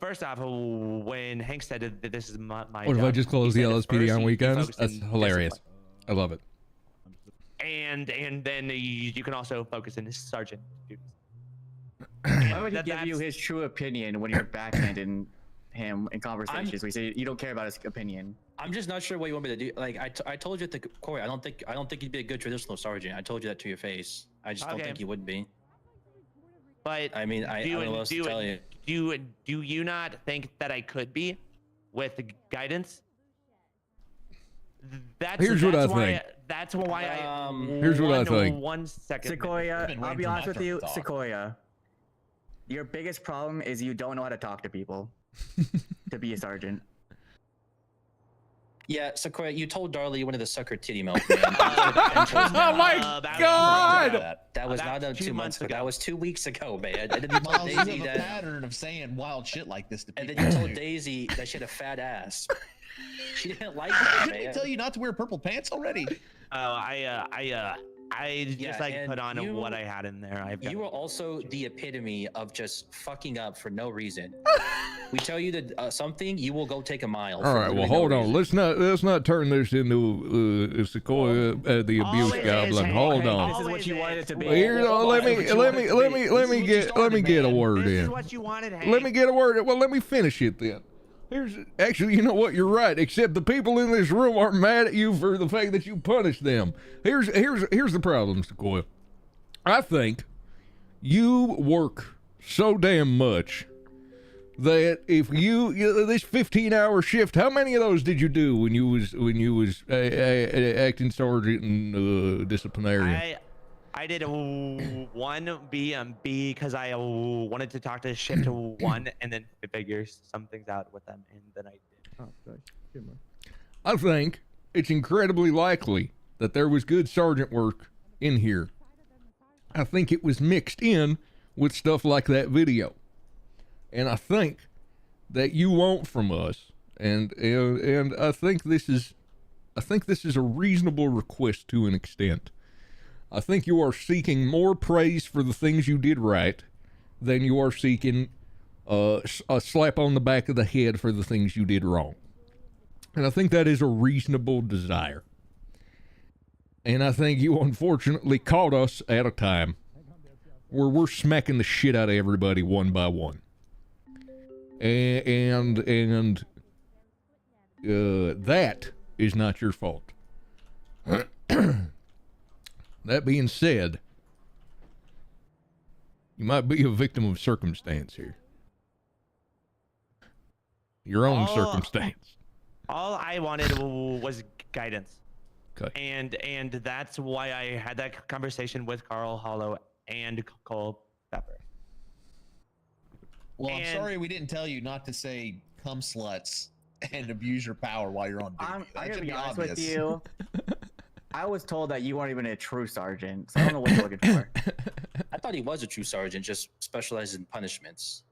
J: first off, when Hank said that this is my
U: What if I
J: job,
U: just
J: he
U: close the
J: said at
U: LSPD
J: first
U: on
J: he
U: weekends?
J: focused
U: That's
J: on
U: hilarious.
J: discipline.
U: I love it.
J: and then you can also focus in his sergeant duties.
L: Why would he give you his true opinion when you're backhanding him in conversations? We say you don't care about his opinion.
E: I'm just not sure what you want me to do. Like I told you at the Corey, I don't think you'd be a good traditional sergeant. I told you that to your face. I just don't think you would be.
J: But
E: I mean, I don't know what else to tell you.
J: Do you not think that I could be with guidance?
U: Here's what I think.
J: That's why I.
U: Here's what I think.
J: 1 second.
L: Sequoia, I'll be honest with you, Sequoia. Your biggest problem is you don't know how to talk to people to be a sergeant.
E: Yeah, Sequoia, you told Darla you wanted to suck her titty milk, man.
U: Oh my God!
E: That was not 2 months ago. That was 2 weeks ago, man. And then you told
K: Miles, you
E: Daisy
K: have a
E: that.
K: pattern of saying wild shit like this to people.
E: And then you told Daisy that she had a fat ass. She didn't like that,
K: Didn't he
E: man.
K: tell you not to wear purple pants already?
J: Oh, I just put on what I had in there.
E: You were also the epitome of just fucking up for no reason. We tell you that something, you will go take a mile.
U: All right, well, hold on. Let's not turn this into Sequoia the abuse goblin. Hold on.
L: This is what you wanted it to be.
U: Here, let me get a word in.
J: What you wanted,
U: Let me get a word in. Well, let me finish it then. Actually, you know what? You're right. Except the people in this room aren't mad at you for the fact that you punished them. Here's the problem, Sequoia. I think you work so damn much that if this 15-hour shift, how many of those did you do when you was acting sergeant and disciplinarian?
J: I did one B because I wanted to talk to shift 1 and then figure some things out with them, and then I did.
U: I think it's incredibly likely that there was good sergeant work in here. I think it was mixed in with stuff like that video, and I think that you want from us, and I think this is a reasonable request to an extent. I think you are seeking more praise for the things you did right than you are seeking a slap on the back of the head for the things you did wrong. And I think that is a reasonable desire. And I think you unfortunately caught us at a time where we're smacking the shit out of everybody one by one. And that is not your fault. That being said, you might be a victim of circumstance here. Your own circumstance.
J: All I wanted was guidance.
U: Okay.
J: And that's why I had that conversation with Carl Hollow and Cole Pepper.
K: Well, I'm sorry we didn't tell you not to say "cum sluts" and abuse your power while you're on duty.
L: I'm
K: That
L: gonna
K: should
L: be honest
K: obvious.
L: with you. I was told that you weren't even a true sergeant, so I don't know what you're looking for.
E: I thought he was a true sergeant, just specializes in punishments.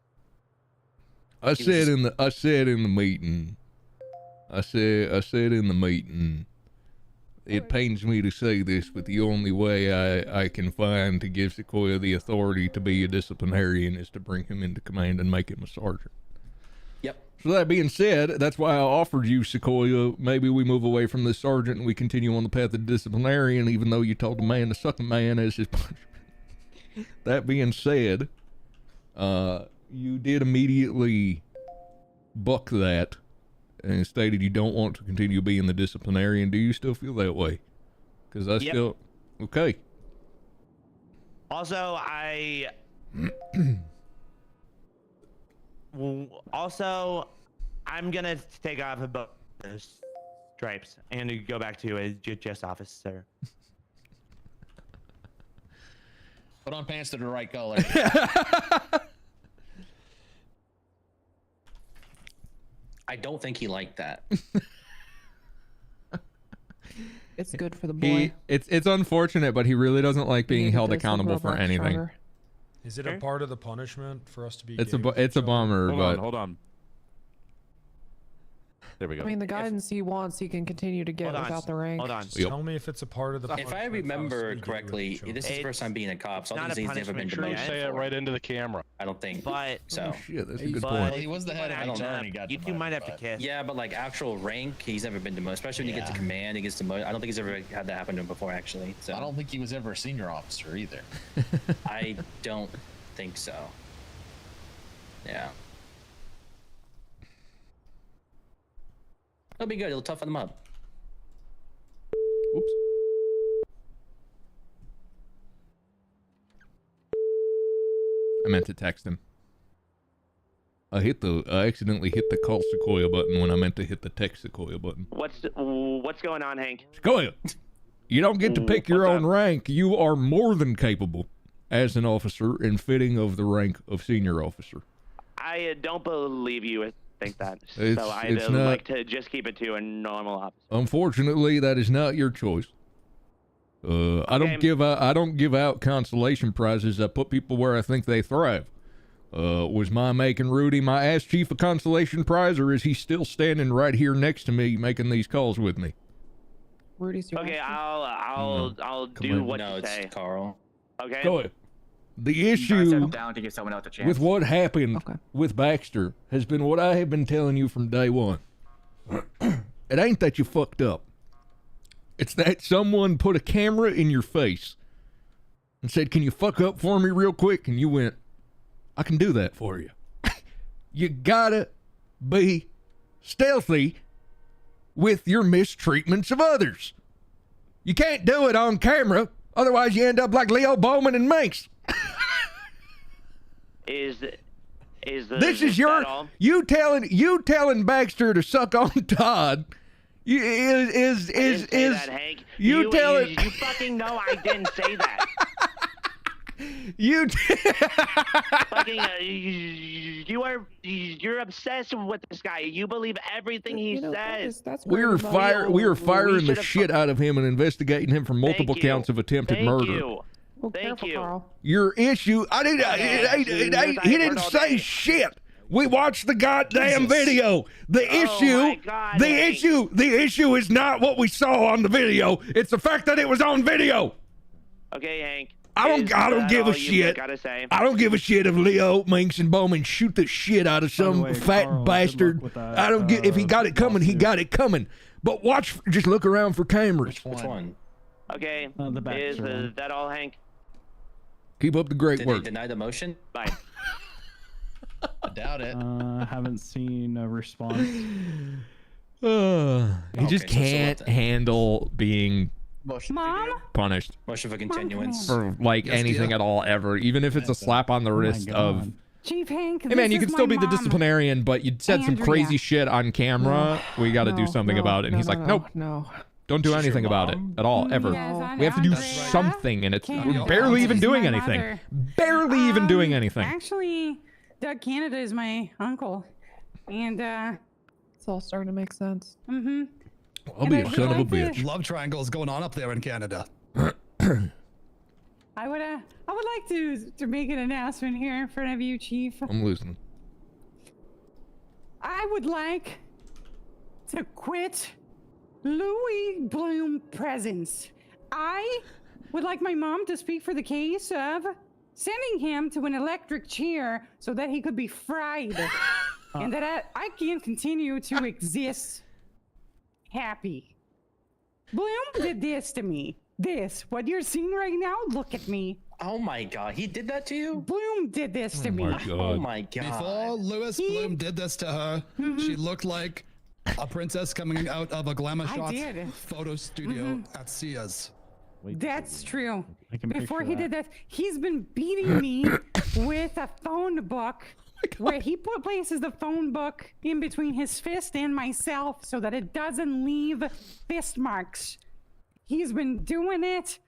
U: I said in the meeting. I said in the meeting. It pains me to say this, but the only way I can find to give Sequoia the authority to be a disciplinarian is to bring him into command and make him a sergeant.
E: Yep.
U: So that being said, that's why I offered you, Sequoia, maybe we move away from this sergeant and we continue on the path of disciplinarian, even though you told a man to suck a man as his punishment. That being said, you did immediately buck that and stated you don't want to continue being the disciplinarian. Do you still feel that way? Because I still... Okay.
J: Also, I'm gonna take off both those stripes and go back to a just officer.
K: Put on pants that are the right color.
E: I don't think he liked that.
F: It's good for the boy.
U: It's unfortunate, but he really doesn't like being held
F: does
U: accountable
F: look
U: for anything.
F: stronger.
D: Is it a part of the punishment for us to be?
U: It's a bummer,
O: Hold
U: but
O: on, hold on.
N: There we go.
F: I mean, the guidance he wants, he can continue to get
J: Hold on,
F: without the rank.
J: Hold on.
D: Tell me if it's a part of the.
E: If I remember correctly, this is the first time being a cop, so
J: not a
E: he's never been
J: punishment
E: demoted.
N: Say it right into the camera.
E: I don't think.
J: But
E: so.
A: Shit, that's a good
J: but
A: point.
K: He was the head of HR and he got
J: you two
K: demoted,
J: might have to
K: but-
J: kiss.
E: Yeah, but like actual rank, he's never been demoted. Especially when you get to command, he gets demoted. I don't think he's ever had that happen to him before, actually. So
K: I don't think he was ever a senior officer either.
E: I don't think so. Yeah. It'll be good. It'll toughen them up.
A: Oops. I meant to text him. I accidentally hit the call Sequoia button when I meant to hit the text Sequoia button.
J: What's going on, Hank?
U: Sequoia, you don't get to pick your own rank. You are more than capable as an officer and fitting of the rank of senior officer.
J: I don't believe you think that.
U: It's
J: so I'd
U: not-
J: like to just keep it to a normal officer.
U: Unfortunately, that is not your choice. I don't give out consolation prizes. I put people where I think they thrive. Was my making Rudy my ass chief a consolation prize, or is he still standing right here next to me making these calls with me?
F: Rudy's your
J: Okay, I'll do
U: on.
J: what
E: No,
J: you
E: it's
J: say.
E: Carl.
J: Okay.
U: Go ahead. The
L: I
U: issue
L: stepped down to give someone else a chance.
U: with what happened with Baxter has been what I have been telling you from day one. It ain't that you fucked up. It's that someone put a camera in your face and said, "Can you fuck up for me real quick?" And you went, "I can do that for you." You gotta be stealthy with your mistreatments of others. You can't do it on camera, otherwise you end up like Leo Bowman and Minx. This is your you telling Baxter to suck on Todd. Is
J: that, Hank?
U: you telling
J: you fucking know I didn't say that.
U: You
J: fucking you're obsessed with this guy. You believe everything he says.
U: we are firing the shit out of him and investigating him for multiple counts of attempted murder.
J: Thank you.
U: Your issue, he didn't say shit. We watched the goddamn video. The issue is not what we saw on the video. It's the fact that it was on video.
J: Okay, Hank.
U: I don't give a shit. I don't give a shit if Leo, Minx, and Bowman shoot the shit out of some fat bastard. I don't get if he got it coming. He got it coming. But just look around for cameras.
E: Which one?
J: Okay.
P: The back
J: Is
P: one.
J: that all, Hank?
U: Keep up the great
E: Did
U: work.
E: they deny the motion?
J: Bye.
K: I doubt it.
P: Haven't seen a response.
U: He just can't handle being
R: Mom?
U: punished
E: Motion for continuance.
U: for like anything at all ever, even if it's a slap on the wrist of.
R: Chief Hank,
U: Hey man, you
R: this
U: can
R: is
U: still
R: my
U: be the
R: mom.
U: disciplinarian, but you said some
R: Andrea.
U: crazy shit on camera. We got to do something about it. And he's like, nope,
F: no.
U: don't do anything about it at all, ever.
R: Yes,
U: We have to do
R: Andrea
U: something, and we're
R: Canada.
U: barely even
R: This is
U: doing
R: my
U: anything.
R: mother.
U: Barely even doing anything.
R: Actually, Doug Canada is my uncle, and
F: it's all starting to make sense.
R: Mm-hmm.
U: I'll be a son of a bitch.
G: Love triangle is going on up there in Canada.
R: I would like to make an announcement here in front of you, Chief.
U: I'm listening.
R: I would like to quit Louis Bloom presence. I would like my mom to speak for the case of sending him to an electric chair so that he could be fried and that I can continue to exist happy. Bloom did this to me. This, what you're seeing right now, look at me.
E: Oh my god, he did that to you?
R: Bloom did this to me.
E: Oh my god.
G: Before Louis Bloom did this to her, she looked like a princess coming out of a glamour
R: I
G: shot
R: did.
G: photo studio at Sears.
R: That's true.
G: I can
R: Before
G: picture
R: he did that, he's been beating me with a phone book where he places the phone book in between his fist and myself so that it doesn't leave fist marks. He's been doing it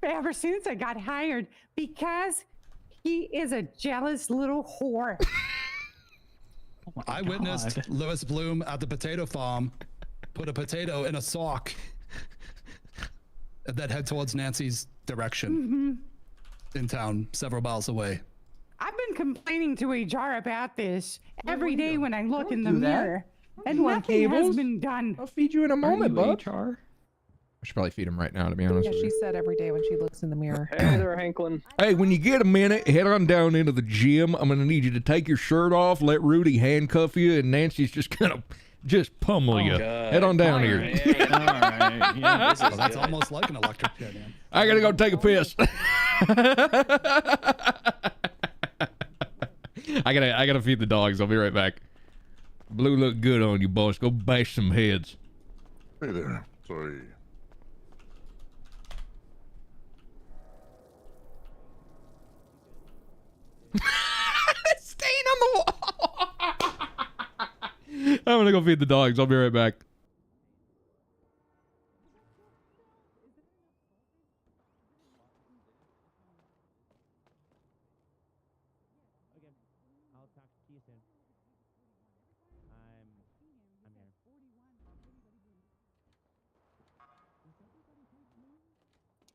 R: ever since I got hired because he is a jealous little whore.
G: I witnessed Louis Bloom at the potato farm put a potato in a sock and then head towards Nancy's direction in town, several miles away.
R: I've been complaining to HR about this every day when I look in the
I: do that.
R: mirror. And
U: You want
R: nothing has
U: cables?
R: been done.
U: I'll feed you in a moment, bud.
P: HR?
U: I should probably feed him right now, to be honest
F: Yeah,
U: with
F: she
U: you.
F: said every day when she looks in the mirror.
N: Hey there, Hanklin.
U: Hey, when you get a minute, head on down into the gym. I'm gonna need you to take your shirt off, let Rudy handcuff you, and Nancy's just gonna just pummel you.
E: God.
U: Head on down here.
P: All right. Yeah.
G: Well, that's almost like an electric chair, man.
U: I gotta go take a piss. I gotta feed the dogs. I'll be right back. Blue look good on you, boss. Go bash some heads.
M: Hey there. Sorry.
U: Stain on the wall. I'm gonna go feed the dogs. I'll be right back.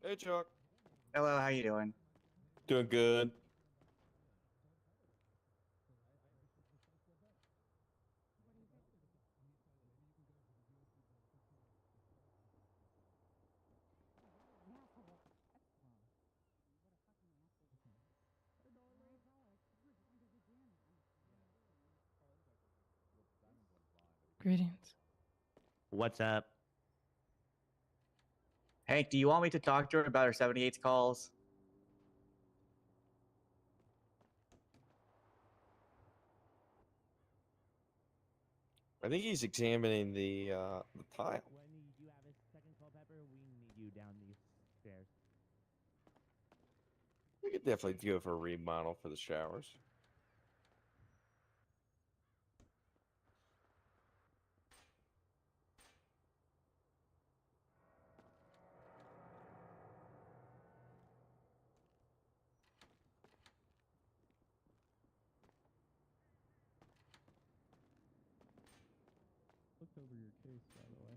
S: Hey, Chuck.
L: Hello, how you doing?
S: Doing good.
F: Greetings.
J: What's up?
L: Hank, do you want me to talk to her about her 78 calls?
S: I think he's examining the tile. We could definitely do it for a remodel for the showers.
P: Looked over your case, by the way.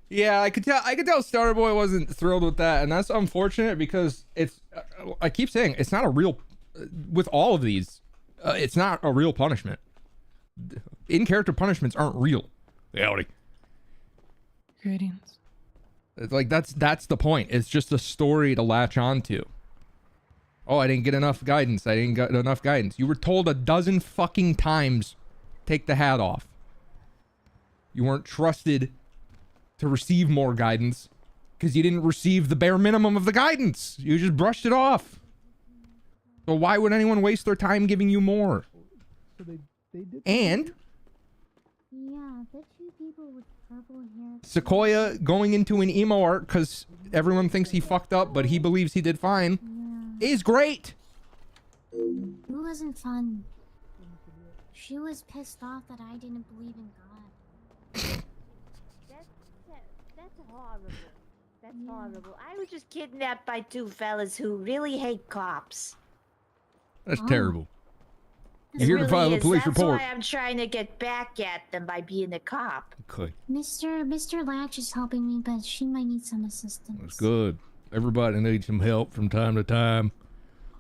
U: Yeah, I could tell Starter Boy wasn't thrilled with that, and that's unfortunate because it's I keep saying it's not a real with all of these It's not a real punishment. In-character punishments aren't real. Howdy.
F: Greetings.
U: It's like that's the point. It's just a story to latch onto. Oh, I didn't get enough guidance. I didn't get enough guidance. You were told a dozen fucking times, take the hat off. You weren't trusted to receive more guidance because you didn't receive the bare minimum of the guidance. You just brushed it off. So why would anyone waste their time giving you more? And
Q: Yeah, the two people with purple hair.
U: Sequoia going into an emo art because everyone thinks he fucked up, but he believes he did fine, is great.
Q: It wasn't fun. She was pissed off that I didn't believe in God.
H: That's horrible. That's horrible. I was just kidnapped by two fellas who really hate cops.
U: That's terrible. You're here to file a police report.
H: That's why I'm trying to get back at them by being a cop.
U: Okay,
Q: Mr. Latch is helping me, but she might need some assistance.
U: that's good. Everybody needs some help from time to time.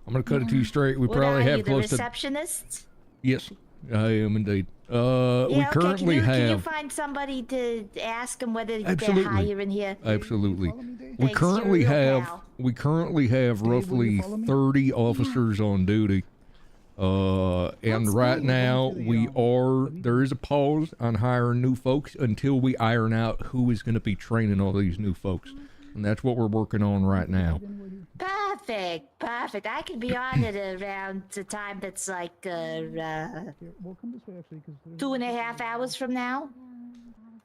U: I'm gonna cut it to you straight. We
H: What
U: probably
H: are
U: have
H: you,
U: close
H: the
U: to.
H: receptionist?
U: Yes, I am indeed. We
H: Yeah,
U: currently
H: can you
U: have.
H: find somebody to ask them whether
U: Absolutely.
H: they're hiring here?
U: Absolutely. We
H: Thanks,
U: currently
H: you're a real
U: have
H: pal.
U: we currently have roughly 30 officers on duty. And right now there is a pause on hiring new folks until we iron out who is going to be training all these new folks. And that's what we're working on right now.
H: Perfect, perfect. I could be on it around the time that's like 2.5 hours from now.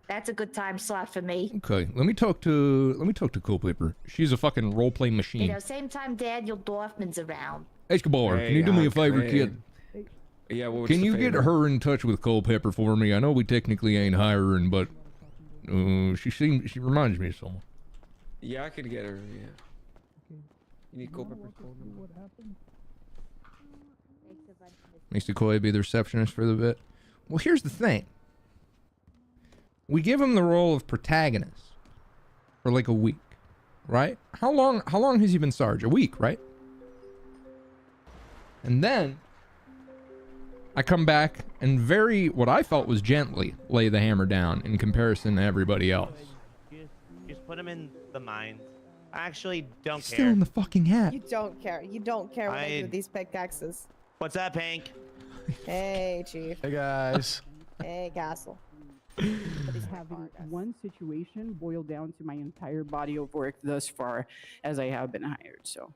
H: That's a good time slot for me.
U: Okay, let me talk to Culpepper. She's a fucking role-play
H: You
U: machine.
H: know, same time Daniel Dorfman's around.
U: Escobar, can you do me a favor, kid?
V: Yeah, well,
U: Can you get her in touch with Culpepper for me? I know we technically ain't hiring, but she reminds me of someone.
V: Yeah, I could get her. Yeah. You need Culpepper's phone number.
U: Makes Sequoia be the receptionist for the bit. Well, here's the thing. We give him the role of protagonist for like a week, right? How long has he been Sarge? A week, right? And then I come back and what I felt was gently lay the hammer down in comparison to everybody else.
J: Just put him in the mines. I actually don't care.
U: Still in the fucking hat.
W: You don't care. You don't care what I do with these pickaxes.
J: What's up, Hank?
W: Hey, Chief.
I: Hey, guys.
W: Hey, Castle.
R: Having one situation boil down to my entire body of work thus far, as I have been hired. So.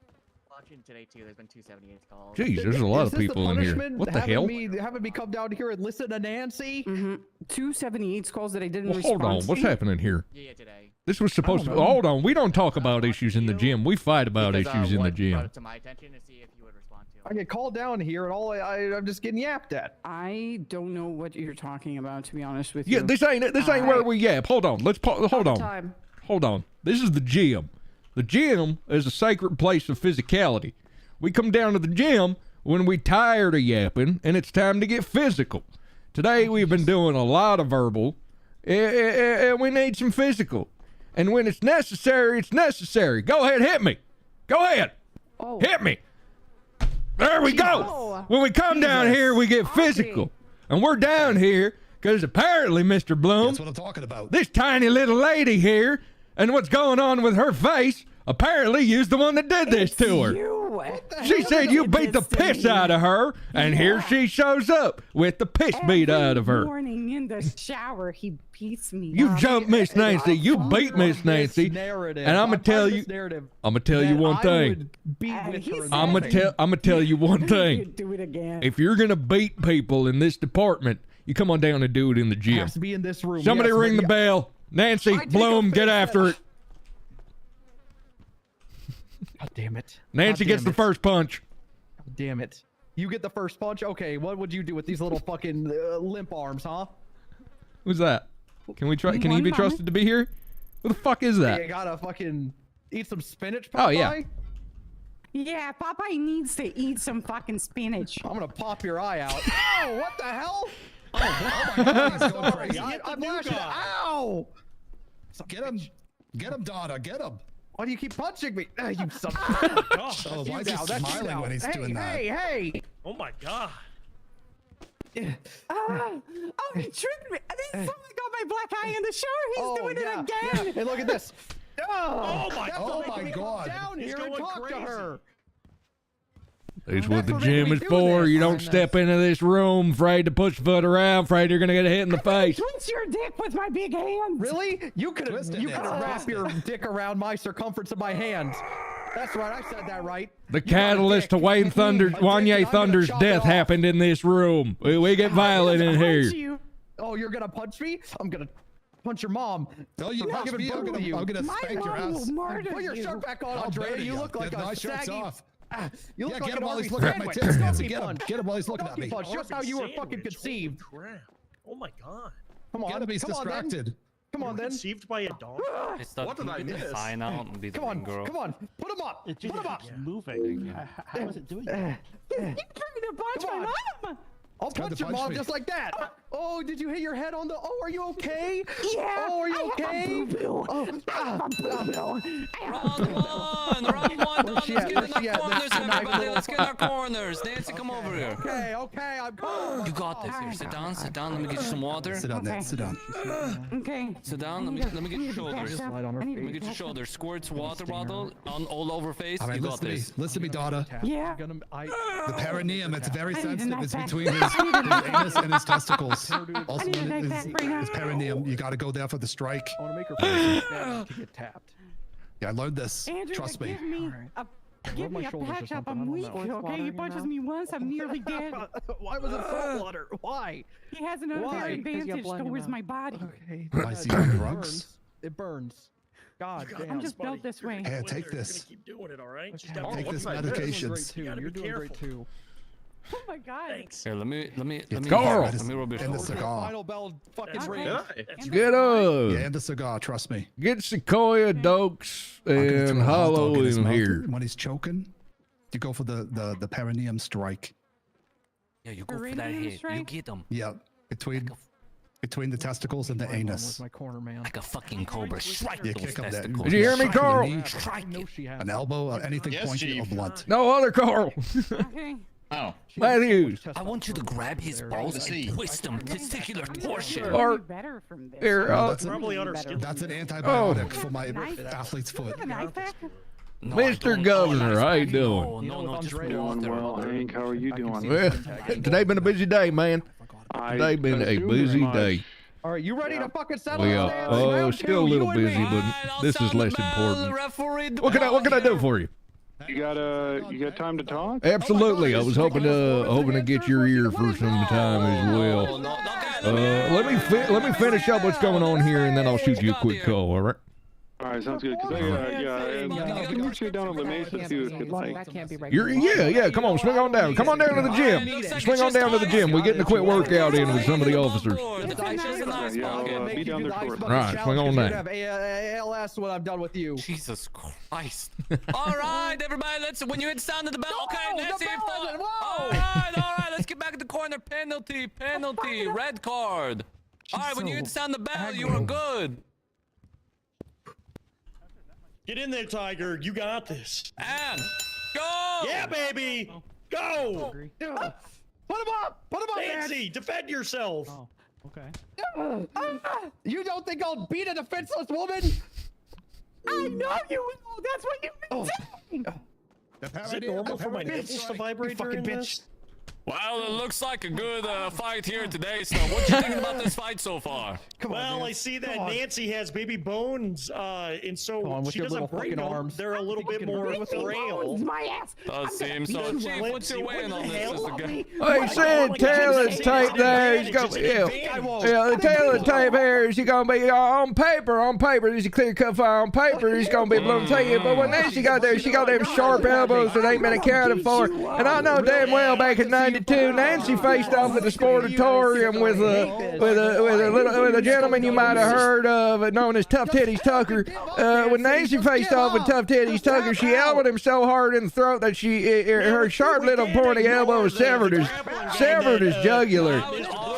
L: Watching today too. There's been 278 calls.
U: Jeez, there's a lot of people in here. What the hell?
I: Having me come down here and listen to Nancy?
R: 278 calls that I didn't
U: Well,
R: respond
U: hold on.
R: to.
U: What's happening here?
L: Yeah, today.
U: This was supposed to. Hold on. We don't talk about issues in the gym. We fight about issues in the gym.
L: Brought it to my attention to see if you would respond to.
I: I get called down here and I'm just getting yapped at.
R: I don't know what you're talking about, to be honest with
U: Yeah,
R: you.
U: this ain't where we yap. Hold on. Hold on.
R: Time.
U: Hold on. This is the gym. The gym is a sacred place of physicality. We come down to the gym when we tired of yapping and it's time to get physical. Today we've been doing a lot of verbal and we need some physical. And when it's necessary, it's necessary. Go ahead, hit me. Go ahead. Hit me. There we go. When we come down here, we get physical. And we're down here because apparently, Mr. Bloom,
G: That's what I'm talking about.
U: this tiny little lady here and what's going on with her face, apparently you's the one that did this to her. She said you beat the piss out of her, and here she shows up with the piss beat out of her.
R: Morning in the shower, he beats me.
U: You
R: up.
U: jumped Miss Nancy. You beat Miss Nancy. And I'm gonna tell you. I'm gonna tell you one thing. I'm gonna tell you one thing.
R: Do it again.
U: If you're gonna beat people in this department, you come on down and do it in the gym.
I: Has to be in this room.
U: Somebody
I: yes,
U: ring
I: but
U: the bell. Nancy, Bloom, get after it.
I: God damn it.
U: Nancy gets the first punch.
I: God damn it. You get the first punch? Okay, what would you do with these little fucking limp arms, huh?
U: Who's that? Can we try? Can he be trusted to be here? Who the fuck is that?
I: Hey, you gotta fucking eat some spinach, Popeye?
U: Oh, yeah.
R: Yeah, Popeye needs to eat some fucking spinach.
I: I'm gonna pop your eye out. Ow, what the hell?
G: Oh my God, he's going crazy.
I: I'm laughing. Ow!
G: Get him, Donna, get him.
I: Why do you keep punching me? You son
G: Oh, why is he smiling when he's doing that?
I: Hey!
B: Oh my god.
R: Oh, he tripped me. This is someone got my black eye in the shower. He's doing it again.
I: Hey, look at this.
B: Oh my
I: That's
B: god.
I: what making me come down
B: He's
I: here and
B: going
I: talk to
B: crazy.
I: her.
U: That's what the gym is for. You don't step into this room afraid to push foot around, afraid you're gonna get hit in the face.
R: Twist your dick with my big hands.
I: Really? You could wrap your dick around my circumference of my hand. That's right. I said that right.
U: The catalyst to Wayne Thunder's death happened in this room. We get violent in here.
I: Oh, you're gonna punch me? I'm gonna punch your mom.
G: No, you punch me. I'm gonna spank your ass.
I: Put your shirt back on,
G: How
I: Andrea.
G: dare
I: You
G: you?
I: look like
G: Get
I: a
G: my shirts
I: saggy.
G: off.
I: You look
G: Yeah,
I: like
G: get
I: an
G: him while he's
I: army
G: looking at my
I: sandwich.
G: tits, Nancy.
I: Donkey
G: Get him.
I: punch.
G: Get him while he's looking at
I: Donkey
G: me.
I: punch, just how you were fucking
B: Sandwich.
I: conceived.
B: Holy crap. Oh my god.
I: Come on,
G: Get him, he's
I: come on, then.
G: distracted.
I: Come on, then.
B: Conceived by a dog.
I: What did I miss?
C: Sign out and be the
I: Come on,
C: girl.
I: come on. Put him up. Put him up.
P: Moving. How is it doing that?
R: He's trying to punch my mom.
I: I'll
G: Trying
I: punch
G: to
I: your
G: punch
I: mom
G: me.
I: just like that. Oh, did you hit your head on the? Oh, are you okay?
R: Yeah.
I: Oh, are you
R: I
I: okay?
R: have a boo-boo.
I: Oh,
R: I have a boo-boo. I have a
C: Round one,
I: Where's she at? Where's she at?
C: corners,
I: This tonight
C: everybody.
I: little
C: Let's get in our corners. Nancy, come over here.
I: Okay, I'm coming.
C: You got this. Here, sit down. Sit down. Let me get you some water.
G: Sit down, Ned. Sit down.
R: Okay.
C: Sit down. Let me get your shoulders.
I: Slide on her
C: Let me
I: face.
C: get your shoulders. Squirts water bottle on all over face.
G: All right,
C: You got
G: listen to me.
C: this.
G: Listen to me, daughter.
R: Yeah.
G: The perineum, it's very
R: I need a
G: sensitive.
R: nice
G: It's
R: back.
G: between his
R: I need a nice
G: anus and his testicles. Also,
R: need a nice
G: his
R: back right now.
G: perineum. You got to go there for the strike.
I: I want to make her face to get tapped.
G: Yeah, I learned this.
R: Andrew,
G: Trust me.
R: give me a give
I: my
R: me a
I: shoulders or
R: patch up.
I: something, I
R: I'm
I: don't
R: weak.
I: know.
F: Water
R: Okay,
F: in
R: he
F: your
R: punches
F: mouth.
R: me once. I'm nearly dead.
I: Why was it salt water? Why?
R: He has an unfair
I: Why? 'Cause
F: you have
R: advantage
F: blood in your
R: towards
F: mouth.
R: my body.
I: Okay.
G: I see you on drugs.
I: It burns. God damn.
R: I'm just built this way.
G: Here,
B: You're
G: take
B: gonna
G: this.
B: keep doing it, all right? Just
I: Okay.
B: gotta
G: Take
B: be
G: this
B: careful.
G: medications.
B: You gotta
I: You're
B: be
I: doing great
B: careful.
I: too.
R: Oh my god.
B: Thanks.
C: Here, let me
U: Carl.
C: Let me rub your
G: And the
C: shoulder.
G: cigar.
I: Final bell fucking
B: That's
I: ring.
B: right.
U: Get up.
G: Yeah, and the cigar. Trust me.
U: Get Sequoia, Dokes,
G: I'm gonna
U: and
G: throw a hot
U: Hollow
G: dog his
U: in
G: mouth.
U: here.
G: When he's choking, you go for the perineum strike.
C: Yeah, you go for that
R: Perineum
C: hit. You
R: strike?
C: get them
G: Yeah, between the testicles and the
I: My mom was
G: anus.
I: my corner man.
C: like a fucking cobra. Strike
G: Yeah,
C: those
G: kick 'em dead.
C: testicles.
U: Did you hear me,
G: Strike in the
U: Carl?
G: knee,
C: Strike
I: No,
C: it.
I: she has.
G: An elbow, anything
K: Yes,
G: pointy or
K: Chief.
G: blunt.
U: No other Carl.
R: Okay.
K: Oh,
U: Matthews.
C: I want you to grab his balls
K: see.
C: and twist them. Testicular torsion.
U: Or-
R: better from this.
U: Here,
G: No, that's,
B: Probably on her skin.
G: that's an
U: Oh.
G: antibiotic for my
R: Nice.
G: athlete's foot.
R: Have a knife back?
C: No, I
U: Mr.
C: don't.
U: Governor, how you
C: No,
U: doing?
C: no, just
I: Andrea
C: water.
I: doing well,
N: Hank, how are you doing?
U: Well, today been a busy day, man. Today been a
N: assume
U: busy
N: as
U: day.
N: much.
I: All right, you ready to fucking settle
U: Well,
I: this? Round
U: still a
I: two,
U: little
I: you and
U: busy,
I: me.
U: but
C: I'll
U: this is
C: sound the
U: less
C: bell,
U: important.
C: referee, the
U: What can I do for you?
N: You got time to talk?
U: Absolutely. I was hoping to get your ear for some time as well. Let me finish up what's going on here, and then I'll shoot you a quick call. All right.
N: All right, sounds good. Cause I can meet you down at the Mesa too if you'd like.
F: That can't be
U: You're
F: regular.
U: yeah. Come on, swing on down. Come on down to the gym. Swing on down to the gym. We're getting a quick workout in with some of the officers.
N: Yeah, I'll be down there shortly.
U: Right, swing on down.
I: Have ALS when I'm done with you.
C: Jesus Christ. All right, everybody, when you hit the sound of the bell, okay, Nancy, all right, let's get back in the corner. Penalty, red card. All right, when you hit the sound of the bell, you are good.
B: Get in there, Tiger. You got this.
C: And go.
B: Yeah, baby. Go.
I: Put him up! Put him up,
B: Nancy, defend yourself.
P: Oh, okay.
I: You don't think I'll beat a defenseless woman?
R: I know you will. That's what you've been saying.
B: Is it normal for my nipples to vibrate during this?
C: Well, it looks like a good fight here today, so what you think about this fight so far?
B: Well, I see that Nancy has baby bones, and so
I: with
B: she
I: your
B: doesn't
I: little
B: break
I: fucking
B: them.
I: arms.
B: They're a little bit more frail.
R: My ass.
C: Does seem so. Chief, what's your weighing on this?
U: Hey, said Taylor's tape there. He's gonna the Taylor's tape here is he gonna be on paper. There's a clear cut file on paper. He's gonna be blown to you. But when Nancy got there, she got them sharp elbows that ain't been accounted for. And I know damn well back in '92, Nancy faced off at the Sportatorium with a gentleman you might have heard of, known as Tough Titties Tucker. When Nancy faced off with Tough Titties Tucker, she elbowed him so hard in the throat that her sharp little pointy elbow severed his jugular.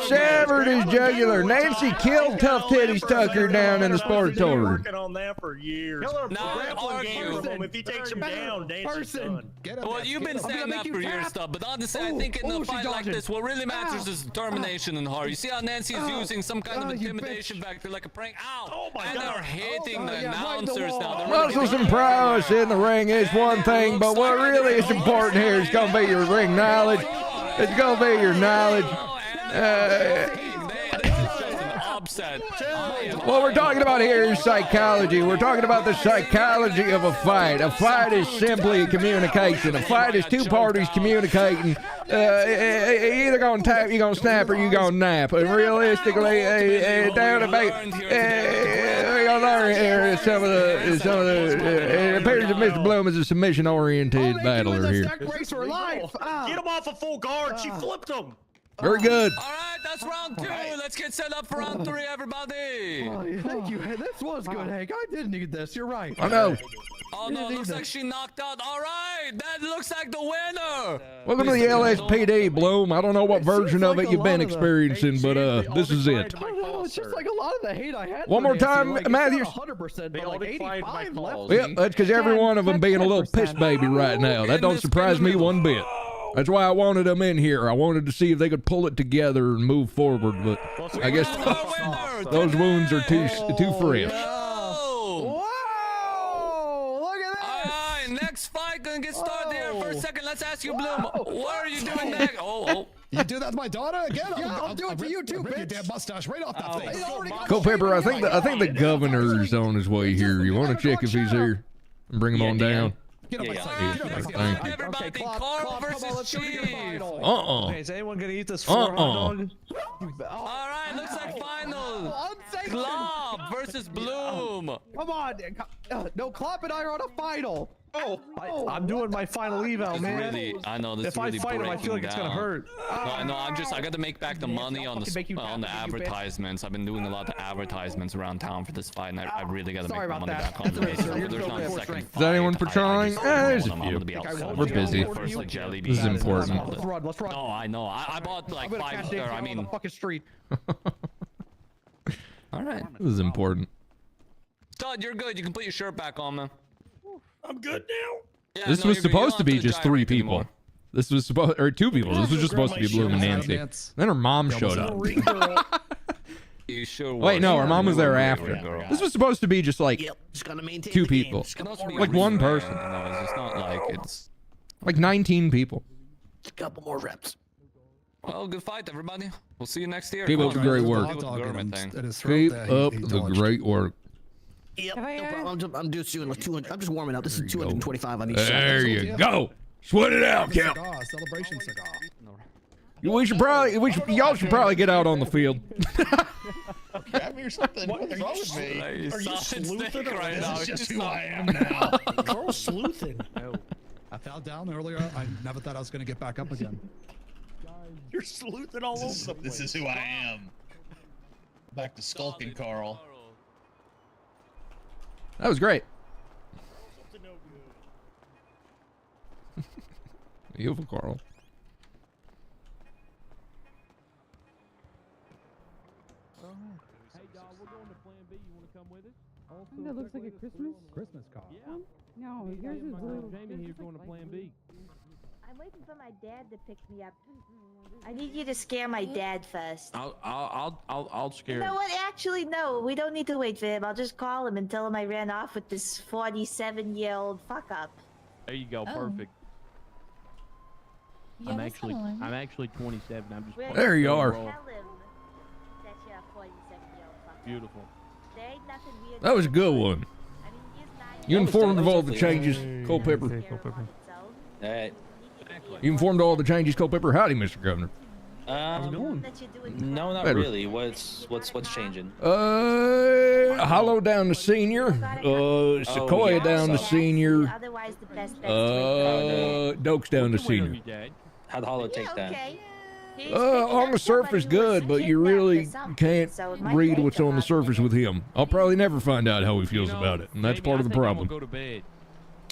U: severed his jugular. Nancy killed Tough Titties Tucker down in the sportatory.
B: Working on that for years. If he takes him down, Nancy's done.
C: Well, you've been saying that for years, stuff, but honestly, I think in a fight like this, what really matters is determination and heart. You see how Nancy is using some kind of intimidation factor, like a prank. Ow! And they're hitting the announcers now.
U: Muscles and prowess in the ring is one thing, but what really is important here is going to be your ring knowledge. It's going to be your knowledge. What we're talking about here is psychology. We're talking about the psychology of a fight. A fight is simply communication. A fight is two parties communicating. Either gonna tap, you gonna snap, or you gonna nap. And realistically, down the back, we're gonna learn here some of the. It appears that Mr. Bloom is a submission-oriented battler here.
B: Get him off of full guard. She flipped him.
U: Very good.
C: All right, that's round 2. Let's get set up for round 3, everybody.
I: Oh, thank you. Hey, this was good, Hank. I didn't need this. You're right.
U: I know.
C: Oh no, looks like she knocked out. All right, that looks like the winner.
U: Welcome to the LSPD, Bloom. I don't know what version of it you've been experiencing, but this is it.
I: It's just like a lot of the hate I had.
U: One more time, Matthews.
I: 100%, but like 85 left.
U: Yep, that's because every one of them being a little piss baby right now. That don't surprise me one bit. That's why I wanted them in here. I wanted to see if they could pull it together and move forward, but I guess those wounds are too fresh.
C: Next fight gonna get started here. For a second, let's ask you, Bloom. What are you doing next? Oh.
G: You do that to my daughter again?
I: Yeah, I'll do it for you too, bitch.
G: Your damn mustache right off that face.
U: Culpepper, I think the governor's on his way here. You want to check if he's here and bring him on down?
G: Thank
U: you.
C: Everybody, Carl versus Chief.
D: Okay, is anyone gonna eat this hot dog?
C: All right, looks like final. Klopp versus Bloom.
I: Come on. No, Klopp and I are on a final.
D: I'm doing my final eval, man.
C: Really, I know this.
D: If I fight him, I feel like it's gonna hurt.
C: No, I got to make back the money on the advertisements. I've been doing a lot of advertisements around town for this fight, and I really got to make my money back on the base. There's not a second.
U: Is anyone patrolling? There's a few. We're busy. This is important.
I: Let's run.
C: No, I know. I bought like 5. I mean,
I: the fucking street.
C: All right.
U: This is important.
C: Todd, you're good. You can put your shirt back on, man.
B: I'm good now.
C: Yeah,
U: This was supposed to be just 3 people. This was supposed, or 2 people. This was just supposed to be Bloom and Nancy. Then her mom showed up.
C: You sure?
U: Wait, no, her mom was there after. This was supposed to be just like 2 people, like one person.
C: No, it's not like it's
U: like 19 people.
I: A couple more reps.
C: Well, good fight, everybody. We'll see you next year.
U: Keep up the great work. Keep up the great work.
I: Yep, no problem. I'm just doing like 200. I'm just warming up. This is 225 on each side.
U: There you go. Sweat it out, Cap.
G: Celebration cigar.
U: Y'all should probably get out on the field.
K: Grab me or something. What's wrong with me?
B: Are you sleuthing
C: right now?
K: This is just who I am now.
B: Carl's sleuthing.
G: I fell down earlier. I never thought I was going to get back up again.
B: You're sleuthing all over the place.
K: This is who I am. Back to skulking, Carl.
U: That was great. Beautiful, Carl.
P: Hey, dog, we're going to Plan B. You want to come with us?
R: That looks like a Christmas
G: car.
P: Yeah.
R: No, yours is blue.
P: Jamie here's going to Plan B.
H: I'm waiting for my dad to pick me up. I need you to scare my dad first.
V: I'll scare
H: You know
V: him.
H: what? Actually, no. We don't need to wait for him. I'll just call him and tell him I ran off with this 47-year-old fuck up.
V: There you go, perfect.
H: Yeah,
V: I'm
H: that's
V: actually
H: fine.
V: 27. I'm just
U: There you are.
H: Tell him that you're a 47-year-old fuck up.
V: Beautiful.
H: There ain't nothing weird.
U: That was a good one. You informed of all the changes, Culpepper.
E: All right.
U: You informed of all the changes, Culpepper. Howdy, Mr. Governor.
E: No, not
U: Better.
E: really. What's changing?
U: Hollow down to senior. Sequoia down to senior.
H: Otherwise, the best
U: Dokes down to senior.
E: How'd Hollow take that?
U: On the surface, good, but you really can't read what's on the surface with him. I'll probably never find out how he feels about it, and that's part of the problem.
V: Go to bed.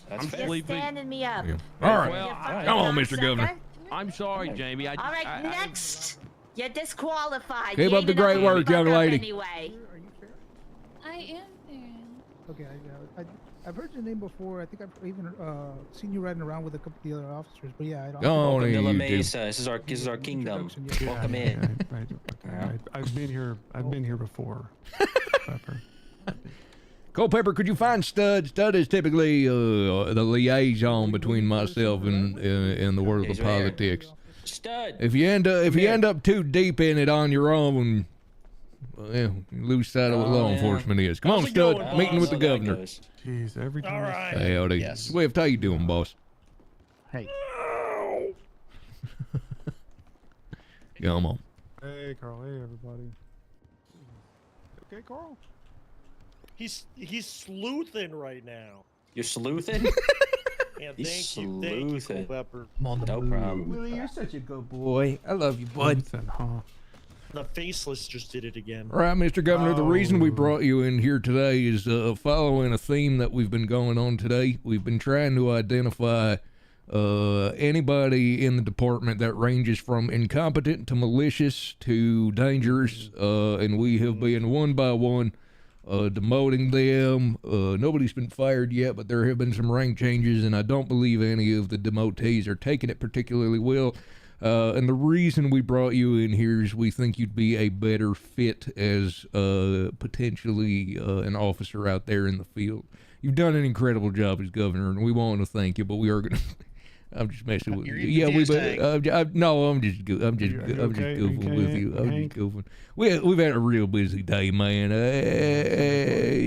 E: That's
H: You're standing me up.
U: All right. Come on, Mr. Governor.
V: I'm sorry, Jamie.
H: All right, next. You're disqualified.
U: Keep
H: You
U: up the
H: ain't enough
U: great
H: of a
U: work, young
H: fuck up
U: lady.
H: Anyway.
A: I am there.
O: Okay, I've heard your name before. I think I've even seen you riding around with a couple of the other officers. But yeah, I don't.
E: Welcome to La Mesa. This is our kingdom. Welcome in.
P: I've been here before. Pepper.
U: Culpepper, could you find Stud? Stud is typically the liaison between myself and the world of politics.
E: Stud.
U: If you end up too deep in it on your own, well, you lose sight of what law enforcement is. Come on, Stud. Meeting with the governor.
P: Jeez, every time. All right.
U: Hey, howdy.
K: Yes.
U: Swift, how you doing, boss?
I: Hey.
U: Come on.
P: Hey, Carl. Hey, everybody. Okay, Carl.
B: He's sleuthing right now.
E: You're sleuthing?
B: Yeah,
E: He's
B: thank you,
E: sleuthing.
B: Pepper.
E: No problem.
U: Willie, you're such a good boy. I love you, bud.
B: The faceless just did it again.
U: All right, Mr. Governor, the reason we brought you in here today is following a theme that we've been going on today. We've been trying to identify anybody in the department that ranges from incompetent to malicious to dangerous, and we have been one by one demoting them. Nobody's been fired yet, but there have been some rank changes, and I don't believe any of the demotees are taking it particularly well. And the reason we brought you in here is we think you'd be a better fit as potentially an officer out there in the field. You've done an incredible job as governor, and we want to thank you. But we are gonna. I'm just messing with you. Yeah, no, I'm just goofing with you. I'm just goofing. We've had a real busy day, man.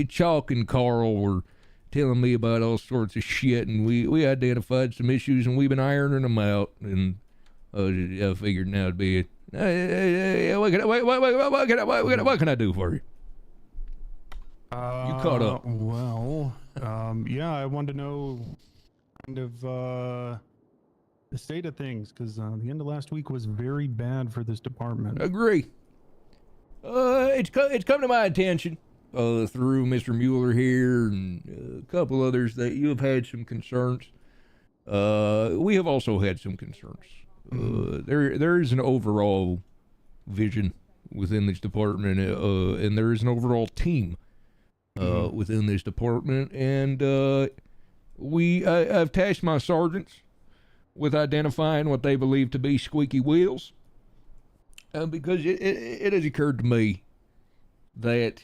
U: Chalk and Carl were telling me about all sorts of shit, and we identified some issues, and we've been ironing them out. And I figured now it'd be what can I do for you? You caught up.
P: Well, yeah, I wanted to know kind of the state of things, because the end of last week was very bad for this department.
U: Agree. It's come to my attention through Mr. Mueller here and a couple others that you have had some concerns. We have also had some concerns. There is an overall vision within this department, and there is an overall team within this department, and I've tasked my sergeants with identifying what they believe to be squeaky wheels, because it has occurred to me that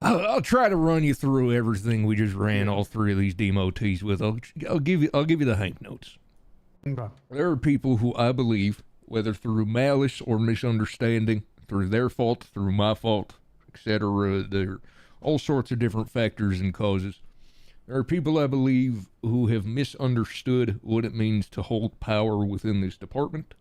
U: I'll try to run you through everything we just ran all three of these demotees with. I'll give you the Hank notes.
P: Okay.
U: There are people who I believe, whether through malice or misunderstanding, through their fault, through my fault, etc., there are all sorts of different factors and causes. There are people I believe who have misunderstood what it means to hold power within this department.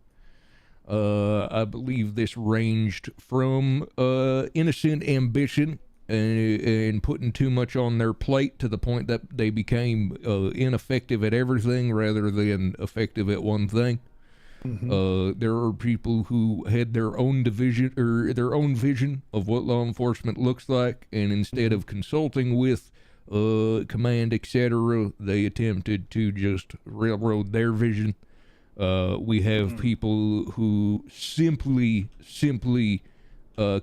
U: I believe this ranged from innocent ambition and putting too much on their plate to the point that they became ineffective at everything rather than effective at one thing. There are people who had their own division or their own vision of what law enforcement looks like, and instead of consulting with command, etc., they attempted to just railroad their vision. We have people who simply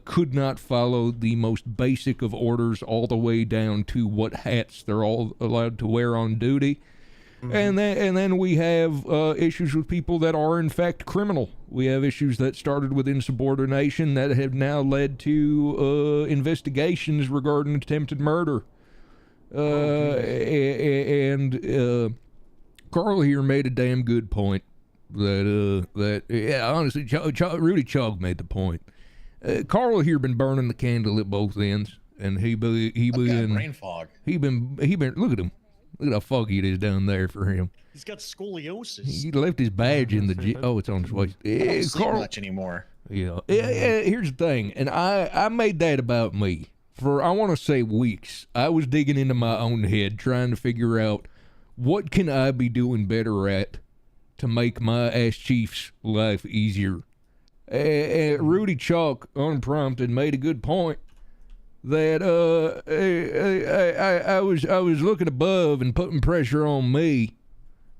U: could not follow the most basic of orders all the way down to what hats they're all allowed to wear on duty. And then we have issues with people that are in fact criminal. We have issues that started with insubordination that have now led to investigations regarding attempted murder. Carl here made a damn good point that honestly, Rudy Chog made the point. Carl here been burning the candle at both ends, and he been
K: brain fog.
U: He been look at him. Look at how foggy it is down there for him.
B: He's got scoliosis.
U: He left his badge in the gym. Oh, it's on his waist.
K: I don't sleep much anymore.
U: Yeah. Here's the thing, and I made that about me. For, I want to say, weeks. I was digging into my own head, trying to figure out what can I be doing better at to make my ass chief's life easier. Rudy Chalk, unprompted, made a good point that I was looking above and putting pressure on me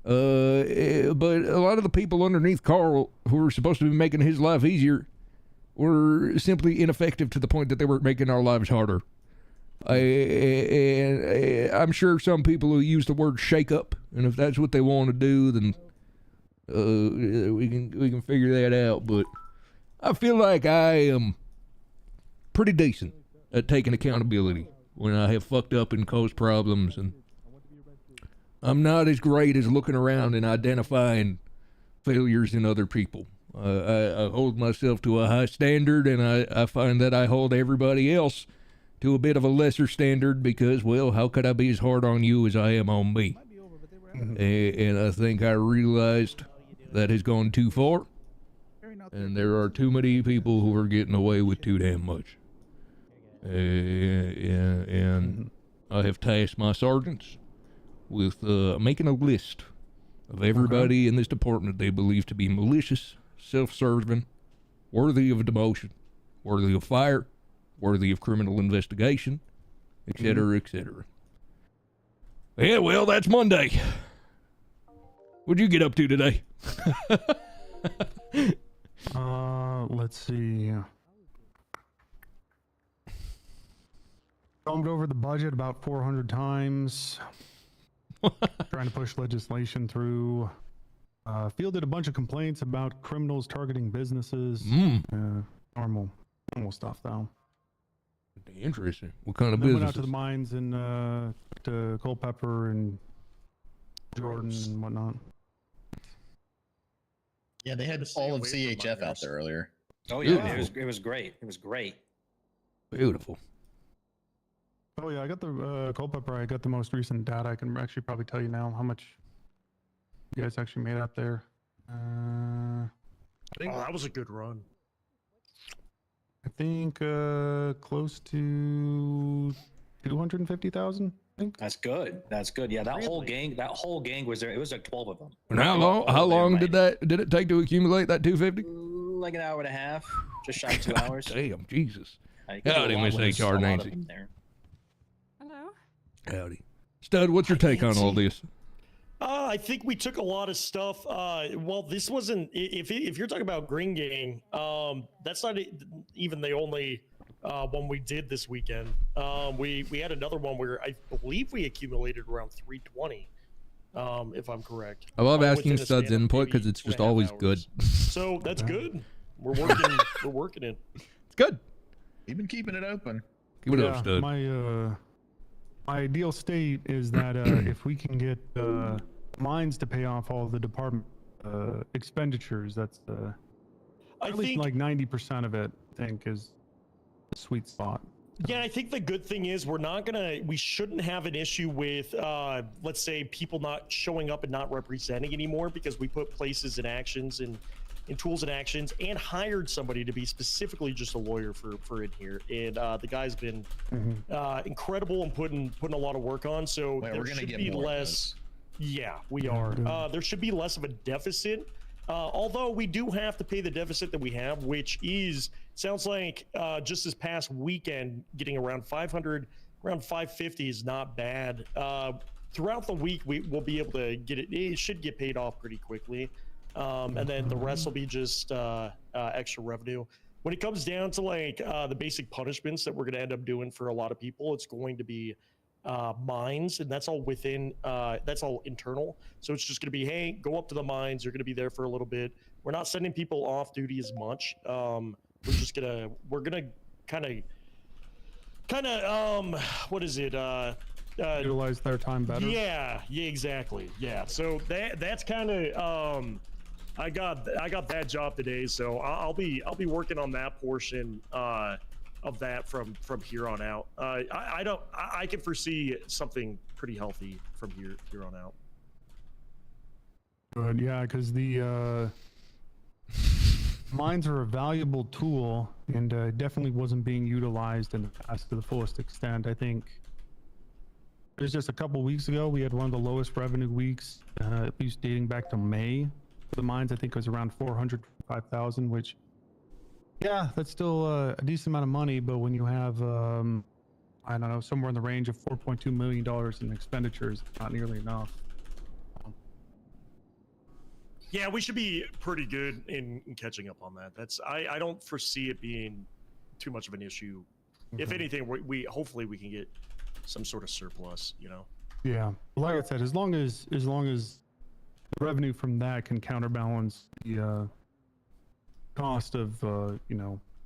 U: But a lot of the people underneath Carl who were supposed to be making his life easier were simply ineffective to the point that they were making our lives harder. I'm sure some people will use the word shake up, and if that's what they want to do, then we can figure that out. But I feel like I am pretty decent at taking accountability when I have fucked up and caused problems, and I'm not as great as looking around and identifying failures in other people. I hold myself to a high standard, and I find that I hold everybody else to a bit of a lesser standard because, well, how could I be as hard on you as I am on me? And I think I realized that has gone too far, and there are too many people who are getting away with too damn much. And I have tasked my sergeants with making a list of everybody in this department they believe to be malicious, self-serving, worthy of demotion, worthy of fire, worthy of criminal investigation, etc., etc. Yeah, well, that's Monday. What'd you get up to today?
P: Let's see. Combed over the budget about 400 times. Trying to push legislation through. Fielded a bunch of complaints about criminals targeting businesses. Normal stuff, though.
U: Interesting. What kind of
P: business?
U: businesses?
P: Went out to the mines and to Culpeper and Jordan and whatnot.
K: Yeah, they had all of CHF out there earlier.
E: Oh yeah, it was great. It was great.
U: Beautiful.
P: Oh yeah, I got the Culpeper. I got the most recent data. I can actually probably tell you now how much you guys actually made out there.
B: I think that was a good run.
P: I think close to 250,000. I think
E: That's good. That's good. Yeah, that whole gang was there. It was like 12 of them.
U: And how long did it take to accumulate that 250?
E: Like an hour and a half, just shy of 2 hours.
U: Damn, Jesus.
E: I
U: Howdy, Miss HR Nancy.
R: Hello.
U: Howdy. Stud, what's your take on all this?
B: I think we took a lot of stuff. Well, this wasn't. If you're talking about Green Gang, that's not even the only one we did this weekend. We had another one where I believe we accumulated around 320, if I'm correct.
U: I love asking Stud's input because it's just always good.
B: So that's good. We're working. We're working it.
U: It's good.
K: You've been keeping it open.
U: Keep it up, Stud.
P: My ideal state is that if we can get mines to pay off all the department expenditures, that's at least like 90% of it, I think, is the sweet spot.
B: Yeah, I think the good thing is we shouldn't have an issue with, let's say, people not showing up and not representing anymore because we put places and actions and tools and actions and hired somebody to be specifically just a lawyer for it here. And the guy's been incredible and putting a lot of work on. So there should be less. Yeah, we are. There should be less of a deficit. Although we do have to pay the deficit that we have, which sounds like just this past weekend, getting around 500, around 550 is not bad. Throughout the week, we'll be able to get it. It should get paid off pretty quickly. And then the rest will be just extra revenue. When it comes down to like the basic punishments that we're going to end up doing for a lot of people, it's going to be mines, and that's all within that's all internal. So it's just going to be, hey, go up to the mines, you're going to be there for a little bit. We're not sending people off duty as much. We're gonna kind of what is it,
P: utilize their time better.
B: Yeah, exactly. Yeah, so that's kind of I got that job today, so I'll be working on that portion of that from here on out. I can foresee something pretty healthy from here on out.
P: Good, yeah, because the mines are a valuable tool and definitely wasn't being utilized in the past to the fullest extent. I think it was just a couple weeks ago we had one of the lowest revenue weeks, at least dating back to May. The mines, I think, was around 405,000, which, yeah, that's still a decent amount of money. But when you have, I don't know, somewhere in the range of $4.2 million in expenditures, it's not nearly enough.
B: Yeah, we should be pretty good in catching up on that. I don't foresee it being too much of an issue. If anything, we hopefully we can get some sort of surplus. You know.
P: Yeah, like I said, as long as the revenue from that can counterbalance the cost of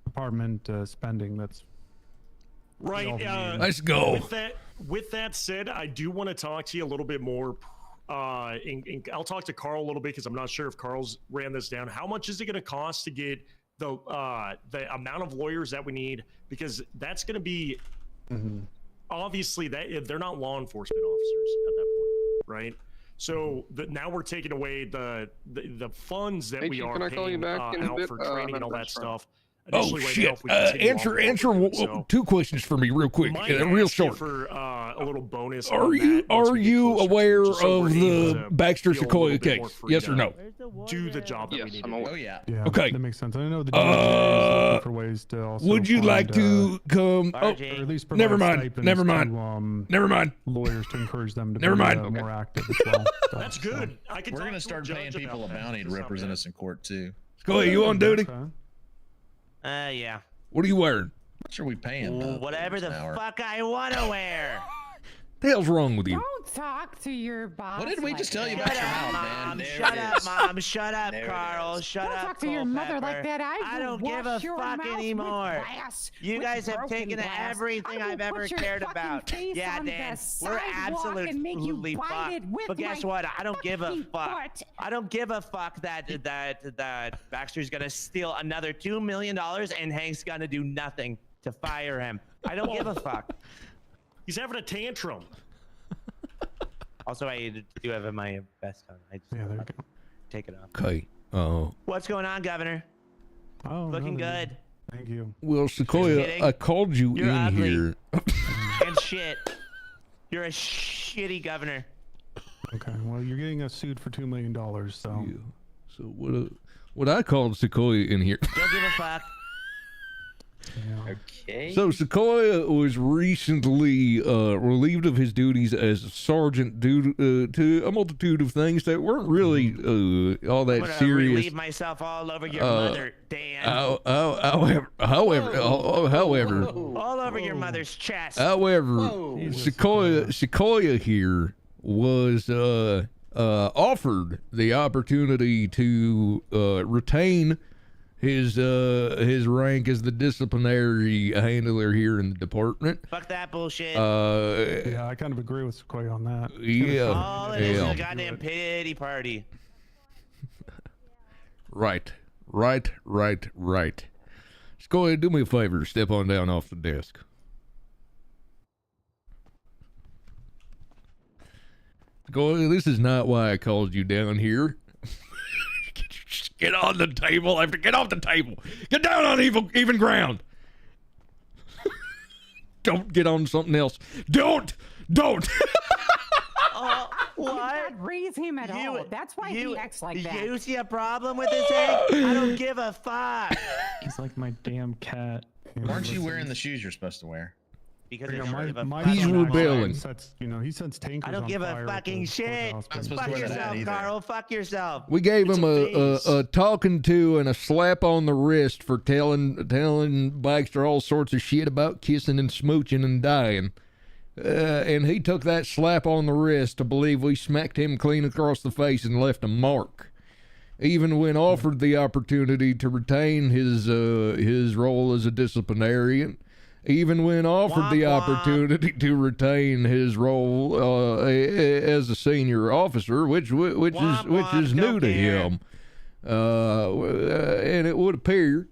P: department spending, that's
B: right.
U: Let's go.
B: With that said, I do want to talk to you a little bit more. I'll talk to Carl a little bit because I'm not sure if Carl's ran this down. How much is it going to cost to get the amount of lawyers that we need? Because that's going to be obviously that they're not law enforcement officers at that point, right? So now we're taking away the funds that we are paying out for training and all that stuff.
U: Oh shit! Answer two questions for me real quick, real short.
B: For a little bonus.
U: Are you aware of the Baxter Sequoia case? Yes or no?
B: Do the job that we need.
K: Oh yeah.
P: Yeah.
U: Okay.
P: That makes sense. I know the DOJ is looking for ways to also.
U: Would you like to come?
P: Or at least provide
U: never mind.
P: stipends
U: Never mind.
P: To,
U: never mind.
P: Lawyers to encourage them to
U: never
P: be
U: mind.
P: more active as well.
B: That's good.
K: We're gonna start paying people a bounty to represent us in court too.
U: Sequoia, you on duty?
J: Yeah.
U: What are you wearing?
K: What are we paying?
J: Whatever the fuck I want to wear.
U: The hell's wrong with you?
R: Don't talk to your boss.
K: What did we just tell you about your mouth, man?
J: Shut up, Mom. Shut up, Carl. Shut
R: Don't
J: up,
R: talk to your mother
J: Culpepper.
R: like that.
J: I don't give a fuck anymore. You guys have taken everything I've ever cared about. Yeah, Dan, we're absolutely fucked. But guess what? I don't give a fuck. I don't give a fuck that Baxter's gonna steal another $2 million and Hank's gonna do nothing to fire him. I don't give a fuck.
B: He's having a tantrum.
J: Also, I do have my vest on. I just take it off.
U: Okay.
J: What's going on, Governor?
P: Oh,
J: looking good.
P: Thank you.
U: Well, Sequoia, I called you
J: You're
U: in
J: ugly.
U: here.
J: And shit. You're a shitty governor.
P: Okay. Well, you're getting us sued for $2 million. So.
U: Yeah. So what I called Sequoia in here.
J: Don't give a fuck.
E: Okay.
U: So Sequoia was recently relieved of his duties as a sergeant due to a multitude of things that weren't really all that
J: I'm gonna
U: serious.
J: relieve myself all over your mother, Dan.
U: However,
J: all over your mother's chest.
U: However, Sequoia here was offered the opportunity to retain his rank as the disciplinary handler here in the department.
J: Fuck that bullshit.
P: Yeah, I kind of agree with Sequoia on that.
U: Yeah.
J: All it is a goddamn pity party.
U: Right. Sequoia, do me a favor. Step on down off the desk. Sequoia, this is not why I called you down here. Get on the table. I have to get off the table. Get down on even ground. Don't get on something else. Don't.
R: What?
Q: You can't raise him at all. That's why he acts like that.
J: You see a problem with this Hank? I don't give a fuck.
P: He's like my damn cat.
K: Why aren't you wearing the shoes you're supposed to wear?
J: Because
U: he's rebelling.
P: He sets tankers
J: I don't
P: on
J: give
P: fire
J: a fucking shit. Fuck yourself, Carl. Fuck yourself.
U: We gave him a talking to and a slap on the wrist for telling Baxter all sorts of shit about kissing and smooching and dying. And he took that slap on the wrist to believe we smacked him clean across the face and left a mark. Even when offered the opportunity to retain his role as a disciplinarian, even when offered the opportunity to retain his role as a senior officer, which is new to him, and it would appear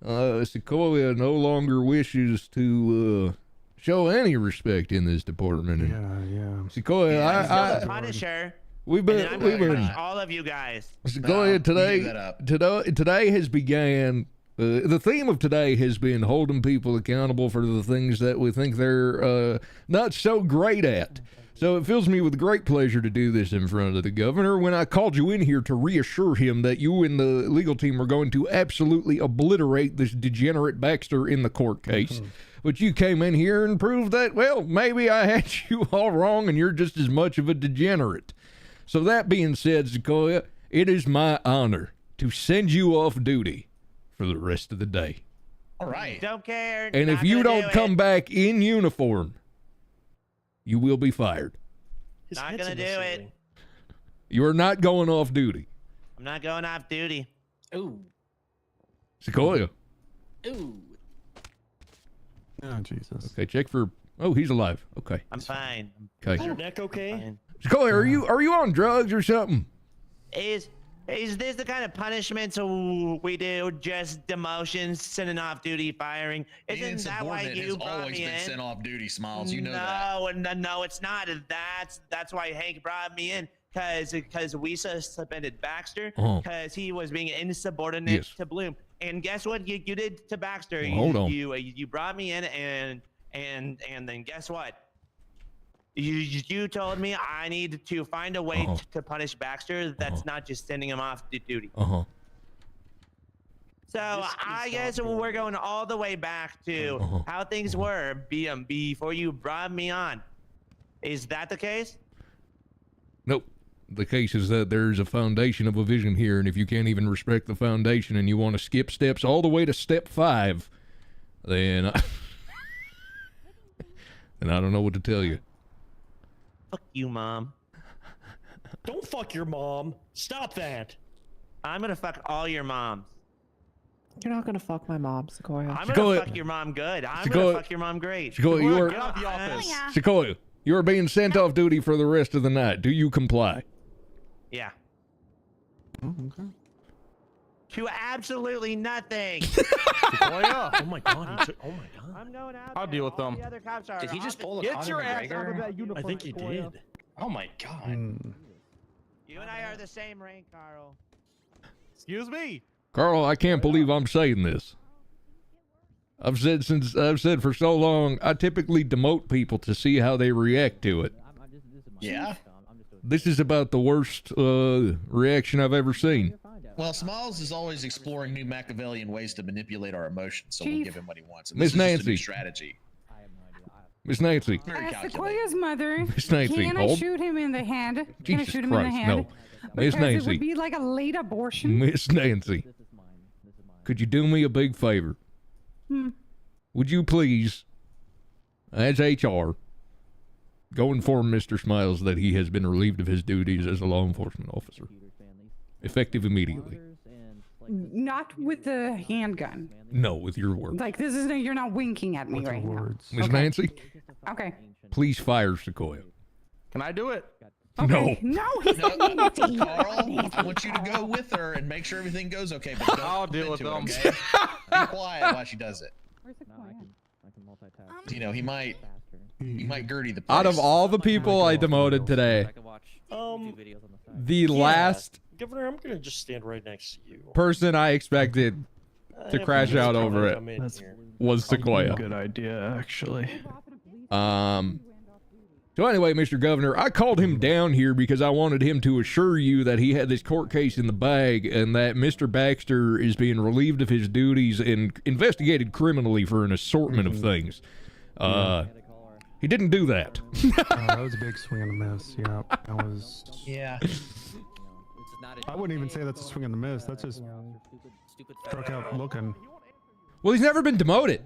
U: Sequoia no longer wishes to show any respect in this department.
P: Yeah.
U: Sequoia, I
J: punish her.
U: We've been
J: all of you guys.
U: Sequoia, today has began. The theme of today has been holding people accountable for the things that we think they're not so great at. So it fills me with great pleasure to do this in front of the governor when I called you in here to reassure him that you and the legal team were going to absolutely obliterate this degenerate Baxter in the court case. But you came in here and proved that, well, maybe I had you all wrong and you're just as much of a degenerate. So that being said, Sequoia, it is my honor to send you off duty for the rest of the day.
K: All right.
J: Don't care.
U: And if you don't come back in uniform, you will be fired.
J: Not gonna do it.
U: You are not going off duty.
J: I'm not going off duty.
E: Ooh.
U: Sequoia.
E: Ooh.
P: Oh, Jesus.
U: Okay, check for... Oh, he's alive. Okay.
J: I'm fine.
U: Okay.
B: Is your neck okay?
U: Sequoia, are you on drugs or something?
J: Is this the kind of punishments we do? Just demotions, sending off duty, firing? Isn't that why you brought
K: always
J: me
K: been
J: in?
K: sent off duty, Smiles. You know that.
J: No, it's not. That's why Hank brought me in. Because we suspended Baxter because he was being insubordinate to Bloom. And guess what you did to Baxter?
U: Hold on.
J: You brought me in and then guess what? You told me I need to find a way to punish Baxter that's not just sending him off to duty. So I guess we're going all the way back to how things were before you brought me on. Is that the case?
U: Nope. The case is that there's a foundation of a vision here, and if you can't even respect the foundation and you want to skip steps all the way to step 5, then I don't know what to tell you.
J: Fuck you, Mom.
B: Don't fuck your mom. Stop that.
J: I'm gonna fuck all your moms.
F: You're not gonna fuck my mom, Sequoia.
J: I'm gonna fuck your mom good. I'm gonna fuck your mom great.
U: Sequoia, you are,
J: get off the office.
U: Sequoia, you are being sent off duty for the rest of the night. Do you comply?
J: Yeah.
P: Oh, okay.
J: To absolutely nothing.
B: Sequoia. Oh my god. Oh my god.
J: I'm going out.
V: I'll deal with them.
J: The other cops are
E: Did he just pull a
V: Get
E: Conor
V: your ass
E: McGregor?
V: out of that uniform.
B: I think he
V: Sequoia.
B: did.
E: Oh my god.
J: You and I are the same rank, Carl.
V: Excuse me.
U: Carl, I can't believe I'm saying this. I've said for so long, I typically demote people to see how they react to it.
K: Yeah.
U: This is about the worst reaction I've ever seen.
K: Well, Smiles is always exploring new Machiavellian ways to manipulate our emotions, so we'll give him what he wants. And
U: Miss
K: this is just a new
U: Nancy.
K: strategy.
U: Miss Nancy.
R: As Sequoia's mother,
U: Miss Nancy,
R: can I
U: hold.
R: shoot him in the hand? Can I
U: Jesus
R: shoot him in the
U: Christ,
R: hand?
U: no. Miss
R: Because it
U: Nancy.
R: would be like a late abortion.
U: Miss Nancy. Could you do me a big favor? Would you please, as HR, go inform Mr. Smiles that he has been relieved of his duties as a law enforcement officer, effective immediately?
R: Not with the handgun.
U: No, with your words.
R: Like this is you're not winking at me right now.
U: Miss Nancy,
R: Okay.
U: please fire Sequoia.
V: Can I do it?
R: Okay. No, he's
K: Carl, I want you to go with her and make sure everything goes okay. But don't
V: I'll
K: bump
V: deal with
K: into it,
V: them.
K: okay? Be quiet while she does it.
R: Where's Sequoia?
K: You know, he might Gertie the place.
U: Out of all the people I demoted today, the last
B: Governor, I'm gonna just stand right next to you.
U: person I expected to crash out over it was Sequoia.
D: Good idea, actually.
U: So anyway, Mr. Governor, I called him down here because I wanted him to assure you that he had this court case in the bag and that Mr. Baxter is being relieved of his duties and investigated criminally for an assortment of things. He didn't do that.
P: That was a big swing and a miss. Yeah, that was.
K: Yeah.
P: I wouldn't even say that's a swing and a miss. That's just struck out looking.
U: Well, he's never been demoted.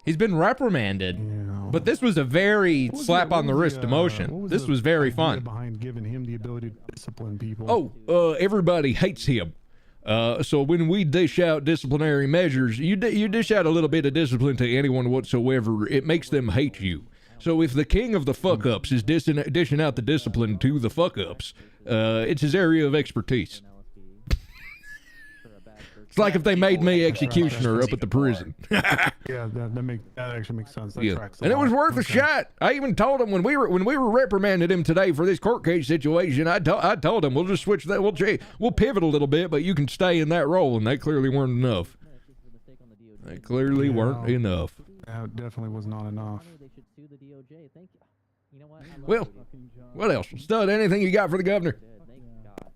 U: He's been reprimanded. But this was a very slap on the wrist demotion. This was very fun.
P: Behind giving him the ability to discipline people.
U: Oh, everybody hates him. So when we dish out disciplinary measures, you dish out a little bit of discipline to anyone whatsoever, it makes them hate you. So if the king of the fuck-ups is dishing out the discipline to the fuck-ups, it's his area of expertise. It's like if they made me executioner up at the prison.
P: Yeah, that actually makes sense. That tracks a
U: And it was
P: lot.
U: worth a shot. I even told him when we were reprimanding him today for this court case situation. I told him we'll just switch that. We'll pivot a little bit, but you can stay in that role. And they clearly weren't enough. They clearly weren't enough.
P: That definitely was not enough.
U: Well, what else? Stud, anything you got for the governor?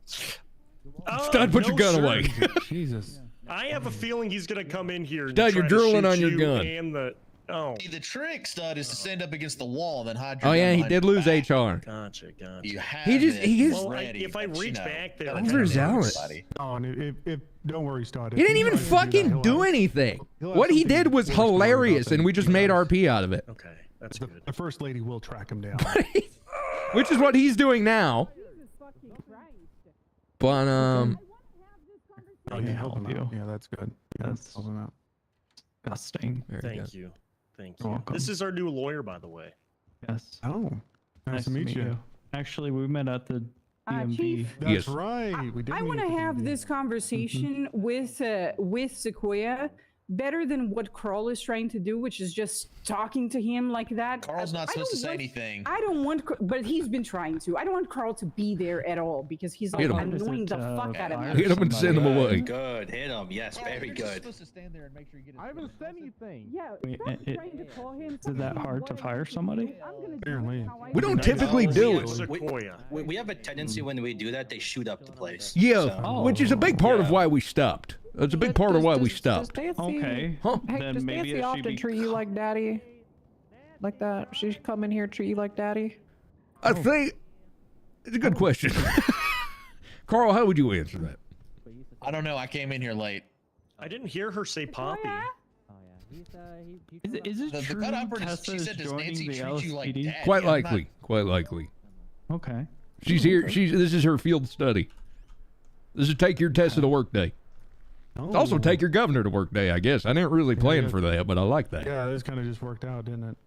U: Stud, put
B: no,
U: your gun
B: sir.
U: away.
P: Jesus.
B: I have a feeling he's gonna come in here. And
U: Stud, you're
B: try to
U: drooling
B: shoot
U: on your
B: you
U: gun.
B: And Oh.
K: See, the trick, Stud, is to stand up against the wall and then hide your
U: Oh
K: gun
U: yeah, he
K: behind
U: did
K: your
U: lose
K: back.
U: HR.
B: Gotcha.
K: You have
U: He just-
K: it
U: he is-
B: Well,
K: ready,
B: if I
K: but,
B: reach back there,
U: He's overzealous.
P: Oh, and if don't worry, Stud.
U: He didn't even fucking do anything. What he did was hilarious, and we just made RP out of it.
B: Okay, that's
P: good. The first lady will track him down.
U: Which is what he's doing now. But
P: Oh, yeah, helping you. Yeah, that's good. Yes.
D: Disgusting.
B: Thank you. Thank
D: You're
B: you.
D: welcome.
B: This is our new lawyer, by the way.
D: Yes.
P: Oh, nice to meet you.
D: Actually, we met at the DMV.
R: Chief?
P: That's right. We did.
R: I
P: meet
R: want
P: at
R: to
P: the
R: have
P: DMV.
R: this conversation with Sequoia better than what Carl is trying to do, which is just talking to him like that.
K: Carl's not
R: I
K: supposed to
R: don't
K: say
R: want-
K: anything.
R: I don't want, but he's been trying to. I don't want Carl to be there at all because he's like
U: Hit him.
R: annoying the fuck out of me.
U: Hit him and send him away.
E: Good. Hit him. Yes, very good.
I: to stand there and make sure you get.
D: I haven't said anything.
R: Yeah, stop trying to call him.
D: Is it that hard to fire somebody?
P: Apparently.
U: We don't typically do it.
E: We have a tendency when we do that, they shoot up the place.
U: Yeah,
E: So-
U: which is a big part of why we stopped. That's a big part of why we stopped.
F: Does
D: Okay.
F: Hey,
D: Then
F: does
D: maybe
F: Nancy
D: it should
F: often
D: be.
F: treat you like daddy? Like that? She come in here treat you like daddy?
U: I think it's a good question. Carl, how would you answer that?
K: I don't know. I came in here late.
B: I didn't hear her say Poppy.
D: Is it
K: The
D: true
K: cut operative,
D: Tessa
K: she
D: is
K: said, does
D: joining
K: Nancy
D: the
K: treat you like
D: LSPD?
K: dad?
U: Quite
K: Yeah, I'm not-
U: likely. Quite likely.
D: Okay.
U: She's here. This is her field study. This is take your test of the workday. It's also take your governor to work day, I guess. I didn't really plan for that, but I like that.
P: Yeah, this kind of just worked out, didn't it?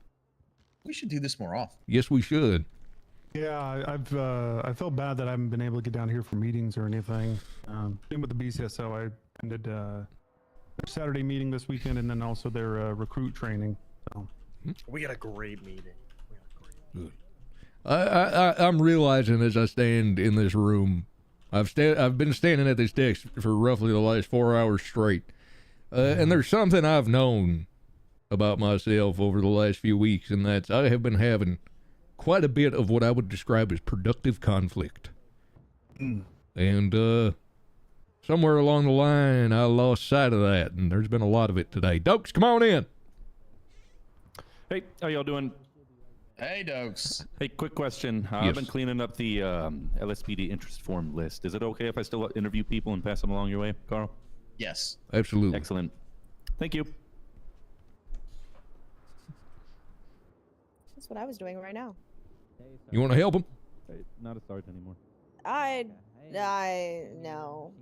K: We should do this more often.
U: Yes, we should.
P: Yeah, I felt bad that I haven't been able to get down here for meetings or anything. Same with the BCSO, I ended their Saturday meeting this weekend, and then also their recruit training. So.
B: We had a great meeting.
U: Good. I'm realizing as I stand in this room, I've been standing at this desk for roughly the last 4 hours straight, and there's something I've known about myself over the last few weeks, and that's I have been having quite a bit of what I would describe as productive conflict. And somewhere along the line, I lost sight of that, and there's been a lot of it today. Dokes, come on in.
M: Hey, how y'all doing?
K: Hey, Dokes.
M: Hey, quick question. I've been cleaning up the LSPD interest form list. Is it okay if I still interview people and pass them along your way, Carl?
K: Yes.
U: Absolutely.
M: Excellent. Thank you.
W: That's what I was doing right now.
U: You want to help him?
M: Not a sergeant anymore.
W: No.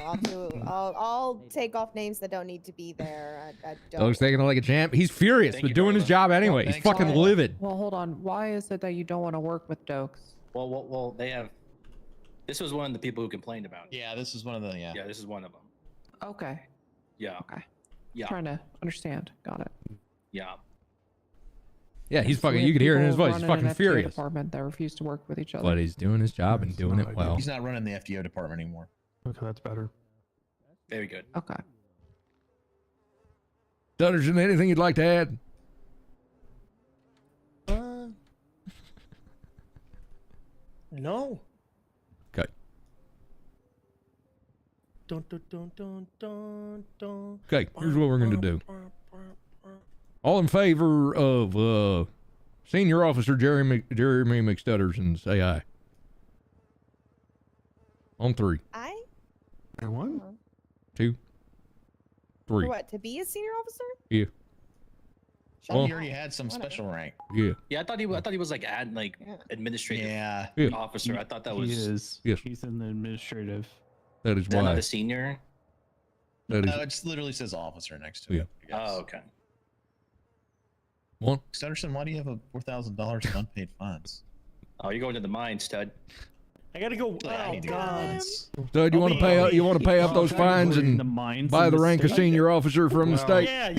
W: I'll take off names that don't need to be there. I don't.
U: Dokes taking it like a champ. He's furious, but doing his job anyway. He's fucking livid.
F: Well, hold on. Why is it that you don't want to work with Dokes?
E: Well, they have. This was one of the people who complained about it.
K: Yeah, this is one of the.
E: Yeah, this is one of them.
F: Okay.
E: Yeah.
F: Okay.
E: Yeah.
F: Trying to understand. Got it.
E: Yeah.
U: Yeah, he's
F: So we
U: fucking.
F: have
U: You can hear it in his
F: people
U: voice. He's
F: running an
U: fucking
F: FTA
U: furious.
F: Department that refuse to work with each other.
U: But he's doing his job and doing it well.
K: He's not running the FDO department anymore.
P: Okay, that's better.
E: Very good.
F: Okay.
U: Dutterson, anything you'd like to add?
B: No.
U: Okay.
B: Dun, dun, dun, dun, dun, dun.
U: Okay, here's what we're going to do. All in favor of Senior Officer Jeremy McStutterson, say aye. On three.
W: I?
P: One?
U: 2, 3.
W: For what? To be a senior officer?
U: Yeah.
K: He already had some special rank.
U: Yeah.
E: Yeah, I thought he was like administrative
U: Yeah.
E: officer. I thought that was.
D: He is.
U: Yes.
D: He's in the administrative.
U: That is
E: Is that
U: why.
E: not a senior?
U: That
K: No,
U: is
K: it just literally says officer next to it.
E: Oh, okay.
U: one.
K: Stutterson, why do you have a $4,000 in unpaid fines?
E: Oh, you're going to the mine, stud.
B: I gotta go.
K: I
B: Oh,
K: need to go to the
B: God.
K: mines.
U: So do you want to pay up? You want to pay up those fines and buy the rank of senior officer from the state?
B: Yeah.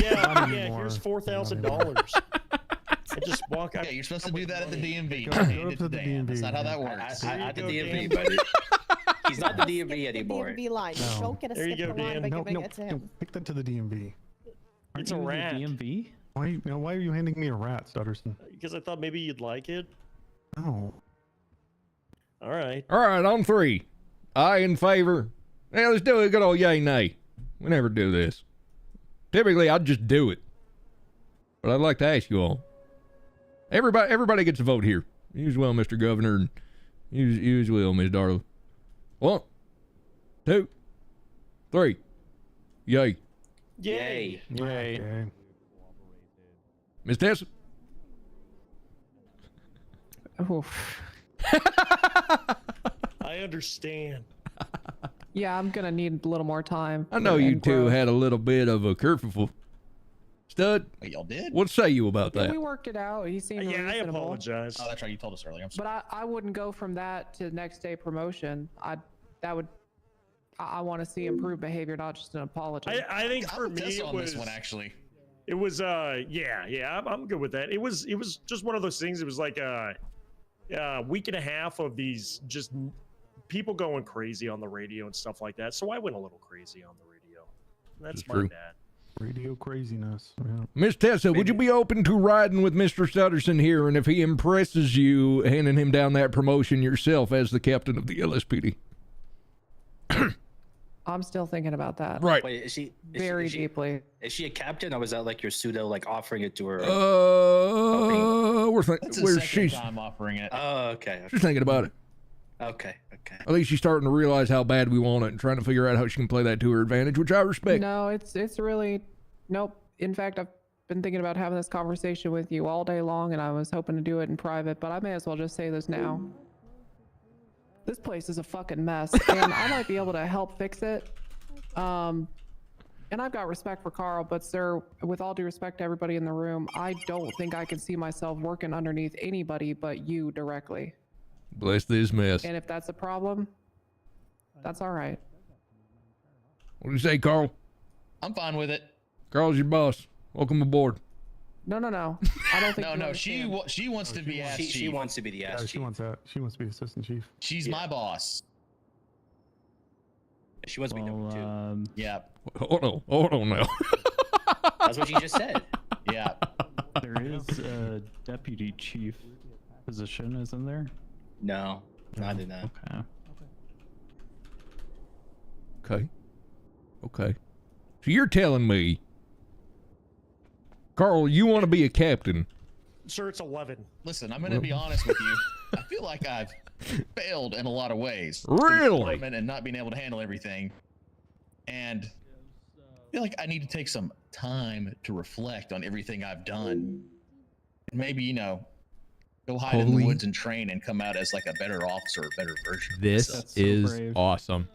B: Here's $4,000. I just walk out.
K: Yeah, you're supposed to do that at the DMV.
P: Go up to the DMV.
K: That's not how that works.
E: At the DMV, buddy. He's not the DMV anymore.
W: DMV line.
P: No.
W: Don't get a
B: There you
W: skip
B: go,
W: the line
B: Dan.
W: by
P: No,
W: giving
P: no,
W: it to
P: no.
W: him.
P: Take that to the DMV.
B: It's a rat.
D: DMV?
P: Why are you handing me a rat, Stutterson?
B: Because I thought maybe you'd like it.
P: No.
B: All right.
U: All right, on 3. Aye in favor. Yeah, let's do a good old yay nay. We never do this. Typically, I'd just do it. But I'd like to ask you all. Everybody gets a vote here. You as well, Mr. Governor, and you as well, Ms. Darla. 1, 2, 3. Yay.
E: Yay.
P: Yay.
U: Ms. Tessa?
F: Oof.
B: I understand.
F: Yeah, I'm gonna need a little more time.
U: I know you two had a little bit of a kerfuffle. Stud?
K: Y'all did?
U: What say you about
F: Yeah,
U: that?
F: we worked it out. He seemed
B: Yeah, I
F: reasonable.
B: apologize.
K: Oh, that's right. You told us earlier. I'm sorry.
F: But I wouldn't go from that to next day promotion. I want to see improved behavior, not just an apology.
B: I think for
K: I'm
B: me
K: with Tessa
B: it
K: on
B: was
K: this one actually.
B: It was I'm good with that. It was just one of those things. It was like a week and a half of these just people going crazy on the radio and stuff like that. So I went a little crazy on the radio. That's my
U: true.
B: bad.
P: Radio craziness. Yeah.
U: Miss Tessa, would you be open to riding with Mr. Stutterson here, and if he impresses you, handing him down that promotion yourself as the captain of the LSPD?
F: I'm still thinking about that.
U: Right.
E: Wait, is she
F: Very deeply?
E: Is she a captain, or was that like your pseudo, like offering it to her?
K: That's the second time offering it.
E: Oh, okay.
U: She's thinking about it.
E: Okay.
U: I think she's starting to realize how bad we want it and trying to figure out how she can play that to her advantage, which I respect.
F: No, it's really nope. In fact, I've been thinking about having this conversation with you all day long, and I was hoping to do it in private, but I may as well just say this now. This place is a fucking mess, and I might be able to help fix it. And I've got respect for Carl, but sir, with all due respect to everybody in the room, I don't think I can see myself working underneath anybody but you directly.
U: Bless this mess.
F: And if that's a problem, that's all right.
U: What do you say, Carl?
K: I'm fine with it.
U: Carl's your boss. Welcome aboard.
F: No. I don't think.
K: No,
F: you
K: no.
F: understand.
K: She wants to be ass chief.
E: She wants to be the ass
P: Yeah,
E: chief.
P: she wants that. She wants to be assistant chief.
K: She's my boss.
E: She wants to be number 2.
K: Yeah.
U: Hold on now.
E: That's what you just said.
K: Yeah.
D: There is a deputy chief position, isn't there?
E: No, I did not.
U: Okay. So you're telling me, Carl, you want to be a captain?
B: Sir, it's 11.
K: Listen, I'm going to be honest with you. I feel like I've failed in a lot of ways.
U: Really?
K: And not being able to handle everything. And I feel like I need to take some time to reflect on everything I've done. And maybe, go hide in the woods and train and come out as like a better officer, a better version.
U: This is awesome.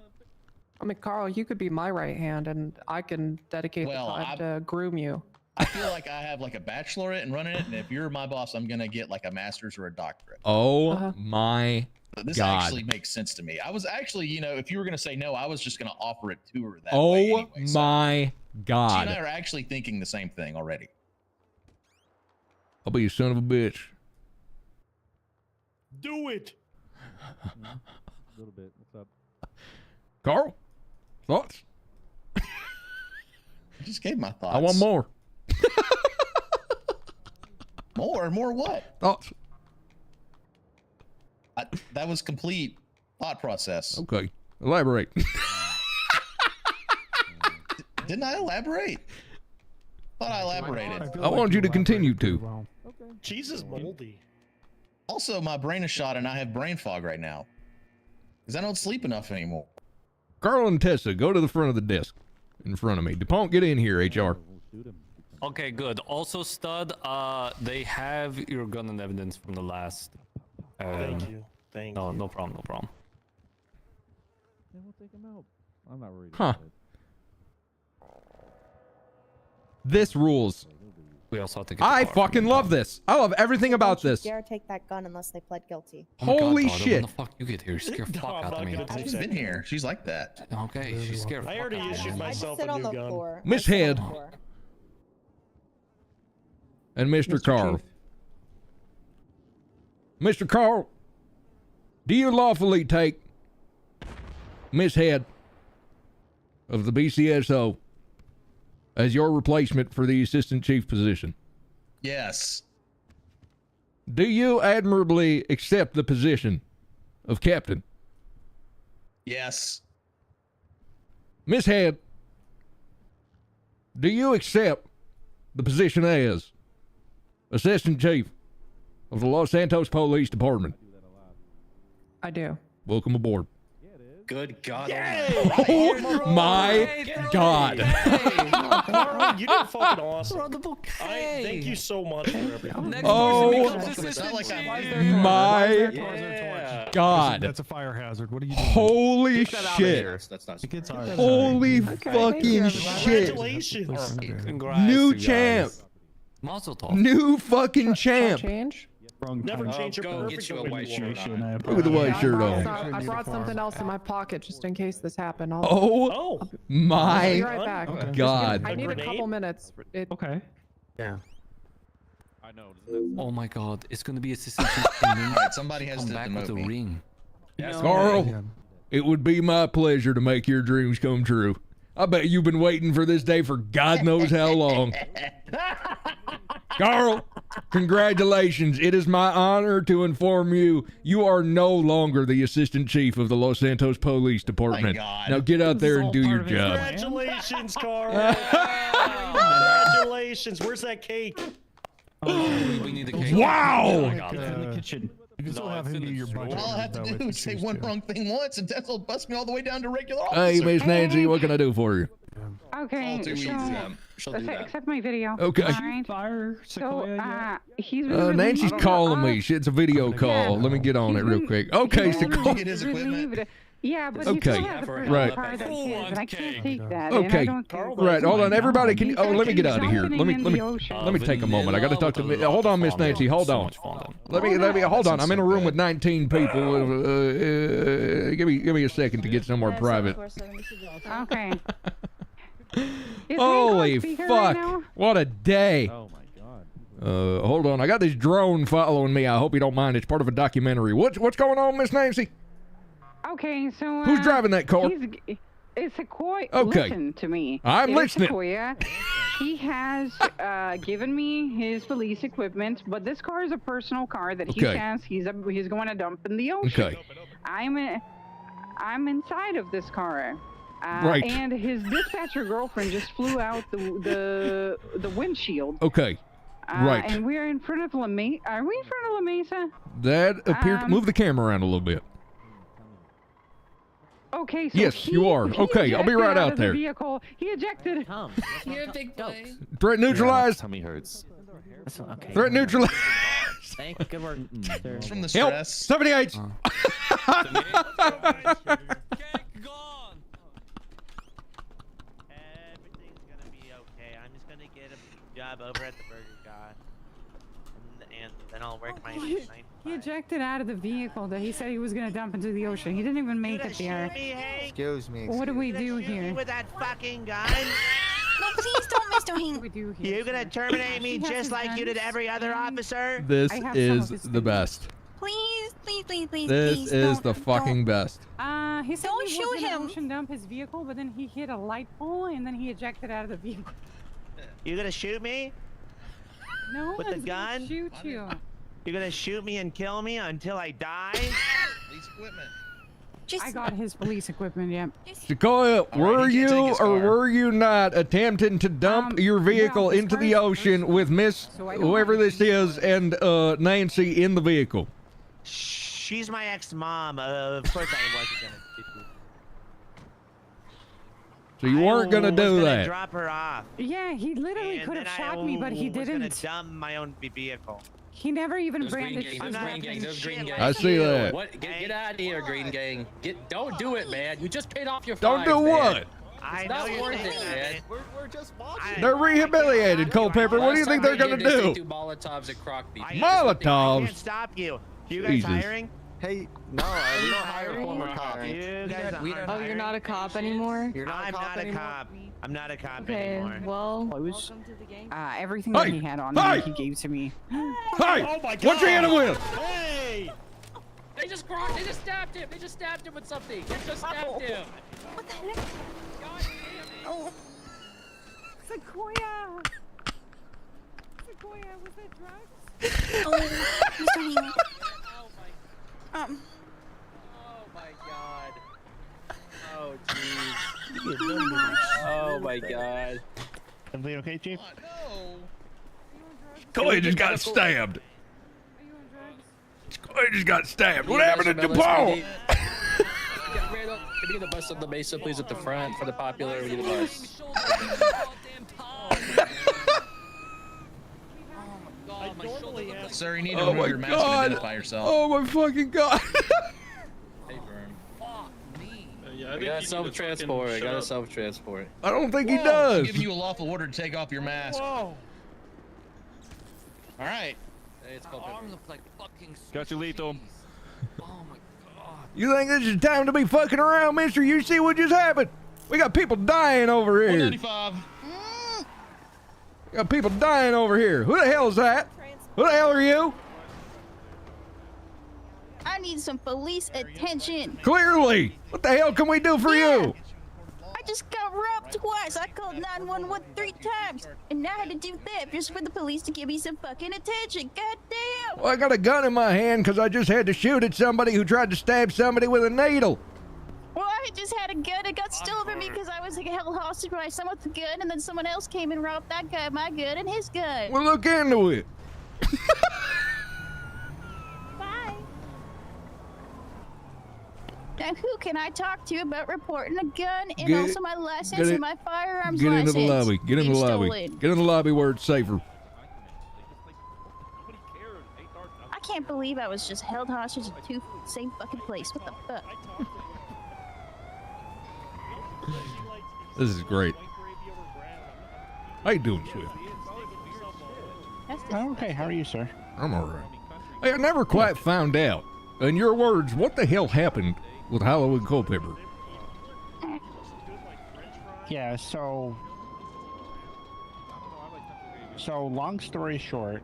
F: I mean, Carl, you could be my right hand, and I can dedicate the time to groom you.
K: I feel like I have like a bachelorette and running it, and if you're my boss, I'm gonna get like a master's or a doctorate.
U: Oh my
K: This
U: God.
K: actually makes sense to me. I was actually, if you were gonna say no, I was just gonna offer it to her that way.
U: Oh
K: Anyway. So
U: my
K: she
U: God.
K: and I are actually thinking the same thing already.
U: I'll be a son of a bitch.
B: Do it.
M: A little bit. What's up?
U: Carl, thoughts?
K: I just gave my thoughts.
U: I want more.
K: More what?
U: Thoughts?
K: That was complete thought process.
U: Okay. Elaborate.
K: Didn't I elaborate? Thought I elaborated.
U: I want you to continue to.
B: Cheese is moldy.
K: Also, my brain is shot and I have brain fog right now. Because I don't sleep enough anymore.
U: Carl and Tessa, go to the front of the desk in front of me. DuPont, get in here, HR.
C: Okay, good. Also, Stud, they have your gun and evidence from the last.
B: Thank you.
C: No problem.
M: Then we'll take him out. I'm not worried.
U: Huh.
M: About it.
U: This rules.
C: We also have to get
U: I fucking love this. I love everything about this.
W: Dare take that gun unless they pled guilty.
U: Holy shit.
C: When the fuck you get here? You scare fuck out of me.
K: She's been here. She's like that.
C: Okay, she's scared.
B: I already issued myself
W: sit
B: a
W: on
B: new
W: the
B: gun.
W: floor.
U: Miss Head and Mr. Carl. Mr. Carl, do you lawfully take Miss Head of the BCSO as your replacement for the assistant chief position?
K: Yes.
U: Do you admirably accept the position of captain?
K: Yes.
U: Miss Head, do you accept the position as Assistant Chief of the Los Santos Police Department.
F: I do.
U: Welcome aboard.
E: Good God.
U: Oh my God.
B: Carl, you did fucking awesome. Thank you so much for everything.
U: Oh my God.
P: That's a fire hazard. What are you doing?
U: Holy shit.
E: That's not.
U: Holy fucking shit.
B: Congratulations.
U: New champ.
C: Mazel tov.
U: New fucking champ.
F: Change?
B: Never change your
E: Go
B: perfect
E: get you a white shirt on.
U: Look at the white shirt on.
F: I brought something else in my pocket just in case this happened.
U: Oh
F: I'll
U: my
F: be right back.
U: God.
F: I need a couple minutes.
P: Okay. Yeah.
M: I know.
C: Oh my God, it's gonna be assistant chief and then
K: Alright, somebody has
C: come
K: to
C: back with
K: demote
C: a
K: me.
C: ring.
U: Carl, it would be my pleasure to make your dreams come true. I bet you've been waiting for this day for God knows how long. Carl, congratulations. It is my honor to inform you, you are no longer the Assistant Chief of the Los Santos Police Department.
K: God.
U: Now get out there and do your job.
B: Congratulations, Carl. Congratulations. Where's that cake?
C: We need the cake.
U: Wow.
P: In the kitchen. You can still have him be your budget.
K: All I have to do is say one wrong thing once, and Tess will bust me all the way down to regular officer.
U: Hey, Miss Nancy, what can I do for you?
R: Okay,
K: too easy, she'll do that.
R: accept my video.
U: Okay.
R: All right.
D: Fire
R: So, he's been
U: Nancy's
R: relieved-
U: calling me. It's a video call. Let me get on it real quick. Okay,
R: he's been
U: Sequoia.
K: Get his equipment.
R: relieved. Yeah, but
U: Okay,
R: he still has a personal
U: right.
R: car that he has, and I can't take that. And I
U: Okay,
R: don't care.
U: right. Hold on, everybody. Can
R: He's
U: let me get
R: actually
U: out of here.
R: jumping in the
U: Let
R: ocean.
U: me take a moment. I got to talk to. Hold on, Miss Nancy. Hold on. Let me. Hold on. I'm in a room with 19 people. Give me a second to get somewhere private.
R: Okay.
U: Holy
R: speaker right
U: fuck!
R: now?
U: What a day.
M: Oh my God.
U: Hold on. I got this drone following me. I hope you don't mind. It's part of a documentary. What's going on, Miss Nancy?
R: Okay, so
U: Who's driving that car?
R: It's Sequoia.
U: Okay.
R: Listen to me.
U: I'm
R: It's
U: listening.
R: Sequoia. He has given me his police equipment, but this car is a personal car that he
U: Okay.
R: has. He's going to dump in the ocean.
U: Okay.
R: I'm inside of this car.
U: Right.
R: And his dispatcher girlfriend just flew out the windshield.
U: Okay. Right.
R: And we're in front of La Mesa. Are we in front of La Mesa?
U: That appeared. Move the camera around a little bit.
R: Okay, so
U: Yes, you are.
R: he
U: Okay, I'll be
R: ejected
U: right out
R: of the
U: there.
R: Vehicle. He ejected.
A: You're a big boy.
U: Threat neutralized.
M: Tummy hurts.
L: Okay.
U: Threat neutralized.
L: Thank you. Good work, sir.
K: It's from the
U: Help.
K: stress.
U: 78.
J: Everything's gonna be okay. I'm just gonna get a job over at the Burger God, and then I'll work my 9
R: He ejected out of the vehicle that he said he was going to dump into the ocean. He didn't even make it there.
J: Excuse me.
R: What do we do here?
J: With that fucking gun?
A: No, please don't, Mr. Hing.
R: What do we do here?
J: You gonna terminate me
R: He has
J: just
R: his
J: like you did
R: guns,
J: every other officer?
U: This
R: I have some
U: is
R: of his
U: the best.
A: Please, please, please, please,
U: This
A: please.
U: is
A: don't,
U: the fucking best.
R: He said
A: Don't
R: he
A: shoot
R: was going
A: him.
R: to ocean dump his vehicle, but then he hit a light pole and then he ejected out of the vehicle.
J: You gonna shoot me?
R: No
J: With the
R: one's gonna
J: gun?
R: shoot you.
J: You gonna shoot me and kill me until I die?
K: Police equipment.
R: I got his police equipment, yep.
U: Sequoia, were
K: he can't
U: you
K: take his
U: or
K: car.
U: were you not attempting to dump your vehicle
R: well, his
U: into
R: car
U: the
R: is
U: ocean with Miss
R: so I don't
U: whoever
R: have
U: this is and Nancy in the vehicle?
J: She's my ex-mom. Of course I wasn't gonna shoot you.
U: So you weren't gonna do
J: gonna
U: that.
J: Drop her off.
R: Yeah, he literally
J: And
R: could
J: then
R: have shot me, but he
J: was gonna
R: didn't.
J: dump my own vehicle.
R: He never even
E: Those green
R: brandished
E: gang,
R: his
E: those green
R: weapon.
E: gang, those green gang.
U: I see that.
E: What? Get out of here, green gang. Don't do it, man. You just paid off your
U: Don't
E: fines,
U: do
E: man.
U: what?
J: I
E: It's
J: know
E: not
J: you're
E: worth
J: saying
E: it,
J: that.
E: man.
L: We're just watching.
U: They're rehabilitated, Culpepper. What do you think they're gonna do?
E: Two Molotovs at Croc Beach.
J: I
U: Molotovs.
J: can't stop you. You guys
U: Jesus.
J: hiring?
L: Hey, no, we don't hire former cops.
J: You guys
L: we
J: aren't
L: don't-
A: Oh, you're not a cop anymore?
L: You're not
J: I'm
L: a cop
J: not a
L: anymore?
J: cop. I'm not a cop
A: Okay,
J: anymore.
A: well,
R: Everything
U: Hey!
R: that he had on
U: Hey!
R: him, he gave to me.
U: Hey,
B: Oh my God.
U: what you hitting with?
B: Hey!
E: They just stabbed him. They just stabbed him with something. They just stabbed him.
A: what the heck? Oh,
R: Sequoia! Sequoia, was that drugs?
A: oh, Mr. Hing.
E: Oh my god. Oh jeez. Oh my god.
L: Everything okay, Chief?
U: Coy just got stabbed. Coy just got stabbed. What happened to DuPont?
E: Can we get a bus on the Mesa, please, at the front for the popular? We need a bus.
K: Sir, you need to remove your mask and identify yourself.
U: Oh my fucking god.
E: I got self-transport. I got a self-transport.
U: I don't think he
K: I'm
U: does.
K: giving you a lawful order to take off your mask.
E: Whoa.
K: All right.
E: Hey, it's called
C: Arm look like fucking.
M: Got you, Lethal.
U: You think this is time to be fucking around, mister? You see what just happened? We got people dying over here.
K: 195.
U: We got people dying over here. Who the hell is that? Who the hell are you?
A: I need some police attention.
U: Clearly. What the hell can we do for you?
A: I just got robbed twice. I called 911 3 times. And now I had to do that just for the police to give me some fucking attention. God damn.
U: Well, I got a gun in my hand because I just had to shoot at somebody who tried to stab somebody with a needle.
A: Well, I just had a gun. It got stolen from me because I was held hostage by someone with a gun. And then someone else came and robbed that guy, my gun, and his gun.
U: Well, look into it.
A: Bye. Now, who can I talk to about reporting a gun and also my license and my firearms
U: Get
A: license?
U: into the lobby. Get in the
A: being
U: lobby.
A: stolen?
U: Get in the lobby where it's safer.
A: I can't believe I was just held hostage in two same fucking place. What the fuck?
U: This is great. How you doing, Swift?
N: Okay, how are you, sir?
U: I'm alright. Hey, I never quite found out, in your words, what the hell happened with Halloween Culpepper?
N: Yeah, so long story short,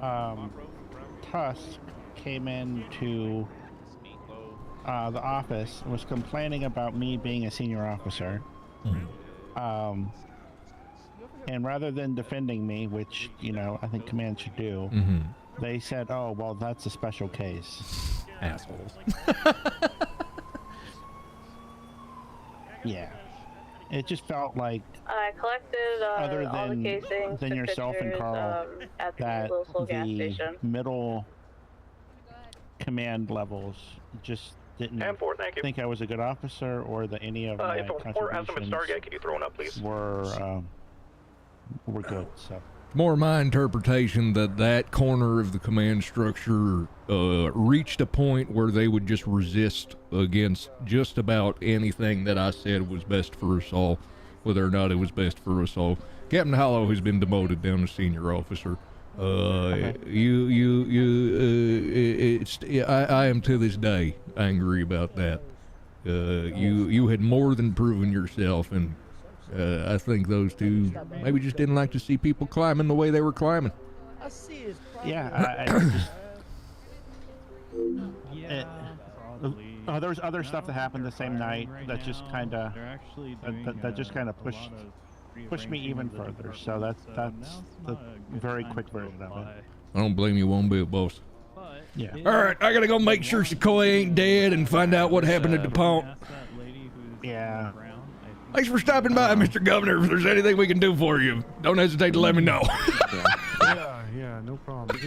N: Tusk came into the office and was complaining about me being a senior officer. And rather than defending me, which, you know, I think command should do, they said, oh, well, that's a special case.
U: Assholes.
N: Yeah. It just felt like,
S: I collected
N: other
S: all the casings,
N: than
S: took
N: yourself and
S: pictures,
N: Carl,
S: at the
N: that
S: local gas
N: the
S: station.
N: middle command levels just didn't think I was a good officer, or that any of my contributions
T: could you throw one up, please?
N: were good. So
U: More my interpretation that that corner of the command structure reached a point where they would just resist against just about anything that I said was best for us all, whether or not it was best for us all. Captain Hollow has been demoted down to senior officer. I am to this day angry about that. You had more than proven yourself, and I think those two maybe just didn't like to see people climbing the way they were climbing.
N: yeah, there was other stuff that happened the same night that just kind of pushed me even further. So that's the very quick version of it.
U: I don't blame you one bit, boss.
N: Yeah.
U: All right, I gotta go make sure Sequoia ain't dead and find out what happened to DuPont.
N: Yeah.
U: Thanks for stopping by, Mr. Governor. If there's anything we can do for you, don't hesitate to let me know.
P: Yeah, no problem.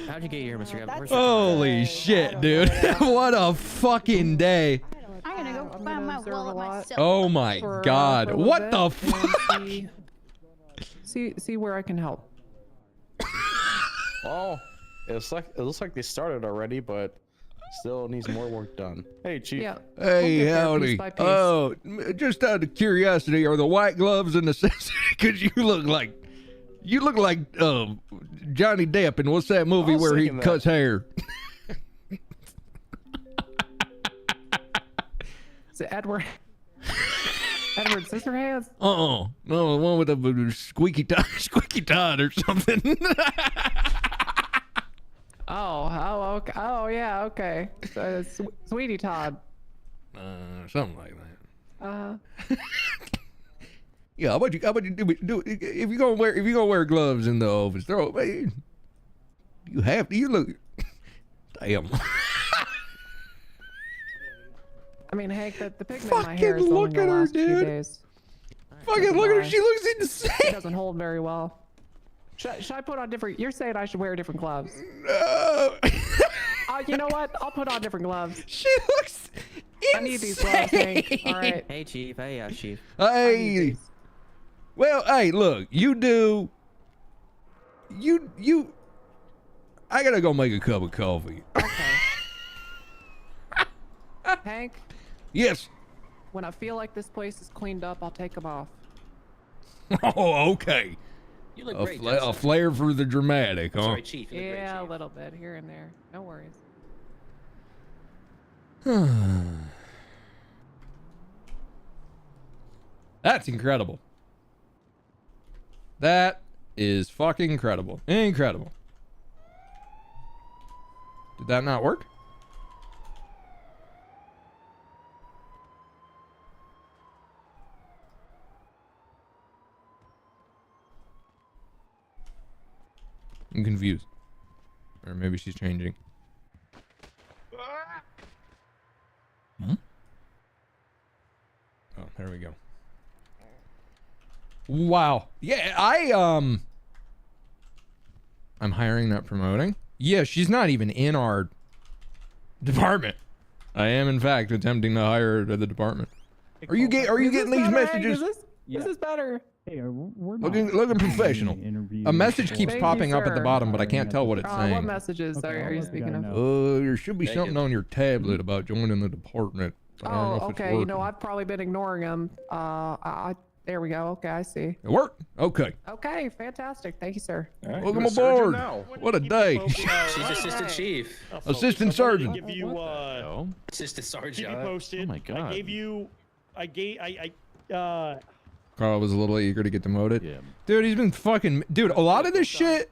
L: How'd you get here, Mr. Governor?
U: Holy shit, dude. What a fucking day.
A: I'm gonna go find my wallet myself.
U: Oh my god. What the fuck?
F: See where I can help.
X: Oh, it looks like they started already, but still needs more work done. Hey, Chief.
F: Yeah.
U: Hey, howdy. Oh, just out of curiosity, are the white gloves a necessity? Because you look like Johnny Depp in what's that movie where he cuts hair?
F: Is it Edward Scissorhands?
U: No, the one with the squeaky Todd or something.
F: Oh, okay. Oh, yeah, okay. Sweetie Todd.
U: Something like that. Yeah, how about you do if you're gonna wear gloves in the office, you have to. You look, damn.
F: I mean, Hank, the pigment in my hair is
U: look
F: only
U: at
F: the
U: her,
F: last few
U: dude.
F: days.
U: Fucking look at her. She looks insane.
F: It doesn't hold very well. Should I put on different? You're saying I should wear different gloves. You know what? I'll put on different gloves.
U: She looks insane.
F: I need these gloves, Hank. All right.
L: Hey, Chief. Hey, Chief.
U: Hey. Well, hey, look, you do. You. I gotta go make a cup of coffee.
F: Okay. Hank.
U: Yes.
F: When I feel like this place is cleaned up, I'll take them off.
U: Oh, okay.
E: You look great.
U: A flair for the dramatic, huh?
E: Sorry, Chief. You look great,
F: Yeah,
E: Chief.
F: a little bit here and there. No worries.
U: That's incredible. That is fucking incredible. Incredible. Did that not work? I'm confused. Or maybe she's changing. Huh? Oh, there we go. Wow. Yeah, I'm hiring, not promoting. Yeah, she's not even in our department. I am in fact attempting to hire her to the department. Are you getting these messages?
F: Is this better?
D: Hey, we're
U: Looking professional. A message keeps
F: Thank
U: popping
F: you,
U: up at the
F: sir.
U: bottom, but I can't tell what it's
F: What
U: saying.
F: messages are you speaking of?
U: There should be something on your tablet about joining the department. I don't know if it's
F: Okay. You know,
U: working.
F: I've probably been ignoring them. There we go. Okay, I see.
U: It worked? Okay.
F: Okay, fantastic. Thank you, sir.
U: Welcome aboard. What a day.
E: She's assistant chief.
U: Assistant sergeant.
B: Give you
E: Assistant
B: keep
E: sergeant.
B: you posted.
M: Oh my God.
U: Carl was a little eager to get demoted. Yeah. Dude, he's been fucking. Dude, a lot of this shit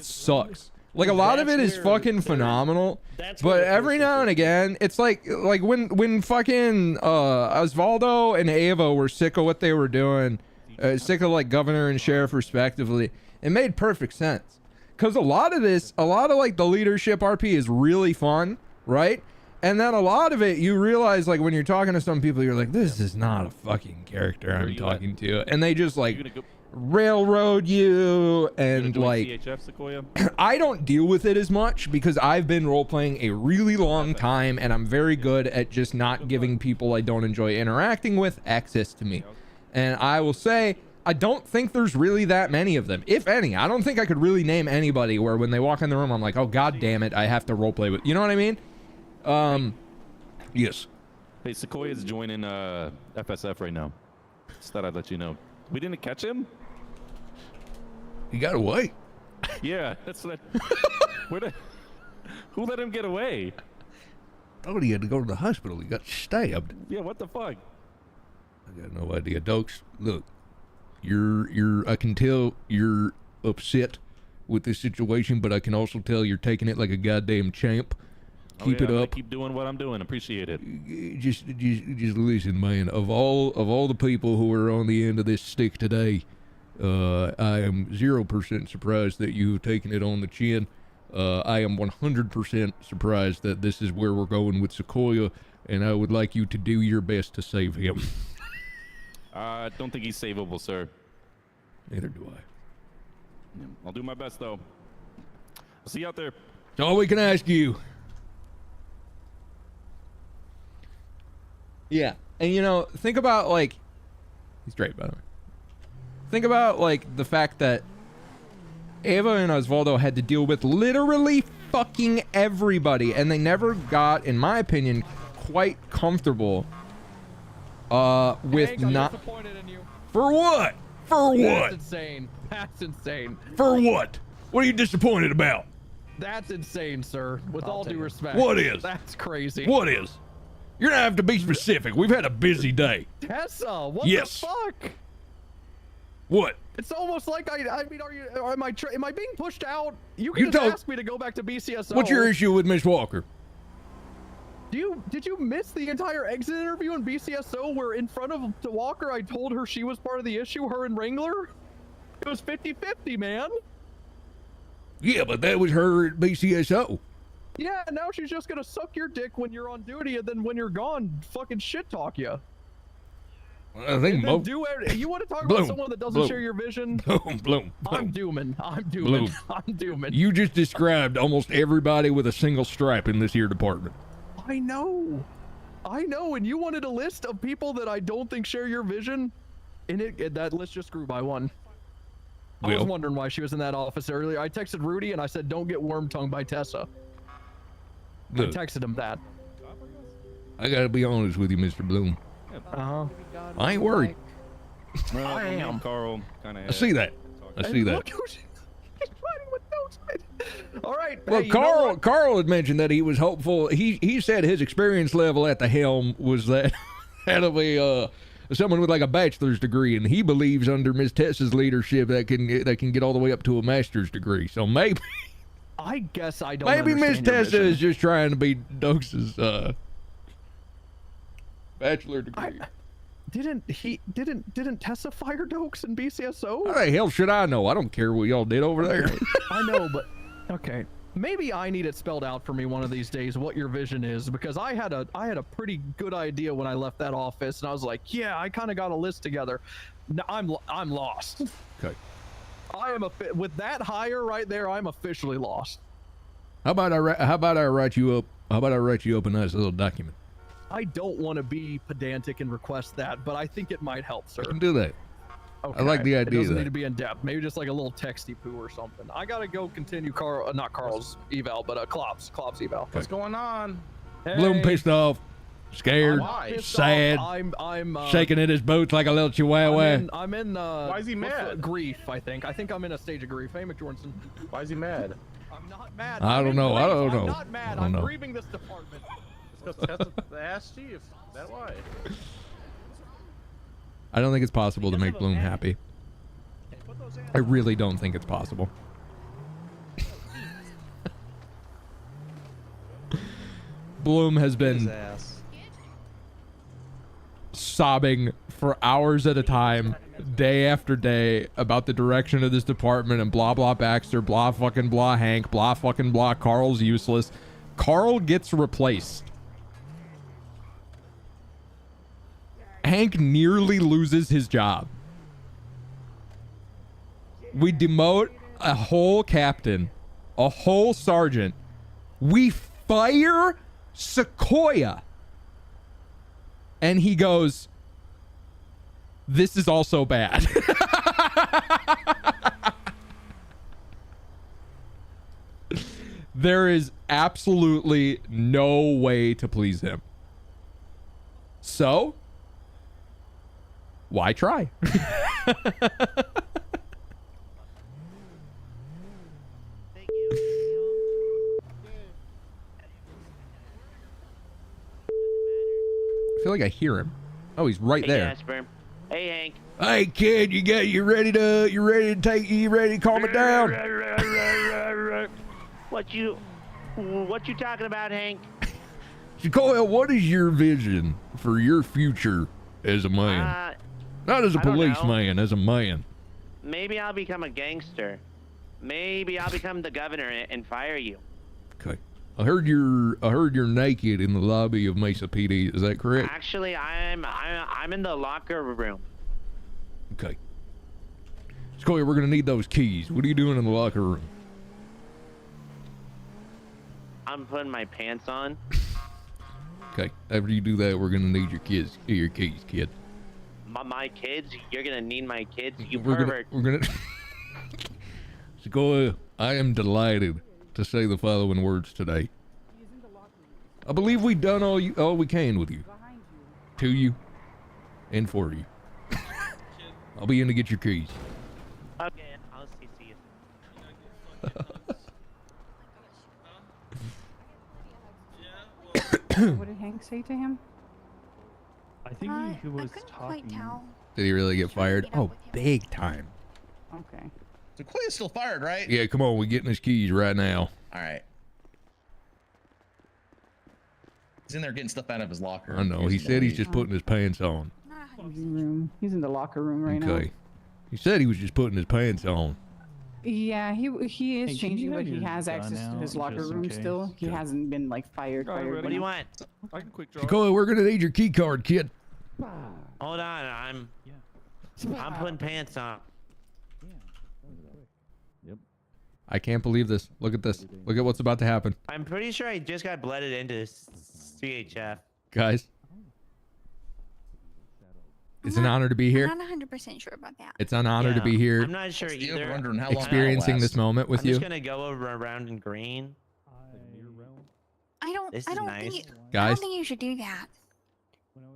U: sucks. Like a lot of it is fucking phenomenal, but every now and again, it's like when fucking Osvaldo and Ava were sick of what they were doing, sick of like governor and sheriff respectively. It made perfect sense, cause a lot of like the leadership RP is really fun, right? And then a lot of it, you realize like when you're talking to some people, you're like, this is not a fucking character I'm talking to, and they just like railroad you and like
M: CHF, Sequoia?
U: I don't deal with it as much because I've been role playing a really long time and I'm very good at just not giving people I don't enjoy interacting with access to me. And I will say I don't think there's really that many of them, if any. I don't think I could really name anybody where when they walk in the room I'm like, oh god damn it, I have to role play with, you know what I mean? Yes.
M: Hey, Sequoia's joining FSF right now. Just thought I'd let you know. We didn't catch him?
U: He got away.
M: Yeah, that's what who let him get away?
U: Oh, he had to go to the hospital. He got stabbed.
M: Yeah, what the fuck?
U: I got no idea. Dokes, look, I can tell you're upset with this situation, but I can also tell you're taking it like a goddamn champ. Keep it up.
M: Keep doing what I'm doing. Appreciate it.
U: Just listen, man. Of all the people who are on the end of this stick today, I am 0% surprised that you've taken it on the chin. I am 100% surprised that this is where we're going with Sequoia, and I would like you to do your best to save him.
M: I don't think he's savable, sir.
U: Neither do I.
M: Yeah, I'll do my best, though. I'll see you out there.
U: That's all we can ask you. Yeah, and you know, think about like, he's straight, by the way. Think about like the fact that Ava and Osvaldo had to deal with literally fucking everybody, and they never got, in my opinion, quite comfortable with
I: Hank, I'm
U: not.
I: disappointed in you.
U: For what? For what?
I: That's insane. That's insane.
U: For what? What are you disappointed about?
I: That's insane, sir. With all due respect.
U: What is?
I: That's crazy.
U: What is? You're gonna have to be specific. We've had a busy day.
I: Tessa, what
U: Yes.
I: the fuck?
U: What?
I: It's almost like I mean, am I being pushed out? You can just ask me to go back to BCSO.
U: What's your issue with Miss Walker?
I: Did you miss the entire exit interview in BCSO where in front of Walker I told her she was part of the issue, her and Wrangler? It was 50-50, man.
U: Yeah, but that was her at BCSO.
I: Yeah, now she's just gonna suck your dick when you're on duty, and then when you're gone, fucking shit talk you.
U: I think
I: you want to talk
U: Bloom,
I: about someone that doesn't
U: Bloom,
I: share your vision?
U: Bloom.
I: I'm dooming.
U: Bloom.
I: I'm dooming.
U: You just described almost everybody with a single stripe in this here department.
I: I know, and you wanted a list of people that I don't think share your vision, and that list just grew by one. I was wondering why she was in that office earlier. I texted Rudy and I said, "Don't get worm tongued by Tessa."
U: Look,
I: I texted him that.
U: I gotta be honest with you, Mr. Bloom. I ain't worried.
M: Well,
I: I am.
M: Carl kind of.
U: I see that. I see that.
I: Look who's riding with those. All right.
U: Well,
I: hey, you know what?
U: Carl had mentioned that he was hopeful. He said his experience level at the helm was that of a someone with like a bachelor's degree, and he believes under Miss Tessa's leadership that can get all the way up to a master's degree. So maybe.
I: I guess I don't.
U: Maybe Miss
I: understand your
U: Tessa
I: vision.
U: is just trying to be Dokes' bachelor degree.
I: Didn't Tessa fire Dokes in BCSO?
U: How the hell should I know? I don't care what y'all did over there.
I: I know, but okay. Maybe I need it spelled out for me one of these days what your vision is, because I had a pretty good idea when I left that office, and I was like, yeah, I kind of got a list together. No, I'm lost.
U: Okay.
I: I am with that hire right there. I'm officially lost.
U: How about I write you up? How about I write you up a nice little document?
I: I don't want to be pedantic and request that, but I think it might help, sir.
U: I can do that.
I: Okay.
U: I like the
I: It
U: idea of
I: doesn't
U: that.
I: need to be in depth. Maybe just like a little texty poo or something. I gotta go continue not Carl's eval, but Klopp's eval.
X: What's going on?
U: Bloom pissed off, scared,
X: Why?
U: sad,
I: I'm
U: shaking in his boots like a little chihuahua.
I: I'm in
X: Why is he mad?
I: Grief, I think. I think I'm in a stage of grief. Hey, McJordanson.
X: Why is he mad?
I: I'm not mad.
U: I don't know. I don't know.
I: I'm not mad.
U: I don't
I: I'm
U: know.
I: grieving this department.
X: It's because Tessa asked Chief. That's why.
U: I don't think it's possible to make Bloom happy. I really don't think it's possible. Bloom has been sobbing for hours at a time, day after day, about the direction of this department and blah blah Baxter, blah fucking blah Hank, blah fucking blah Carl's useless. Carl gets replaced. Hank nearly loses his job. We demote a whole captain, a whole sergeant. We fire Sequoia. And he goes, this is also bad. There is absolutely no way to please him. So, why try? I feel like I hear him. Oh, he's right there.
J: Jasper. Hey, Hank.
U: Hey, kid, you ready to calm it down?
J: What you talking about, Hank?
U: Sequoia, what is your vision for your future as a man? Not as a
J: I don't know.
U: policeman, as a man.
J: Maybe I'll become a gangster. Maybe I'll become the governor and fire you.
U: Okay. I heard you're naked in the lobby of Mesa PD. Is that correct?
J: Actually, I'm in the locker room.
U: Okay. Sequoia, we're gonna need those keys. What are you doing in the locker room?
J: I'm putting my pants on.
U: Okay. After you do that, we're gonna need your keys, kid.
J: My kids? You're gonna need my kids? You
U: We're
J: pervert.
U: gonna Sequoia, I am delighted to say the following words today. I believe we've done all we can with you. To you. And for you. I'll be in to get your keys.
J: Okay, I'll see you.
R: What did Hank say to him?
D: I think he was talking.
U: Did he really get fired? Oh, big time.
R: Okay.
K: Sequoia's still fired, right?
U: Yeah, come on, we're getting his keys right now.
K: All right. He's in there getting stuff out of his locker.
U: I know. He said he's just putting his pants on.
R: He's in the locker room right now.
U: Okay. He said he was just putting his pants on.
R: Yeah, he is
D: Hey, can
R: changing,
D: you
R: but
D: have
R: he
D: your
R: has
D: gun
R: access to
D: out,
R: his locker
D: just in
R: room
D: case?
R: still. He hasn't been like fired.
J: What do you want?
M: I can quick draw.
U: Sequoia, we're gonna need your key card, kid.
J: Hold on, I'm putting pants on.
M: Yep.
U: I can't believe this. Look at this. Look at what's about to happen.
J: I'm pretty sure I just got blooded into CHF.
U: Guys. It's an honor to be here.
A: I'm not 100% sure about that.
U: It's an honor to be here.
J: I'm not sure either.
K: Wondering how long
U: experiencing this moment with
J: I'm
U: you.
J: just gonna go around in green.
A: I don't
J: This is
A: think
J: nice.
A: I don't
U: Guys.
A: think you should do that.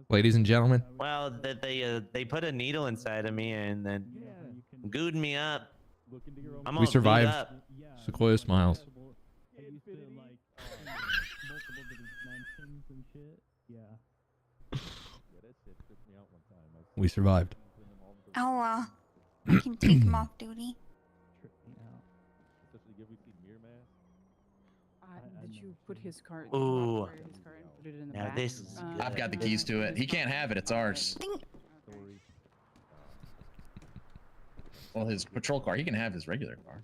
U: Ladies and gentlemen.
J: Well, they put a needle inside of me and then gooed me up. I'm all
U: We
J: gooed
U: survived.
J: up.
U: Sequoia smiles. We survived.
A: I can take him off duty.
R: Did you put his car?
J: Ooh.
R: His car and put it in the
J: Now
R: back?
J: this is
K: I've got the keys to it. He can't have it. It's ours. Well, his patrol car. He can have his regular car.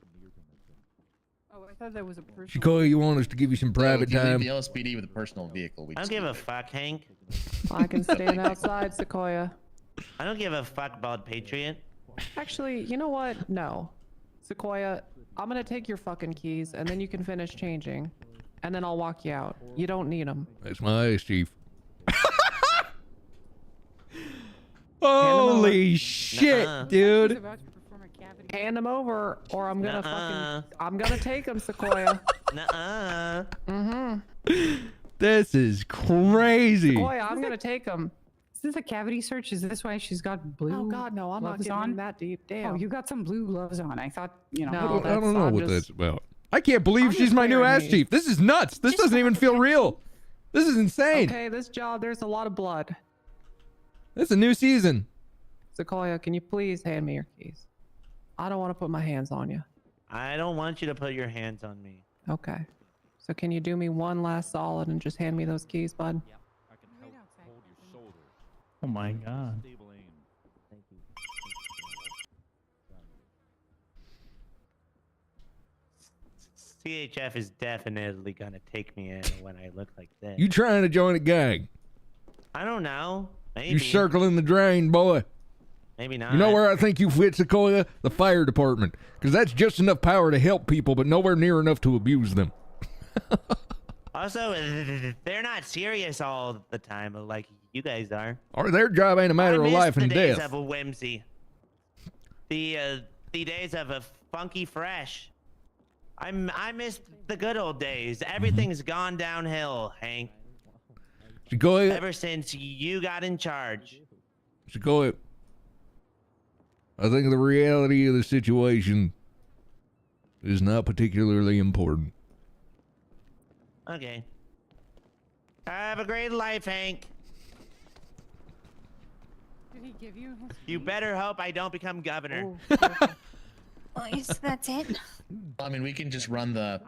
R: Oh, I thought that was a personal.
U: Sequoia, you want us to give you some private
K: if you leave
U: time?
K: the LSPD with a personal vehicle.
J: I don't give a fuck, Hank.
F: I can stand outside, Sequoia.
J: I don't give a fuck about Patriot.
F: Actually, you know what? No. Sequoia, I'm gonna take your fucking keys, and then you can finish changing. And then I'll walk you out. You don't need them.
U: That's my ass, Chief. Holy shit, dude.
F: Hand them over, or I'm gonna I'm gonna take them, Sequoia.
J: Nuh-uh.
U: This is crazy.
F: Sequoia, I'm gonna take them.
R: Is this a cavity search? Is this why she's got blue?
F: Oh God, no! I'm not
R: gloves
F: getting
R: on
F: that deep. Damn.
R: Oh, you got some blue gloves on. I thought, you know.
F: No,
U: I don't know
F: I'm
U: what
F: just-
U: that's about. I can't believe
F: I'm
U: she's
F: just
U: my new
F: clearing
U: ass
F: these.
U: chief. This is nuts. This doesn't even feel real. This is insane.
F: Okay, this job, there's a lot of blood.
U: It's a new season.
F: Sequoia, can you please hand me your keys? I don't want to put my hands on you.
J: I don't want you to put your hands on me.
F: Okay. So can you do me one last solid and just hand me those keys, bud?
D: Oh my god.
J: CHF is definitely gonna take me in when I look like this.
U: You trying to join a gang?
J: I don't know. Maybe.
U: You circling the drain, boy.
J: Maybe not.
U: You know where I think you fit, Sequoia? The fire department. Because that's just enough power to help people, but nowhere near enough to abuse them.
J: Also, they're not serious all the time, like you guys are.
U: Or their job ain't a matter of life and
J: the days
U: death.
J: of a whimsy. The days of a funky fresh. I miss the good old days. Everything's gone downhill, Hank.
U: Sequoia.
J: Ever since you got in charge.
U: Sequoia. I think the reality of the situation is not particularly important.
J: Okay. Have a great life, Hank.
R: Did he give you his
J: You better hope I don't become governor.
A: Well, yes, that's it.
K: I mean, we can just run the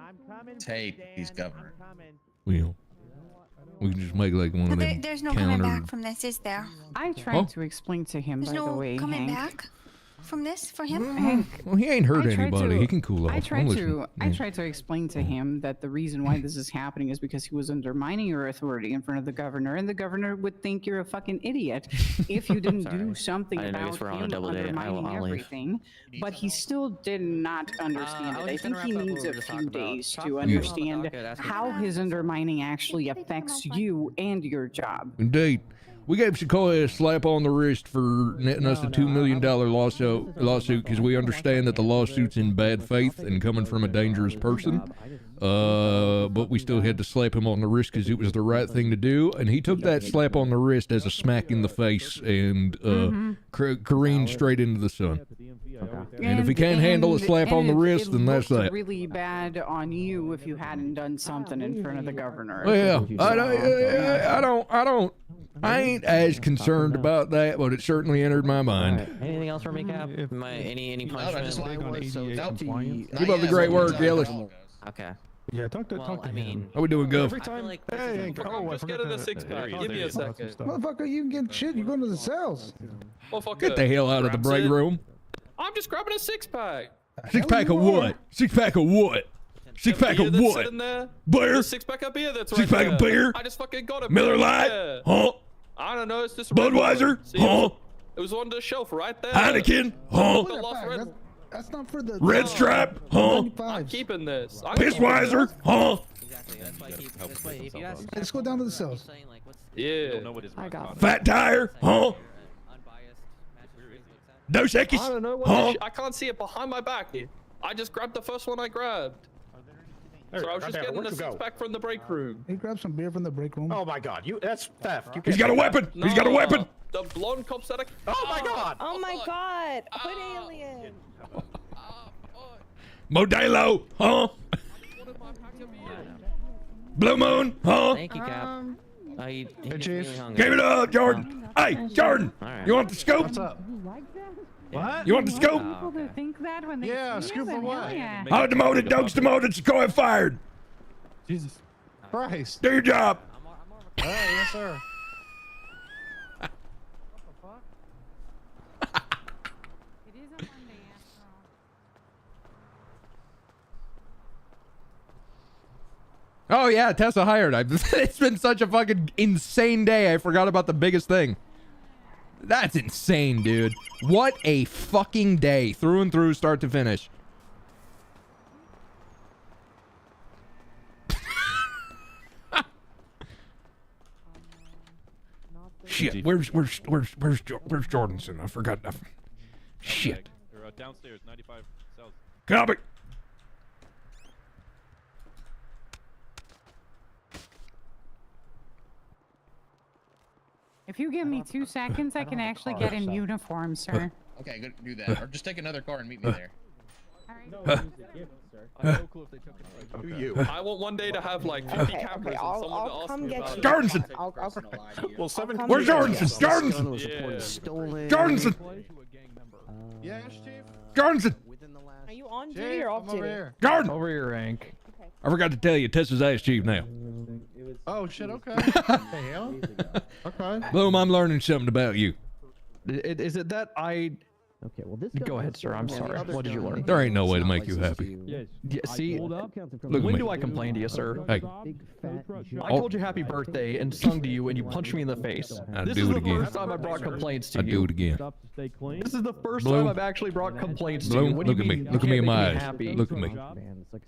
K: tape. He's governor.
U: We can just make like one of them
A: There's no coming
U: counter.
A: back from this, is there?
R: I tried to explain to him,
A: There's
R: by the
A: no
R: way,
A: coming
R: Hank.
A: back from this for him?
R: Hank,
U: Well, he ain't hurt
R: I tried
U: anybody.
R: to-
U: He can cool off.
R: I tried
U: I'm
R: to
U: listening.
R: explain to him that the reason why this is happening is because he was undermining your authority in front of the governor, and the governor would think you're a fucking idiot if you didn't do something
L: I didn't know
R: about
L: you were on a
R: him
L: double date.
R: undermining
L: I'll leave.
R: everything. But he still did not understand
L: I
R: it.
L: was
R: I
L: just gonna
R: think he
L: wrap up what
R: needs
L: we
R: a
L: were just
R: few
L: talking about.
R: days
L: Talk
R: to
L: about it on the
R: understand
L: docket, ask him.
R: how his undermining actually affects you and your job.
U: Indeed. We gave Sequoia a slap on the wrist for netting us a $2 million lawsuit because we understand that the lawsuit's in bad faith and coming from a dangerous person. But we still had to slap him on the wrist because it was the right thing to do. And he took that slap on the wrist as a smack in the face and careened straight into the sun. And if he can't handle a slap on the wrist, then that's
R: looked
U: that.
R: really bad on you if you hadn't done something in front of the governor.
U: Well, I ain't as concerned about that, but it certainly entered my mind.
L: Anything else for me, Cap? Any punishment?
U: Keep up the great work, Ellis.
L: Okay.
P: Yeah, talk to him.
U: How we doing, Gov?
P: Hey,
G: I'm just getting a six-pack. Give me a second.
H: Motherfucker, you can get shit. You going to the cells.
U: Get the hell out of the break room.
G: I'm just grabbing a six-pack.
U: Six-pack of what? Six-pack of what? Six-pack of what? Beer?
G: Six-pack of beer that's
U: Six-pack
G: right
U: of
G: there.
U: beer?
G: I just fucking got a
U: Miller
G: beer.
U: Lite?
G: Yeah.
U: Huh?
G: I don't know. It's just
U: Budweiser?
G: See,
U: Huh?
G: It was on the shelf right there.
U: Heineken? Huh?
G: The Lost Red.
H: That's not for the
U: Red Stripe? Huh?
G: I'm keeping this.
U: Pissweiser? Huh?
H: Let's go down to the cells.
G: Yeah.
F: I got it.
U: Fat Tire? Huh? Dos Equis?
G: I don't know.
U: Huh?
G: I can't see it behind my back. I just grabbed the first one I grabbed. So I was just getting a six-pack from the break room.
H: He grabbed some beer from the break room.
O: Oh my God! That's theft. You
U: He's got a weapon! He's got a weapon!
G: The blonde cop said
O: Oh my God!
W: Oh my god! What alien?
U: Modelo? Huh? Blue Moon? Huh?
L: Thank you, Cap. Hey,
U: Give it up, Jordan. Hey, Jordan, you want the scoop?
H: What's up?
W: What?
U: You want the scoop?
R: People to think that when they
H: Yeah,
R: see
H: scoop
R: you,
H: for
R: then
H: what?
R: hell yeah.
U: All demoted, dogs demoted, Sequoia fired.
H: Jesus Christ.
U: Do your job.
H: All right, yes, sir.
U: Oh yeah, Tessa hired. It's been such a fucking insane day. I forgot about the biggest thing. That's insane, dude. What a fucking day, through and through, start to finish. Shit, where's Jordanson? I forgot. Shit.
M: They're downstairs, 95 cells.
U: Copy.
R: If you give me 2 seconds, I can actually get in uniform, sir.
K: Okay, good. Do that. Or just take another car and meet me there.
G: To you. I want one day to have like 50 cameras and someone to ask me about it.
U: Jordanson!
O: Well, 7.
U: Where's Jordanson? Jordanson! Jordanson!
H: Yes, Chief.
U: Jordanson!
W: Are you on duty or off duty?
U: Jordan!
I: Over your rank.
U: I forgot to tell you, Tessa's ass chief now.
H: Oh shit. Okay. Hey, hell. Okay.
U: Bloom, I'm learning something about you.
I: Is it that I... Okay, well this. Go ahead, sir. I'm sorry. What did you learn?
U: There ain't no way to make you happy.
I: Yeah, see,
U: Look
I: when
U: at me.
I: do I complain to you, sir?
U: Hey.
I: I told you happy birthday and sung to you and you punched me in the face.
U: I'd
I: This
U: do
I: is
U: it
I: the
U: again.
I: first time I brought complaints to
U: I'd
I: you.
U: do it again.
I: This is the first
U: Bloom.
I: time I've actually brought complaints to you.
U: Bloom,
I: What do
U: look
I: you
U: at me.
I: mean you
U: Look at me in
I: can't
U: my
I: make
U: eyes.
I: happy?
U: Look at me.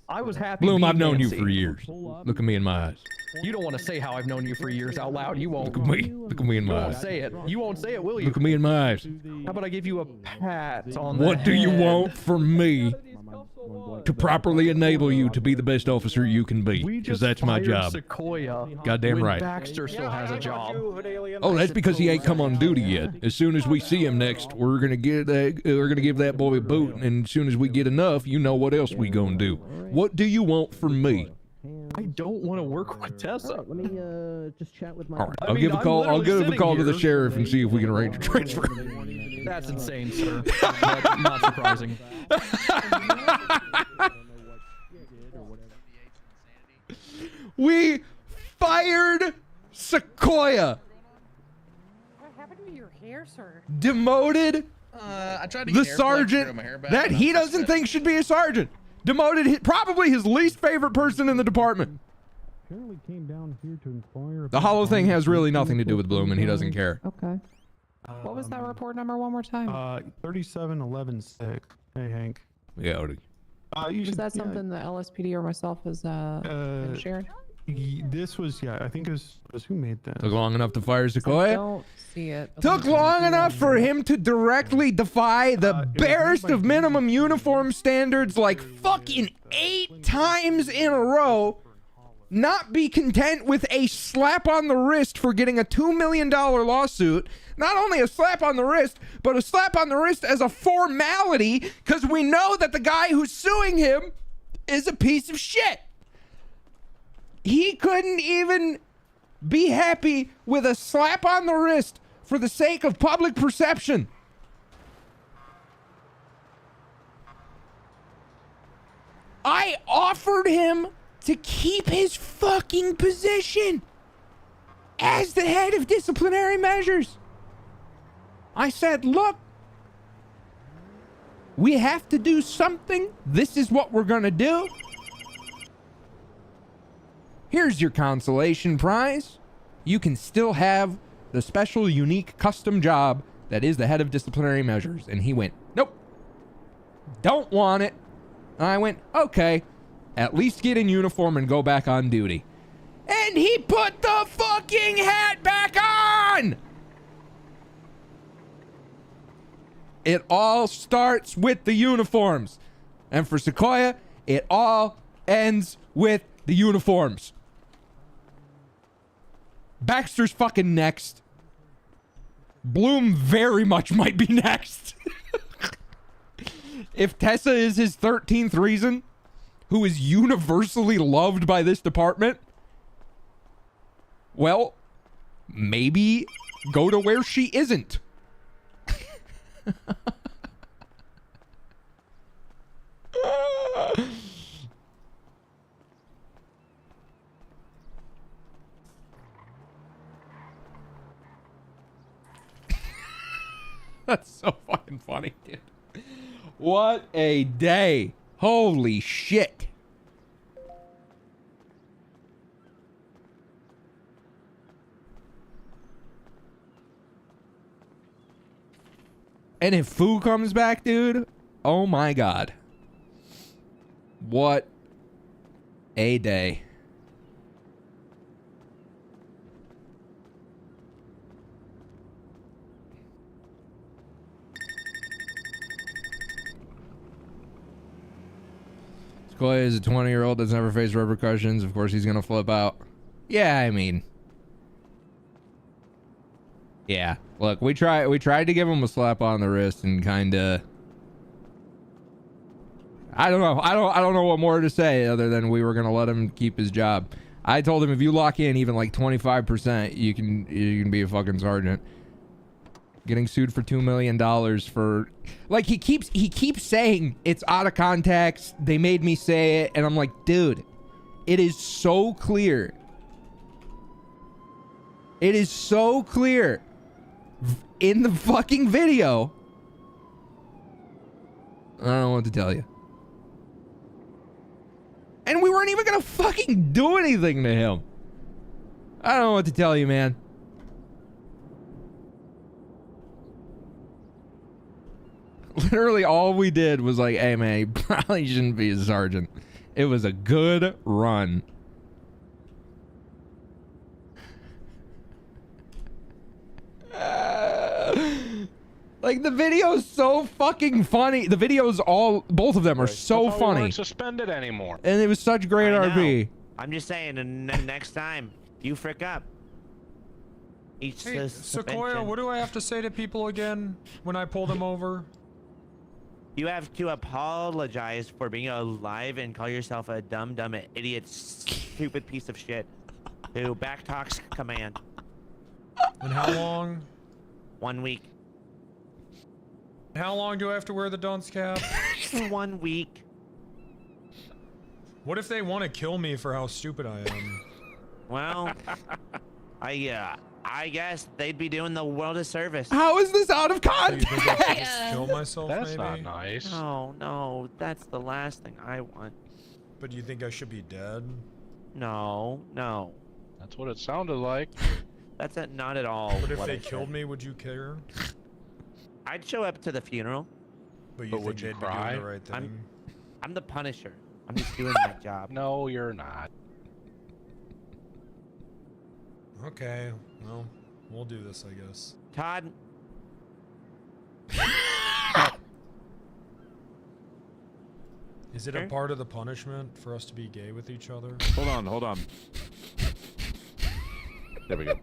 I: I was happy.
U: Bloom, I've
I: being
U: known you
I: Nancy.
U: for years. Look at me in my eyes.
I: You don't want to say how I've known you for years out loud. You won't.
U: Look at me. Look at me in
I: You
U: my
I: won't
U: eyes.
I: say it. You won't say it, will you?
U: Look at me in my eyes.
I: How about I give you a pat on the
U: What do you
I: head?
U: want from me to properly enable you to be the best officer you can be?
I: We
U: Because
I: just
U: that's my
I: fired
U: job.
I: Sequoia
U: Goddamn
I: when
U: right.
I: Baxter still has a job.
U: Oh, that's because he ain't come on duty yet. As soon as we see him next, we're gonna give that boy a boot, and as soon as we get enough, you know what else we gonna do. What do you want from me?
I: I don't want to work with Tessa.
L: Let me just chat with my.
U: All right, I'll give a call. I'll give a call to the sheriff and see if we can arrange a transfer.
I: That's insane, sir. But not surprising.
U: We fired Sequoia.
R: What happened to your hair, sir?
U: Demoted
K: I tried to
U: the
K: get hair plugs to
U: sergeant
K: grow my hair back,
U: that
K: but
U: he
K: I'm
U: doesn't
K: upset.
U: think should be a sergeant. Demoted probably his least favorite person in the department.
P: Apparently came down here to inquire.
U: The hollow thing has really nothing to do with Bloom, and he doesn't care.
F: Okay. What was that report number one more time?
P: 37116. Hey, Hank.
U: Yeah, Odie.
F: Is that something the LSPD or myself has been shared?
P: This was, yeah, I think it was who made that?
U: Took long enough to fire
F: I
U: Sequoia?
F: don't see it.
U: Took long enough for him to directly defy the barest of minimum uniform standards like fucking 8 times in a row, not be content with a slap on the wrist for getting a $2 million lawsuit. Not only a slap on the wrist, but a slap on the wrist as a formality, because we know that the guy who's suing him is a piece of shit. He couldn't even be happy with a slap on the wrist for the sake of public perception. I offered him to keep his fucking position as the head of disciplinary measures. I said, look, we have to do something. This is what we're going to do. Here's your consolation prize. You can still have the special, unique, custom job that is the head of disciplinary measures. And he went, nope, don't want it. And I went, okay, at least get in uniform and go back on duty. And he put the fucking hat back on! It all starts with the uniforms. And for Sequoia, it all ends with the uniforms. Baxter's fucking next. Bloom very much might be next. If Tessa is his 13th reason, who is universally loved by this department, well, maybe go to where she isn't. That's so fucking funny, dude. What a day. Holy shit. And if Fu comes back, dude, oh my god. What a day. Sequoia is a 20-year-old that's never faced repercussions. Of course, he's going to flip out. Yeah, I mean. Yeah. Look, we tried to give him a slap on the wrist and kind of, I don't know. I don't know what more to say other than we were going to let him keep his job. I told him if you lock in even like 25%, you can be a fucking sergeant. Getting sued for $2 million for, like, he keeps saying it's out of context. They made me say it, and I'm like, dude, it is so clear. It is so clear in the fucking video. I don't know what to tell you. And we weren't even gonna fucking do anything to him. I don't know what to tell you, man. Literally all we did was like, hey man, you probably shouldn't be a sergeant. It was a good run. Like the video's so fucking funny. The videos both of them are so funny.
C: We weren't suspended anymore.
U: And it was such great RP.
J: I'm just saying, and next time you frick up.
Q: Hey, Sequoia, what do I have to say to people again when I pull them over?
J: You have to apologize for being alive and call yourself a dumb idiot, stupid piece of shit who backtalks command.
Q: And how long?
J: 1 week.
Q: How long do I have to wear the dunce cap?
J: 1 week.
Q: What if they want to kill me for how stupid I am?
J: Well, I guess they'd be doing the world a service.
U: How is this out of context?
Q: So you think I should just kill myself,
C: That's
Q: maybe?
C: not nice.
J: No, that's the last thing I want.
Q: But you think I should be dead?
J: No.
C: That's what it sounded like.
J: That's not at all.
Q: But if
J: what
Q: they
J: I
Q: killed
J: said.
Q: me, would you care?
J: I'd show up to the funeral.
Q: But you think
C: would you
Q: they'd
C: cry?
Q: be doing the right thing?
J: I'm the Punisher. I'm just doing my job.
C: No, you're not.
Q: Okay, well, we'll do this, I guess.
J: Todd.
Q: Is it a part of the punishment for us to be gay with each other?
M: Hold on. There we go.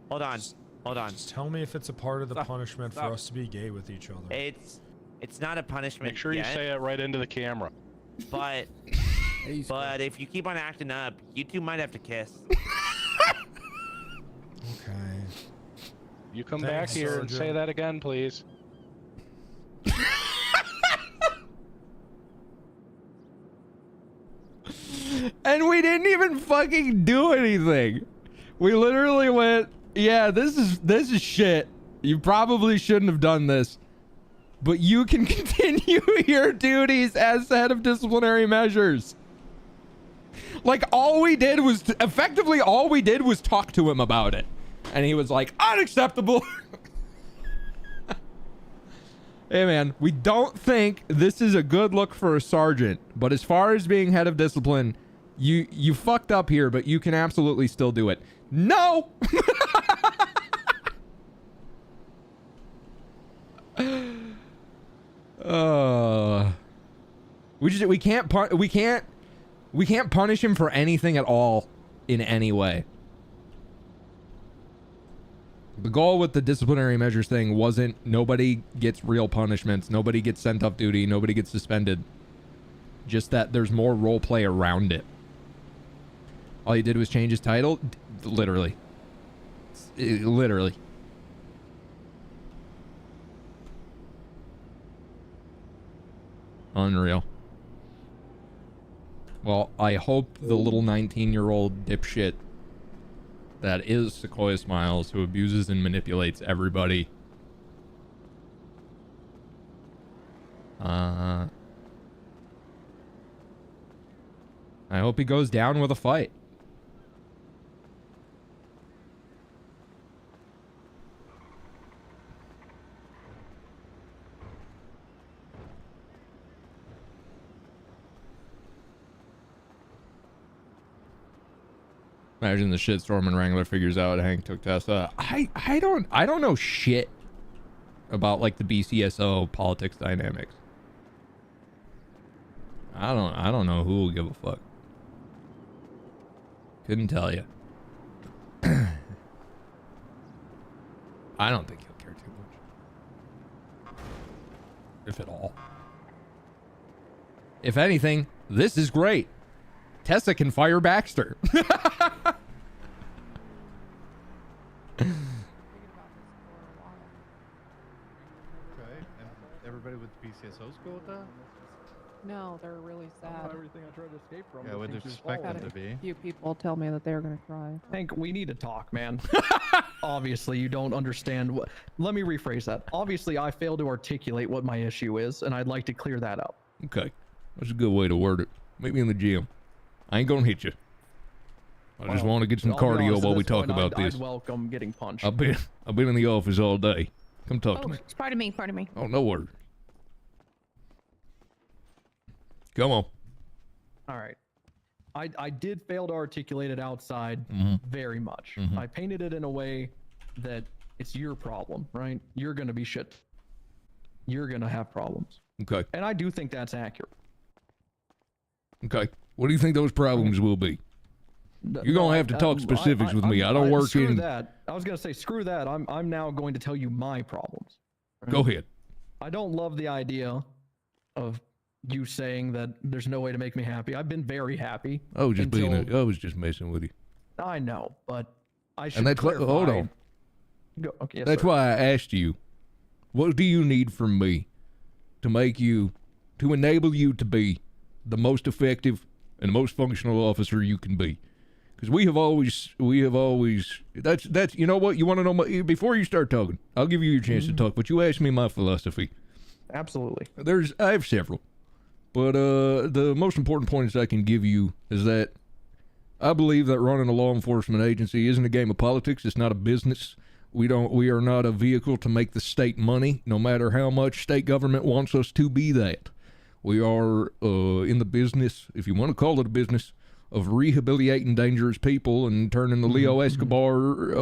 J: Hold on.
Q: Just tell me if it's a part of the punishment for us to be gay with each other.
J: It's not a punishment.
C: Make sure you say it right into the camera.
J: But if you keep on acting up, you two might have to kiss.
Q: Okay.
C: You come back here and say that again, please.
U: And we didn't even fucking do anything. We literally went, yeah, this is shit. You probably shouldn't have done this. But you can continue your duties as head of disciplinary measures. Like all we did was effectively talk to him about it. And he was like, unacceptable. Hey man, we don't think this is a good look for a sergeant, but as far as being head of discipline, you fucked up here, but you can absolutely still do it. No. We can't punish him for anything at all in any way. The goal with the disciplinary measures thing wasn't nobody gets real punishments, nobody gets sent off duty, nobody gets suspended. Just that there's more role play around it. All he did was change his title? Literally. Literally. Unreal. Well, I hope the little 19-year-old dipshit that is Sequoia Smiles, who abuses and manipulates everybody. I hope he goes down with a fight. Imagine the shitstorm and Wrangler figures out Hank took Tessa. I don't know shit about like the BCSO politics dynamics. I don't know who will give a fuck. Couldn't tell you. I don't think he'll care too much. If at all. If anything, this is great. Tessa can fire Baxter.
H: Okay, and everybody with BCSOs go with that?
F: No, they're really sad.
I: Everything I tried to escape from.
H: Yeah, would expect them to be.
F: A few people tell me that they're gonna cry.
I: Hank, we need to talk, man. Obviously, you don't understand what. Let me rephrase that. Obviously, I failed to articulate what my issue is, and I'd like to clear that up.
U: Okay, that's a good way to word it. Meet me in the gym. I ain't gonna hit you. I just want to get some cardio while we talk about this.
I: I'd welcome getting punched.
U: I've been in the office all day. Come talk to me.
A: Pardon me, pardon me.
U: Oh, no worries. Come on.
I: All right. I did fail to articulate it outside very much. I painted it in a way that it's your problem, right? You're going to be shit. You're going to have problems.
U: Okay.
I: And I do think that's accurate.
U: Okay. What do you think those problems will be? You're going to have to talk specifics with me. I don't work
I: screw
U: in...
I: that. I was going to say, screw that. I'm now going to tell you my problems. Right?
U: Go ahead.
I: I don't love the idea of you saying that there's no way to make me happy. I've been very happy.
U: I was just messing with you.
I: I know, but I should.
U: And that's
I: clarify.
U: hold on.
I: Go, okay, yes,
U: that's
I: sir.
U: why I asked you, what do you need from me to enable you to be the most effective and most functional officer you can be? Because we have always, that's, you know what, you want to know, before you start talking, I'll give you your chance to talk, but you asked me my philosophy.
I: Absolutely.
U: I have several, but the most important points I can give you is that I believe that running a law enforcement agency isn't a game of politics. It's not a business. We are not a vehicle to make the state money, no matter how much state government wants us to be that. We are in the business, if you want to call it a business, of rehabilitating dangerous people and turning the Leo Escobars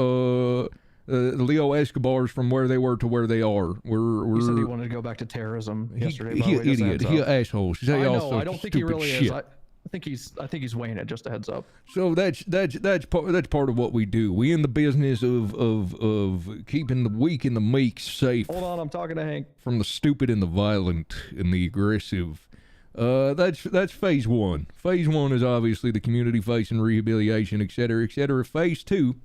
U: from where they were to where they are.
I: He said he wanted to go back to terrorism yesterday.
U: He an idiot. He an asshole.
I: I know. I don't think he really is. I think he's weighing it. Just a heads up.
U: So that's part of what we do. We in the business of keeping the weak and the meek safe.
I: Hold on, I'm talking to Hank.
U: From the stupid and the violent and the aggressive. That's phase one. Phase one is obviously the community facing rehabilitation, et cetera, et cetera. Phase two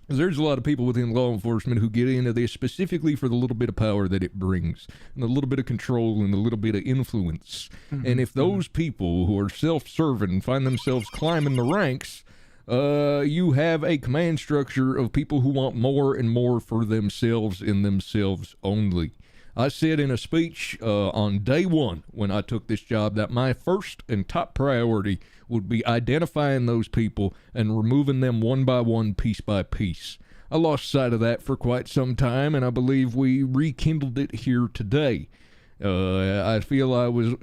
U: is there's a lot of people within law enforcement who get into this specifically for the little bit of power that it brings, and a little bit of control and a little bit of influence. And if those people who are self-serving find themselves climbing the ranks, you have a command structure of people who want more and more for themselves and themselves only. I said in a speech on day one when I took this job that my first and top priority would be identifying those people and removing them one by one, piece by piece. I lost sight of that for quite some time, and I believe we rekindled it here today. I feel I was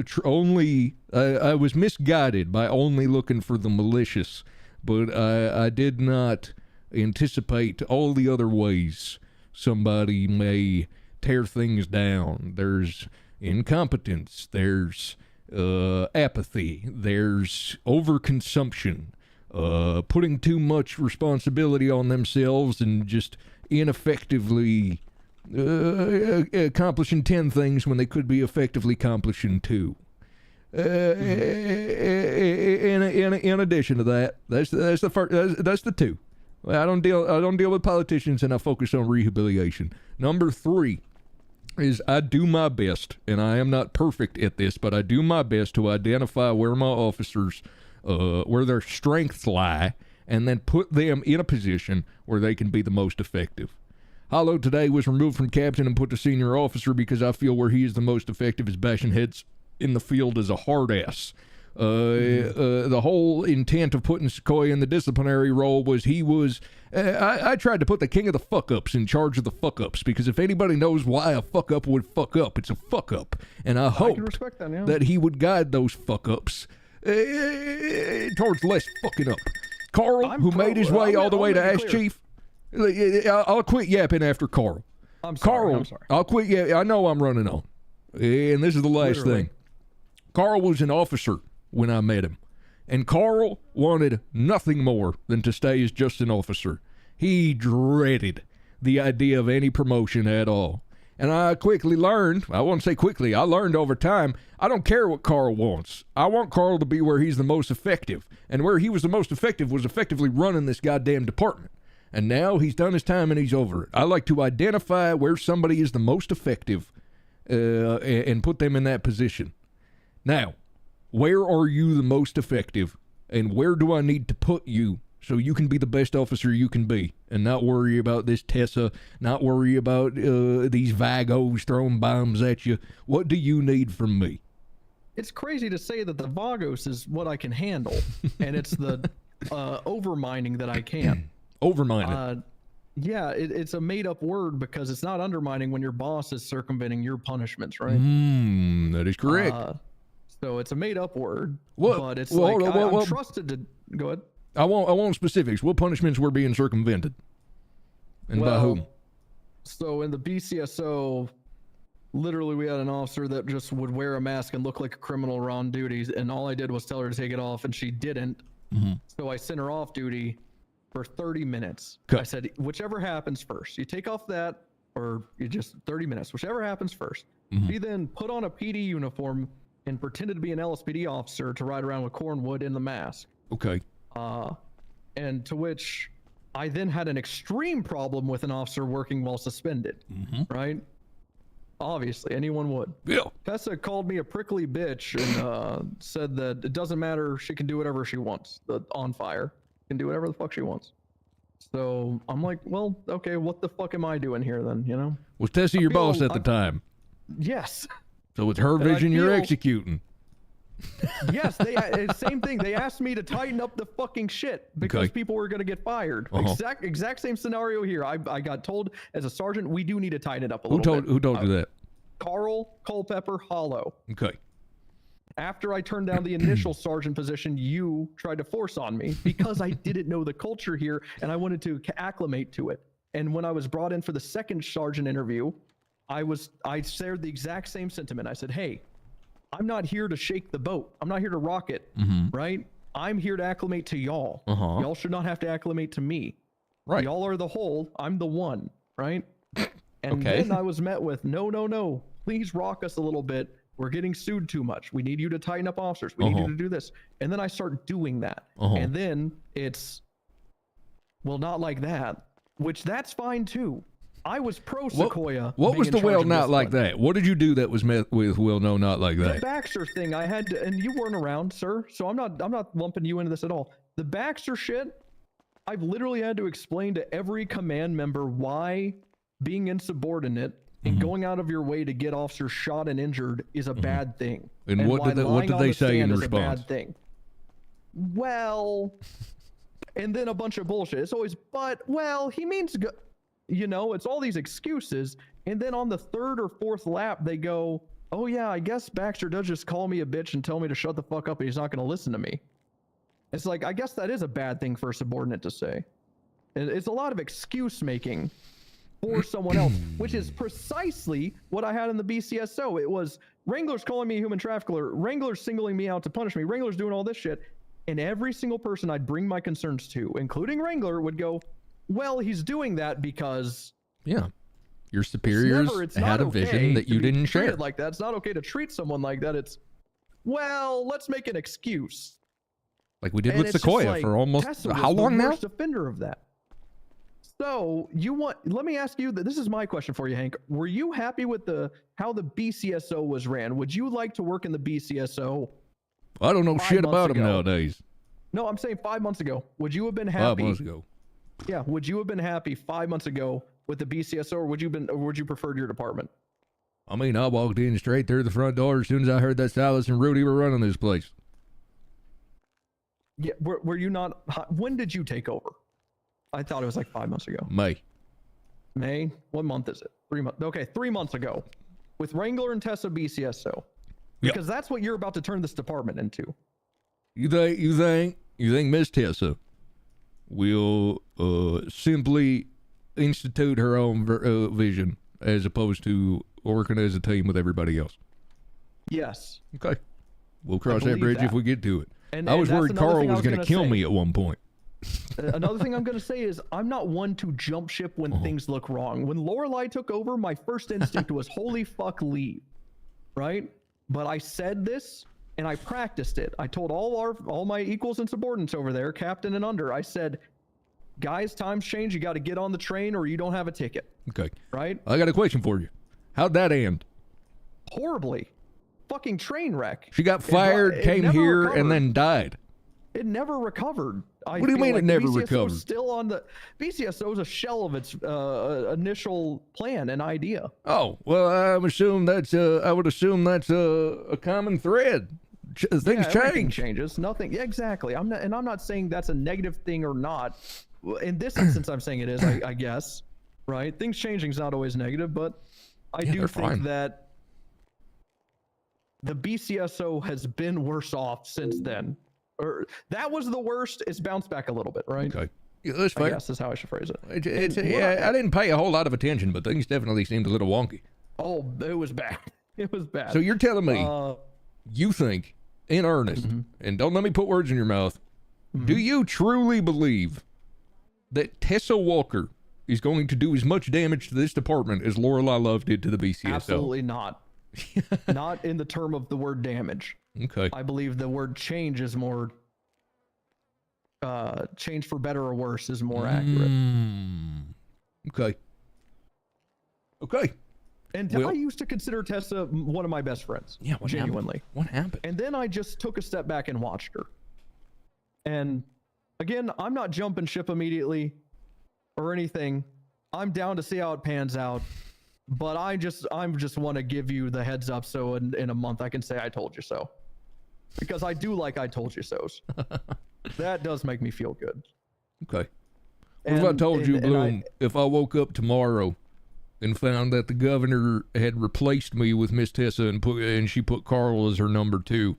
U: I was misguided by only looking for the malicious, but I did not anticipate all the other ways somebody may tear things down. There's incompetence, there's apathy, there's overconsumption, putting too much responsibility on themselves and just ineffectively accomplishing 10 things when they could be effectively accomplishing 2. In addition to that, that's the first, that's the 2. I don't deal with politicians, and I focus on rehabilitation. Number 3 is I do my best, and I am not perfect at this, but I do my best to identify where my officers, where their strengths lie, and then put them in a position where they can be the most effective. Hollow today was removed from captain and put to senior officer because I feel where he is the most effective is bashing heads in the field as a hard ass. The whole intent of putting Sequoia in the disciplinary role was he was... I tried to put the king of the fuck-ups in charge of the fuck-ups, because if anybody knows why a fuck-up would fuck up, it's a fuck-up. And I hope that he would guide those fuck-ups towards less fucking up. Carl, who made his way all the way to Ash Chief... I'll quit yapping after Carl. I'm sorry. I'll quit yapping. I know I'm running on. And this is the last thing. Carl was an officer when I met him. And Carl wanted nothing more than to stay as just an officer. He dreaded the idea of any promotion at all. And I quickly learned, I won't say quickly, I learned over time, I don't care what Carl wants. I want Carl to be where he's the most effective. And where he was the most effective was effectively running this goddamn department. And now he's done his time and he's over it. I like to identify where somebody is the most effective and put them in that position. Now, where are you the most effective, and where do I need to put you so you can be the best officer you can be and not worry about this Tessa, not worry about these Vagos throwing bombs at you? What do you need from me?
I: It's crazy to say that the Vagos is what I can handle, and it's the overmining that I can't.
U: Overmining.
I: Yeah, it's a made-up word because it's not undermining when your boss is circumventing your punishments, right?
U: That is correct.
I: So it's a made-up word,
U: what?
I: But it's I'm trusted to... Go ahead.
U: I want specifics. What punishments were being circumvented? And by whom?
I: So in the BCSO, literally we had an officer that just would wear a mask and look like a criminal around duties, and all I did was tell her to take it off, and she didn't. So I sent her off duty for 30 minutes. I said, whichever happens first. You take off that, or you just 30 minutes, whichever happens first. He then put on a PD uniform and pretended to be an LSPD officer to ride around with Cornwood in the mask.
U: Okay.
I: And to which I then had an extreme problem with an officer working while suspended, right? Obviously, anyone would.
U: Yeah.
I: Tessa called me a prickly bitch and said that it doesn't matter, she can do whatever she wants. The on fire can do whatever the fuck she wants. So I'm like, well, okay, what the fuck am I doing here then, you know?
U: Was Tessa your boss at the time?
I: Yes.
U: So with her vision, you're executing.
I: Yes, same thing. They asked me to tighten up the fucking shit because people were going to get fired. Exact same scenario here. I got told as a sergeant, we do need to tighten it up a little bit.
U: Who told you that?
I: Carl, Culpepper, Hollow.
U: Okay.
I: After I turned down the initial sergeant position, you tried to force on me because I didn't know the culture here and I wanted to acclimate to it. And when I was brought in for the second sergeant interview, I shared the exact same sentiment. I said, hey, I'm not here to shake the boat. I'm not here to rock it, right? I'm here to acclimate to y'all. Y'all should not have to acclimate to me.
U: Right.
I: Y'all are the whole. I'm the one, right? And then I was met with, no. Please rock us a little bit. We're getting sued too much. We need you to tighten up officers. We need you to do this. And then I start doing that. And then it's, well, not like that, which that's fine too. I was pro Sequoia.
U: What was the well not like that? What did you do that was met with well no not like that?
I: The Baxter thing I had to, and you weren't around, sir, so I'm not lumping you into this at all. The Baxter shit, I've literally had to explain to every command member why being insubordinate and going out of your way to get officers shot and injured is a bad thing.
U: And what did they say in response?
I: Bad thing. Well, And then a bunch of bullshit. It's always, but, well, he means, you know, it's all these excuses. And then on the third or fourth lap, they go, oh yeah, I guess Baxter does just call me a bitch and tell me to shut the fuck up and he's not going to listen to me. It's like, I guess that is a bad thing for a subordinate to say. It's a lot of excuse making for someone else, which is precisely what I had in the BCSO. It was Wrangler's calling me a human trafficker, Wrangler's singling me out to punish me, Wrangler's doing all this shit. And every single person I'd bring my concerns to, including Wrangler, would go, well, he's doing that because...
U: Yeah. Your superiors had a vision that you didn't share.
I: Like that. It's not okay to treat someone like that. It's, well, let's make an excuse.
U: Like we did with Sequoia for almost...
I: Tessa
U: how
I: was
U: long
I: the
U: now?
I: Worst offender of that. So let me ask you that. This is my question for you, Hank. Were you happy with how the BCSO was ran? Would you like to work in the BCSO?
U: I don't know shit about them nowadays.
I: No, I'm saying 5 months ago. Would you have been happy?
U: 5 months ago.
I: Yeah. Would you have been happy 5 months ago with the BCSO, or would you prefer your department?
U: I mean, I walked in straight through the front door as soon as I heard that Silas and Rudy were running this place.
I: Yeah. Were you not? When did you take over? I thought it was like 5 months ago. May? What month is it? 3 months. Okay, 3 months ago. With Wrangler and Tessa BCSO. Because that's what you're about to turn this department into.
U: You think Miss Tessa will simply institute her own vision as opposed to working as a team with everybody else?
I: Yes.
U: Okay. We'll cross that bridge if we get to it.
I: And
U: I was worried Carl was going to kill me at one point.
I: Another thing I'm going to say is I'm not one to jump ship when things look wrong. When Lorelei took over, my first instinct was, holy fuck, leave. Right? But I said this and I practiced it. I told all my equals and subordinates over there, captain and under, I said, guys, times change. You got to get on the train or you don't have a ticket.
U: Okay.
I: Right?
U: I got a question for you. How'd that end?
I: Horribly. Fucking train wreck.
U: She got fired, came here, recovered. And then died.
I: It never recovered.
U: What do you mean it never recovered?
I: Still on the BCSO is a shell of its initial plan and idea.
U: Oh well, I would assume that's a common thread. Things change.
I: Changes. Nothing. Yeah, exactly. I'm not saying that's a negative thing or not. In this instance, I'm saying it is. I guess. Right. Things changing is not always negative, but I do think that the BCSO has been worse off since then. Or that was the worst. It's bounced back a little bit, right?
U: Okay. Yeah, that's fair.
I: I guess is how I should phrase it.
U: I didn't pay a whole lot of attention, but things definitely seemed a little wonky.
I: Oh, it was bad. It was bad.
U: So you're telling me you think, in earnest, and don't let me put words in your mouth, do you truly believe that Tessa Walker is going to do as much damage to this department as Lorelei Love did to the BCSO?
I: Absolutely not. Not in the term of the word damage.
U: Okay.
I: I believe the word change is more change for better or worse is more accurate.
U: Okay.
I: And I used to consider Tessa one of my best friends.
U: Yeah,
I: genuinely.
U: What happened?
I: And then I just took a step back and watched her. And again, I'm not jumping ship immediately or anything. I'm down to see how it pans out. But I just want to give you the heads up so in a month I can say I told you so. Because I do like I told you so's. That does make me feel good.
U: Okay. What if I told you, Bloom, if I woke up tomorrow and found that the governor had replaced me with Miss Tessa and she put Carl as her number 2?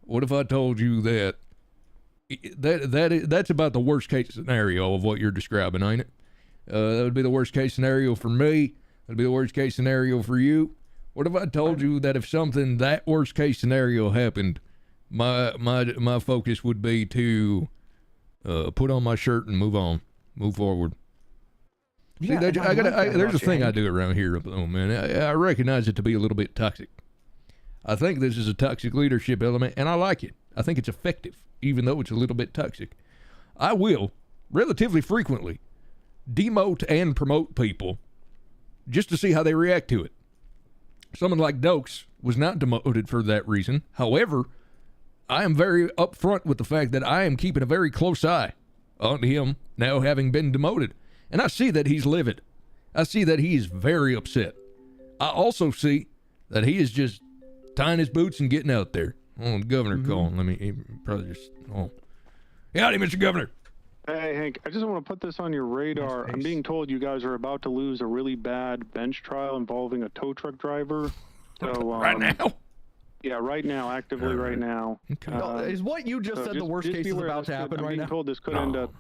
U: What if I told you that that's about the worst case scenario of what you're describing, ain't it? That would be the worst case scenario for me. That'd be the worst case scenario for you. What if I told you that if something that worst case scenario happened, my focus would be to put on my shirt and move forward.
I: Yeah,
U: See, there's a thing I do around here, man. I recognize it to be a little bit toxic. I think this is a toxic leadership element, and I like it. I think it's effective, even though it's a little bit toxic. I will, relatively frequently, demote and promote people just to see how they react to it. Someone like Dokes was not demoted for that reason. However, I am very upfront with the fact that I am keeping a very close eye on him now having been demoted. And I see that he's livid. I see that he's very upset. I also see that he is just tying his boots and getting out there. Oh, the governor calling. Let me probably just... Oh. Howdy, Mr. Governor.
P: Hey, Hank, I just want to put this on your radar. I'm being told you guys are about to lose a really bad bench trial involving a tow truck driver. So,
U: right now?
P: Yeah, right now, actively right now.
U: Okay.
I: Is what you just said the worst case is about to happen right now?
P: I'm being told this could end up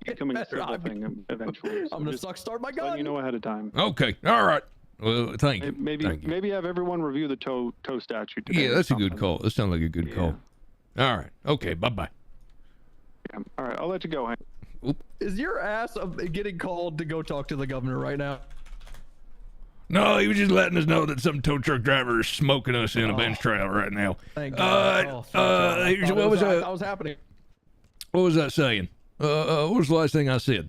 P: becoming a terrible thing eventually. So
I: I'm gonna start my gun.
P: letting you know ahead of time.
U: Okay. All right. Well, thank you.
P: Maybe have everyone review the tow statute today.
U: Yeah, that's a good call. That sounds like a good call. All right. Okay. Bye-bye.
P: Yeah. All right, I'll let you go, Hank.
I: Is your ass getting called to go talk to the governor right now?
U: No, he was just letting us know that some tow truck driver is smoking us in a bench trial right now.
I: Thank God.
U: What was
I: that was happening?
U: What was that saying? What was the last thing I said?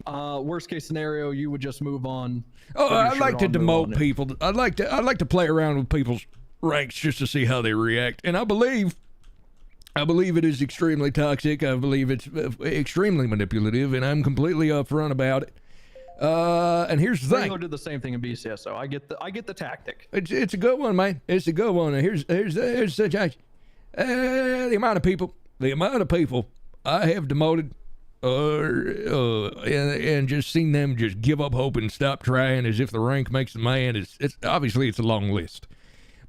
I: Worst case scenario, you would just move on.
U: Oh, I'd like to demote people. I'd like to play around with people's ranks just to see how they react. And I believe it is extremely toxic. I believe it's extremely manipulative, and I'm completely upfront about it. And here's the thing.
I: Ringo did the same thing in BCSO. I get the tactic.
U: It's a good one, man. It's a good one. Here's the situation. The amount of people I have demoted, and just seen them just give up hope and stop trying as if the rank makes the man. It's obviously it's a long list.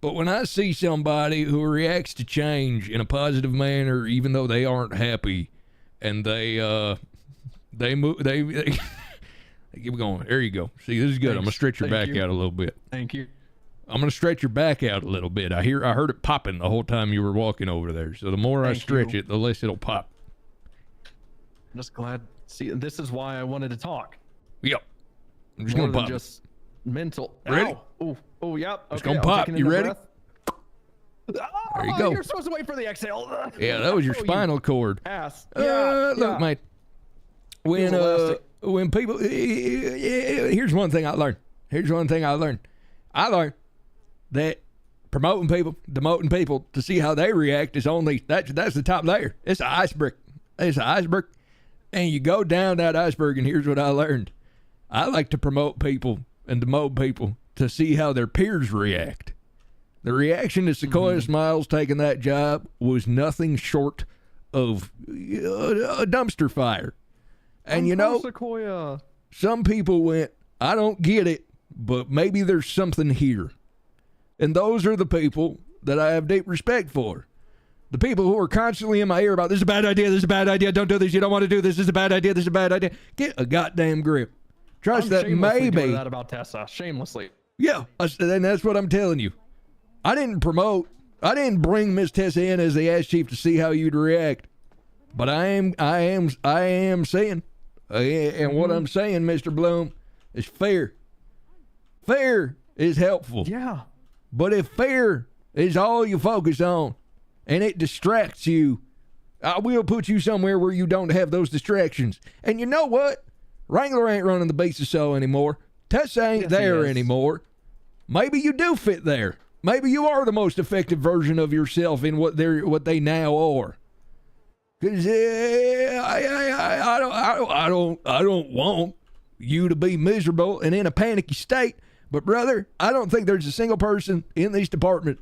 U: But when I see somebody who reacts to change in a positive manner, even though they aren't happy, and they keep going. There you go. See, this is good.
I: Thanks.
U: I'm gonna stretch your back out a little bit.
I: Thank you.
U: I'm gonna stretch your back out a little bit. I heard it popping the whole time you were walking over there. So the more I stretch it, the less it'll pop.
I: I'm just glad. See, this is why I wanted to talk.
U: Yep. I'm just
I: More
U: gonna
I: than
U: pop.
I: just mental.
U: Ready?
I: Oh, yep.
U: It's
I: Okay,
U: gonna
I: I'm
U: pop.
I: taking
U: You
I: in the
U: ready?
I: breath.
U: There you go.
I: You're supposed to wait for the exhale.
U: Yeah, that was your spinal cord.
I: Ass.
U: Look, mate. When people, here's one thing I learned. I learned that promoting people, demoting people to see how they react is only that's the top layer. It's an iceberg. And you go down that iceberg, and here's what I learned. I like to promote people and demote people to see how their peers react. The reaction to Sequoia Smiles taking that job was nothing short of a dumpster fire. And you know,
I: Sequoia.
U: Some people went, I don't get it, but maybe there's something here. And those are the people that I have deep respect for. The people who are constantly in my ear about, this is a bad idea, don't do this, you don't want to do this is a bad idea, this is a bad idea. Get a goddamn grip. Trust that
I: shamelessly
U: maybe.
I: doing that about Tessa. Shamelessly.
U: Yeah, and that's what I'm telling you. I didn't bring Miss Tessa in as the ass chief to see how you'd react. But I am saying, and what I'm saying, Mr. Bloom, is fair. Fair is helpful.
I: Yeah.
U: But if fair is all you focus on, and it distracts you, I will put you somewhere where you don't have those distractions. And you know what? Wrangler ain't running the BCSO anymore. Tessa ain't there anymore. Maybe you do fit there. Maybe you are the most effective version of yourself in what they now are. Because I don't want you to be miserable and in a panicky state. But brother, I don't think there's a single person in this department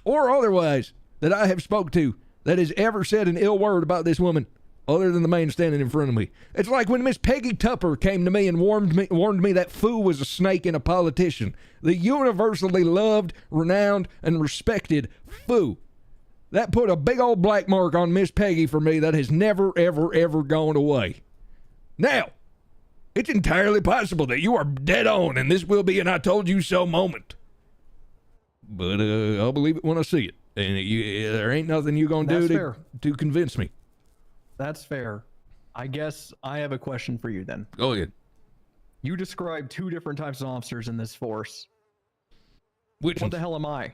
U: or otherwise that I have spoke to that has ever said an ill word about this woman other than the man standing in front of me. It's like when Miss Peggy Tupper came to me and warned me that fool was a snake and a politician. The universally loved, renowned, and respected Foo. That put a big old black mark on Miss Peggy for me that has never, ever, ever gone away. Now, it's entirely possible that you are dead on and this will be an I told you so moment. But I'll believe it when I see it. And there ain't nothing you gonna do to convince me.
I: That's fair. I guess I have a question for you then.
U: Go ahead.
I: You described two different types of officers in this force.
U: What
I: the hell am I?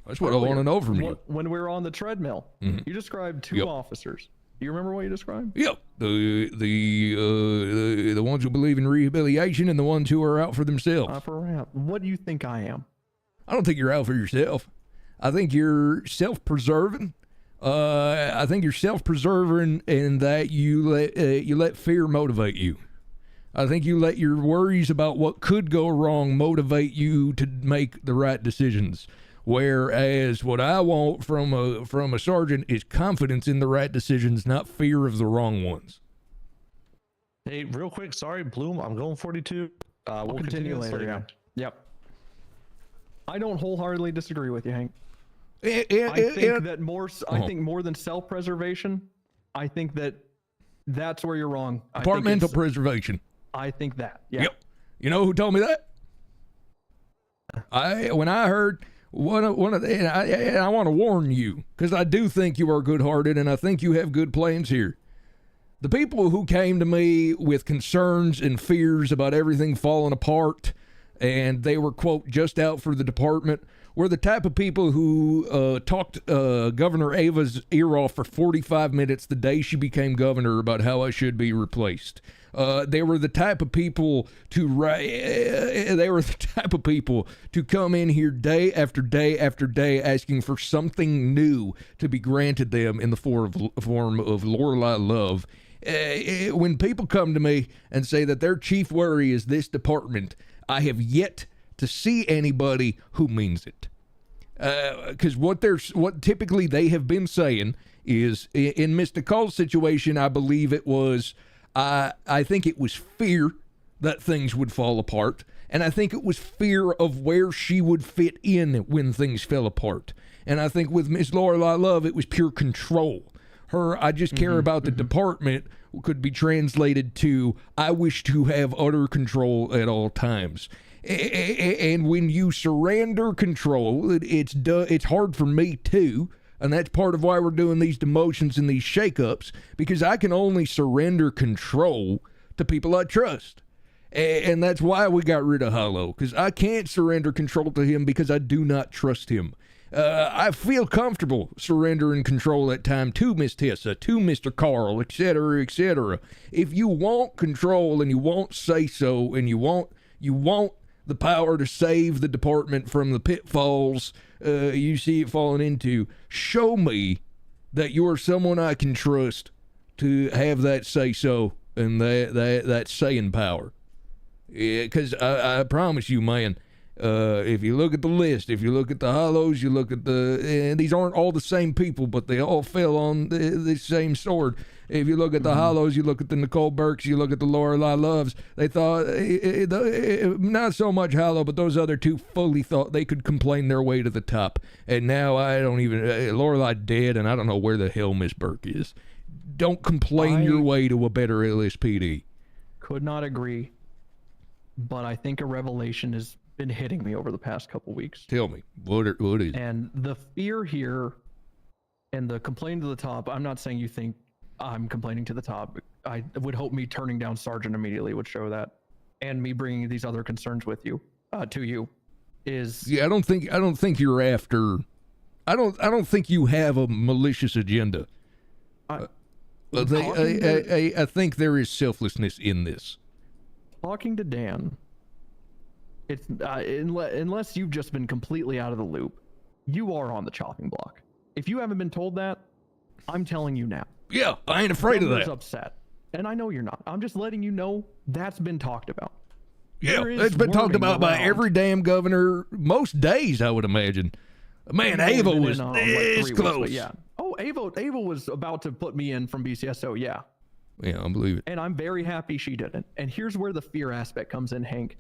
U: That's what I want to know from you.
I: When we were on the treadmill, you described two officers. Do you remember what you described?
U: Yep. The ones who believe in rehabilitation and the ones who are out for themselves.
I: What do you think I am?
U: I don't think you're out for yourself. I think you're self-preserving. I think you're self-preserving in that you let fear motivate you. I think you let your worries about what could go wrong motivate you to make the right decisions. Whereas what I want from a sergeant is confidence in the right decisions, not fear of the wrong ones.
H: Hey, real quick, sorry, Bloom, I'm going 42. We'll
I: continue later. Yeah. Yep. I don't wholeheartedly disagree with you, Hank. I think that I think more than self-preservation, I think that's where you're wrong.
U: Departmental preservation.
I: I think that. Yeah.
U: Yep. You know who told me that? When I heard one of the, and I want to warn you, because I do think you are good-hearted and I think you have good plans here. The people who came to me with concerns and fears about everything falling apart, and they were, quote, just out for the department, were the type of people who talked Governor Ava's ear off for 45 minutes the day she became governor about how I should be replaced. They were the type of people to come in here day after day after day asking for something new to be granted them in the form of Lorelei Love. When people come to me and say that their chief worry is this department, I have yet to see anybody who means it. Because what typically they have been saying is, in Miss Nicole's situation, I believe it was, I think it was fear that things would fall apart, and I think it was fear of where she would fit in when things fell apart. And I think with Miss Lorelei Love, it was pure control. I just care about the department could be translated to, I wish to have utter control at all times. And when you surrender control, it's hard for me too. And that's part of why we're doing these demotions and these shakeups, because I can only surrender control to people I trust. And that's why we got rid of Hollow, because I can't surrender control to him because I do not trust him. I feel comfortable surrendering control at time to Miss Tessa, to Mr. Carl, etc., etc. If you want control and you want say-so and you want the power to save the department from the pitfalls you see it falling into, show me that you are someone I can trust to have that say-so and that saying power. Because I promise you, man, if you look at the list, if you look at the Hollows, you look at and these aren't all the same people, but they all fell on the same sword. If you look at the Hollows, you look at the Nicole Burks, you look at the Lorelei Loves, they thought, not so much Hollow, but those other two fully thought they could complain their way to the top. And now I don't even, Lorelei dead, and I don't know where the hell Miss Burke is. Don't complain your way to a better LSPD.
I: Could not agree, but I think a revelation has been hitting me over the past couple weeks.
U: Tell me, what is it?
I: And the fear here and the complaint to the top, I'm not saying you think I'm complaining to the top. I would hope me turning down Sergeant immediately would show that, and me bringing these other concerns with you, to you, is.
U: Yeah, I don't think you're after. I don't think you have a malicious agenda. I think there is selflessness in this.
I: Talking to Dan, it's unless you've just been completely out of the loop, you are on the chopping block. If you haven't been told that, I'm telling you now.
U: Yeah, I ain't afraid of that.
I: Upset, and I know you're not. I'm just letting you know that's been talked about.
U: Yeah, it's been talked about by every damn governor most days, I would imagine. Man, Ava was this close.
I: Weeks, yeah. Oh, Ava was about to put me in from BCSO. Yeah.
U: Yeah, I believe it.
I: And I'm very happy she didn't. And here's where the fear aspect comes in, Hank.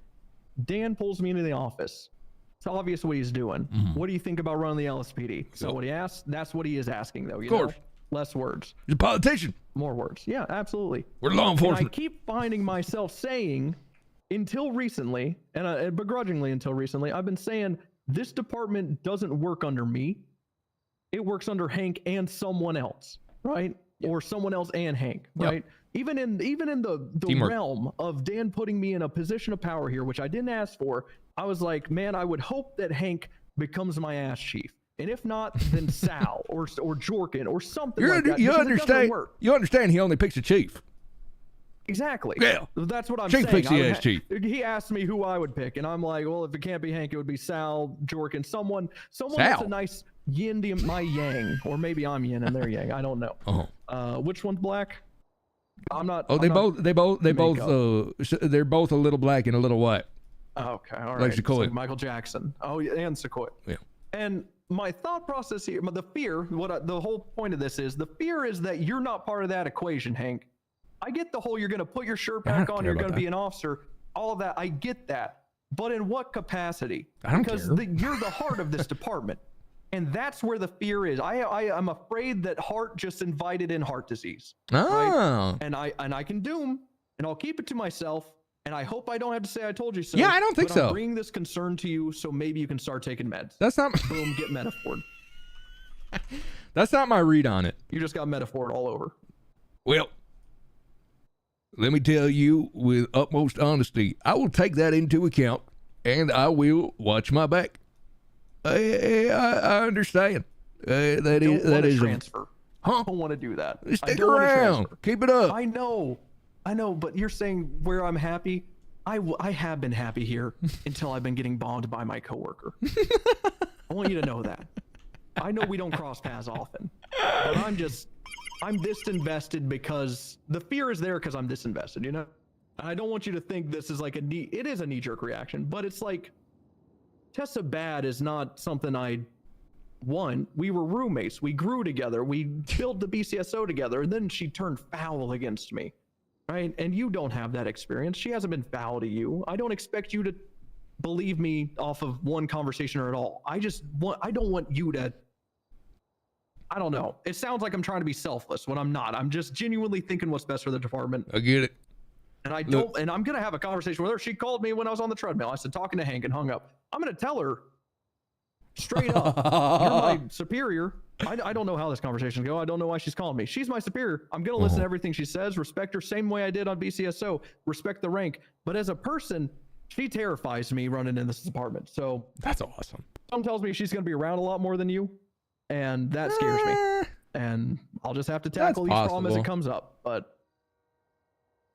I: Dan pulls me into the office. It's obvious what he's doing. What do you think about running the LSPD? So what he asks, that's what he is asking, though. You
U: of course.
I: Know? Less words.
U: He's a politician.
I: More words. Yeah, absolutely.
U: We're law enforcement.
I: And I keep finding myself saying, until recently, and begrudgingly until recently, I've been saying this department doesn't work under me. It works under Hank and someone else, right? Yep. Or someone else and Hank, right? Yep. Even in the realm of Dan putting me in a position of power here, which I didn't ask for, I was like, man, I would hope that Hank becomes my ass chief. And if not, then Sal or Jorkin or something like that.
U: You understand? You understand? He only picks a chief.
I: Exactly.
U: Yeah.
I: That's what I'm
U: saying.
I: Chief
U: picks the ass chief.
I: He asked me who I would pick, and I'm like, well, if it can't be Hank, it would be Sal, Jorkin, someone that's a nice yin to my yang, or maybe I'm yin and they're yang. I don't know. Which one's black? I'm not.
U: Oh, they're both a little black and a little white.
I: Okay, all right.
U: Like Sequoia.
I: So Michael Jackson. Oh, yeah, and Sequoia.
U: Yeah.
I: And my thought process here, the fear, the whole point of this is, the fear is that you're not part of that equation, Hank. I get the whole you're going to put your shirt
U: I don't
I: back on,
U: care
I: you're
U: about
I: going to be
U: that.
I: an officer, all of that. I get that. But in what capacity?
U: I don't
I: because
U: care.
I: You're the heart of this department. And that's where the fear is. I'm afraid that Hart just invited in heart disease.
U: Oh.
I: Right? And I can doom, and I'll keep it to myself. And I hope I don't have to say I told you so.
U: Yeah, I don't think
I: but
U: so.
I: I'm bringing this concern to you, so maybe you can start taking meds.
U: That's not.
I: Boom, get metaphored.
U: That's not my read on it.
I: You just got metaphored all over.
U: Well, let me tell you with utmost honesty, I will take that into account, and I will watch my back. I understand. That is
I: transfer. I don't want to do that.
U: Stick around. Keep it up.
I: I know, but you're saying where I'm happy. I have been happy here until I've been getting bombed by my coworker. I want you to know that. I know we don't cross paths often, but I'm this invested because the fear is there because I'm this invested, you know? And I don't want you to think this is like it is a knee-jerk reaction, but it's like Tessa Bad is not something we were roommates. We grew together. We built the BCSO together, and then she turned foul against me, right? And you don't have that experience. She hasn't been foul to you. I don't expect you to believe me off of one conversation or at all. I don't want you to, I don't know. It sounds like I'm trying to be selfless when I'm not. I'm just genuinely thinking what's best for the department.
U: I get it.
I: And I don't, and I'm going to have a conversation with her. She called me when I was on the treadmill. I said, talking to Hank, and hung up. I'm going to tell her straight up, you're my superior. I don't know how this conversation go. I don't know why she's calling me. She's my superior. I'm going to listen to everything she says, respect her same way I did on BCSO, respect the rank. But as a person, she terrifies me running in this department. So
U: that's awesome.
I: Some tells me she's going to be around a lot more than you, and that scares me. And I'll just have to tackle each problem as it comes up. But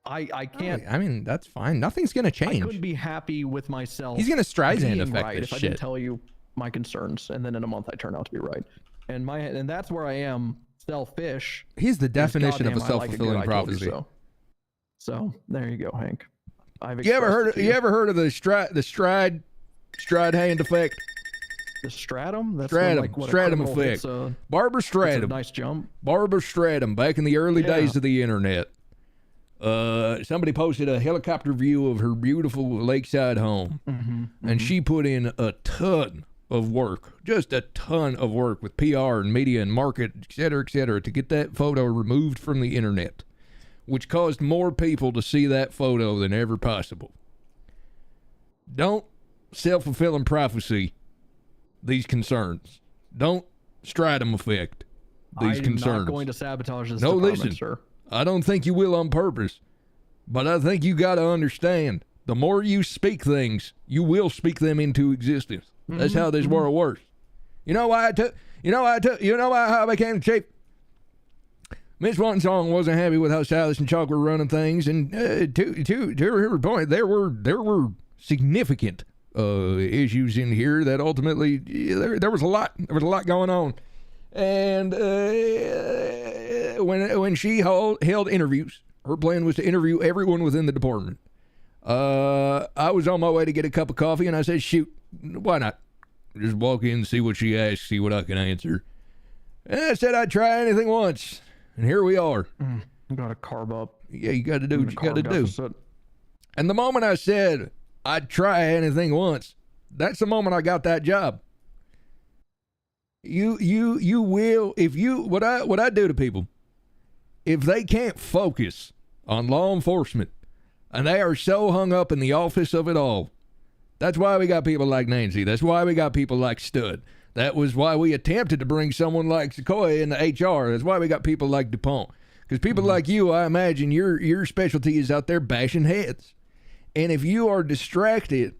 I: I can't.
U: I mean, that's fine. Nothing's gonna change.
I: I couldn't be happy with myself.
U: He's gonna Streisand
I: being
U: affect
I: right
U: this
I: if I didn't tell you my concerns, and then in a month I turn out to be right. And that's where I am selfish.
U: He's the definition of a
I: goddamn, I like it good,
U: self-fulfilling
I: I told you
U: prophecy.
I: So there you go, Hank.
U: You ever heard of the stride hand effect?
I: The stratum? That's
U: Stratum.
I: like what a
U: Stratum
I: criminal
U: effect.
I: hits
U: Barbara Stratum.
I: nice jump.
U: Barbara Stratum, back in the early days of the internet. Somebody posted a helicopter view of her beautiful lakeside home. And she put in a ton of work, just a ton of work with PR and media and market, et cetera, to get that photo removed from the internet, which caused more people to see that photo than ever possible. Don't self-fulfilling prophecy these concerns. Don't stratum effect these concerns.
I: I'm not going to sabotage this
U: No,
I: department,
U: listen,
I: sir.
U: I don't think you will on purpose, but I think you got to understand, the more you speak things, you will speak them into existence. That's how this world works. You know why how I became chief? Miss One Song wasn't happy with how Silas and Chalk were running things, and to her point, there were significant issues in here that ultimately there was a lot going on, and when she held interviews, her plan was to interview everyone within the department. I was on my way to get a cup of coffee, and I said, shoot, why not? Just walk in, see what she asks, see what I can answer. And I said I'd try anything once, and here we are.
I: You got to carb up.
U: Yeah, you got to do what you got to do. And the moment I said I'd try anything once, that's the moment I got that job. You will, if you, what I do to people, if they can't focus on law enforcement and they are so hung up in the office of it all, that's why we got people like Nancy. That's why we got people like Stud. That was why we attempted to bring someone like Sequoia into HR. That's why we got people like DuPont. Because people like you, I imagine your specialty is out there bashing heads. And if you are distracted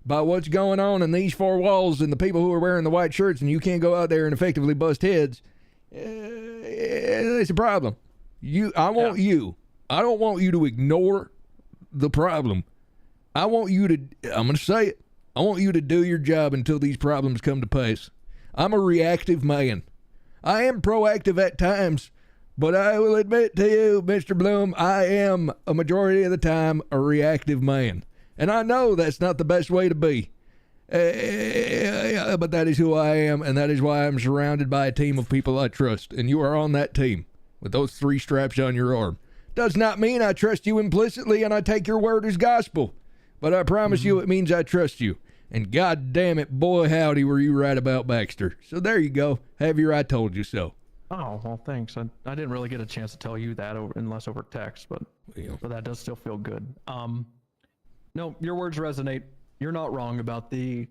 U: by what's going on in these four walls and the people who are wearing the white shirts, and you can't go out there and effectively bust heads, it's a problem. I don't want you to ignore the problem. I'm going to say it. I want you to do your job until these problems come to pass. I'm a reactive man. I am proactive at times, but I will admit to you, Mr. Bloom, I am a majority of the time a reactive man. And I know that's not the best way to be. But that is who I am, and that is why I'm surrounded by a team of people I trust. And you are on that team with those 3 straps on your arm. does not mean I trust you implicitly and I take your word as gospel. But I promise you it means I trust you. And god damn it, boy howdy were you right about Baxter. So there you go. Have your I told you so.
I: Oh, well, thanks. I didn't really get a chance to tell you that unless over text, but that does still feel good. No, your words resonate. You're not wrong about the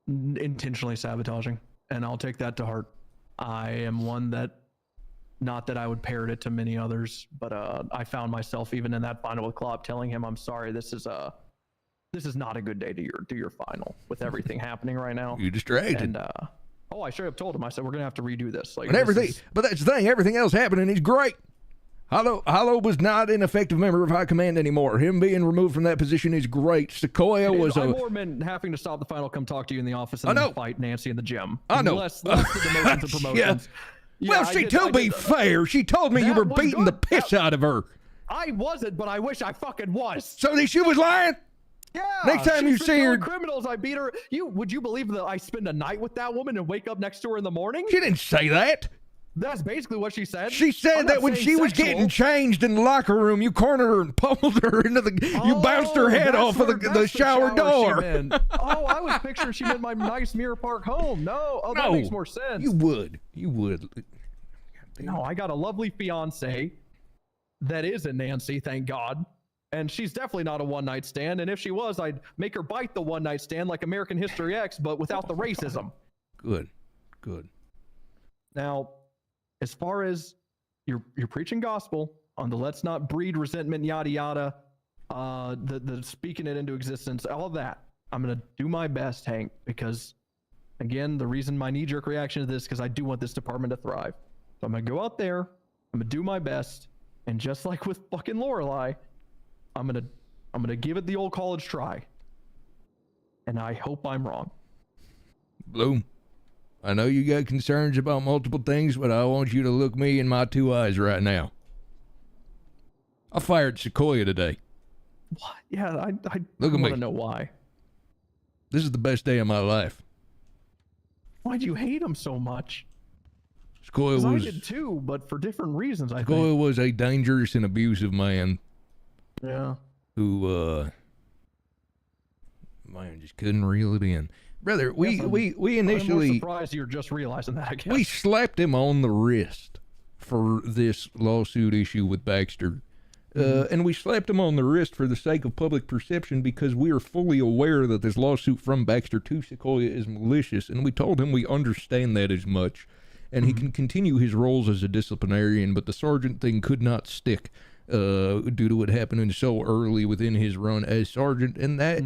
I: intentionally sabotaging, and I'll take that to heart. I am one that, not that I would parrot it to many others, but I found myself even in that final with Klopp telling him, I'm sorry, this is not a good day to do your final with everything happening right now.
U: You distracted.
I: And I straight up told him, I said, we're gonna have to redo this. Like,
U: and everything, but that's the thing, everything else happening, he's great. Hollow was not an effective member of high command anymore. Him being removed from that position is great. Sequoia was
I: I more meant having to stop the final, come talk to you in the office, and then fight Nancy in the gym.
U: I know.
I: Less the demotions and promotions.
U: Yeah. Well, to be fair, she told me you were beating the piss out of her.
I: I wasn't, but I wish I fucking was.
U: So she was lying?
I: Yeah.
U: Next time you see her,
I: criminals, I beat her. Would you believe that I spend a night with that woman and wake up next to her in the morning?
U: She didn't say that.
I: That's basically what she said.
U: She said that when she was getting changed in the locker room, you cornered her and pummeled her into you bounced her head off of the shower door.
I: I was picturing she meant my nice Mirror Park home. No, that makes more sense.
U: You would.
I: No, I got a lovely fiance that isn't Nancy, thank God. And she's definitely not a one-night stand. And if she was, I'd make her bite the one-night stand like American History X, but without the racism.
U: Good.
I: Now, as far as you're preaching gospel on the let's not breed resentment, yada yada, the speaking it into existence, all of that, I'm gonna do my best, Hank, because again, the reason my knee-jerk reaction to this, because I do want this department to thrive. So I'm gonna go out there, I'm gonna do my best, and just like with fucking Lorelei, I'm gonna give it the old college try. And I hope I'm wrong.
U: Bloom, I know you got concerns about multiple things, but I want you to look me in my two eyes right now. I fired Sequoia today.
I: What? Yeah, I
U: look at
I: want
U: me.
I: To know why.
U: This is the best day of my life.
I: Why'd you hate him so much?
U: Sequoia was.
I: I did too, but for different reasons. I
U: Sequoia
I: think.
U: was a dangerous and abusive man.
I: Yeah.
U: Who man just couldn't reel it in. Brother, we initially.
I: I'm more surprised you're just realizing that. I guess.
U: We slapped him on the wrist for this lawsuit issue with Baxter. And we slapped him on the wrist for the sake of public perception because we are fully aware that this lawsuit from Baxter to Sequoia is malicious, and we told him we understand that as much, and he can continue his roles as a disciplinarian, but the sergeant thing could not stick due to it happening so early within his run as sergeant, and that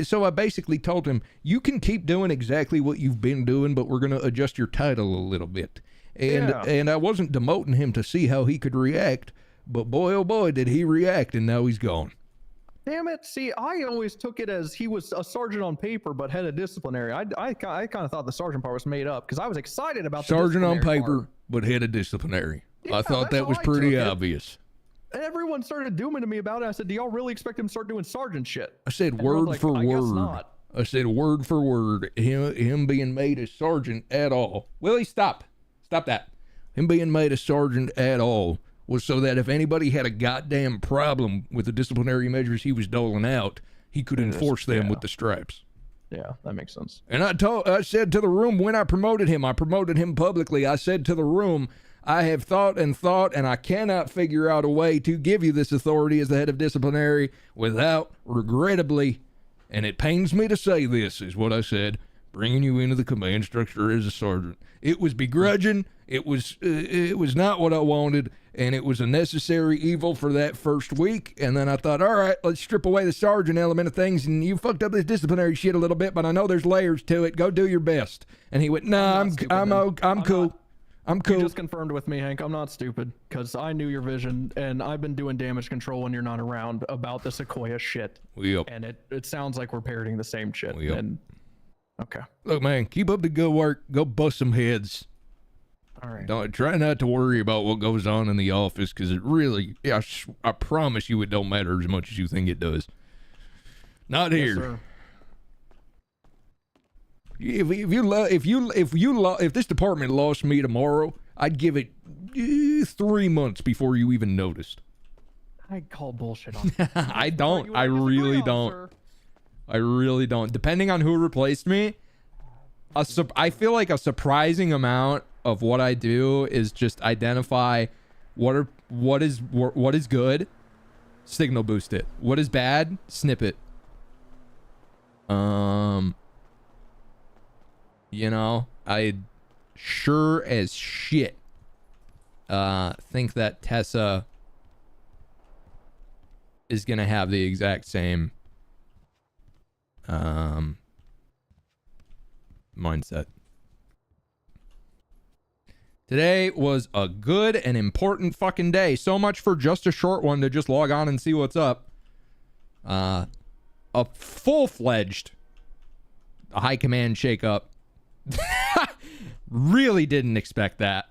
U: so I basically told him, you can keep doing exactly what you've been doing, but we're going to adjust your title a little bit. And I wasn't demoting him to see how he could react, but boy, oh boy, did he react, and now he's gone.
I: Damn it. See, I always took it as he was a sergeant on paper, but head of disciplinary. I kind of thought the sergeant part was made up because I was excited about the
U: sergeant on paper,
I: part.
U: But head of disciplinary.
I: Yeah,
U: I thought that was pretty obvious.
I: Everyone started dooming to me about it. I said, do y'all really expect him to start doing sergeant shit?
U: I said word for word. I said word for word. Him being made a sergeant at all. Willie, stop that. Him being made a sergeant at all was so that if anybody had a goddamn problem with the disciplinary measures he was doling out, he could enforce them with the stripes.
I: Yeah, that makes sense.
U: And I said to the room when I promoted him publicly, I said to the room, I have thought, and I cannot figure out a way to give you this authority as the head of disciplinary without, regrettably, and it pains me to say this, is what I said, bringing you into the command structure as a sergeant. It was begrudging. It was not what I wanted, and it was a necessary evil for that first week. And then I thought, all right, let's strip away the sergeant element of things, and you fucked up this disciplinary shit a little bit, but I know there's layers to it. Go do your best. And he went, nah, I'm cool. I'm cool.
I: You just confirmed with me, Hank. I'm not stupid because I knew your vision, and I've been doing damage control when you're not around about the Sequoia shit.
U: Yep.
I: And it sounds like we're parroting the same shit.
U: Yep.
I: And okay.
U: Look, man, keep up the good work. Go bust some heads.
I: All right.
U: Don't try not to worry about what goes on in the office because it really, I promise you, it don't matter as much as you think it does. Not here.
I: Yes, sir.
U: If this department lost me tomorrow, I'd give it 3 months before you even noticed.
I: I call bullshit on.
U: I don't. I really don't. I really don't. Depending on who replaced me, I feel like a surprising amount of what I do is just identify what is good, signal boost it. What is bad, snip it. You know, I sure as shit think that Tessa is gonna have the exact same mindset. Today was a good and important fucking day. So much for just a short one to just log on and see what's up. A full-fledged high command shakeup. Really didn't expect that.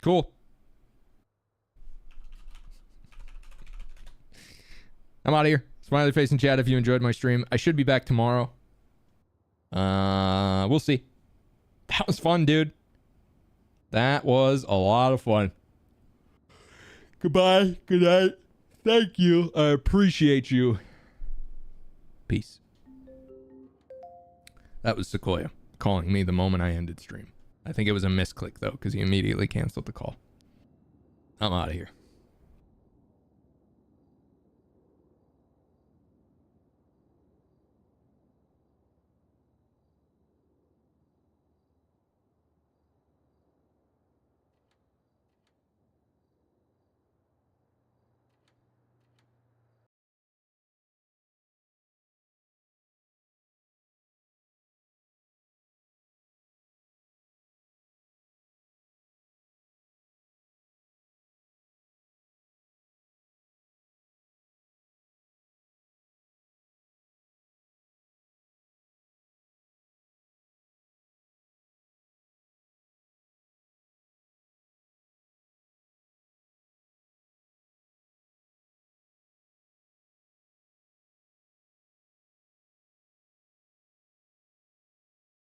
U: Cool. I'm out of here. Smiley face in chat if you enjoyed my stream. I should be back tomorrow. We'll see. That was fun, dude. That was a lot of fun. Goodbye. Good night. Thank you. I appreciate you. Peace. That was Sequoia calling me the moment I ended stream. I think it was a misclick, though, because he immediately canceled the call. I'm out of here.